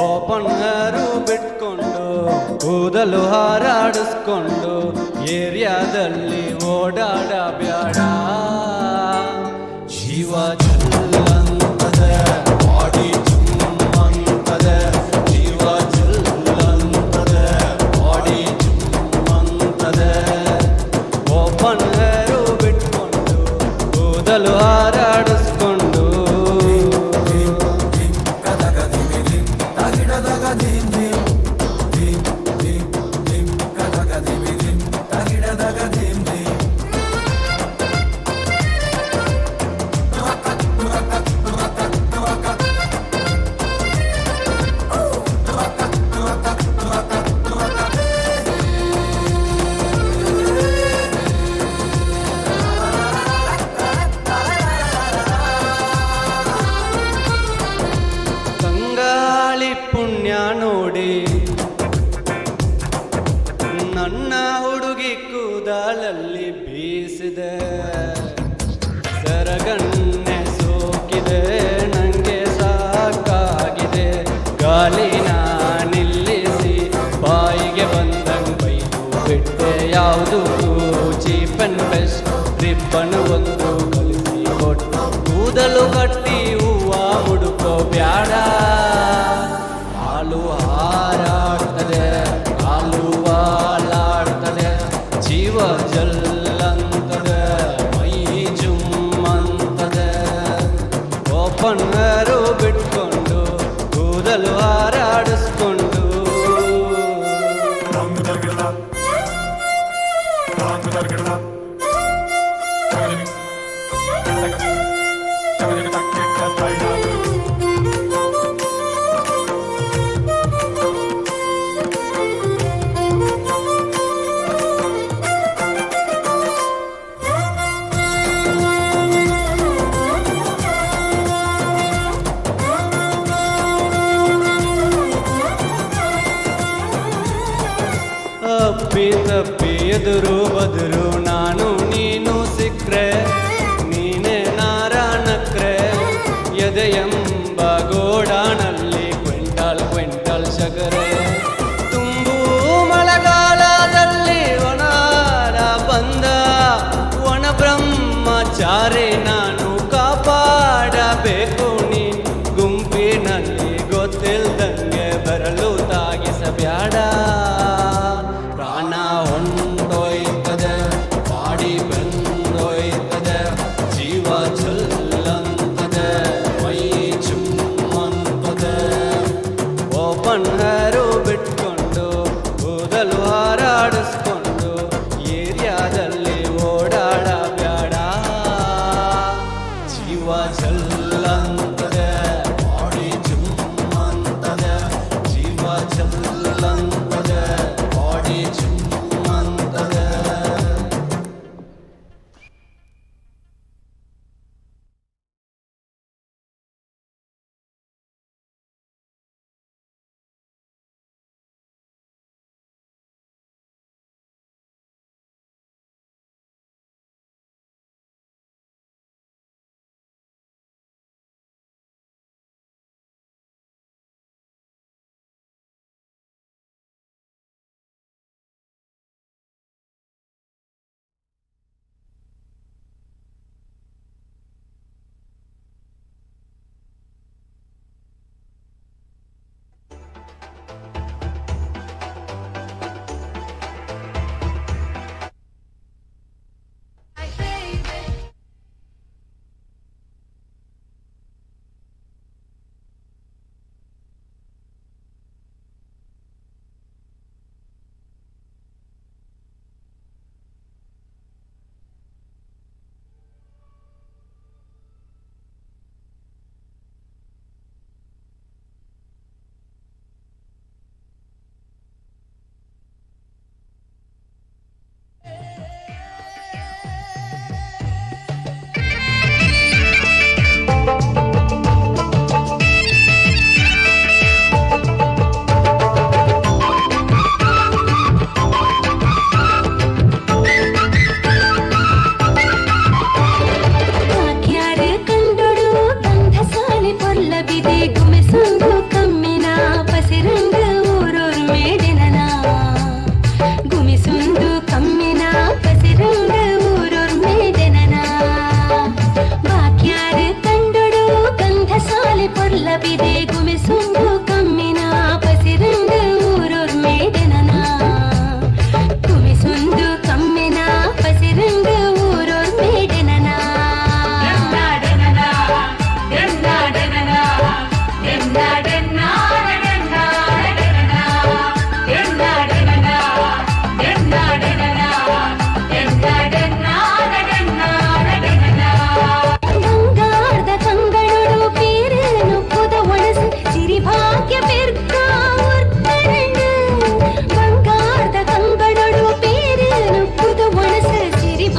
ಓಪನ್ ಹೇರು ಬಿಟ್ಕೊಂಡು ಕೂದಲು ಹಾರಾಡಿಸ್ಕೊಂಡು ಏರಿಯಾದಲ್ಲಿ ಓಡಾಡ ಬ್ಯಾಡ ಜೀವ ಜಲ್ಲಂತದೆ ಬಾಡಿ ಜುಮ್ಮಂತದೆ ಜೀವ ಜಲ್ಲಂತದೆ ಬಾಡಿ ಜುಮ್ಮಂತದೆ ಓಪನ್ ಹೇರು ಬಿಟ್ಕೊಂಡು ಕೂದಲು ಹಾರಾಡಿಸ್ಕೊಂಡು ಪುಣ್ಯ ನೋಡಿ ನನ್ನ ಹುಡುಗಿ ಕೂದಲಲ್ಲಿ ಬೀಸಿದೆ ಸರಗಣ್ಣೆ ಸೋಕಿದೆ ನಂಗೆ ಸಾಕಾಗಿದೆ ಗಾಲಿನ ನಿಲ್ಲಿಸಿ ಬಾಯಿಗೆ ಬಂದಂಗೆ ಬೈದು ಬಿಟ್ಟೆ ಯಾವುದು ಚೀಪ್ ಅಂಡ್ ಬೆಸ್ಟ್ ರಿಬ್ಬನ್ ಒಂದು ಕಲಿಸಿ ಕೊಟ್ಟು ಕೂದಲು ಕಟ್ಟಿ ಹೂವ ಮುಡುಕೋ ಬ್ಯಾಡ ಹಾಲು ಹಾರಾಡ್ತದೆ ಹಾಲು ವಾಲಾಡ್ತದೆ ಜೀವ ಜಲ್ಲಂತದೆ ಮೈ ಜುಮ್ಮಂತದೆ ಓಪನ್ ಹೇರು ಬಿಟ್ಕೊಂಡು ಕೂದಲು ಹಾರಾಡಿಸ್ಕೊಂಡು ಅಪ್ಪಿ ತಪ್ಪಿ ಎದುರು ಬದುರು ನಾನು ನೀನು ಸಿಕ್ರೆ ನೀನೇ ನಾರಾಣಕ್ರೆ ಎದೆಯೆಂಬ ಗೋಡಾನಲ್ಲಿ ಕ್ವಿಂಟಲ್ ಕ್ವಿಂಟಲ್ ಸಗರೆ ತುಂಬು ಮಳೆಗಾಲದಲ್ಲಿ ಒಣಾರ ಬಂದ ಒಣ ಬ್ರಹ್ಮಚಾರಿ ನಾನು ಕಾಪಾಡಬೇಕು ನೀನು ಗುಂಪಿನಲ್ಲಿ ಗೊತ್ತಿಲ್ದಂಗೆ ಬರಲು ತಾಗಿಸಬ್ಯಾಡ ಪ್ರಾಣ ಹೊಂಟೋಯ್ತದೆ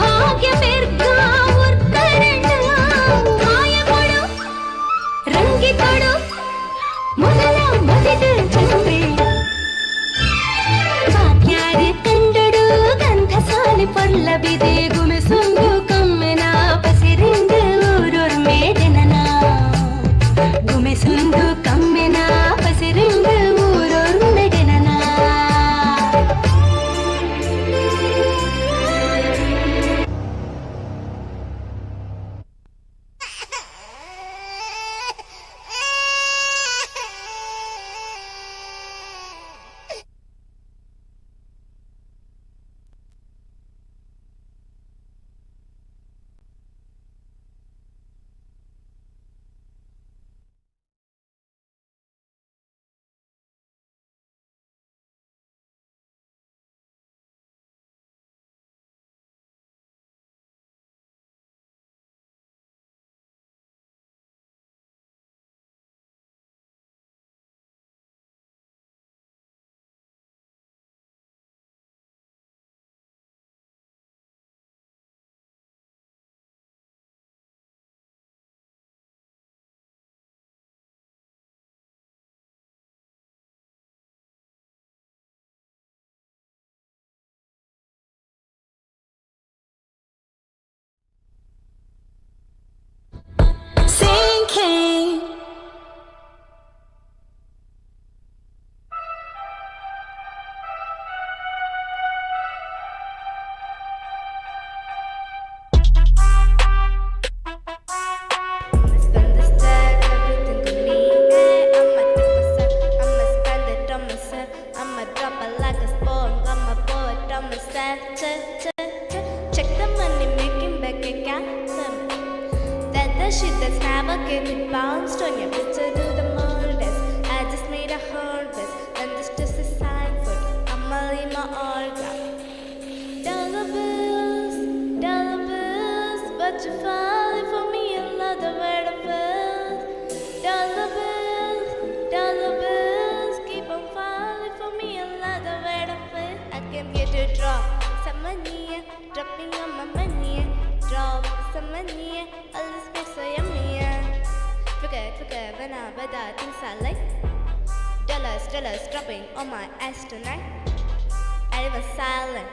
ಭಾಗ್ಯ ಬೆರ್ಗ ಉರ್ಕರಣ್ಣ ಮಾಯ ಕೊಡು ರಂಗಿ ಕೊಡು ಮೊದಲ ಮದಿದ ಚಂದ್ರೆ ಭಾಗ್ಯಾರಿ ಕಂಡಡು ಗಂಧ ಸಾಲಿ ಪಲ್ಲವಿದೆ ಗುಮಿಸುಂದು ಕಮ್ಮೆನ ಪಸಿರಿಂದು ಊರೂರ್ ಮೇಡೆನನ ಗುಮಿಸುಂದು ಕಮ್ಮೆನ ಪಸಿರಿಂದು ಊರೂರ್ ಮೇಡೆನನ Sinking. Check the money making back account. That the shit that's never getting bounced on your bitch to do the murders. I just made a harvest, and this just a sign for I'ma leave my autograph. Dollar bills, but you falling for me another word of bills. Dollar bills, keep on falling for me another word of bills. I came here to drop some money, dropping on my money. Drop some money, all this space so yummy. Forget when I better things I like. Dollars dropping on my ass tonight. I was silent,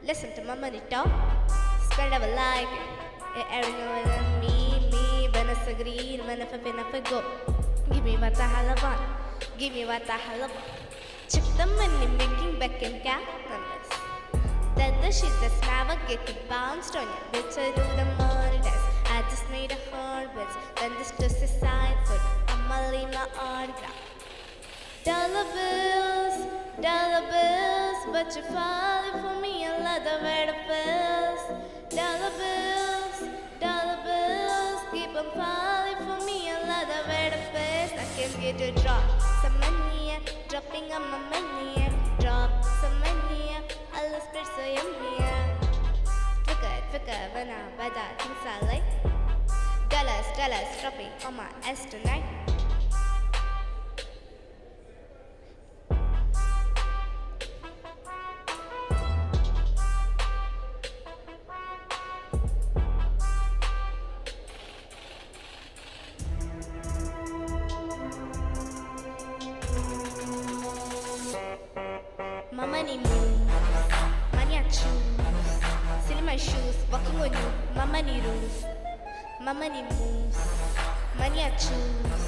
listen to my money talk. Spend it like it. Airing over me, when it's a green, when if I go. Give me what the hell I want, give me what the hell I want. Check the money making back in calculus. That the shit that's never getting bounced on you. Bitch, I do the murders. I just made a harvest. Then this just a sign for I'ma leave my autograph. Dollar bills, but you're falling for me another word of bills. Dollar bills, keep on falling for me another word of bills. I came here to drop some money, dropping on my money. Drop some money, all the spirits so yummy. Forget when I buy that things I like. Dollars dropping on my ass tonight. My money moves, money I choose. Silly my shoes, walking on you, my money rules. My money moves, money I choose.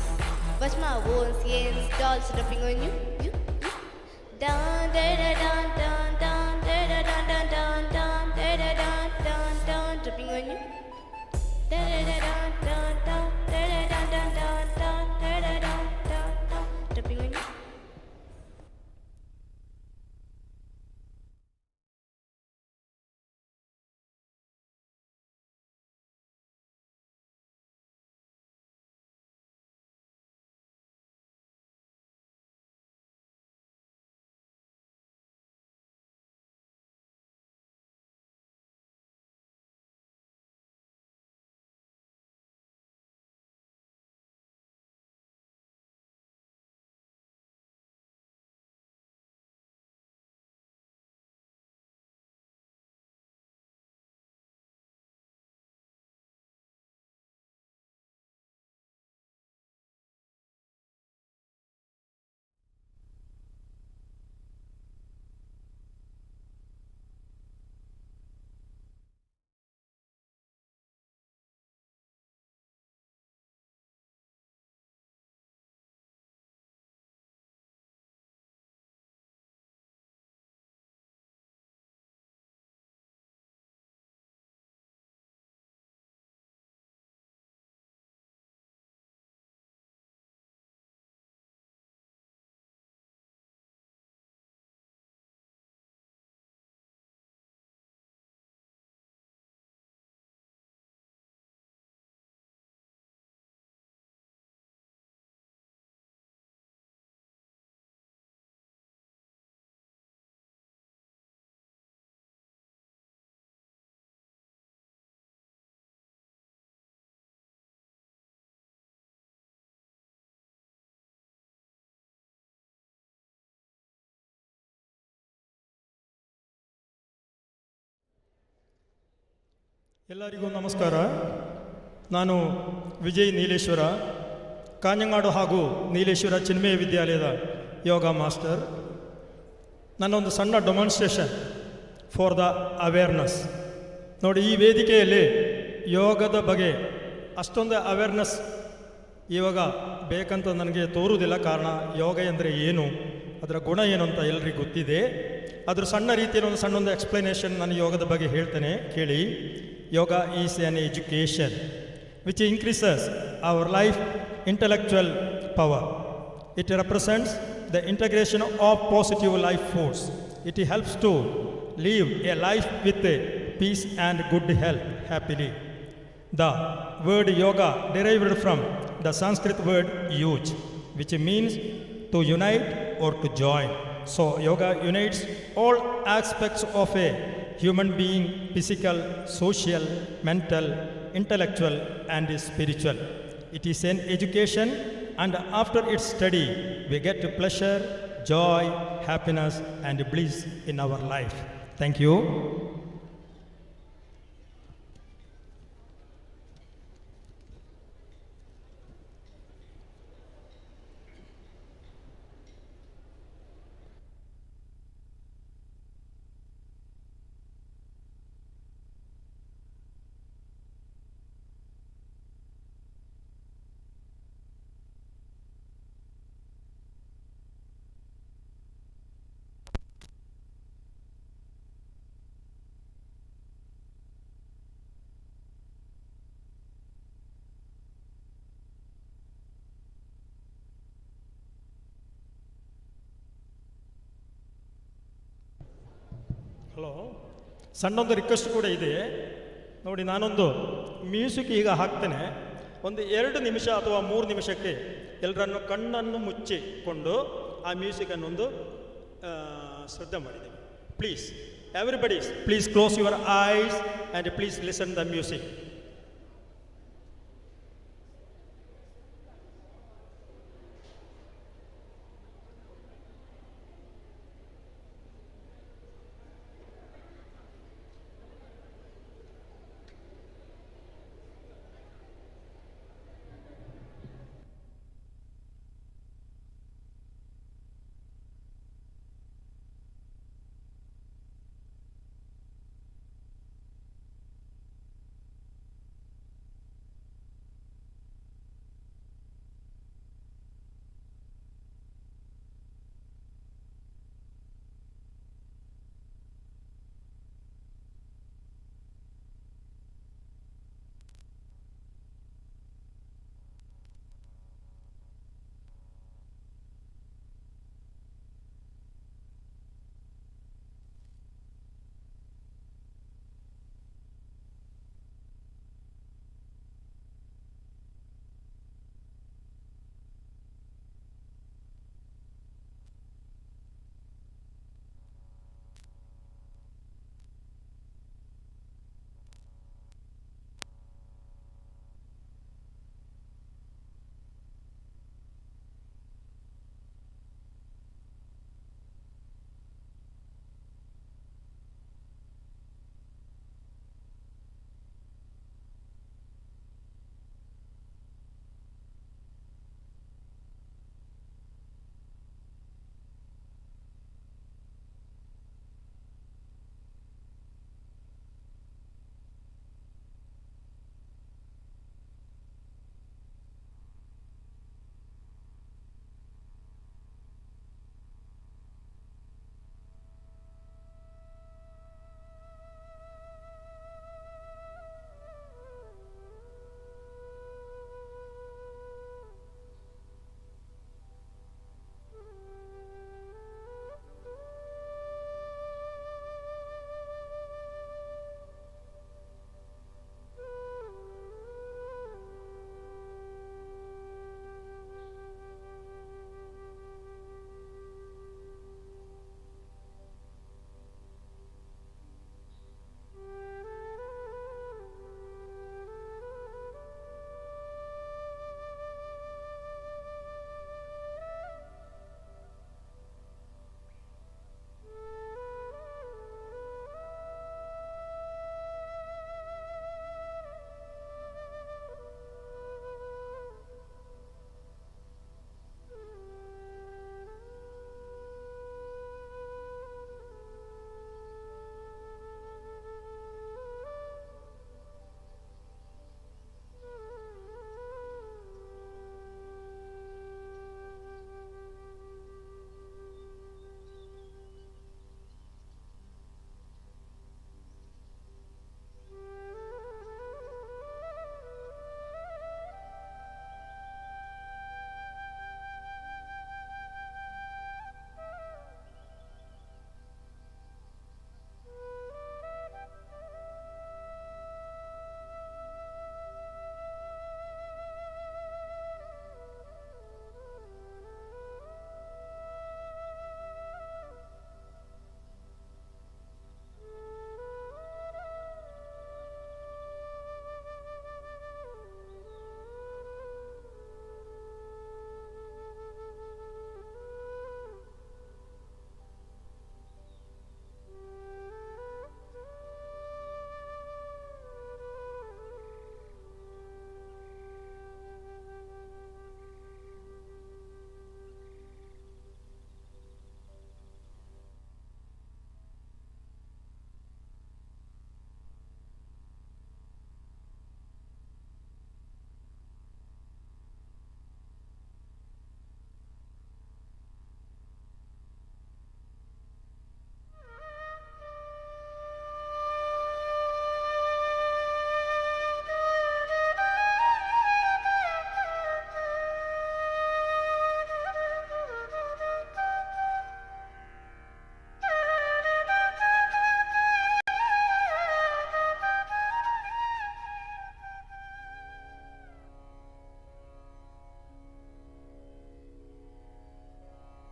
Watch my wounds, yens, dolls dropping on you. Down, da da down, down, down, da da down, down, down, down, da da down, down, down, dropping on you. Da da da down, down, down, da da down, down, down, down, da da down, down, down, dropping on you. ಎಲ್ಲರಿಗೂ ನಮಸ್ಕಾರ. ನಾನು ವಿಜಯ್ ನೀಲೇಶ್ವರ, ಕಾಂಜಂಗಾಡು ಹಾಗೂ ನೀಲೇಶ್ವರ ಚಿನ್ಮಯ ವಿದ್ಯಾಲಯದ ಯೋಗ master. ನನ್ನೊಂದು ಸಣ್ಣ demonstration for the awareness. ನೋಡಿ, ಈ ವೇದಿಕೆಯಲ್ಲಿ ಯೋಗದ ಬಗ್ಗೆ ಅಷ್ಟೊಂದು ಅವೇರ್ನೆಸ್ ಇವಾಗ ಬೇಕಂತ ನನಗೆ ತೋರುವುದಿಲ್ಲ. ಕಾರಣ ಯೋಗ ಅಂದರೆ ಏನು, ಅದರ ಗುಣ ಏನು ಅಂತ ಎಲ್ರಿಗೂ ಗೊತ್ತಿದೆ. ಅದ್ರ ಸಣ್ಣ ರೀತಿಯಲ್ಲಿ ಒಂದು ಸಣ್ಣ ಎಕ್ಸ್ಪ್ಲನೇಷನ್ ನಾನು ಯೋಗದ ಬಗ್ಗೆ ಹೇಳ್ತೇನೆ, ಕೇಳಿ. Yoga is an education which increases our life intellectual power. It represents the integration of positive life force. It helps to live a life with peace and good health happily. The word yoga derived from the Sanskrit word yuj, which means to unite or to join. So yoga unites all aspects of a human being: physical, social, mental, intellectual and spiritual. It is an education, and after its study we get pleasure, joy, happiness and bliss in our life. Thank you. Hello, ಸಣ್ಣೊಂದು request ಕೂಡ ಇದೆ ನೋಡಿ. ನಾನೊಂದು music ಈಗ ಹಾಕ್ತೇನೆ. ಒಂದು 2 ನಿಮಿಷ ಅಥವಾ 3 ನಿಮಿಷಕ್ಕೆ ಎಲ್ಲರನ್ನು ಕಣ್ಣನ್ನು ಮುಚ್ಚಿಕೊಂಡು ಆ ಮ್ಯೂಸಿಕನ್ನೊಂದು ಶ್ರದ್ಧೆ ಮಾಡಿದ್ದೇವೆ. Please everybody, please close your eyes and please listen the music.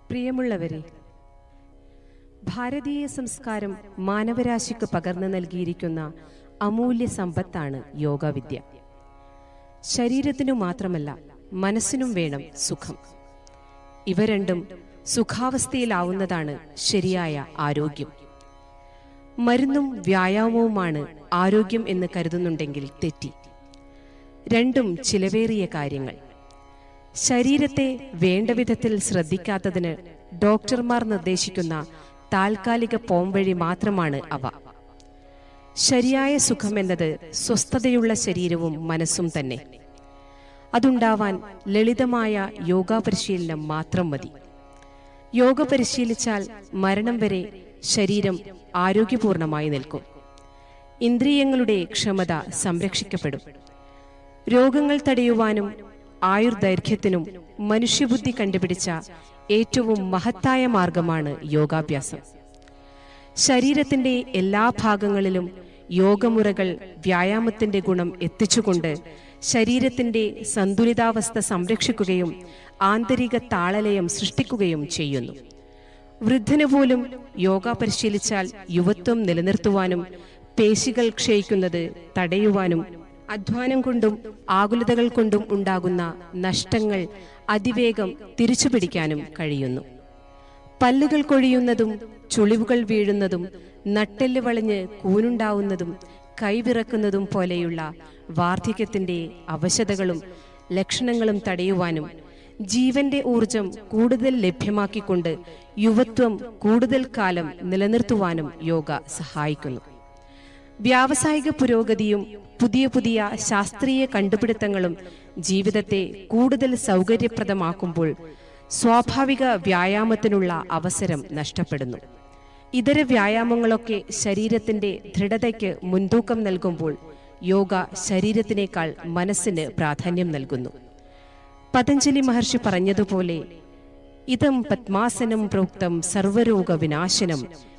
പ്രിയമുള്ളവരെ, ഭാരതീയ സംസ്കാരം മാനവരാശിക്ക് പകർന്നു നൽകിയിരിക്കുന്ന അമൂല്യ സമ്പത്താണ് യോഗാവിദ്യ. ശരീരത്തിനു മാത്രമല്ല, മനസ്സിനും വേണം സുഖം. ഇവ രണ്ടും സുഖാവസ്ഥയിലാവുന്നതാണ് ശരിയായ ആരോഗ്യം. മരുന്നും വ്യായാമവുമാണ് ആരോഗ്യം എന്ന് കരുതുന്നുണ്ടെങ്കിൽ തെറ്റി. രണ്ടും ചിലവേറിയ കാര്യങ്ങൾ. ശരീരത്തെ വേണ്ട വിധത്തിൽ ശ്രദ്ധിക്കാത്തതിന് ഡോക്ടർമാർ നിർദ്ദേശിക്കുന്ന താൽക്കാലിക പോംവഴി മാത്രമാണ് അവ. ശരിയായ സുഖമെന്നത് സ്വസ്ഥതയുള്ള ശരീരവും മനസ്സും തന്നെ. അതുണ്ടാവാൻ ലളിതമായ യോഗ പരിശീലനം മാത്രം മതി. യോഗ പരിശീലിച്ചാൽ മരണം വരെ ശരീരം ആരോഗ്യപൂർണമായി നിൽക്കും. ഇന്ദ്രിയങ്ങളുടെ ക്ഷമത സംരക്ഷിക്കപ്പെടും. രോഗങ്ങൾ തടയുവാനും ആയുർദൈർഘ്യത്തിനും മനുഷ്യബുദ്ധി കണ്ടുപിടിച്ച ഏറ്റവും മഹത്തായ മാർഗമാണ് യോഗാഭ്യാസം. ശരീരത്തിന്റെ എല്ലാ ഭാഗങ്ങളിലും യോഗമുറകൾ വ്യായാമത്തിന്റെ ഗുണം എത്തിച്ചുകൊണ്ട് ശരീരത്തിന്റെ സന്തുലിതാവസ്ഥ സംരക്ഷിക്കുകയും ആന്തരിക താളലയം സൃഷ്ടിക്കുകയും ചെയ്യുന്നു. വൃദ്ധന് പോലും യോഗ പരിശീലിച്ചാൽ യുവത്വം നിലനിർത്തുവാനും പേശികൾ ക്ഷയിക്കുന്നത് തടയുവാനും അധ്വാനം കൊണ്ടും ആകുലതകൾ കൊണ്ടും ഉണ്ടാകുന്ന നഷ്ടങ്ങൾ അതിവേഗം തിരിച്ചുപിടിക്കാനും കഴിയുന്നു. പല്ലുകൾ കൊഴിയുന്നതും ചുളിവുകൾ വീഴുന്നതും നട്ടെല്ല് വളഞ്ഞ് കൂനുണ്ടാവുന്നതും കൈവിറക്കുന്നതും പോലെയുള്ള വാർദ്ധക്യത്തിന്റെ അവശതകളും ലക്ഷണങ്ങളും തടയുവാനും ജീവന്റെ ഊർജം കൂടുതൽ ലഭ്യമാക്കിക്കൊണ്ട് യുവത്വം കൂടുതൽ കാലം നിലനിർത്തുവാനും യോഗ സഹായിക്കുന്നു. വ്യാവസായിക പുരോഗതിയും പുതിയ പുതിയ ശാസ്ത്രീയ കണ്ടുപിടുത്തങ്ങളും ജീവിതത്തെ കൂടുതൽ സൗകര്യപ്രദമാക്കുമ്പോൾ സ്വാഭാവിക വ്യായാമത്തിനുള്ള അവസരം നഷ്ടപ്പെടുന്നു. ഇതര വ്യായാമങ്ങളൊക്കെ ശരീരത്തിന്റെ ദൃഢതയ്ക്ക് മുൻതൂക്കം നൽകുമ്പോൾ യോഗ ശരീരത്തിനേക്കാൾ മനസ്സിന് പ്രാധാന്യം നൽകുന്നു. പതഞ്ജലി മഹർഷി പറഞ്ഞതുപോലെ, ഇതം പത്മാസനം പ്രോക്തം സർവരോഗ വിനാശനം.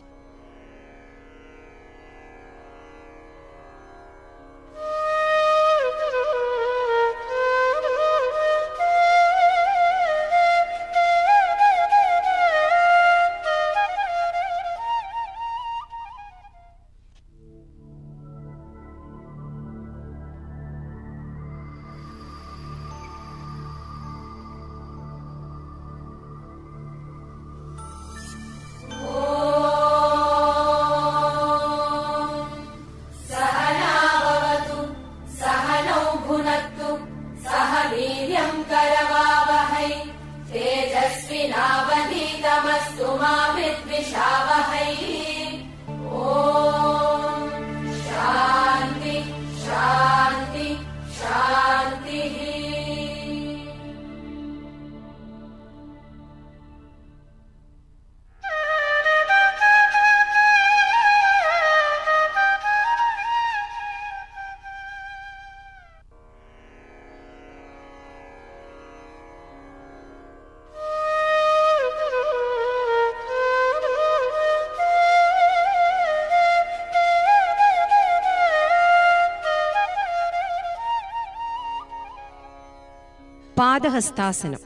പാദഹസ്താസനം.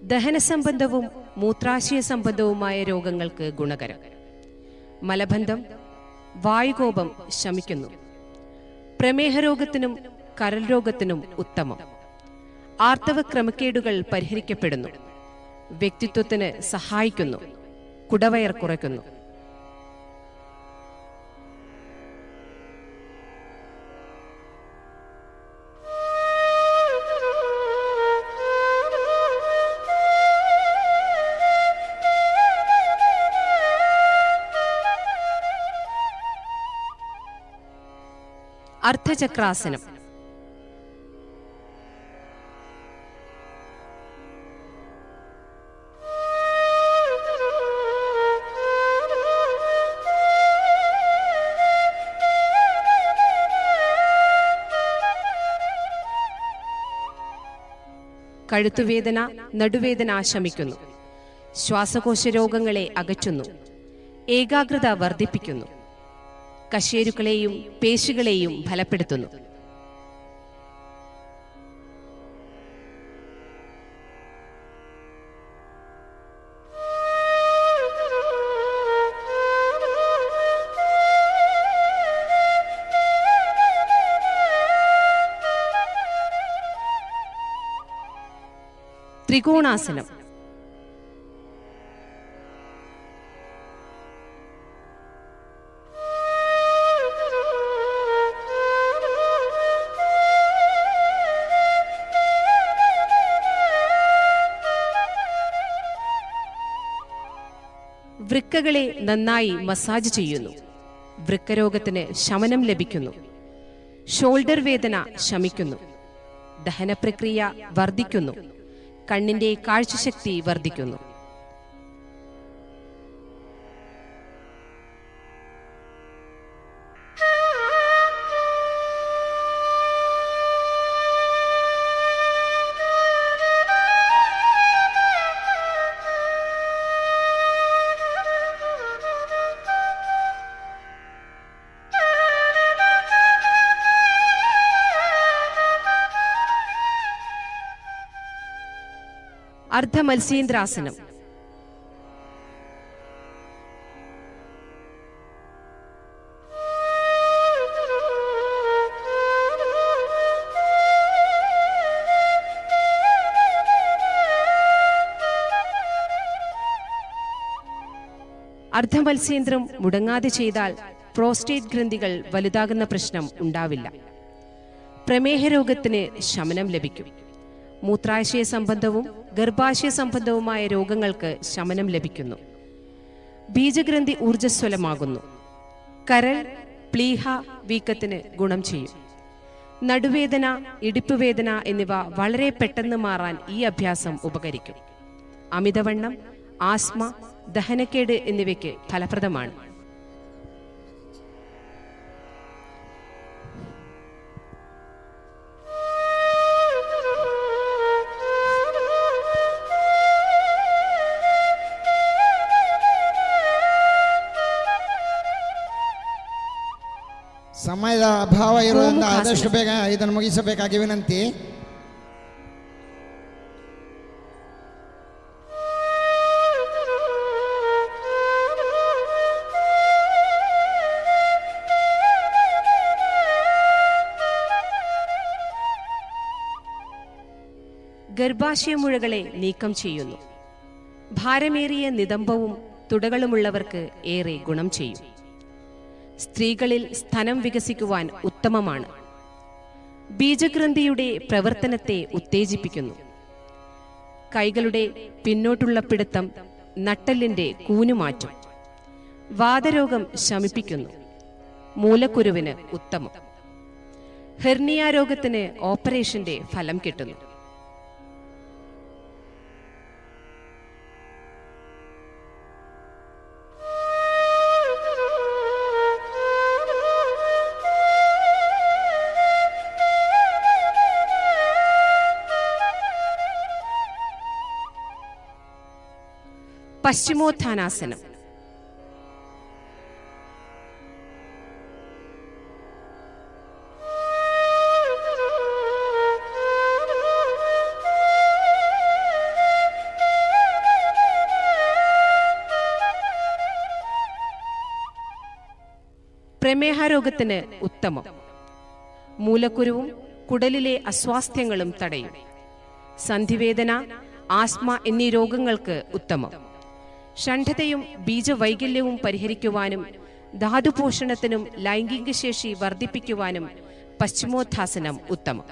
ദഹനസംബന്ധവും മൂത്രാശയ സംബന്ധവുമായ രോഗങ്ങൾക്ക് ഗുണകരം. മലബന്ധം, വായുകോപം ശമിക്കുന്നു. പ്രമേഹ രോഗത്തിനും കരൾ രോഗത്തിനും ഉത്തമം. ആർത്തവ ക്രമക്കേടുകൾ പരിഹരിക്കപ്പെടുന്നു. വ്യക്തിത്വത്തിന് സഹായിക്കുന്നു. കുടവയർ കുറയ്ക്കുന്നു. അർദ്ധചക്രാസനം. കഴുത്തുവേദന, നടുവേദന ശമിക്കുന്നു. ശ്വാസകോശ രോഗങ്ങളെ അകറ്റുന്നു. ഏകാഗ്രത വർദ്ധിപ്പിക്കുന്നു. കശേരുക്കളെയും പേശികളെയും ഫലപ്പെടുത്തുന്നു. ത്രികോണാസനം. വൃക്കകളെ നന്നായി മസാജ് ചെയ്യുന്നു. വൃക്കരോഗത്തിന് ശമനം ലഭിക്കുന്നു. ഷോൾഡർ വേദന ശമിക്കുന്നു. ദഹനപ്രക്രിയ വർദ്ധിക്കുന്നു. കണ്ണിന്റെ കാഴ്ചശക്തി വർദ്ധിക്കുന്നു. അർദ്ധമത്സ്യേന്ദ്രാസനം. അർദ്ധമത്സ്യേന്ദ്രം മുടങ്ങാതെ ചെയ്താൽ പ്രോസ്റ്റേറ്റ് ഗ്രന്ഥികൾ വലുതാകുന്ന പ്രശ്നം ഉണ്ടാവില്ല. പ്രമേഹ രോഗത്തിന് ശമനം ലഭിക്കും. മൂത്രാശയ സംബന്ധവും ഗർഭാശയ സംബന്ധവുമായ രോഗങ്ങൾക്ക് ശമനം ലഭിക്കുന്നു. ബീജഗ്രന്ഥി ഊർജ്ജസ്വലമാകുന്നു. കരൾ, പ്ലീഹ വീക്കത്തിന് ഗുണം ചെയ്യും. നടുവേദന, ഇടുപ്പ് വേദന എന്നിവ വളരെ പെട്ടെന്ന് മാറാൻ ഈ അഭ്യാസം ഉപകരിക്കും. അമിതവണ്ണം, ആസ്മ, ദഹനക്കേട് എന്നിവയ്ക്ക് ഫലപ്രദമാണ്. ಸಮಯದ ಅಭಾವ ಇರುವುದರಿಂದ ಆದಷ್ಟು ಬೇಗ ಇದನ್ನು ಮುಗಿಸಬೇಕಾಗಿ ವಿನಂತಿ. ഗർഭാശയ മുഴകളെ നീക്കം ചെയ്യുന്നു. ഭാരമേറിയ നിതംബവും തുടകളുമുള്ളവർക്ക് ഏറെ ഗുണം ചെയ്യും. സ്ത്രീകളിൽ സ്തനം വികസിക്കുവാൻ ഉത്തമമാണ്. ബീജഗ്രന്ഥിയുടെ പ്രവർത്തനത്തെ ഉത്തേജിപ്പിക്കുന്നു. കൈകളുടെ പിന്നോട്ടുള്ള പിടുത്തം നട്ടെല്ലിന്റെ കൂനുമാറ്റും. വാതരോഗം ശമിപ്പിക്കുന്നു. മൂലക്കുരുവിന് ഉത്തമം. ഹെർണിയ രോഗത്തിന് ഓപ്പറേഷന്റെ ഫലം കിട്ടുന്നു. പശ്ചിമോത്ഥാനാസനം. പ്രമേഹരോഗത്തിന് ഉത്തമം. മൂലക്കുരുവും കുടലിലെ അസ്വാസ്ഥ്യങ്ങളും തടയും. സന്ധിവേദന, ആസ്മ എന്നീ രോഗങ്ങൾക്ക് ഉത്തമം. ഷണ്ഡതയും ബീജവൈകല്യവും പരിഹരിക്കുവാനും ധാതുപോഷണത്തിനും ലൈംഗിക ശേഷി വർദ്ധിപ്പിക്കുവാനും പശ്ചിമോത്ഥാസനം ഉത്തമം.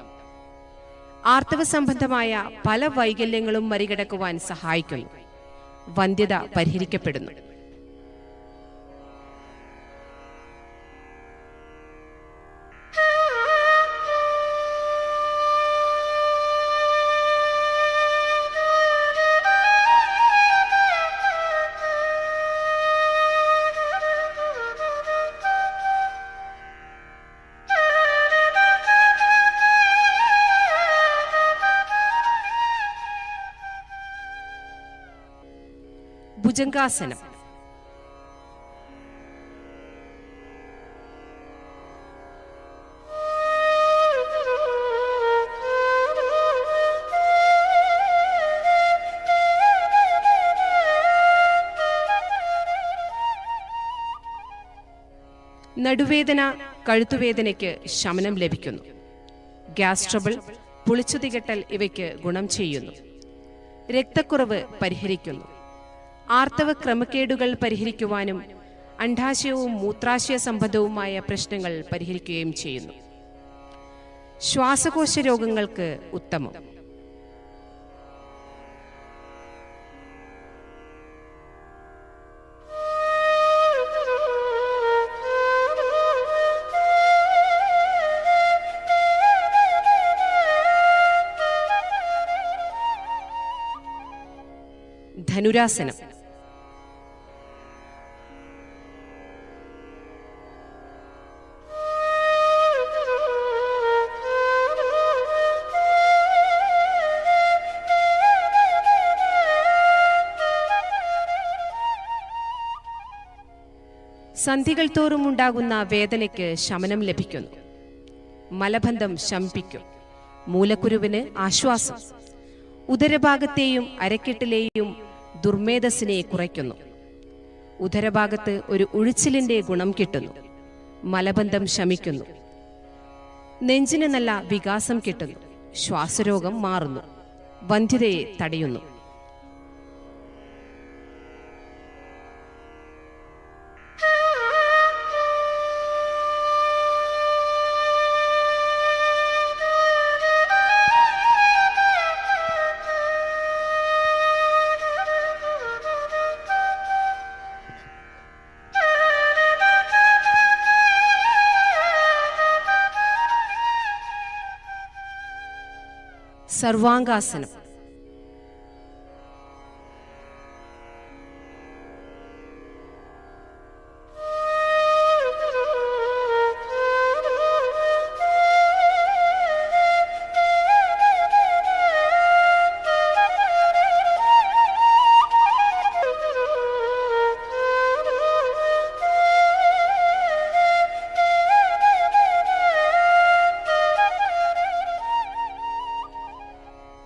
ആർത്തവ സംബന്ധമായ പല വൈകല്യങ്ങളും മറികടക്കുവാൻ സഹായിക്കുന്നു. വന്ധ്യത പരിഹരിക്കപ്പെടുന്നു. ഭുജംഗാസനം. നടുവേദന, കഴുത്തുവേദനയ്ക്ക് ശമനം ലഭിക്കുന്നു. ഗ്യാസ് ട്രബിൾ, പുളിച്ചുതികെട്ടൽ ഇവയ്ക്ക് ഗുണം ചെയ്യുന്നു. രക്തക്കുറവ് പരിഹരിക്കുന്നു. ആർത്തവ ക്രമക്കേടുകൾ പരിഹരിക്കുവാനും അണ്ഡാശയവും മൂത്രാശയ സംബന്ധവുമായ പ്രശ്നങ്ങൾ പരിഹരിക്കുകയും ചെയ്യുന്നു. ശ്വാസകോശ രോഗങ്ങൾക്ക് ഉത്തമം. ധനുരാസനം. സന്ധികൾ തോറും ഉണ്ടാകുന്ന വേദനയ്ക്ക് ശമനം ലഭിക്കുന്നു. മലബന്ധം ശമിപ്പിക്കും. മൂലക്കുരുവിന് ആശ്വാസം. ഉദരഭാഗത്തെയും അരക്കെട്ടിലെയും ദുർമേധസ്സിനെ കുറയ്ക്കുന്നു. ഉദരഭാഗത്ത് ഒരു ഉഴിച്ചിലിന്റെ ഗുണം കിട്ടുന്നു. മലബന്ധം ശമിക്കുന്നു. നെഞ്ചിന് നല്ല വികാസം കിട്ടുന്നു. ശ്വാസരോഗം മാറുന്നു. വന്ധ്യതയെ തടയുന്നു. സർവാംഗാസനം.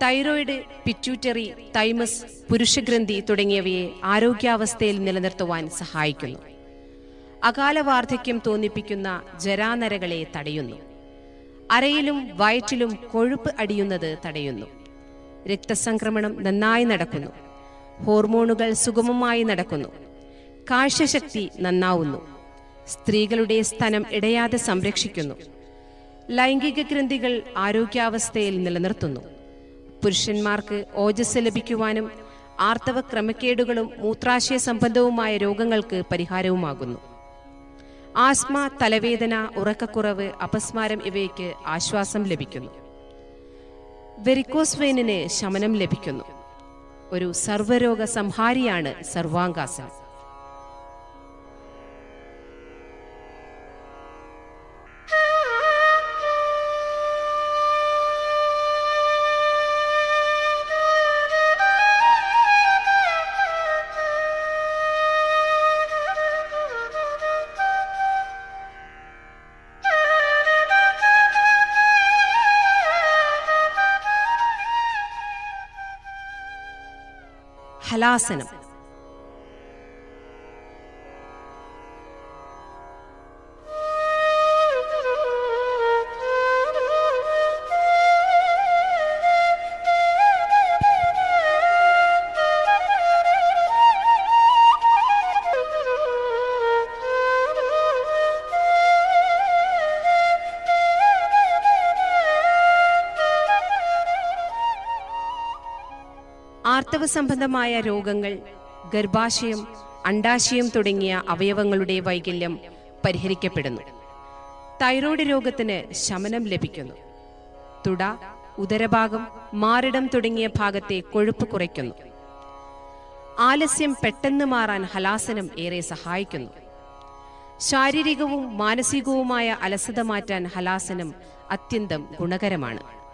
തൈറോയിഡ്, പിറ്റ്യൂട്ടറി, തൈമസ്, പുരുഷഗ്രന്ഥി തുടങ്ങിയവയെ ആരോഗ്യാവസ്ഥയിൽ നിലനിർത്തുവാൻ സഹായിക്കുന്നു. അകാല വാർദ്ധക്യം തോന്നിപ്പിക്കുന്ന ജരാനരകളെ തടയുന്നു. അരയിലും വയറ്റിലും കൊഴുപ്പ് അടിയുന്നത് തടയുന്നു. രക്തസംക്രമണം നന്നായി നടക്കുന്നു. ഹോർമോണുകൾ സുഗമമായി നടക്കുന്നു. കാഴ്ചശക്തി നന്നാവുന്നു. സ്ത്രീകളുടെ സ്തനം ഇടയാതെ സംരക്ഷിക്കുന്നു. ലൈംഗിക ഗ്രന്ഥികൾ ആരോഗ്യാവസ്ഥയിൽ നിലനിർത്തുന്നു. പുരുഷന്മാർക്ക് ഓജസ് ലഭിക്കുവാനും ആർത്തവ ക്രമക്കേടുകളും മൂത്രാശയ സംബന്ധവുമായ രോഗങ്ങൾക്ക് പരിഹാരവുമാകുന്നു. ആസ്മ, തലവേദന, ഉറക്കക്കുറവ്, അപസ്മാരം ഇവയ്ക്ക് ആശ്വാസം ലഭിക്കുന്നു. വെരിക്കോസ് വെയിനിന് ശമനം ലഭിക്കുന്നു. ഒരു സർവ്വരോഗ സംഹാരിയാണ് സർവാംഗാസനം. ഹലാസനം. ആർത്തവ സംബന്ധമായ രോഗങ്ങൾ, ഗർഭാശയം, അണ്ഡാശയം തുടങ്ങിയ അവയവങ്ങളുടെ വൈകല്യം പരിഹരിക്കപ്പെടുന്നു. തൈറോയ്ഡ് രോഗത്തിന് ശമനം ലഭിക്കുന്നു. തുട, ഉദരഭാഗം, മാറിടം തുടങ്ങിയ ഭാഗത്തെ കൊഴുപ്പ് കുറയ്ക്കുന്നു. ആലസ്യം പെട്ടെന്ന് മാറാൻ ഹലാസനം ഏറെ സഹായിക്കുന്നു. ശാരീരികവും മാനസികവുമായ അലസത മാറ്റാൻ ഹലാസനം അത്യന്തം ഗുണകരമാണ്.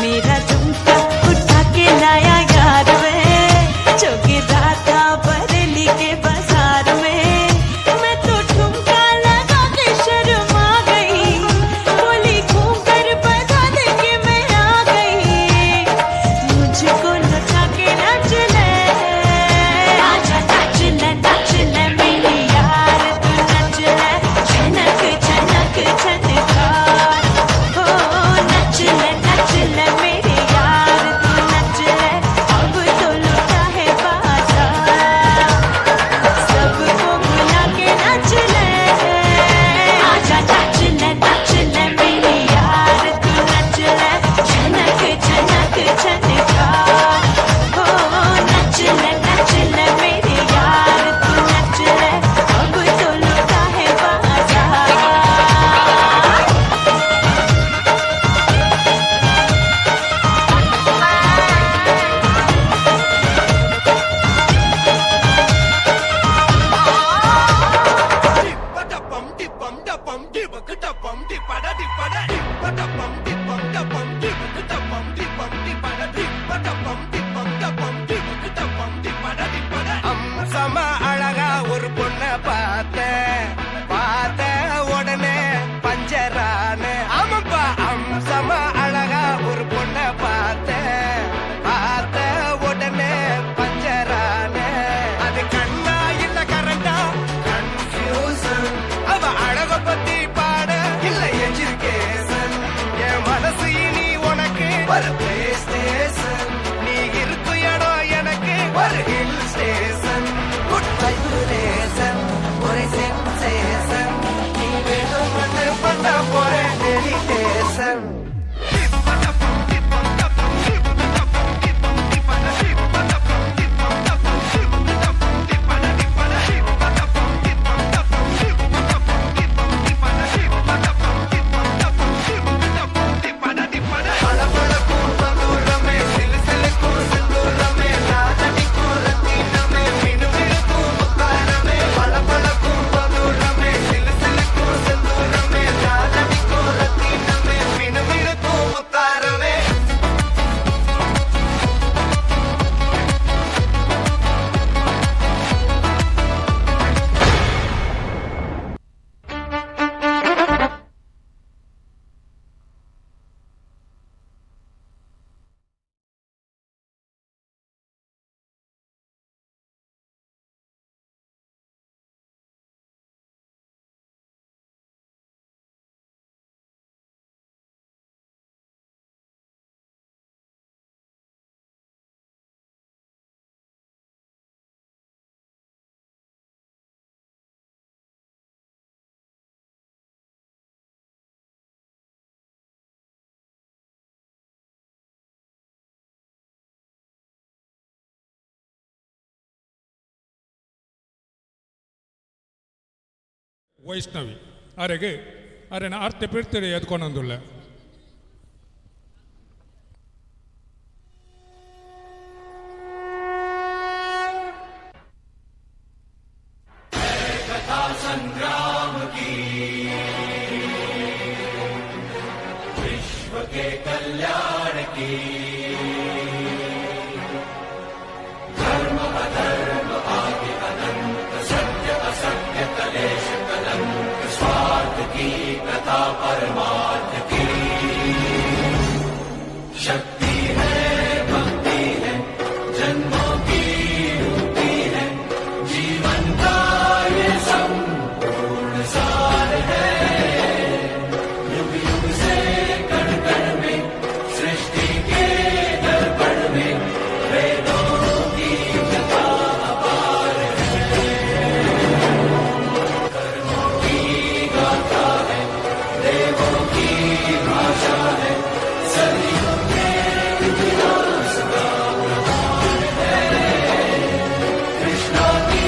मेरा झुमका उठा के लाया यार वे, चौकीदार था बरेली के बाजार में। मैं तो ठुमका लगा के शर्मा गई, बोली घूम कर बता दे के मैं आ गई। मुझको लुटा के नाच ले, आजा नाच ले मेरी यार, तू नाच ले छनक छनक छनकार। हो नाच ले मेरे यार, तू नाच ले अब तो लुटा है बाजार। सबको बुला के नाच ले, आजा नाच ले मेरे यार, तू नाच ले छनक छनक छनकार। हो नाच ले मेरे यार, तू नाच ले अब तो लुटा है बाजार। அம்சமா அழகா ஒரு பொண்ண பார்த்தேன் உடனே பஞ்சரான. ஆமாப்பா, அம்சமா அழகா ஒரு பொண்ண பார்த்தேன் உடனே பஞ்சரான. அது கண்ணா இல்ல கரண்டா கன்ஃபியூசன், அவ அழக பத்தி பாட இல்ல எஜுகேஷன். என் மனசு இனி உனக்கு ஒரு பிளே ஸ்டேஷன், நீ இருக்கும் இடம் எனக்கு ஒரு ஹில் ஸ்டேஷன். குட் வைப்ரேஷன் ஒரு சென்சேஷன், நீ வேண்டும் பண்ண போற மெடிடேஷன். ವೈಷ್ಣವಿ ಅರೆಗೆ ಅರೆನ ಅರ್ಥ ಪಿಡ್ತಿಡೆ ಎದ್ಕೊಂಡಂದುಲ್ಲ संग्राम की विश्व के कल्याण की धर्म अधर्म आदि अनंत सत्य असत्य कलेश कलंक स्वार्थ की कथा परमार्थ की शक्ति है भक्ति है जन्मों की मुक्ति है जीवन का ये संपूर्ण सार है युग युग से कण कण में सृष्टि के दर्पण में वेदों की कथा अपार है कर्मों की गाथा है देवों की भाषा है सदियों के इतिहास का प्रमाण है कृष्णा की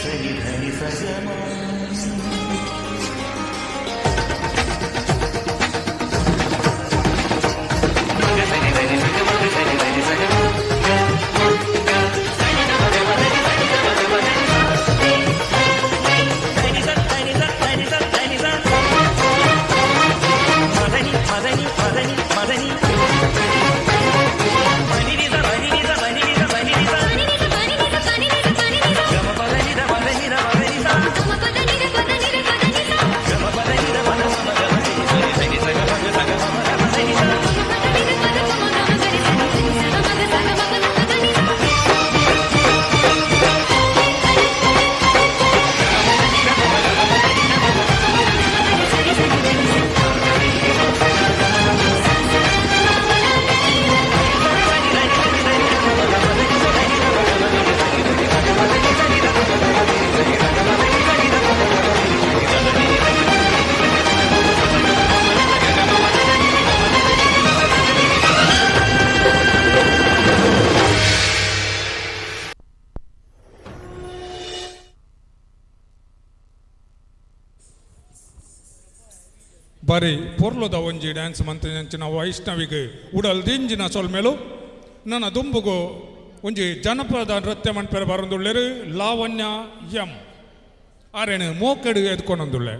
ಸನಿ ಧನಿ ಸಗಮ ಬಾರಿ ಪೊರ್ಲುದ ಒಂಜಿ ಡ್ಯಾನ್ಸ್ ಮಂತಿನ ವೈಷ್ಣವಿಗೆ ಉಡಲ್ದಿಂಜಿನ ಸೊಲ್ಮೇಲು ನನ್ನ ದುಂಬುಗು ಒಂಜಿ ಜನಪದ ನೃತ್ಯ ಮನ್ಪೆರೆ ಬರೊಂದುಳ್ಳೆರು ಲಾವಣ್ಯ ಎಂ ಆರೇನು ಮೋಕೆಡು ಎದ್ಕೊಂಡೊಂದುಳ್ಳೆ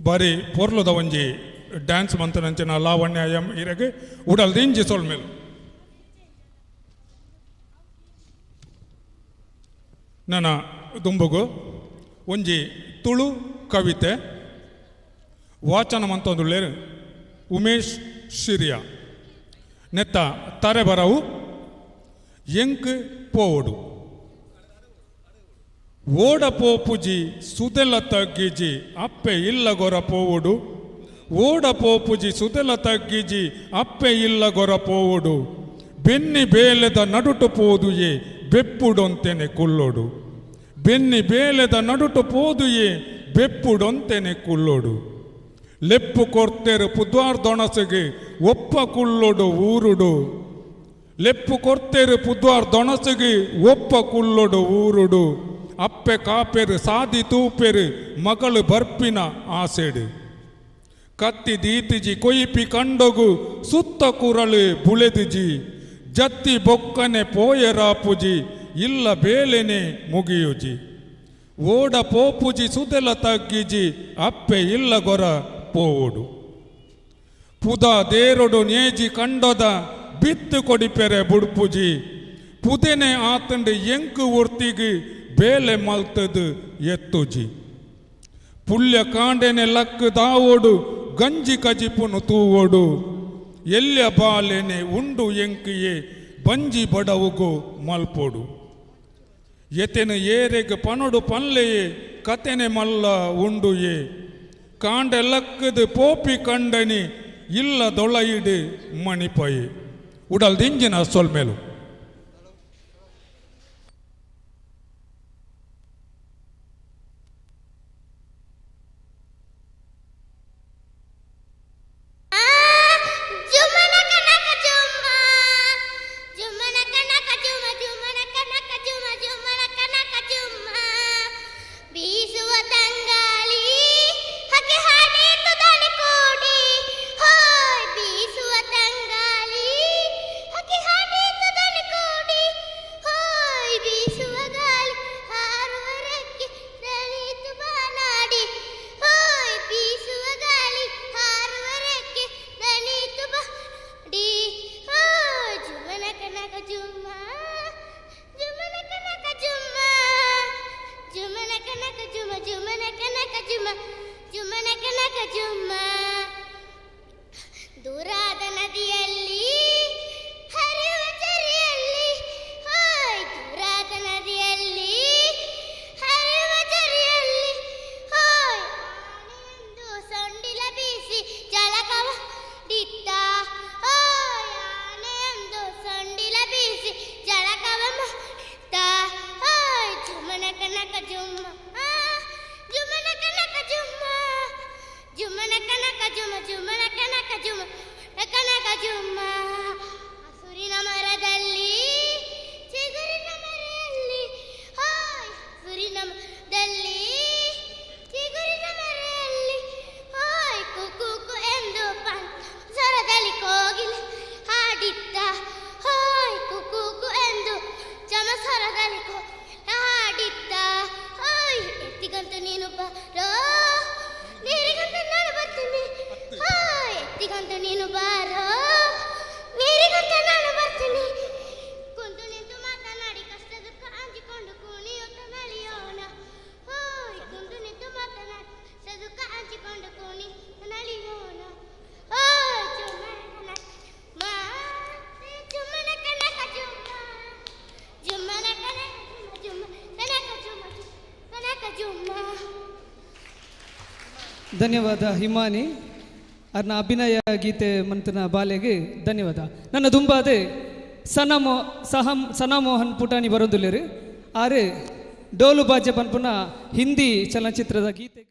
ಬಾರಿ ಪೊರ್ಲುದ ಒಂಜಿ ಡ್ಯಾನ್ಸ್ ಮಂತನಂಚಿನ ಲಾವಣ್ಯ ಎಂ ಇರಗೆ ಉಡಲ್ ದಿಂಜಿ ಸೊಲ್ಮೇಲು ನನ್ನ ದುಂಬುಗು ಒಂಜಿ ತುಳು ಕವಿತೆ ವಾಚನ ಮಂತೊಂದುಳ್ಳೇರು ಉಮೇಶ್ ಶಿರಿಯ ನೆತ್ತ ತಾರೆ ಬರವು ಎಂಕ್ ಪೋಡು ಓಡ ಪೋಪುಜಿ ಸುದೆಲ ತಗ್ಗಿಜಿ ಅಪ್ಪೆ ಇಲ್ಲ ಗೊರ ಪೋವುಡು ಓಡ ಪೋಪುಜಿ ಸುದೆಲ ತಗ್ಗಿಜಿ ಅಪ್ಪೆ ಇಲ್ಲ ಗೊರ ಪೋವುಡು ಬೆನ್ನಿ ಬೇಲೆದ ನಡುಟು ಪೋದುಯೇ ಬೆಪ್ಪುಡೊಂತೆನೆ ಕುಲ್ಲೋಡು ಬೆನ್ನಿ ಬೇಲೆದ ನಡುಟು ಪೋದುಯೇ ಬೆಪ್ಪುಡೊಂತೆನೆ ಕುಲ್ಲೋಡು ಲೆಪ್ಪು ಕೊರ್ತೆರು ಪುದ್ವಾರ್ದೊಣಸಿಗೆ ಒಪ್ಪ ಕುಲ್ಲೋಡು ಊರುಡು ಲೆಪ್ಪು ಕೊರ್ತೆರು ಪುದ್ವಾರ್ದೊಣಸಿಗೆ ಒಪ್ಪ ಕುಲ್ಲೋಡು ಊರುಡು ಅಪ್ಪೆ ಕಾಪೆರು ಸಾದಿ ತೂಪೆರು ಮಗಳು ಬರ್ಪಿನ ಆಸೆಡು ಕತ್ತಿ ದೀತಿಜಿ ಕೊಯ್ಪಿ ಕಂಡೊಗು ಸುತ್ತ ಕುರಳು ಬುಳೆದಿಜಿ ಜತ್ತಿ ಬೊಕ್ಕನೆ ಪೋಯರಾಪುಜಿ ಇಲ್ಲ ಬೇಲೆನೆ ಮುಗಿಯುಜಿ ಓಡ ಪೋಪುಜಿ ಸುದೆಲ ತಗ್ಗಿಜಿ ಅಪ್ಪೆ ಇಲ್ಲ ಗೊರ ಪೋವುಡು ಪುದ ದೇರೊಡು ನೇಜಿ ಕಂಡೊದ ಬಿತ್ತು ಕೊಡಿಪೆರೆ ಬುಡ್ಪುಜಿ ಪುದೆನೆ ಆತಂಡು ಎಂಕು ಒರ್ತಿಗೆ ಬೇಲೆ ಮಲ್ತದು ಎತ್ತುಜಿ ಪುಲ್ಯ ಕಾಂಡೆನೆ ಲಕ್ಕು ದಾವೋಡು ಗಂಜಿ ಕಜಿಪುನು ತೂವೋಡು ಎಲ್ಯ ಬಾಲೆನೆ ಉಂಡು ಎಂಕಿಯೇ ಬಂಜಿ ಬಡವುಗು ಮಲ್ಪೋಡು ಎತೆನು ಏರೆಗೆ ಪನೊಡು ಪನ್ಲೆಯೇ ಕತೆನೆ ಮಲ್ಲ ಉಂಡುಯೇ ಕಾಂಡೆ ಲಕ್ಕದು ಪೋಪಿ ಕಂಡನಿ ಇಲ್ಲ ದೊಳಯಿಡು ಮಣಿಪಯೆ ಉಡಲ್ ದಿಂಜಿನ ಸೊಲ್ಮೇಲು ದೂರಾದ ನದಿಯಲ್ಲಿ ಹರಿಯುವ ಚರಿಯಲ್ಲಿ ಹಾಯ್ ದೂರಾದ ನದಿಯಲ್ಲಿ ಹರಿಯುವ ಚರಿಯಲ್ಲಿ ಹಾಯ್ ಆನೆಯೊಂದು ಸೊಂಡಿಲ ಬೀಸಿ ಜಳಕವಾಡಿತ್ತ ಹಾಯ್ ಆನೆಯೊಂದು ಸೊಂಡಿಲ ಬೀಸಿ ಜಳಕವಾಡಿತ್ತ ಹಾಯ್ ಜುಮನ ಕನಕ ಜುಮ್ಮ ಜುಮನ ಕನಕ ಜುಮ್ಮ ಜುಮನ ಕನಕ ಜುಮ ಜುಮನ ಕನಕ ಜುಮ ಕನಕ ಜುಮ್ಮ ಹಸುರಿನ ಮರದಲ್ಲಿ ಚಿಗುರಿನ ಮರೆಯಲ್ಲಿ ಹಾಯ್ ಹಸುರಿನ ಮರದಲ್ಲಿ ಚಿಗುರಿನ ಮರೆಯಲ್ಲಿ ಹಾಯ್ ಕುಕು ಎಂದು ಸ್ವರದಲ್ಲಿ ಕೋಗಿಲೆ ಹಾಡಿದ್ದ ಹಾಯ್ ಕುಕು ಎಂದು ಚಮಸ್ವರದಲ್ಲಿ ಹಾಡಿದ್ದ ಹಾಯ್ ಎತ್ತಿಗಂತೂ ನೀನು ಬರೋ ನೀರಿಗಂತ ನಾನು ಬರ್ತೀನಿ ಹಾಯ್ ಎತ್ತಿಗಂತ ನೀನು ಬಾರೋ ನೀರಿಗಂತ ನಾನು ಬರ್ತೀನಿ ಕುಂತು ನಿಂತು ಮಾತನಾಡಿ ಕಷ್ಟ ದುಃಖ ಹಂಚಿಕೊಂಡು ಕುಣಿಯುತ್ತ ನಲಿಯೋಣ ಹಾಯ್ ಕುಂತು ನಿಂತು ಮಾತನಾಡಿ ಕಷ್ಟ ದುಃಖ ಹಂಚಿಕೊಂಡು ಕುಣಿ ನಲಿಯೋಣ ಹಾಯ್ ಜುಮ್ಮನ ಕನಕ ಜುಮ್ಮ ಜುಮ್ಮನ ಕನಕ ಜುಮ್ಮ ಕನಕ ಜುಮ್ಮ ಕನಕ ಜುಮ್ಮ. ಧನ್ಯವಾದ ಹಿಮಾನಿ ಅರ್ನ ಅಭಿನಯ ಗೀತೆ ಮಂತನ ಬಾಲೆಗೆ ಧನ್ಯವಾದ. ನನ್ನ ದುಂಬಾದೆ ಸನಮೋಹನ್ ಪುಟಾಣಿ ಬರೋದಿಲ್ಲರು ಆರೆ ಡೋಲು ಬಾಜೆ ಪನ್ಪುನ ಹಿಂದಿ ಚಲನಚಿತ್ರದ ಗೀತೆಗೆ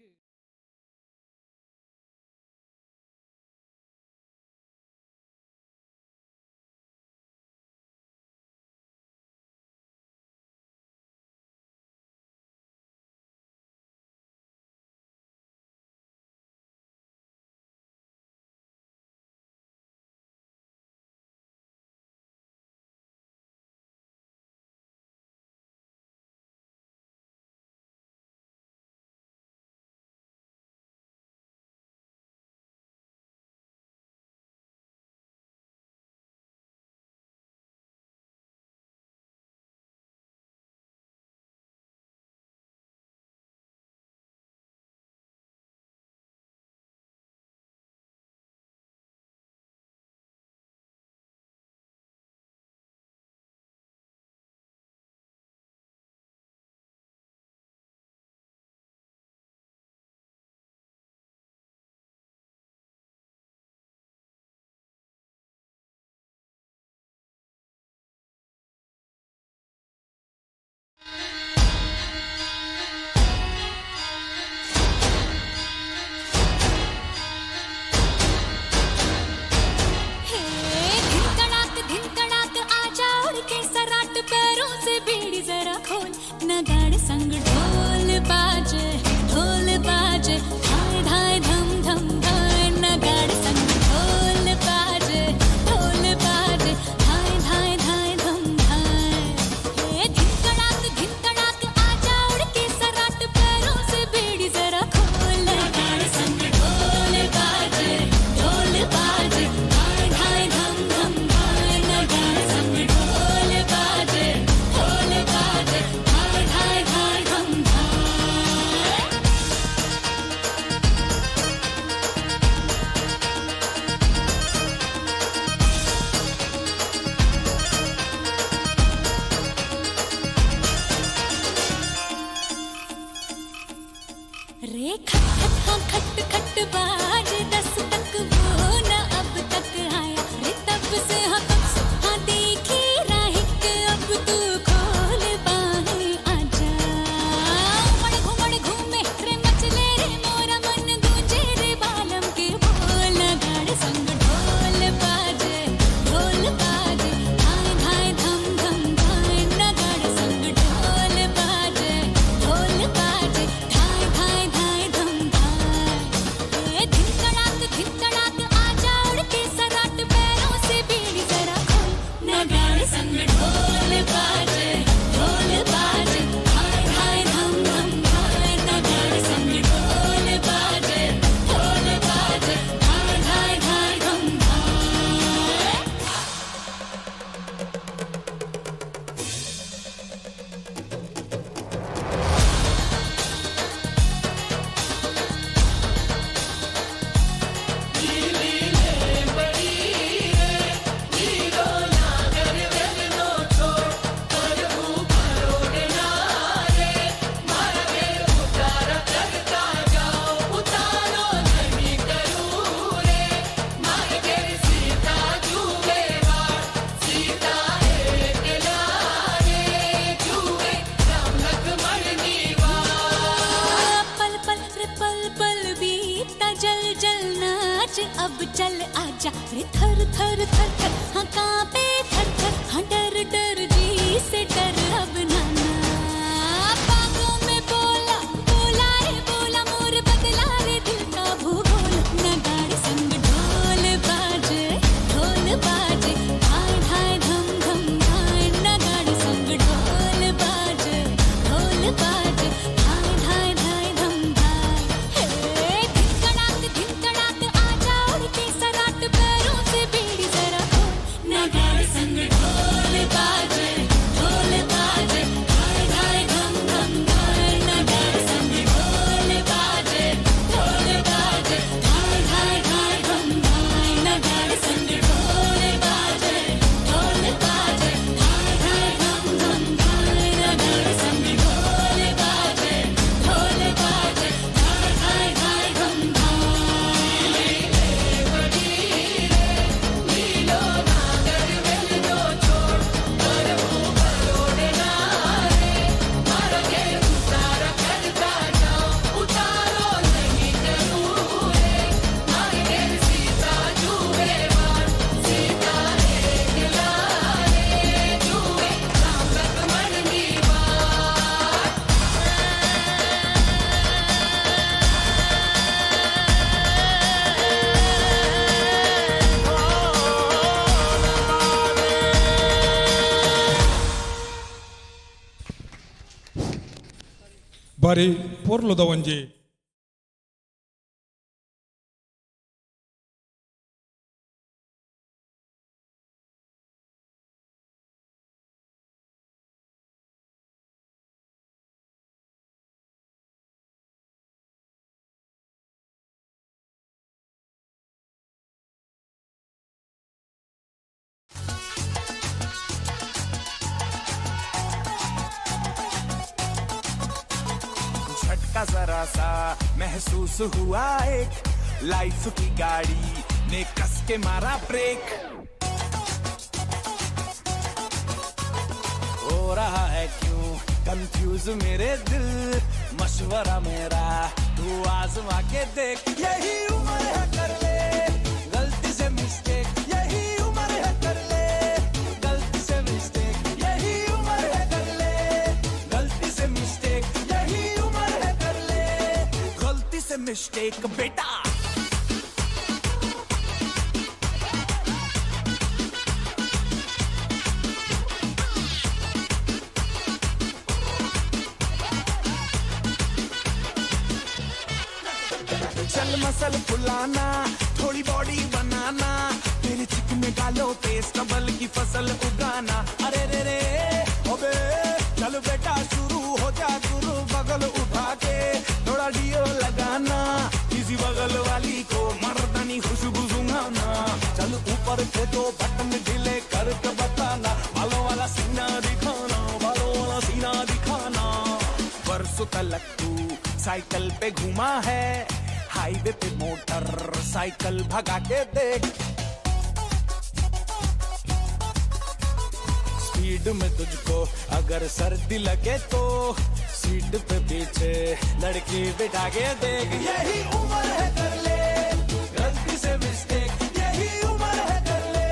बाजे 10 तक वो न अब तक आया रे तब से हाँ देखी राही के अब तू खोल बाहें आजा उमड़ घूमे रे मचले रे मोरा मन गूंजे रे बालम के बोल गाड़ संग ढोल बाजे धाय धाय धम धम धाय नगाड़ संग ढोल बाजे धाय धाय धाय धम धाय धिन कड़ाक आजा उड़ के सराट पैरों से बीड़ी जरा खोल नगाड़ संग ढोल बाजे धाय धाय धम धम धाय नगाड़ संग ढोल बाजे धाय धाय धाय धम धाय पल बीता जल जल नाच अब चल आजा रे थर थर थर थर हाँ कांपे थर थर हाँ डर डर जी से डर अब नाना बागों में बोला रे बोला मोर बदला रे दिल का भूगोल नगाड़ संग ढोल बाजे धाय धाय धम धम धाय नगाड़ संग ढोल बाजे धाय धाय धाय धम धाय धिन कड़ाक आजा उड़ के सराट पैरों से बीड़ी जरा खोल नगाड़ संग ढोल बाजे धाय धाय धम धम धाय नगाड़ संग ढोल बाजे धाय धाय धाय धम धाय नगाड़ संग ढोल बाजे धाय धाय धम धम धाय नगाड़ संग ढोल बाजे धाय धाय धाय धम ಬಾರಿ ಪೊರ್ಲುದ ಒಂಜಿ झटका जरा सा महसूस हुआ एक लाइफ की गाड़ी ने कस के मारा ब्रेक हो रहा है क्यों कंफ्यूज मेरे दिल मशवरा मेरा तू आजमा के देख यही उम्र है कर ले गलती से मिस्टेक यही उम्र है कर ले गलती से मिस्टेक यही उम्र है कर ले गलती से मिस्टेक यही उम्र है कर ले गलती से मिस्टेक बेटा चल मसल फुलाना थोड़ी बॉडी बनाना तेरे चिकने गालों पे स्टबल की फसल उगाना अरे रे रे ओबे चल बेटा शुरू हो जा गुरु बगल उठा के थोड़ा डियो लगाना इसी बगल वाली को मर्दानी खुशबू सुंघाना चल ऊपर से दो बटन ढीले करके बताना बालों वाला सीना दिखाना बालों वाला सीना दिखाना बरसों तक तू साइकिल पे घुमा है हाईवे पे मोटर साइकिल भगा के देख, स्पीड में तुझको अगर सर्दी लगे तो सीट पे पीछे लड़की बिठा के देख। यही उम्र है कर ले गलती से मिस्टेक, यही उम्र है कर ले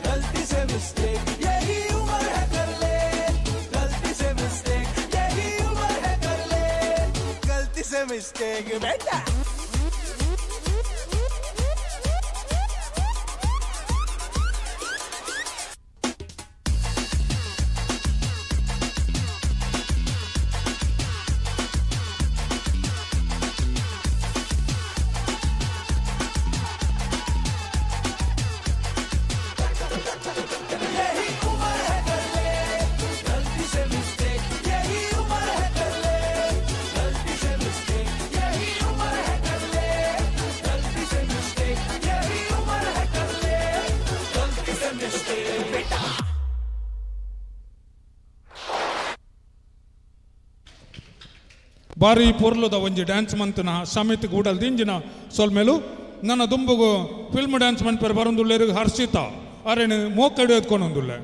गलती से मिस्टेक, यही उम्र है कर ले गलती से मिस्टेक, यही उम्र है कर ले गलती से मिस्टेक बेटा। ಬಾರಿ ಪೊರ್ಲುದ ಒಂಜಿ ಡ್ಯಾನ್ಸ್ ಮಂತನ ಸಮಿತಿ ಗೂಡಲ್ ದಿಂಜಿನ ಸೊಲ್ಮೇಲು ನನ್ನ ದುಂಬುಗು ಫಿಲ್ಮ್ ಡ್ಯಾನ್ಸ್ ಮನ್ಪೇರು ಬರೊಂದುಲ್ಲೇರು ಹರ್ಷಿತ ಅರೆನು ಮೋಕಡು ಎತ್ಕೊಂಡೊಂದುಲ್ಲೆ.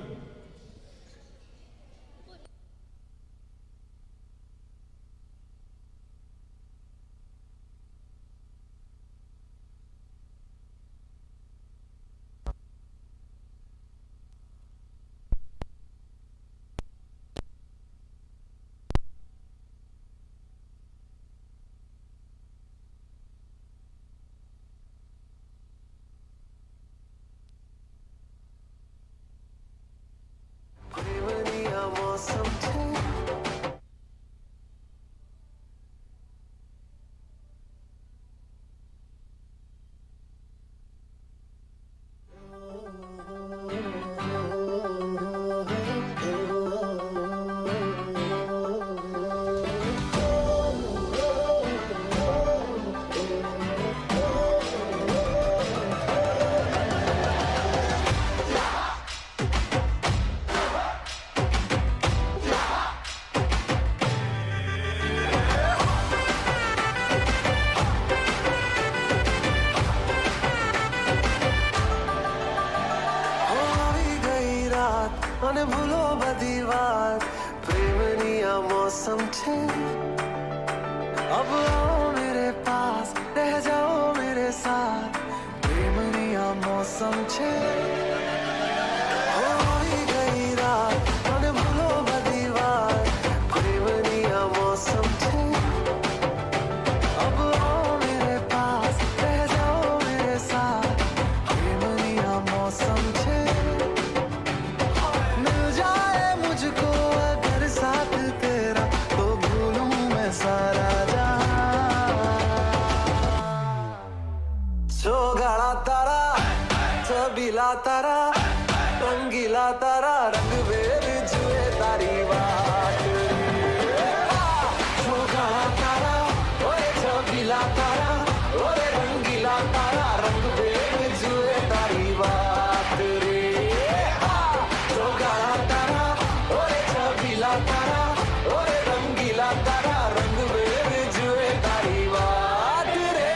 અને ભૂલો બધી વાત પ્રેમની આ મૌસમ છે अब आओ मेरे पास रह जाओ मेरे साथ प्रेमनी आ मौसम छे होई गई रात અને ભૂલો બધી વાત પ્રેમની આ मौसम छे अब आओ मेरे पास रह जाओ मेरे साथ प्रेमनी आ मौसम छे मिल जाए मुझको अगर साथ तेरा तो भूलूं मैं सारा गाड़ा तारा छबीला तारा रंगीला तारा रंग बेर जुए तारी बात गाड़ा तारा ओए छबीला तारा ओए रंगीला तारा रंग बेर जुए तारी बात रे गाड़ा तारा ओए छबीला तारा ओए रंगीला तारा रंग बेर जुए तारी बात रे।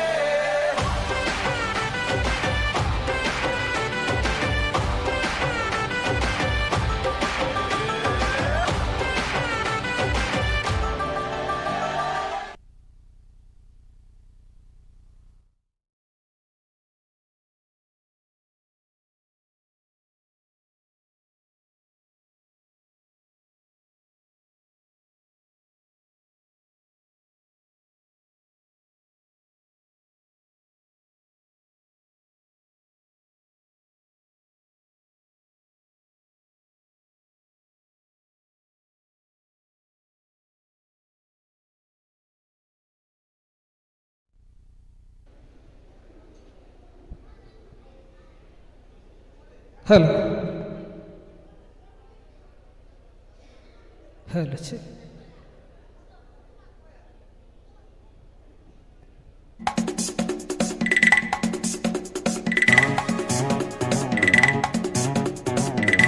हेलो हेलो छे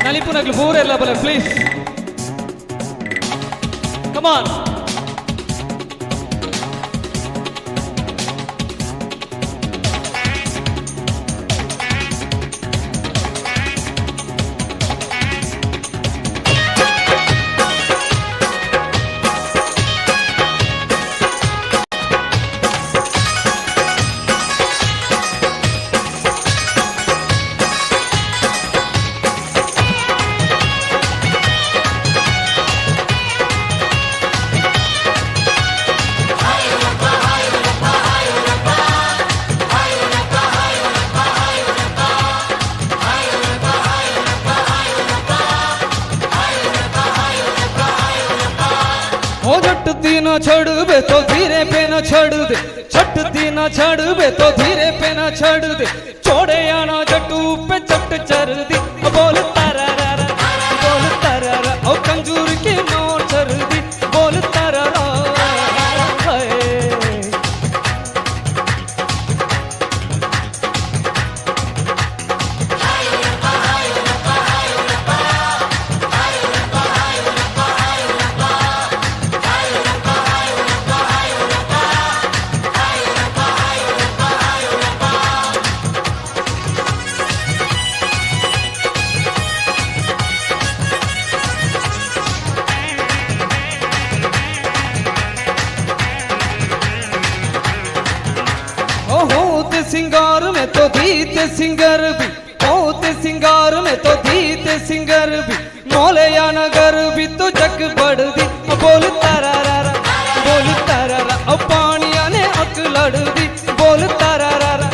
ನಲಿಪುನಗ್ಲು ಬೋರೆಲ್ಲ ಬಲೆ ಪ್ಲೀಸ್ ಕಮ್ ಆನ್ ना छोड़ बे तो धीरे पे ना छोड़ दे, छटती ना छोड़ बे तो धीरे पे ना छोड़ दे, छोड़े आना जट्टू पे चट चर दी, बोल तारा रा रा, बोल तारा रा, ओ कंजूर की नोट चर दी, बोल तारा रा, हाय। सिंगार में तो धीते सिंगर भी, होते सिंगार में तो धीते सिंगर भी, मोले या नगर भी तो जग बढ़ दी, बोल तारा रा रा, बोल तारा रा, ओ पानिया ने अक लड़ दी, बोल तारा रा रा,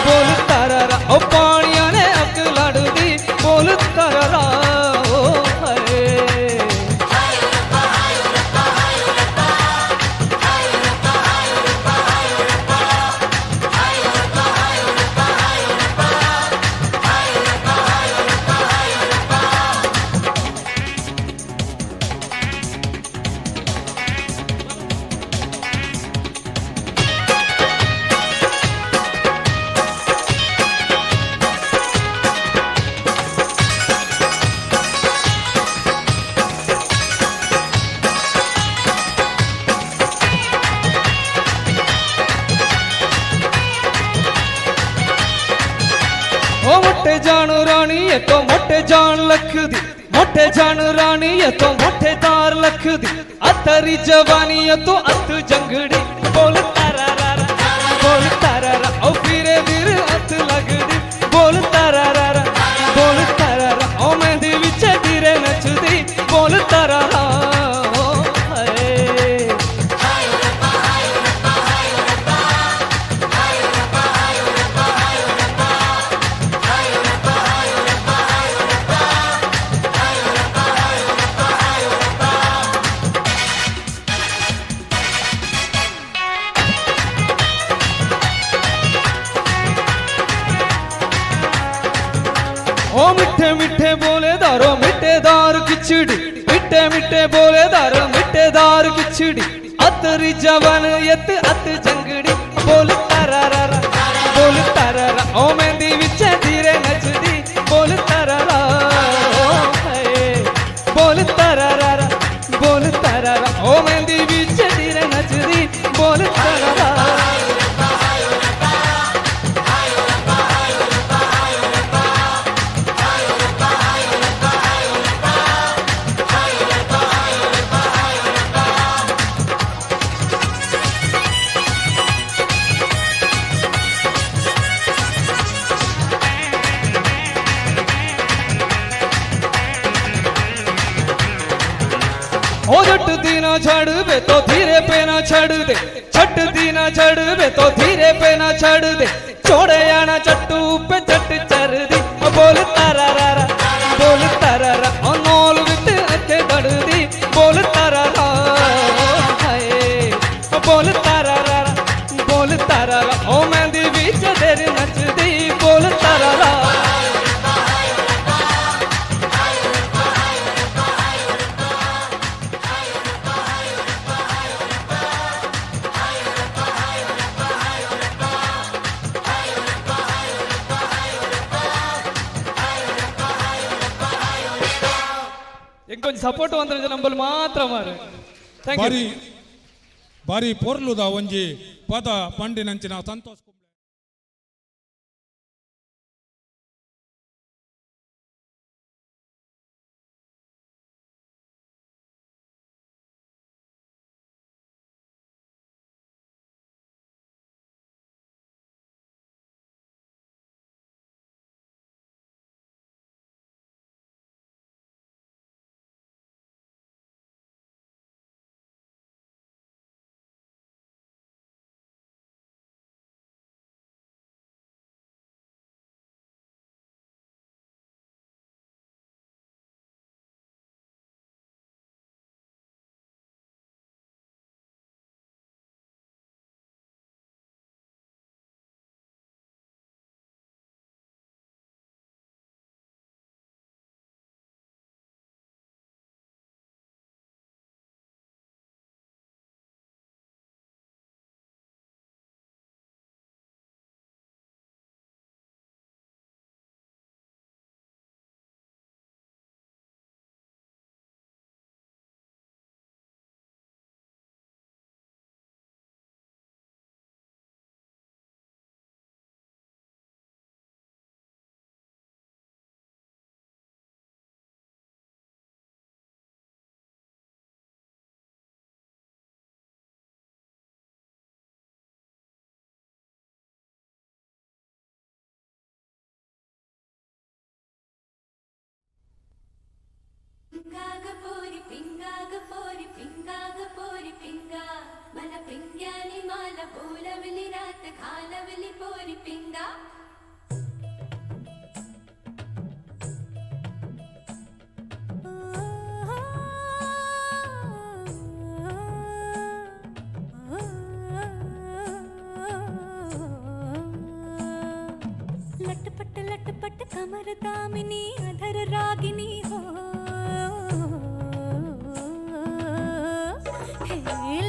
बोल तारा रा, ओ पानिया ने अक लड़ दी, बोल तारा रा, ओ हाय। मोटे जान रानी ये तो मोटे जान लख दी, मोटे जान रानी ये तो मोटे तार लख दी, अतरी जवानी ये तो अत जंगड़ी, बोल तारा रा रा, बोल तारा रा, ओ फिरे दिल अत लग दी, बोल तारा रा रा, बोल तारा रा, ओ मेहंदी विच धीरे नचदी, बोल तारा रा, ओ हाय। ओ मिठे मिठे बोले दारो मिठे दार खिचड़ी, मिठे मिठे बोले दारो मिठे दार खिचड़ी, अतरी जवान यत अत जंगड़ी, बोल तारा रा रा, बोल तारा रा, ओ मेहंदी विच धीरे नचदी, बोल तारा रा, ओ हाय। बोल तारा रा रा, बोल तारा रा, ओ मेहंदी विच धीरे नचदी, बोल तारा रा। ओ जट दीना छड़ बे तो धीरे पे ना छड़ दे, छट दीना छड़ बे तो धीरे पे ना छड़ दे, छोड़े आना चट्टू पे चट चर दी, बोल तारा रा रा, बोल तारा रा, ओ नौल विच अके दड़ दी, बोल तारा रा, हाय। बोल तारा रा रा, बोल तारा रा, ओ मेहंदी विच तेरे नचदी, बोल तारा रा। ఇంకొంచెం సపోర్ట్ వందన నంబల్ మాత్రం మారు ಬಾರಿ ಬಾರಿ ಪೊರ್ಲುದ ಒಂಜಿ ಪದ ಪಂಡಿನಂಚಿನ ಸಂತೋಷ बोलवली रात घालवली पोरी पिंगा लटपट कमर दामिनी अधर रागिनी हो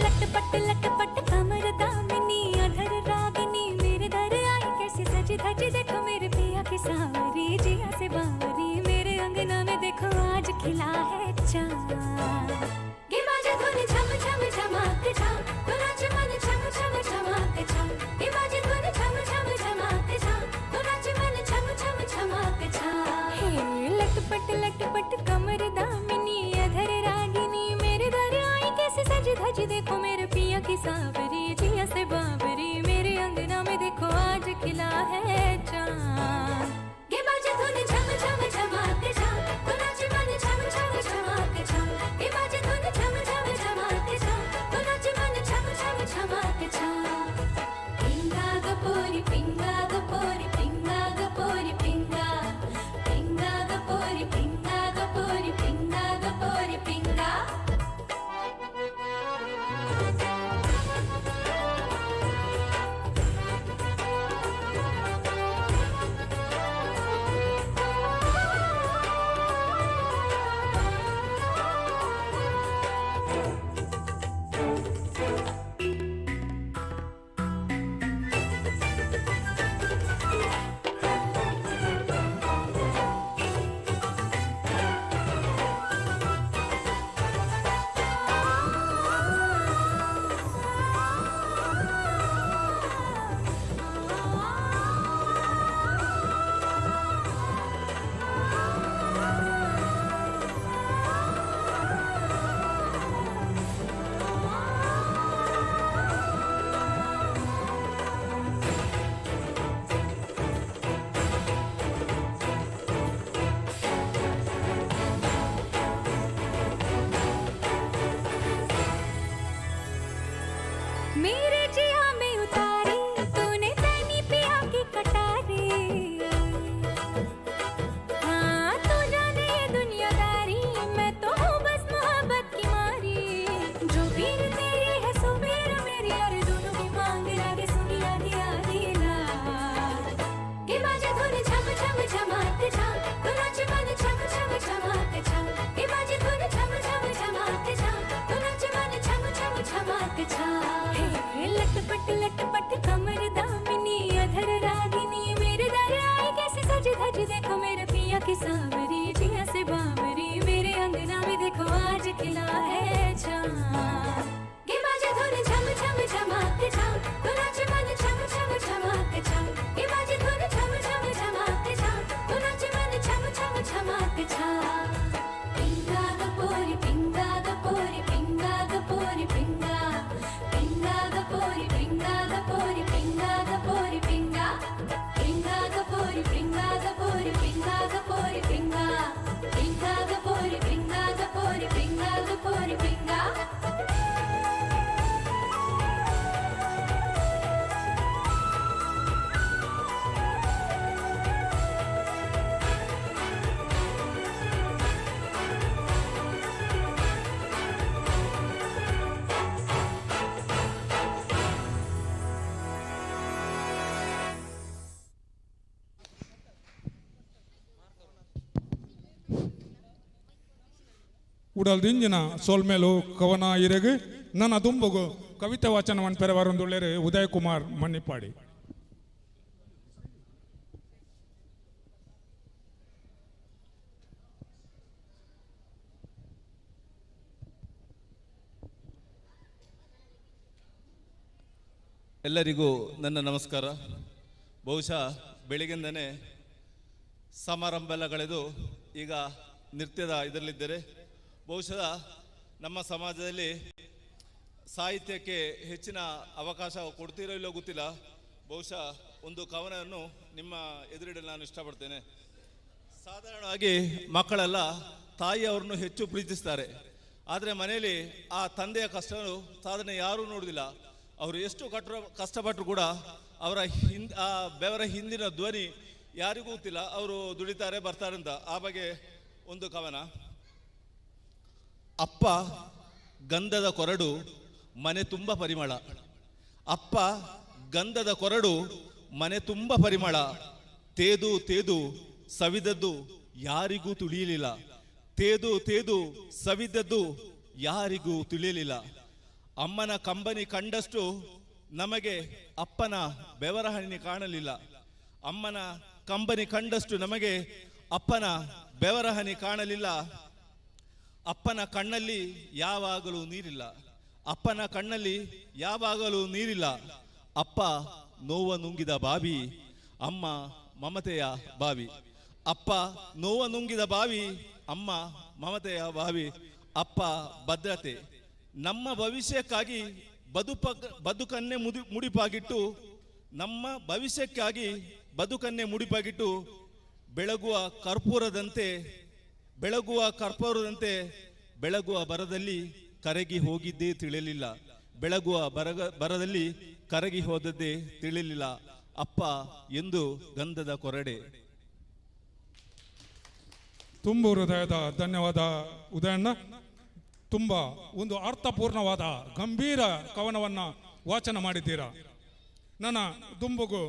लटपट कमर दामिनी अधर रागिनी मेरे दर आई कैसी सजी धजी देखो मेरे पिया की सावरी जिया से बावरी मेरे अंगना में देखो आज खिला है चाँद गे बाजे धुन झम झम झमाक झाम तो नाच मन झम झम झमाक झाम गे बाजे धुन झम झम झमाक झाम तो नाच मन झम झम झमाक झाम हे लटपट कमर दामिनी अधर रागिनी मेरे दर आई कैसे सज धज देखो मेरे पिया की सावरी जिया से बाबरी मेरे अंगना में देखो आज खिला है चाँद गे बाजे धुन झम झम झमाक झाम तो नाच मन झम झम झमाक झाम गे बाजे धुन झम झम झमाक झाम तो नाच मन झम झम झमाक झाम पिंगा ग पोरी पिंगा ग पोरी पिंगा ग पोरी पिंगा पिंगा ग पोरी पिंगा ग पोरी पिंगा ग पोरी पिंगा मेरे जिया में उतारी तूने तैनी पिया की कटारी हाँ तू जाने ये दुनियादारी मैं तो हूँ बस मोहब्बत की मारी जो पीर तेरी है सो पीर मेरी और दोनों की मांग लागे सुनी आधी आधी रात गे बाजे धुन झम झम झमाक झाम तो नाच मन झम झम झमाक झाम गे बाजे धुन झम झम झमाक झाम तो नाच मन झम झम झमाक झाम लटपट कमर दामिनी अधर रागिनी मेरे दर आई कैसे सज धज देखो मेरे पिया की सावरी जिया से बावरी मेरे अंगना में देखो आज खिला है चाँद गे बाजे धुन झम झम झमाक झाम तो नाच मन झम झम झमाक झाम गे बाजे धुन झम झम झमाक झाम तो नाच मन झम झम झमाक झाम पिंगा ग पोरी पिंगा ग पोरी पिंगा ग पोरी पिंगा पिंगा ग पोरी पिंगा ग पोरी पिंगा ग पोरी पिंगा पिंगा ग पोरी पिंगा ग पोरी पिंगा ग पोरी पिंगा पिंगा ग पोरी पिंगा ग पोरी पिंगा ग पोरी पिंगा ಉಡಲ್ ದಿಂಜಿನ ಸೋಲ್ಮೇಲು ಕವನ ಇರೆಗು ನನ್ನ ದುಂಬುಗು ಕವಿತೆ ವಾಚನವನ್ನು ಪೆರವರೊಂದುಳ್ಳೆರು ಉದಯ್ ಕುಮಾರ್ ಮಣ್ಣಿಪಾಡಿ ಎಲ್ಲರಿಗೂ ನನ್ನ ನಮಸ್ಕಾರ. ಬಹುಶಃ ಬೆಳಿಗ್ಗೆಂದನೇ ಸಮಾರಂಭ ಎಲ್ಲ ಕಳೆದು ಈಗ ನೃತ್ಯದ ಇದರಲ್ಲಿದ್ದರೆ ಬಹುಶಃ ನಮ್ಮ ಸಮಾಜದಲ್ಲಿ ಸಾಹಿತ್ಯಕ್ಕೆ ಹೆಚ್ಚಿನ ಅವಕಾಶ ಕೊಡ್ತೀರೋ ಇಲ್ಲೋ ಗೊತ್ತಿಲ್ಲ. ಬಹುಶಃ ಒಂದು ಕವನವನ್ನು ನಿಮ್ಮ ಎದುರಿಡಲು ನಾನು ಇಷ್ಟಪಡ್ತೇನೆ. ಸಾಧಾರಣವಾಗಿ ಮಕ್ಕಳೆಲ್ಲ ತಾಯಿಯವ್ರನ್ನು ಹೆಚ್ಚು ಪ್ರೀತಿಸ್ತಾರೆ, ಆದರೆ ಮನೆಯಲ್ಲಿ ಆ ತಂದೆಯ ಕಷ್ಟವನ್ನು ಸಾಧಾರಣ ಯಾರೂ ನೋಡುವುದಿಲ್ಲ. ಅವರು ಎಷ್ಟು ಕಷ್ಟಪಟ್ಟರು ಕೂಡ ಅವರ ಆ ಬೆವರ ಹಿಂದಿನ ಧ್ವನಿ ಯಾರಿಗೂ ಗೊತ್ತಿಲ್ಲ. ಅವರು ದುಡಿತಾರೆ ಬರ್ತಾರೆ ಅಂತ. ಆ ಬಗ್ಗೆ ಒಂದು ಕವನ. ಅಪ್ಪ ಗಂಧದ ಕೊರಡು ಮನೆ ತುಂಬ ಪರಿಮಳ. ಅಪ್ಪ ಗಂಧದ ಕೊರಡು ಮನೆ ತುಂಬ ಪರಿಮಳ. ತೇದು ತೇದು ಸವಿದದ್ದು ಯಾರಿಗೂ ತಿಳಿಯಲಿಲ್ಲ. ತೇದು ತೇದು ಸವಿದದ್ದು ಯಾರಿಗೂ ತಿಳಿಯಲಿಲ್ಲ. ಅಮ್ಮನ ಕಂಬನಿ ಕಂಡಷ್ಟು ನಮಗೆ ಅಪ್ಪನ ಬೆವರ ಹನಿ ಕಾಣಲಿಲ್ಲ. ಅಮ್ಮನ ಕಂಬನಿ ಕಂಡಷ್ಟು ನಮಗೆ ಅಪ್ಪನ ಬೆವರ ಹನಿ ಕಾಣಲಿಲ್ಲ. ಅಪ್ಪನ ಕಣ್ಣಲ್ಲಿ ಯಾವಾಗಲೂ ನೀರಿಲ್ಲ. ಅಪ್ಪನ ಕಣ್ಣಲ್ಲಿ ಯಾವಾಗಲೂ ನೀರಿಲ್ಲ. ಅಪ್ಪ ನೋವ ನುಂಗಿದ ಬಾವಿ, ಅಮ್ಮ ಮಮತೆಯ ಬಾವಿ. ಅಪ್ಪ ನೋವ ನುಂಗಿದ ಬಾವಿ, ಅಮ್ಮ ಮಮತೆಯ ಬಾವಿ. ಅಪ್ಪ ಭದ್ರತೆ. ನಮ್ಮ ಭವಿಷ್ಯಕ್ಕಾಗಿ ಬದುಕನ್ನೇ ಮುಡಿಪಾಗಿಟ್ಟು, ನಮ್ಮ ಭವಿಷ್ಯಕ್ಕಾಗಿ ಬದುಕನ್ನೇ ಮುಡಿಪಾಗಿಟ್ಟು ಬೆಳಗುವ ಕರ್ಪೂರದಂತೆ ಬೆಳಗುವ ಬರದಲ್ಲಿ ಕರಗಿ ಹೋಗಿದ್ದೇ ತಿಳಿಯಲಿಲ್ಲ. ಬೆಳಗುವ ಬರದಲ್ಲಿ ಕರಗಿ ಹೋದದ್ದೇ ತಿಳಿಯಲಿಲ್ಲ. ಅಪ್ಪ ಎಂದು ಗಂಧದ ಕೊರಡೆ. ತುಂಬ ಹೃದಯದ ಧನ್ಯವಾದ ಉದಯಣ್ಣ. ತುಂಬ ಒಂದು ಅರ್ಥಪೂರ್ಣವಾದ ಗಂಭೀರ ಕವನವನ್ನು ವಾಚನ ಮಾಡಿದ್ದೀರಾ. ನನ್ನ ದುಂಬುಗು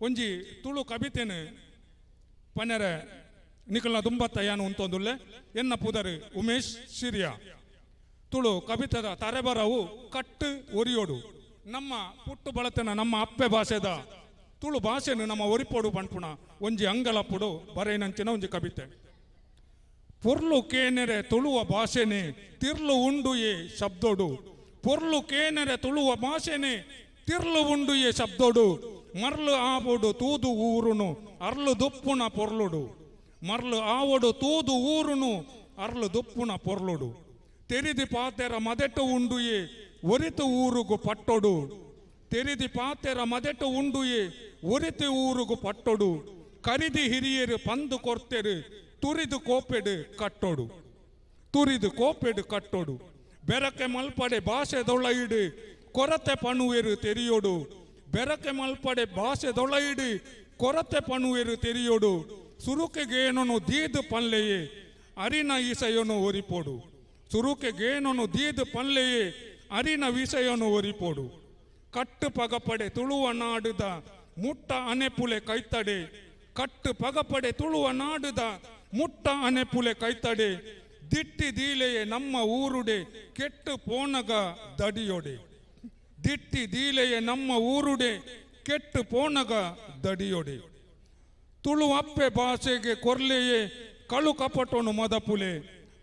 ಒಂಜಿ ತುಳು ಕವಿತೆನು ಪನ್ನೆರೆ ನಿಖಲ್ನ ದುಂಬತ್ತಯ್ಯನು ಉಂತೊಂದುಲ್ಲೆ ಎನ್ನ ಪುದರ್ ಉಮೇಶ್ ಶಿರಿಯ. ತುಳು ಕವಿತೆದ ತರೆಬರವು ಕಟ್ಟು ಒರಿಯೋಡು. ನಮ್ಮ ಪುಟ್ಟು ಬಳತನ ನಮ್ಮ ಅಪ್ಪೆ ಭಾಷೆದ ತುಳು ಭಾಷೆನು ನಮ್ಮ ಒರಿಪೋಡು ಪಂಪುಣ ಒಂಜಿ ಅಂಗಲಪ್ಪುಡು ಬರೇನಂಚಿನ ಒಂಜಿ ಕವಿತೆ. ಪೊರ್ಲು ಕೇನೆರೆ ತುಳುವ ಭಾಷೆನೆ ತಿರ್ಲು ಉಂಡುಯೇ ಶಬ್ದೋಡು. ಪೊರ್ಲು ಕೇನೆರೆ ತುಳುವ ಭಾಷೆನೆ ತಿರ್ಲು ಉಂಡುಯೇ ಶಬ್ದೋಡು. ಮರ್ಲು ಆವೋಡು ತೂದು ಊರುನು ಅರ್ಲು ದುಪ್ಪುಣ ಪೊರ್ಲುಡು. ಮರ್ಲು ಆವೋಡು ತೂದು ಊರುನು ಅರ್ಲು ದುಪ್ಪುಣ ಪೊರ್ಲುಡು. ತೆರಿದಿ ಪಾತೆರ ಮದೆಟು ಉಂಡುಯೇ ಒರಿತು ಊರುಗು ಪಟ್ಟೊಡು. ತೆರಿದಿ ಪಾತೆರ ಮದೆಟು ಉಂಡುಯೇ ಒರಿತು ಊರುಗು ಪಟ್ಟೊಡು. ಕರಿದಿ ಹಿರಿಯರು ಪಂದು ಕೊರ್ತೆರು ತುರಿದು ಕೋಪೆಡು ಕಟ್ಟೋಡು. ತುರಿದು ಕೋಪೆಡು ಕಟ್ಟೋಡು. ಬೆರಕೆ ಮಲ್ಪಡೆ ಭಾಷೆದೊಳಯಿಡು ಕೊರತೆ ಪಣುವೆರು ತೆರಿಯೋಡು. ಬೆರಕೆ ಮಲ್ಪಡೆ ಭಾಷೆದೊಳಯಿಡು ಕೊರತೆ ಪಣುವೆರು ತೆರಿಯೋಡು. ಸುರುಕೆಗೇನನು ದೀದು ಪಲ್ಲೆಯೇ ಅರಿನ ಈಸೆಯನು ಒರಿಪೋಡು. ಸುರುಕೆಗೇನನು ದೀದು ಪಲ್ಲೆಯೇ ಅರಿನ ವಿಷಯನು ಒರಿಪೋಡು. ಕಟ್ಟು ಪಗಪಡೆ ತುಳುವ ನಾಡುದ ಮುಟ್ಟ ಅನೆಪುಲೆ ಕೈತಡೆ. ಕಟ್ಟು ಪಗಪಡೆ ತುಳುವ ನಾಡುದ ಮುಟ್ಟ ಅನೆಪುಲೆ ಕೈತಡೆ. ದಿಟ್ಟಿ ದೀಲೆಯೇ ನಮ್ಮ ಊರುಡೆ ಕೆಟ್ಟು ಪೋನಗ ದಡಿಯೋಡೆ. ದಿಟ್ಟಿ ದೀಲೆಯೇ ನಮ್ಮ ಊರುಡೆ ಕೆಟ್ಟು ಪೋನಗ ದಡಿಯೋಡೆ. ತುಳು ಅಪ್ಪೆ ಭಾಷೆಗೆ ಕೊರ್ಲೆಯೇ ಕಳು ಕಪಟೋನು ಮದಪುಲೆ.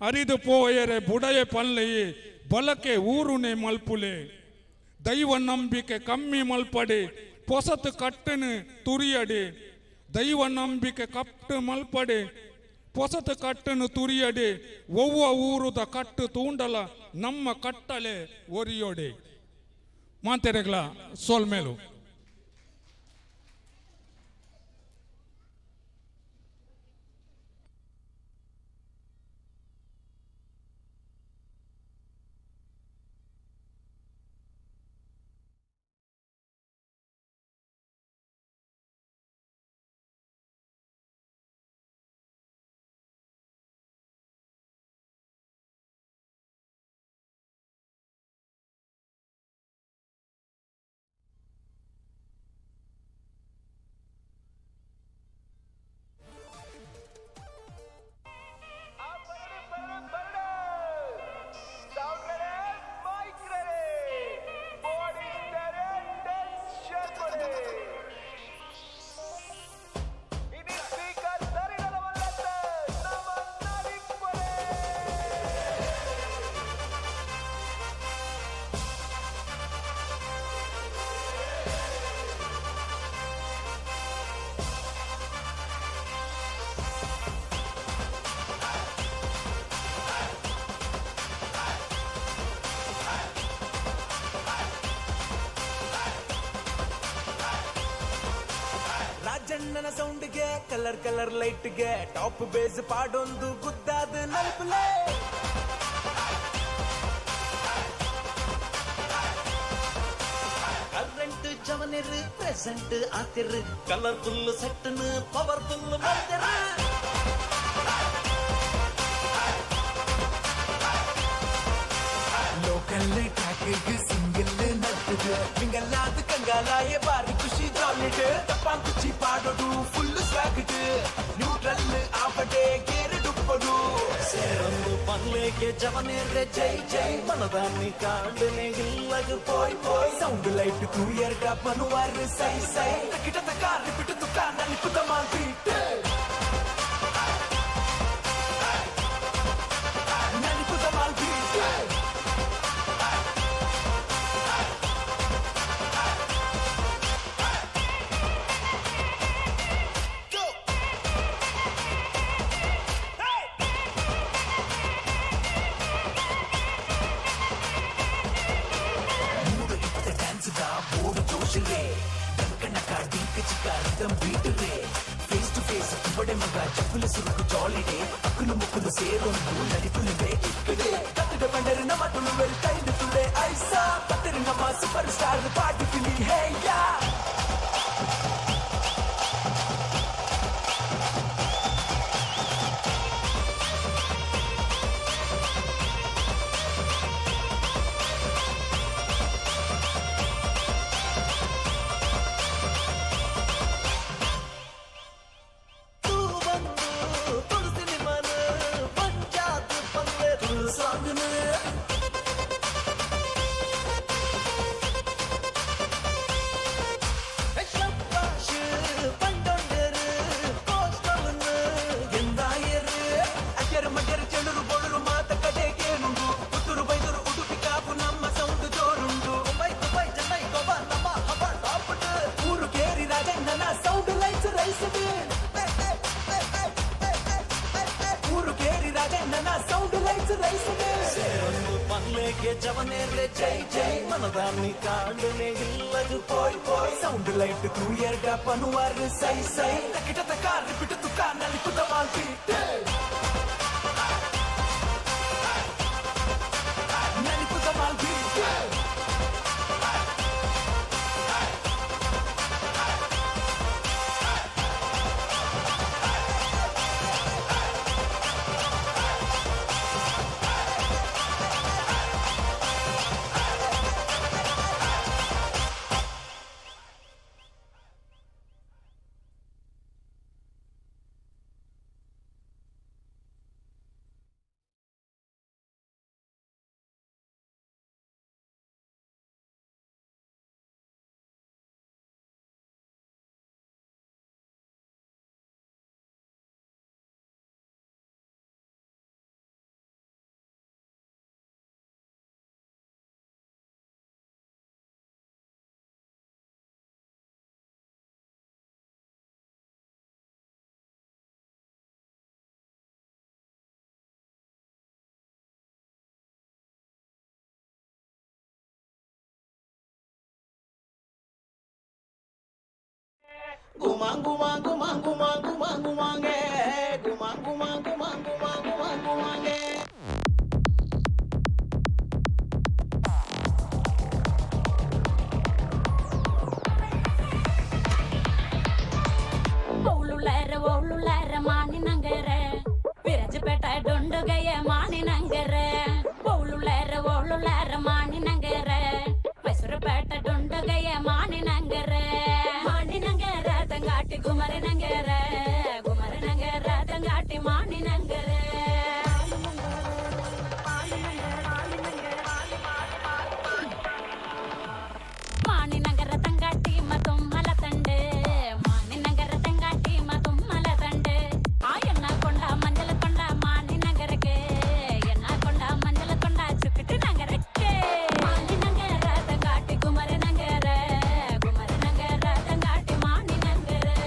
ಅರಿದು ಪೋಯರೆ ಬುಡಯೆ ಪಲ್ಲೆಯೇ ಬಲಕೆ ಊರುನೆ ಮಲ್ಪುಲೆ. ದೈವ ನಂಬಿಕೆ ಕಮ್ಮಿ ಮಲ್ಪಡೆ ಪೊಸತು ಕಟ್ಟನು ತುರಿಯಡೆ. ದೈವ ನಂಬಿಕೆ ಕಟ್ಟು ಮಲ್ಪಡೆ ಪೊಸತು ಕಟ್ಟನು ತುರಿಯಡೆ. ಒವ್ವ ಊರುದ ಕಟ್ಟು ತೂಂಡಲ ನಮ್ಮ ಕಟ್ಟಲೆ ಒರಿಯೋಡೆ. ಮಾತೆರೆಗ್ಲ ಸೋಲ್ಮೇಲು. ರಾಜಣ್ಣನ ಸೌಂಡ್ಗೆ ಕಲರ್ ಕಲರ್ ಲೈಟ್ಗೆ ಟಾಪ್ ಬೇಸ್ ಪಾಡೊಂದು ಗುದ್ದಾದ ನಲ್ಪಲೆ. ಜವನಿರು ಪ್ರೆಸೆಂಟ್ ಆತಿರು ಕಲರ್ಫುಲ್ ಸೆಟ್ಟನ್ ಪವರ್ಫುಲ್ ಮಾಡ್ತಿರ ಲೋಕಲ್ ಟ್ರ್ಯಾಕಿಗೆ ಸಿಂಗಲ್ ನಡ್ತದೆ ಮಿಂಗಲ್ಲಾದ ಕಂಗಾಲಾಯ ಬಾರಿ ಖುಷಿ ಜಾಲಿಡ್ ತಪ್ಪಾನ್ ಕುಚ್ಚಿ ಪಾಡೋಡು ಫುಲ್ ಸ್ವಾಗಡ್ ನ್ಯೂಟ್ರಲ್ ಆಪಡೆ ಗೇರು ಡುಪ್ಪಡು ಸೇರೊಂದು ಪನ್ಲೆಗೆ ಜವನೇರೆ ಜೈ ಜೈ ಮನದಾನಿ ಕಾಂಡನೆ ಇಲ್ಲಗ ಪೋಯ್ ಪೋಯ್ ಸೌಂಡ್ ಲೈಟ್ ಕ್ಲಿಯರ್ ಗ ಬನುವಾರ ಸೈ ಸೈ ತಕಿಟ ತಕ ರಿಪಿಟ್ ತುಕ ನಲಿಪುತ ಮಾಲ್ ಬೀಟ್ ನಲಿಪುತ ಮಾಲ್ ಬೀಟ್ ಬೋರ್ಡ್ ಜೋಶಿಲೆ ಕನಕ ಡಿಂಕ ಚಿಕ್ಕ ರಿದಮ್ ಬೀಟ್ ರೇ ಫೇಸ್ ಟು ಫೇಸ್ ಬಡೆ ಮಗ ಚಪ್ಪಲ ಸುರುಕು ಜಾಲಿಡೆ ಅಕ್ಕಲು ಮುಕ್ಕಲು ಸೇರೊಂದು ನಡಿತುಲಿವೆ ಇಕ್ಕಡೆ ಕತ್ತಡ ಬಂಡರೆ ನಮ್ಮ ತುಳುವೆಲ್ ಕೈದು ತುಳೆ ಐಸಾ ಕತ್ತರಿ ನಮ್ಮ ಸೂಪರ್ ಸ್ಟಾರ್ ಪಾರ್ಟಿ ಪಿಲಿ ಹೇ ಯಾ ಜವನೇರೆ ಜೈ ಜೈ ಮನದಾನಿ ಕಾಂಡನೆ ಇಲ್ಲದು ಪೋಯ್ ಪೋಯ್ ಸೌಂಡ್ ಲೈಟ್ ಕ್ಲಿಯರ್ ಗ ಪನುವಾರ ಸೈ ಸೈ ತಕಿಟ ತಕ ರಿಪಿಟ್ ತುಕ ನಲಿಪುತ ಮಾಲ್ ಬೀಟ್ ನಲಿಪುತ ಮಾಲ್ beat Gumang gumang gumang gumang gumang gumange gumang gumang gumang gumang gumang gumange Oululere mani nangere Virajpeta dondugaya mani nangere Oululere mani nangere Maisurpeta dondugaya mani nangere Mani nangere tangati gumare nangere tangati mani nangere Mani nangere tangati matum malatande Mani nangere tangati matum malatande Ayana konda manjala konda mani nangereke Yana konda manjala konda chukiti nangereke Mani nangere tangati gumare nangere tangati mani nangere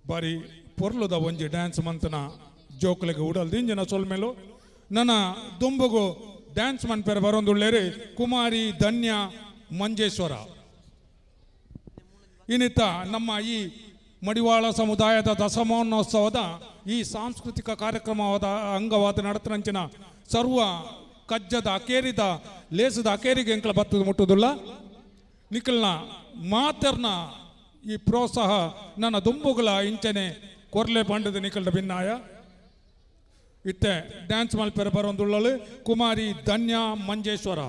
ಬಾರಿ ಪೊರ್ಲುದ ಒಂಜಿ dance ಮಂತನ ಜೋಕ್ಲೆಗೆ ಉಡಲ್ದಿಂಜಿನ ಸೊಲ್ಮೇಲು ನನ್ನ ದುಂಬುಗು dance ಮನ್ಪೆರೆ ಬರೊಂದುಳ್ಳೇರಿ ಕುಮಾರಿ ಧನ್ಯ ಮಂಜೇಶ್ವರ. ಇನ್ನಿತ್ತ ನಮ್ಮ ಈ ಮಡಿವಾಳ ಸಮುದಾಯದ ದಶಮಾನೋತ್ಸವದ ಈ ಸಾಂಸ್ಕೃತಿಕ ಕಾರ್ಯಕ್ರಮವಾದ ಅಂಗವಾದ ನಡತನಂಚಿನ ಸರ್ವ ಕಜ್ಜದ ಅಕೇರಿದ ಲೇಸದ ಅಕೇರಿಗೆ ಎಂಕಲ ಬತ್ತದ ಮುಟ್ಟುದಿಲ್ಲ ನಿಖಲ್ನ ಮಾತರ್ನ ಈ ಪ್ರೋತ್ಸಾಹ ನನ್ನ ದುಂಬುಗಳ ಇಂಚನೆ ಕೊರ್ಲೆ ಪಂಡದ ನಿಖಲ್ದ ಭಿನ್ನಾಯ ಇತ್ತೆ ಡ್ಯಾನ್ಸ್ ಮಲ್ಪೆರೆ ಬರೊಂದುಳ್ಳಲು ಕುಮಾರಿ ಧನ್ಯ ಮಂಜೇಶ್ವರ.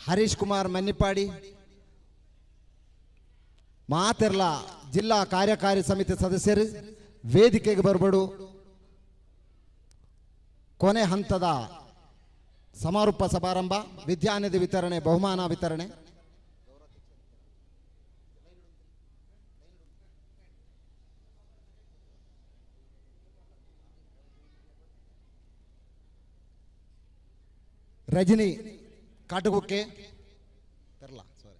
ಹರೀಶ್ ಕುಮಾರ್ ಮನ್ನಿಪಾಡಿ ಮಾತೆರ್ಲ ಜಿಲ್ಲಾ ಕಾರ್ಯಕಾರಿ ಸಮಿತಿ ಸದಸ್ಯರು ವೇದಿಕೆಗೆ ಬರಬೇಡು. ಕೊನೆ ಹಂತದ ಸಮಾರೋಪ ಸಮಾರಂಭ, ವಿದ್ಯಾನಿಧಿ ವಿತರಣೆ, ಬಹುಮಾನ ವಿತರಣೆ. ರಜನಿ ಕಾಟಗುಕ್ಕೆ ತರಲ ಸಾರಿ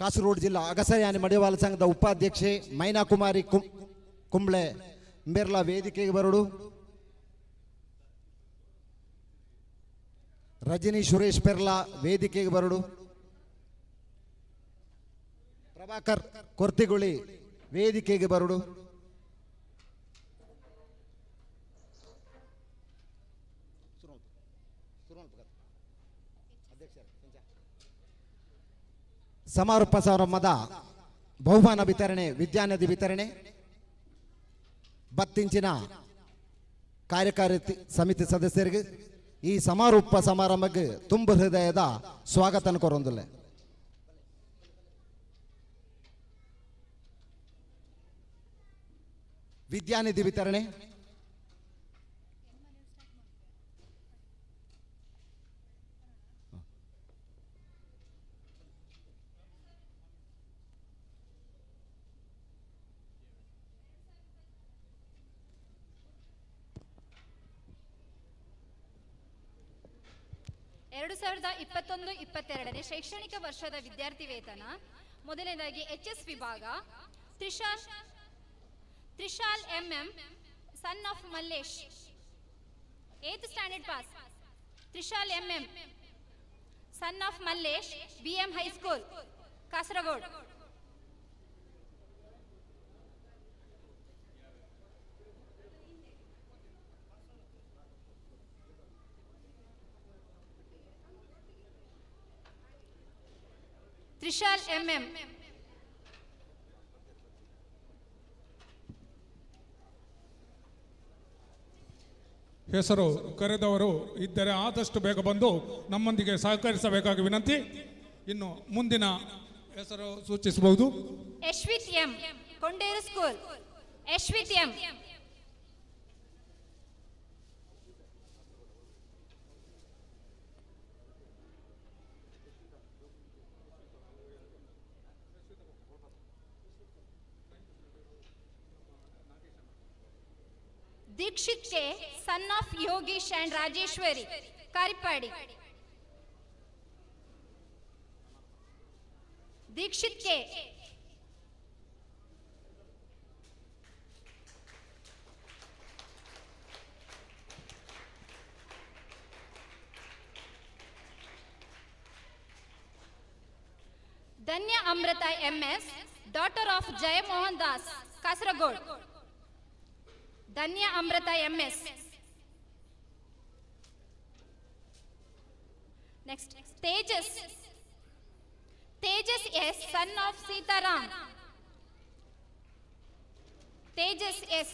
ಕಾಸರಗೋಡು ಜಿಲ್ಲಾ ಅಗಸರ ಮಡಿವಾಳ ಸಂಘದ ಉಪಾಧ್ಯಕ್ಷೆ ಮೈನಾ ಕುಮಾರಿ ಕುಂಬ್ಳೆ ಮೇರ್ಲಾ ವೇದಿಕೆಗೆ ಬರಡು. ರಜನಿ ಸುರೇಶ್ ಪೆರ್ಲಾ ವೇದಿಕೆಗೆ ಬರಡು. ಪ್ರಭಾಕರ್ ಕೊರ್ತಿಗುಳಿ ವೇದಿಕೆಗೆ ಬರಡು. ಸಮಾರೋಪ ಸಮಾರಂಭದ ಬಹುಮಾನ ವಿತರಣೆ, ವಿದ್ಯಾನಿಧಿ ವಿತರಣೆ ಬತ್ತಿಂಚಿನ ಕಾರ್ಯಕಾರಿ ಸಮಿತಿ ಸದಸ್ಯರಿಗೆ ಈ ಸಮಾರೋಪ ಸಮಾರಂಭಕ್ಕೆ ತುಂಬ ಹೃದಯದ ಸ್ವಾಗತ ಕೊರೊಂದಿಲ್ಲ. ವಿದ್ಯಾನಿಧಿ ವಿತರಣೆ ಎರಡು 2021-22 ಶೈಕ್ಷಣಿಕ ವರ್ಷದ ವಿದ್ಯಾರ್ಥಿ ವೇತನ. ಮೊದಲನೇದಾಗಿ HS ವಿಭಾಗ Trishal MM son of Mallesh 8th standard pass. Trishal MM son of Mallesh BM high school Kasaragod. Trishal MM ಹೆಸರು ಕರೆದವರು ಇದ್ದರೆ ಆದಷ್ಟು ಬೇಗ ಬಂದು ನಮ್ಮೊಂದಿಗೆ ಸಹಕರಿಸಬೇಕಾಗಿ ವಿನಂತಿ. ಇನ್ನು ಮುಂದಿನ ಹೆಸರು ಸೂಚಿಸಬಹುದು. Yashwith M Konderu school. Yashwith M Dixith K son of Yogesh and Rajeshwari Karipadi. Dixith K Dhanya Amrita MS daughter of जय मोहन दास कासरगोड. धन्य Amrita MS. Next Tejas S son of Sitaram. Tejas S.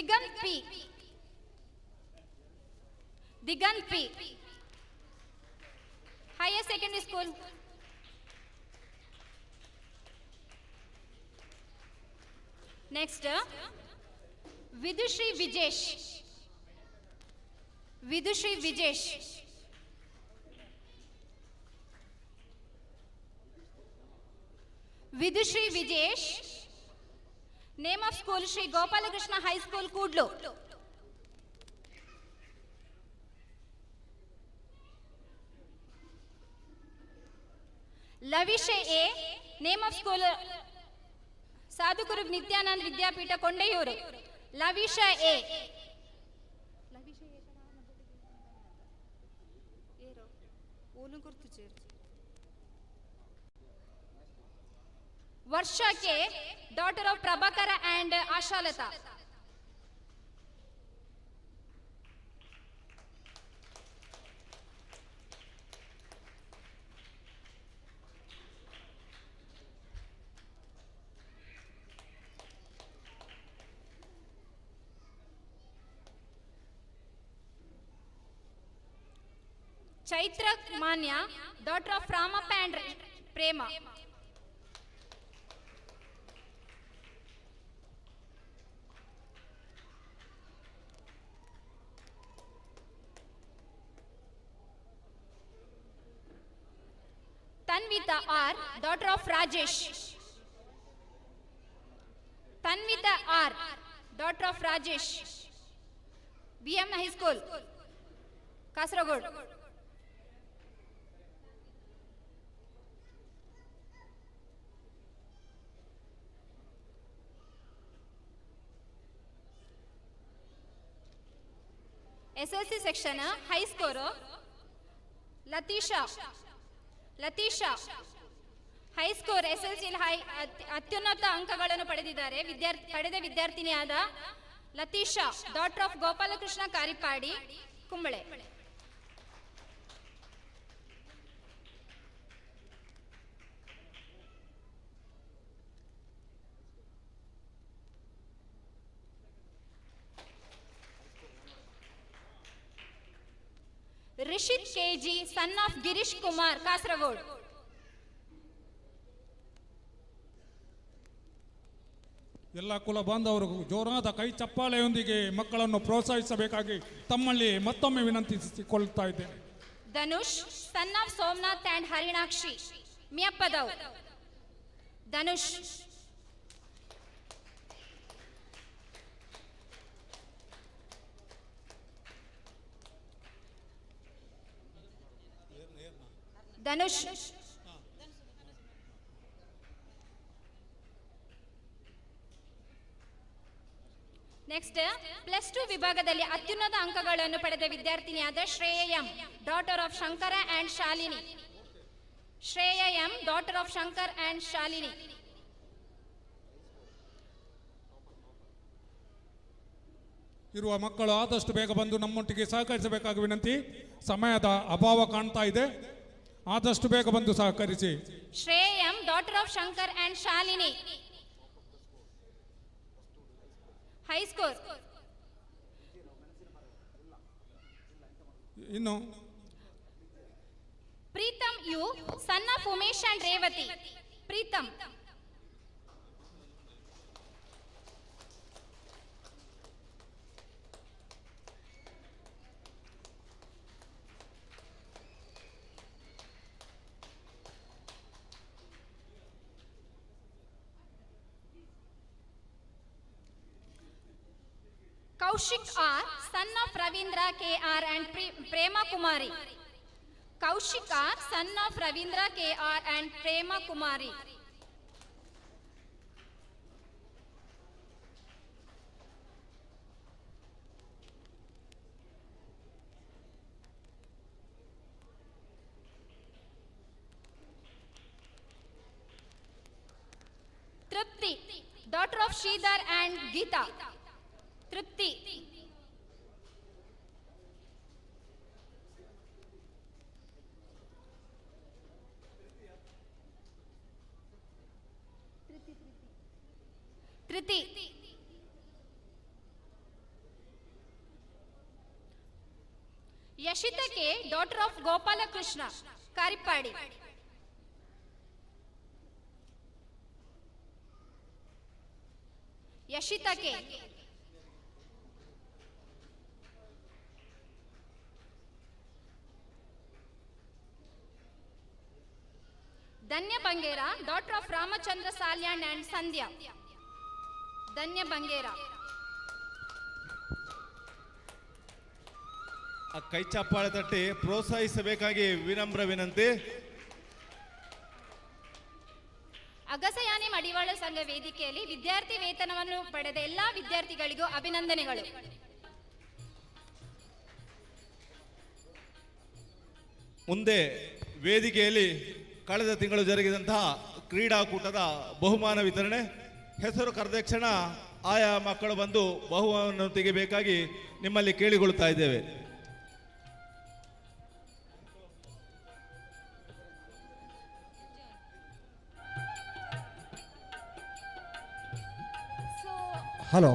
Digant P. Digant P. Higher secondary school. Next, Vidushri Vijesh. Vidushri Vijesh. Vidushri Vijesh. Name of school Sri Gopalakrishna High School, Kudlu. Lavisha A. Name of school Sadhguru Nityanand Vidyapita, Kondayuru. Lavisha A. Varsha K, daughter of Prabhakara and Ashalata. Chaitra Manya, daughter of Ramappa and Prema. Tanvita R, daughter of Rajesh. Tanvita R, daughter of Rajesh. BM High School, Kasaragod. SLC section, high score, Latisha. Latisha, high score SLC ಅತ್ಯುನ್ನತ ಅಂಕಗಳನ್ನು ಪಡೆದಿದ್ದಾರೆ. ಪಡೆದ ವಿದ್ಯಾರ್ಥಿನಿಯಾದ Latisha, daughter of Gopalakrishna Karipadi, Kumble. Rishit KG, son of Girish Kumar, Kasaragod. ಎಲ್ಲ ಕುಲ ಬಾಂಧವರಿಗೂ ಜೋರಾದ ಕೈ ಚಪ್ಪಾಳೆಯೊಂದಿಗೆ ಮಕ್ಕಳನ್ನು ಪ್ರೋತ್ಸಾಹಿಸಬೇಕಾಗಿ ತಮ್ಮಲ್ಲಿ ಮತ್ತೊಮ್ಮೆ ವಿನಂತಿಸಿಕೊಳ್ಳುತ್ತಾ ಇದ್ದೇನೆ. Dhanush, son of Somnath and Harinakshi, Miyapadav. Dhanush. Dhanush. Next, +2 ವಿಭಾಗದಲ್ಲಿ ಅತ್ಯುನ್ನತ ಅಂಕಗಳನ್ನು ಪಡೆದ ವಿದ್ಯಾರ್ಥಿನಿಯಾದ Shreya M, daughter of Shankara and Shalini. Shreya M, daughter of Shankar and Shalini. ಇರುವ ಮಕ್ಕಳು ಆದಷ್ಟು ಬೇಗ ಬಂದು ನಮ್ಮೊಟ್ಟಿಗೆ ಸಹಕರಿಸಬೇಕಾಗಿ ವಿನಂತಿ. ಸಮಯದ ಅಭಾವ ಕಾಣ್ತಾ ಇದೆ, ಆದಷ್ಟು ಬೇಗ ಬಂದು ಸಹಕರಿಸಿ. Shreya M, daughter of Shankar and Shalini. High score. ಇನ್ನು Preetham U, son of Umesh and Revathi. Preetham. Kaushik R, son of Ravindra KR and Prema Kumari. Kaushik R, son of Ravindra KR and Prema Kumari. Tripti, daughter of Sridhar and Geeta. Tripti. Triti. Yashitha K, daughter of Gopalakrishna, Karippadi. Yashitha K. Dhanya Bangera, daughter of Ramachandra Salian and Sandhya, Dhanya Bangera. ಕೈ ಚಪ್ಪಾಳೆ ತಟ್ಟಿ ಪ್ರೋತ್ಸಾಹಿಸಬೇಕಾಗಿ ವಿನಮ್ರ ವಿನಂತಿ. ಅಗಸಯಾನಿ ಮಡಿವಾಳ ಸಂಘ ವೇದಿಕೆಯಲ್ಲಿ ವಿದ್ಯಾರ್ಥಿ ವೇತನವನ್ನು ಪಡೆದ ಎಲ್ಲಾ ವಿದ್ಯಾರ್ಥಿಗಳಿಗೂ ಅಭಿನಂದನೆಗಳು. ಮುಂದೆ ವೇದಿಕೆಯಲ್ಲಿ ಕಳೆದ ತಿಂಗಳು ಜರುಗಿದಂತಹ ಕ್ರೀಡಾಕೂಟದ ಬಹುಮಾನ ವಿತರಣೆ. ಹೆಸರು ಕರೆದಕ್ಷಣ ಆಯಾ ಮಕ್ಕಳು ಬಂದು ಬಹುಮಾನವನ್ನು ತೆಗೆಯಬೇಕಾಗಿ ನಿಮ್ಮಲ್ಲಿ ಕೇಳಿಕೊಳ್ಳುತ್ತಾ ಇದ್ದೇವೆ. ಹಲೋ,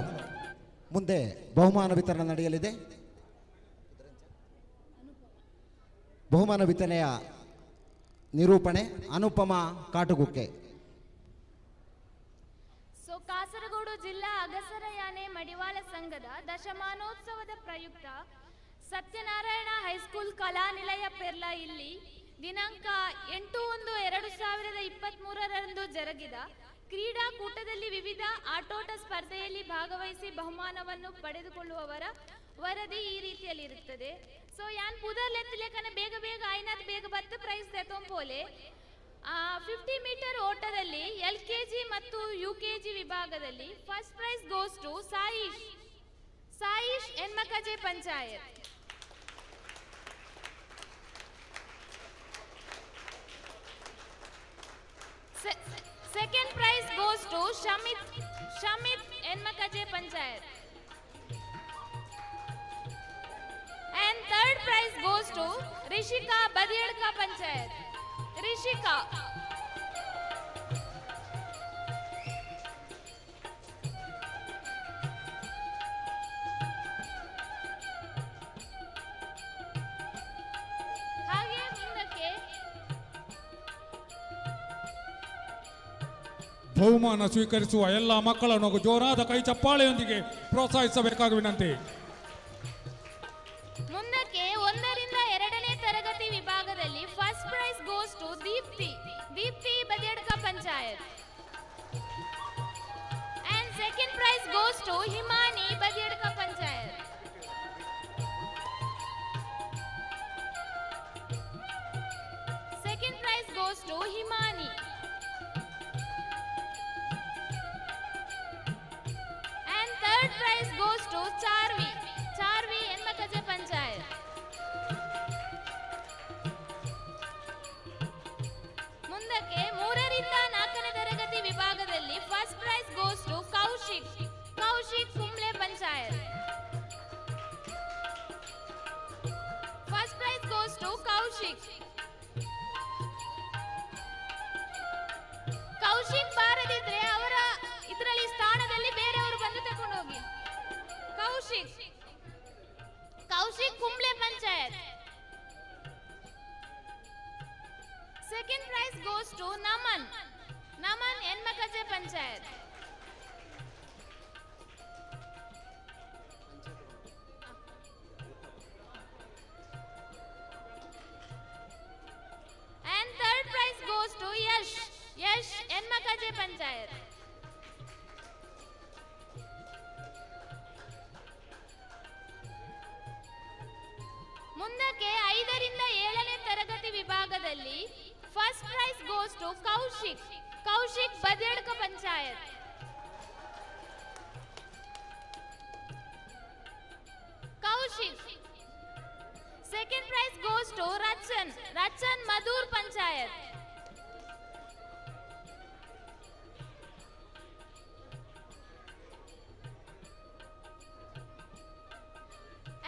ಮುಂದೆ ಬಹುಮಾನ ವಿತರಣೆ ನಡೆಯಲಿದೆ. ಬಹುಮಾನ ವಿತರಣೆಯ ನಿರೂಪಣೆ ಅನುಪಮ ಕಾಟುಗುಕ್ಕೆ. ಕಾಸರಗೋಡು ಜಿಲ್ಲಾ ಅಗಸರ ಯಾನೆ ಮಡಿವಾಳ ಸಂಘದ ದಶಮಾನೋತ್ಸವದ ಪ್ರಯುಕ್ತ ಸತ್ಯನಾರಾಯಣ ಹೈಸ್ಕೂಲ್ ಕಲಾನಿಲಯ ಪೆರ್ಲಾ ಇಲ್ಲಿ ದಿನಾಂಕ 8/1/2023ರಂದು ಜರುಗಿದ ಕ್ರೀಡಾಕೂಟದಲ್ಲಿ ವಿವಿಧ ಆಟೋಟ ಸ್ಪರ್ಧೆಯಲ್ಲಿ ಭಾಗವಹಿಸಿ ಬಹುಮಾನವನ್ನು ಪಡೆದುಕೊಳ್ಳುವವರ ವರದಿ ಈ ರೀತಿಯಲ್ಲಿರುತ್ತದೆ. ಸೊ ಯಾನ್ ಪುದರ್ ಲೆಕ್ಕನೆ ಬೇಗ ಬೇಗ ಆಯ್ನಾದ್ ಬೇಗ 10 ಪ್ರೈಸ್ ತೆತ್ತೋಂಪೋಲೆ 50 ಮೀಟರ್ ಓಟದಲ್ಲಿ LKG ಮತ್ತು UKG ವಿಭಾಗದಲ್ಲಿ first prize goes to Saish Enmakaje Panchayat. Second prize goes to Shamit Enmakaje Panchayat. And third prize goes to Rishika Badiyadka Panchayat. Rishika. ಹಾಗೆ ಮುಂದಕ್ಕೆ ಬಹುಮಾನ ಸ್ವೀಕರಿಸುವ ಎಲ್ಲ ಮಕ್ಕಳನ್ನು ಜೋರಾದ ಕೈ ಚಪ್ಪಾಳೆಯೊಂದಿಗೆ ಪ್ರೋತ್ಸಾಹಿಸಬೇಕಾಗಿ ವಿನಂತಿ. ಮುಂದಕ್ಕೆ 1ರಿಂದ 2ನೇ ತರಗತಿ ವಿಭಾಗದಲ್ಲಿ first prize goes to Deepthi Badiyadka Panchayat. And second prize goes to Himani Badiyadka Panchayat. Second prize goes to Himani. Third prize goes to Charvi Enmakaje Panchayat. ಮುಂದಕ್ಕೆ 3ರಿಂದ 4ನೇ ತರಗತಿ ವಿಭಾಗದಲ್ಲಿ first prize goes to Kaushik Kumble Panchayat. First prize goes to Kaushik ಬಾರದಿದ್ರೆ ಅವರ ಇದರಲ್ಲಿ ಸ್ಥಾನದಲ್ಲಿ ಬೇರೆಯವರು ಬಂದು ತಗೊಂಡು ಹೋಗಿ. Kaushik Kumble Panchayat. Second prize goes to Naman Enmakaje Panchayat. And third prize goes to Yash Enmakaje Panchayat. ಮುಂದಕ್ಕೆ 5ರಿಂದ 7ನೇ ತರಗತಿ ವಿಭಾಗದಲ್ಲಿ first prize goes to Kaushik Badiyadka Panchayat. Second prize goes to Rachan Madhur Panchayat.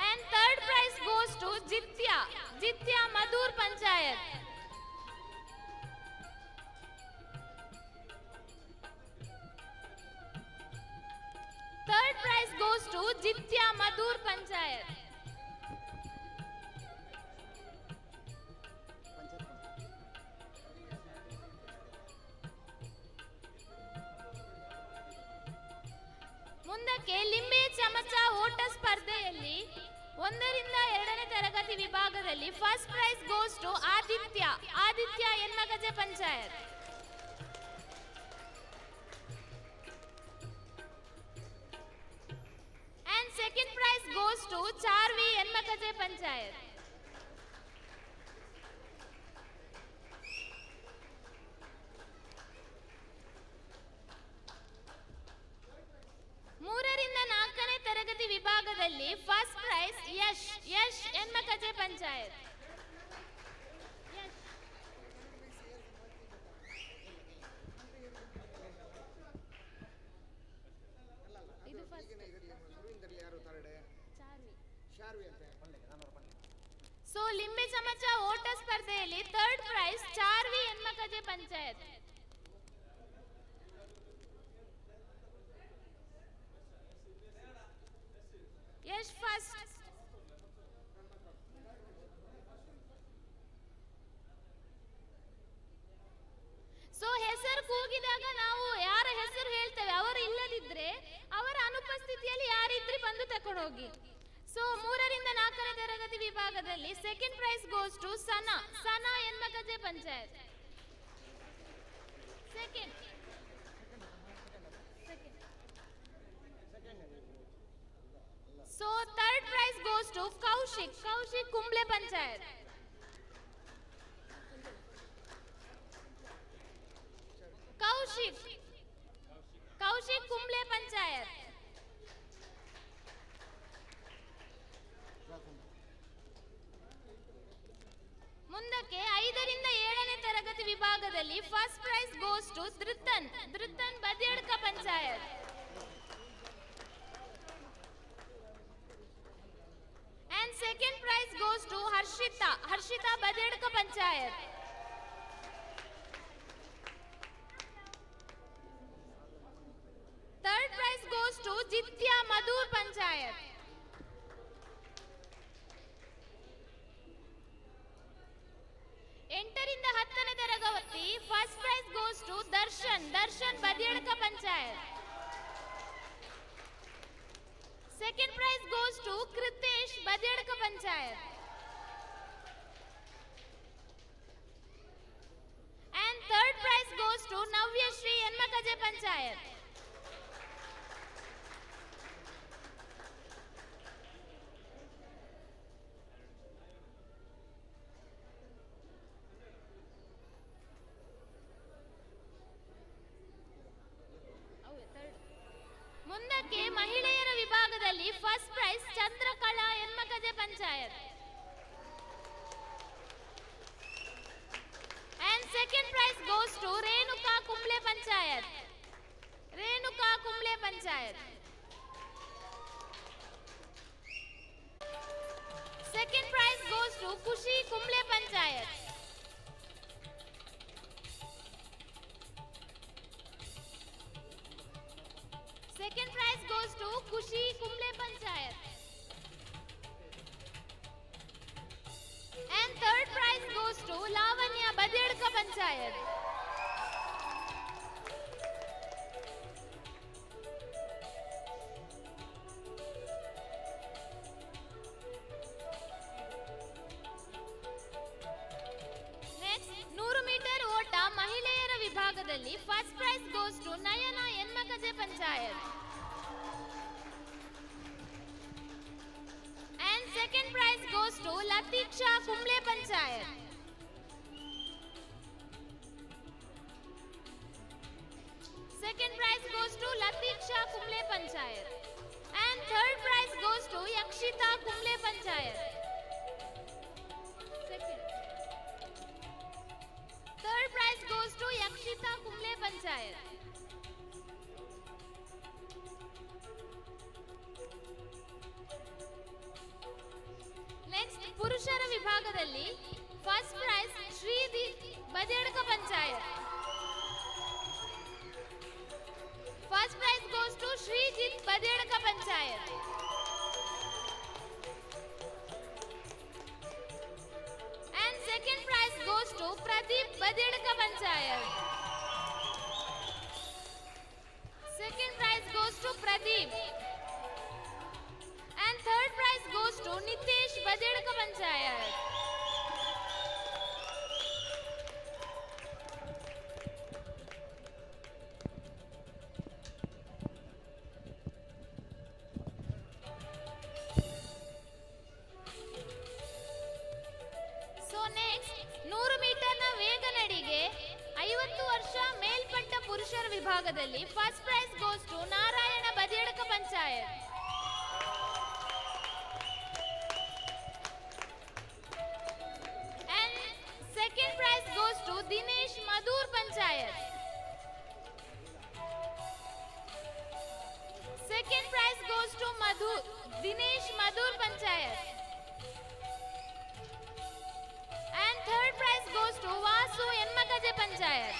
And third prize goes to Jitya Madhur Panchayat. Third prize goes to Jitya Madhur Panchayat. ಮುಂದಕ್ಕೆ ಲಿಂಬೆ ಚಮಚ ಓಟ ಸ್ಪರ್ಧೆಯಲ್ಲಿ 1ರಿಂದ 2ನೇ ತರಗತಿ ವಿಭಾಗದಲ್ಲಿ first prize goes to Aditya Enmagaje Panchayat. And second prize goes to Charvi Enmagaje Panchayat. ಮೂರರಿಂದ 4ನೇ ತರಗತಿ ವಿಭಾಗದಲ್ಲಿ first prize Yash Enmakaje Panchayat. So ಲಿಂಬೆ ಚಮಚ ಓಟ ಸ್ಪರ್ಧೆಯಲ್ಲಿ third prize Charvi Enmakaje Panchayat. Yash first. So ಹೆಸರು ಕೂಗಿದಾಗ ನಾವು ಯಾರ ಹೆಸರು ಹೇಳ್ತೇವೆ ಅವರು ಇಲ್ಲದಿದ್ರೆ ಅವರ ಅನುಪಸ್ಥಿತಿಯಲ್ಲಿ ಯಾರಿದ್ರೆ ಬಂದು ತಕೊಂಡು ಹೋಗಿ. ಸೊ 3ರಿಂದ 4ನೇ ತರಗತಿ ವಿಭಾಗದಲ್ಲಿ second prize goes to Sana Enmakaje Panchayat. Second. So third prize goes to Kaushik Kumble Panchayat. Kaushik Kumble Panchayat. ಮುಂದಕ್ಕೆ 5ರಿಂದ 7ನೇ ತರಗತಿ ವಿಭಾಗದಲ್ಲಿ first prize goes to Dhrithan Badiyadka Panchayat. And second prize goes to Harshita Badedka Panchayat. Third prize goes to Jitya Madhur Panchayat. ಎಂಟರಿಂದ 10ನೇ ತರಗತಿ first prize goes to Darshan Badiyadka Panchayat. Second prize goes to Kritesh Badedka Panchayat. And third prize goes to Navyashri Enmakaje Panchayat. ಮುಂದಕ್ಕೆ ಮಹಿಳೆಯರ ವಿಭಾಗದಲ್ಲಿ first prize Chandrakala Enmakaje Panchayat. And second prize goes to Renuka Kumble Panchayat. Second prize goes to Khushi Kumble Panchayat. Second prize goes to Kushi Kumble Panchayat. And third prize goes to Lavanya Badedka Panchayat. Next, 100 metre ಓಟ ಮಹಿಳೆಯರ ವಿಭಾಗದಲ್ಲಿ first prize goes to Nayana Enmakaje Panchayat. And second prize goes to Latiksha Kumble Panchayat. Second prize goes to Latiksha Kumble Panchayat. And third prize goes to Yakshita Kumble Panchayat. Third prize goes to Yakshita Kumble Panchayat. Next ಪುರುಷರ ವಿಭಾಗದಲ್ಲಿ first prize Shridi Badiyadka Panchayat. First prize goes to Shrijith Badiyadka Panchayat. And second prize goes to Pradeep Badiyadka Panchayat. Second prize goes to Pradeep. And third prize goes to Nitesh Badedka Panchayat. So next, 100 ಮೀಟರ್ನ ವೇಗ ನಡಿಗೆ 50 ವರ್ಷ ಮೇಲ್ಪಟ್ಟ ಪುರುಷರ ವಿಭಾಗದಲ್ಲಿ first prize goes to Narayana Badiyadka Panchayat. And second prize goes to Dinesh Madhur Panchayat. Second prize goes to Dinesh Madhur Panchayat. And third prize goes to Vasu Enmagaje Panchayat.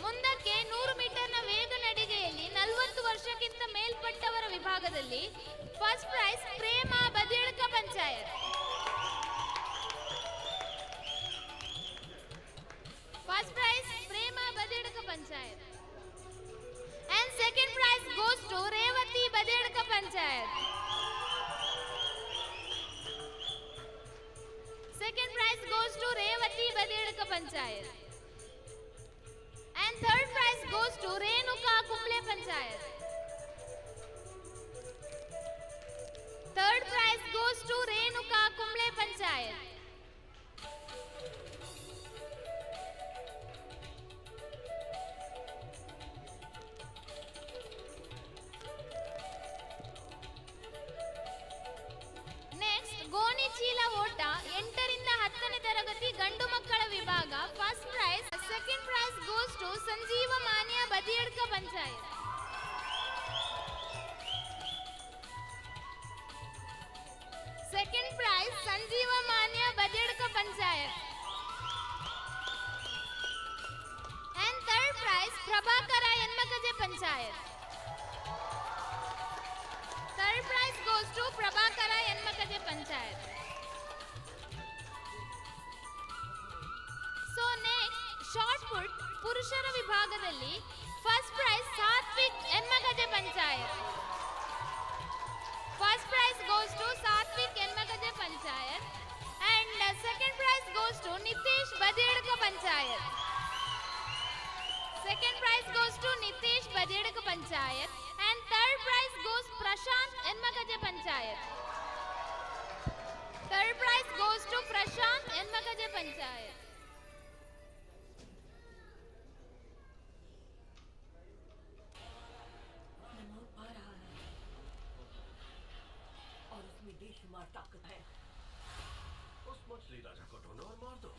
ಮುಂದಕ್ಕೆ 100 ಮೀಟರ್ನ ವೇಗ ನಡಿಗೆಯಲ್ಲಿ 40 ವರ್ಷಕ್ಕಿಂತ ಮೇಲ್ಪಟ್ಟವರ ವಿಭಾಗದಲ್ಲಿ first price Prema Badiyadka Panchayat. First price Prema Badiyadka Panchayat. And second prize goes to Revati Badedka Panchayat. Second prize goes to Revati Badedka Panchayat. And third prize goes to Renuka Kumble Panchayat. Third prize goes to Renuka Kumble Panchayat. ಗೋಣಿ ಚೀಲ ಓಟ 8ರಿಂದ 10ನೇ ತರಗತಿ ಗಂಡು ಮಕ್ಕಳ ವಿಭಾಗ first prize. Second prize goes to Sanjeeva Manya Badiyadka Panchayat. Second prize Sanjeeva Manya Badiyadka Panchayat. And third prize Prabhakar ಎನ್ಮಕಜೆ panchayat. Third prize goes to Prabhakara Enmakaje Panchayat. So next, short put ಪುರುಷರ ವಿಭಾಗದಲ್ಲಿ first prize Sathvik Enmagaje Panchayat. First prize goes to Sathvik Enmagaje Panchayat. And second prize goes to Nitesh Badiyadka Panchayat. Second prize goes to Nitesh Badedka Panchayat. And third prize goes Prashant Enmagaje Panchayat. Third prize goes to Prashant Enmagaje Panchayat. नमक पा रहा है और उसमें बेशुमार ताकत है. उस मछली राजा को ढूंढो और मार दो.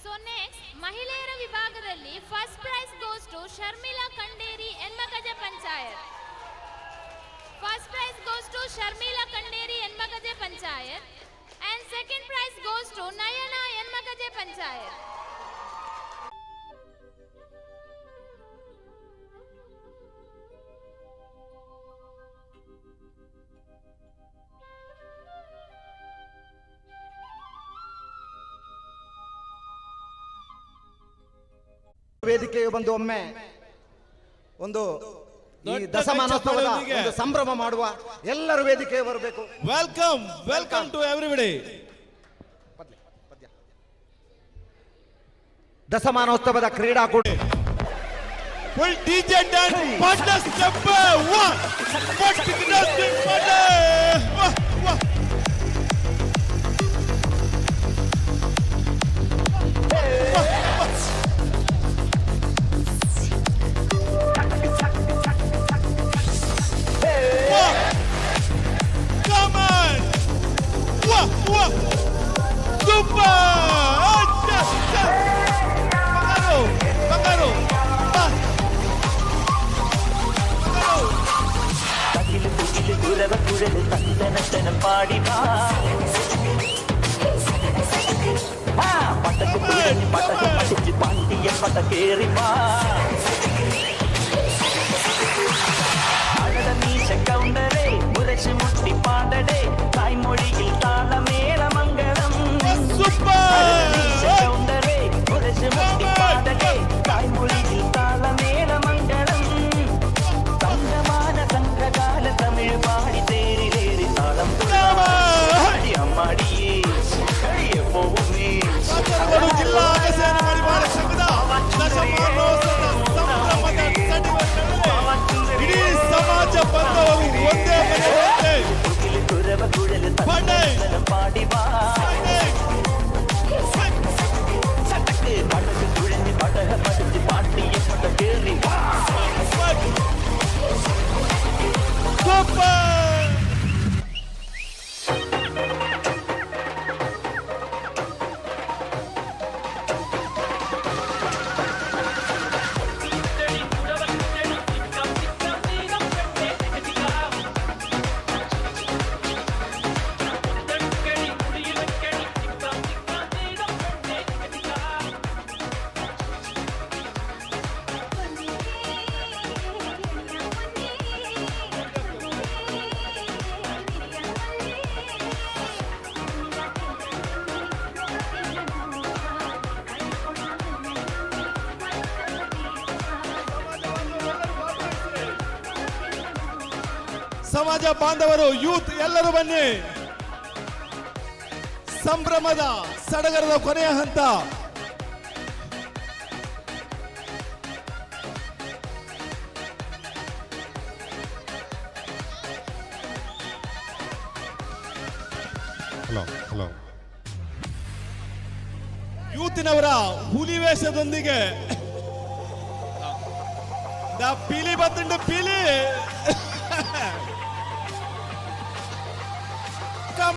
So next, ಮಹಿಳೆಯರ ವಿಭಾಗದಲ್ಲಿ first prize goes to Sharmila Kanderi Enmagaje Panchayat. First prize goes to Sharmila Kanderi Enmagaje Panchayat. And second prize goes to Nayana Enmagaje Panchayat. ವೇದಿಕೆಗೆ ಬಂದು ಒಮ್ಮೆ ಒಂದು ಈ ದಶಮಾನೋತ್ಸವದ ಒಂದು ಸಂಭ್ರಮ ಮಾಡುವ ಎಲ್ಲರೂ ವೇದಿಕೆಗೆ ಬರಬೇಕು. Welcome welcome to everybody. ದಶಮಾನೋತ್ಸವದ ಕ್ರೀಡಾಕೂಟ full DJ dance partner step 1 first dancing partner. ವಾಹ್ பாடி பட்டக்கு பட்டக்கு படிச்சு பாண்டிய பட்டக்கேறி அழட மீச கவுண்டரே உரசு முட்டி பாடடே தாய்மொழியில் தாளமேள மங்களம் சவுண்டரே உரசு முட்டி பாடடே தாய்மொழியில் தாளமேள மங்களம் தங்கமான சங்ககால தமிழ் பாடி தேரி தாளம் அடி அம்மாடியே அடியே போவுமே ಜಿಲ್ಲಾ ಅಗಸರ ಮಡಿವಾಳ ಸಂಘದ ದಶಮಾನೋತ್ಸವ ಸಂಭ್ರಮದ ಸಡಿಲಗಳಲ್ಲಿ ಇಡೀ ಸಮಾಜ ಬಂದವರು ಒಂದೇ ಮನೆ பாடி வா சட்டக்கு படகு துழஞ்சி படக படுத்து பாட்டிய பட கேள்வி ಸಮಾಜ ಬಾಂಧವರು ಯೂತ್ ಎಲ್ಲರೂ ಬನ್ನಿ. ಸಂಭ್ರಮದ ಸಡಗರದ ಕೊನೆಯ ಹಂತ. ಯೂತಿನವರ ಹುಲಿ ವೇಷದೊಂದಿಗೆ ಪೀಲಿ ಬತ್ತಂಡು ಪೀಲಿ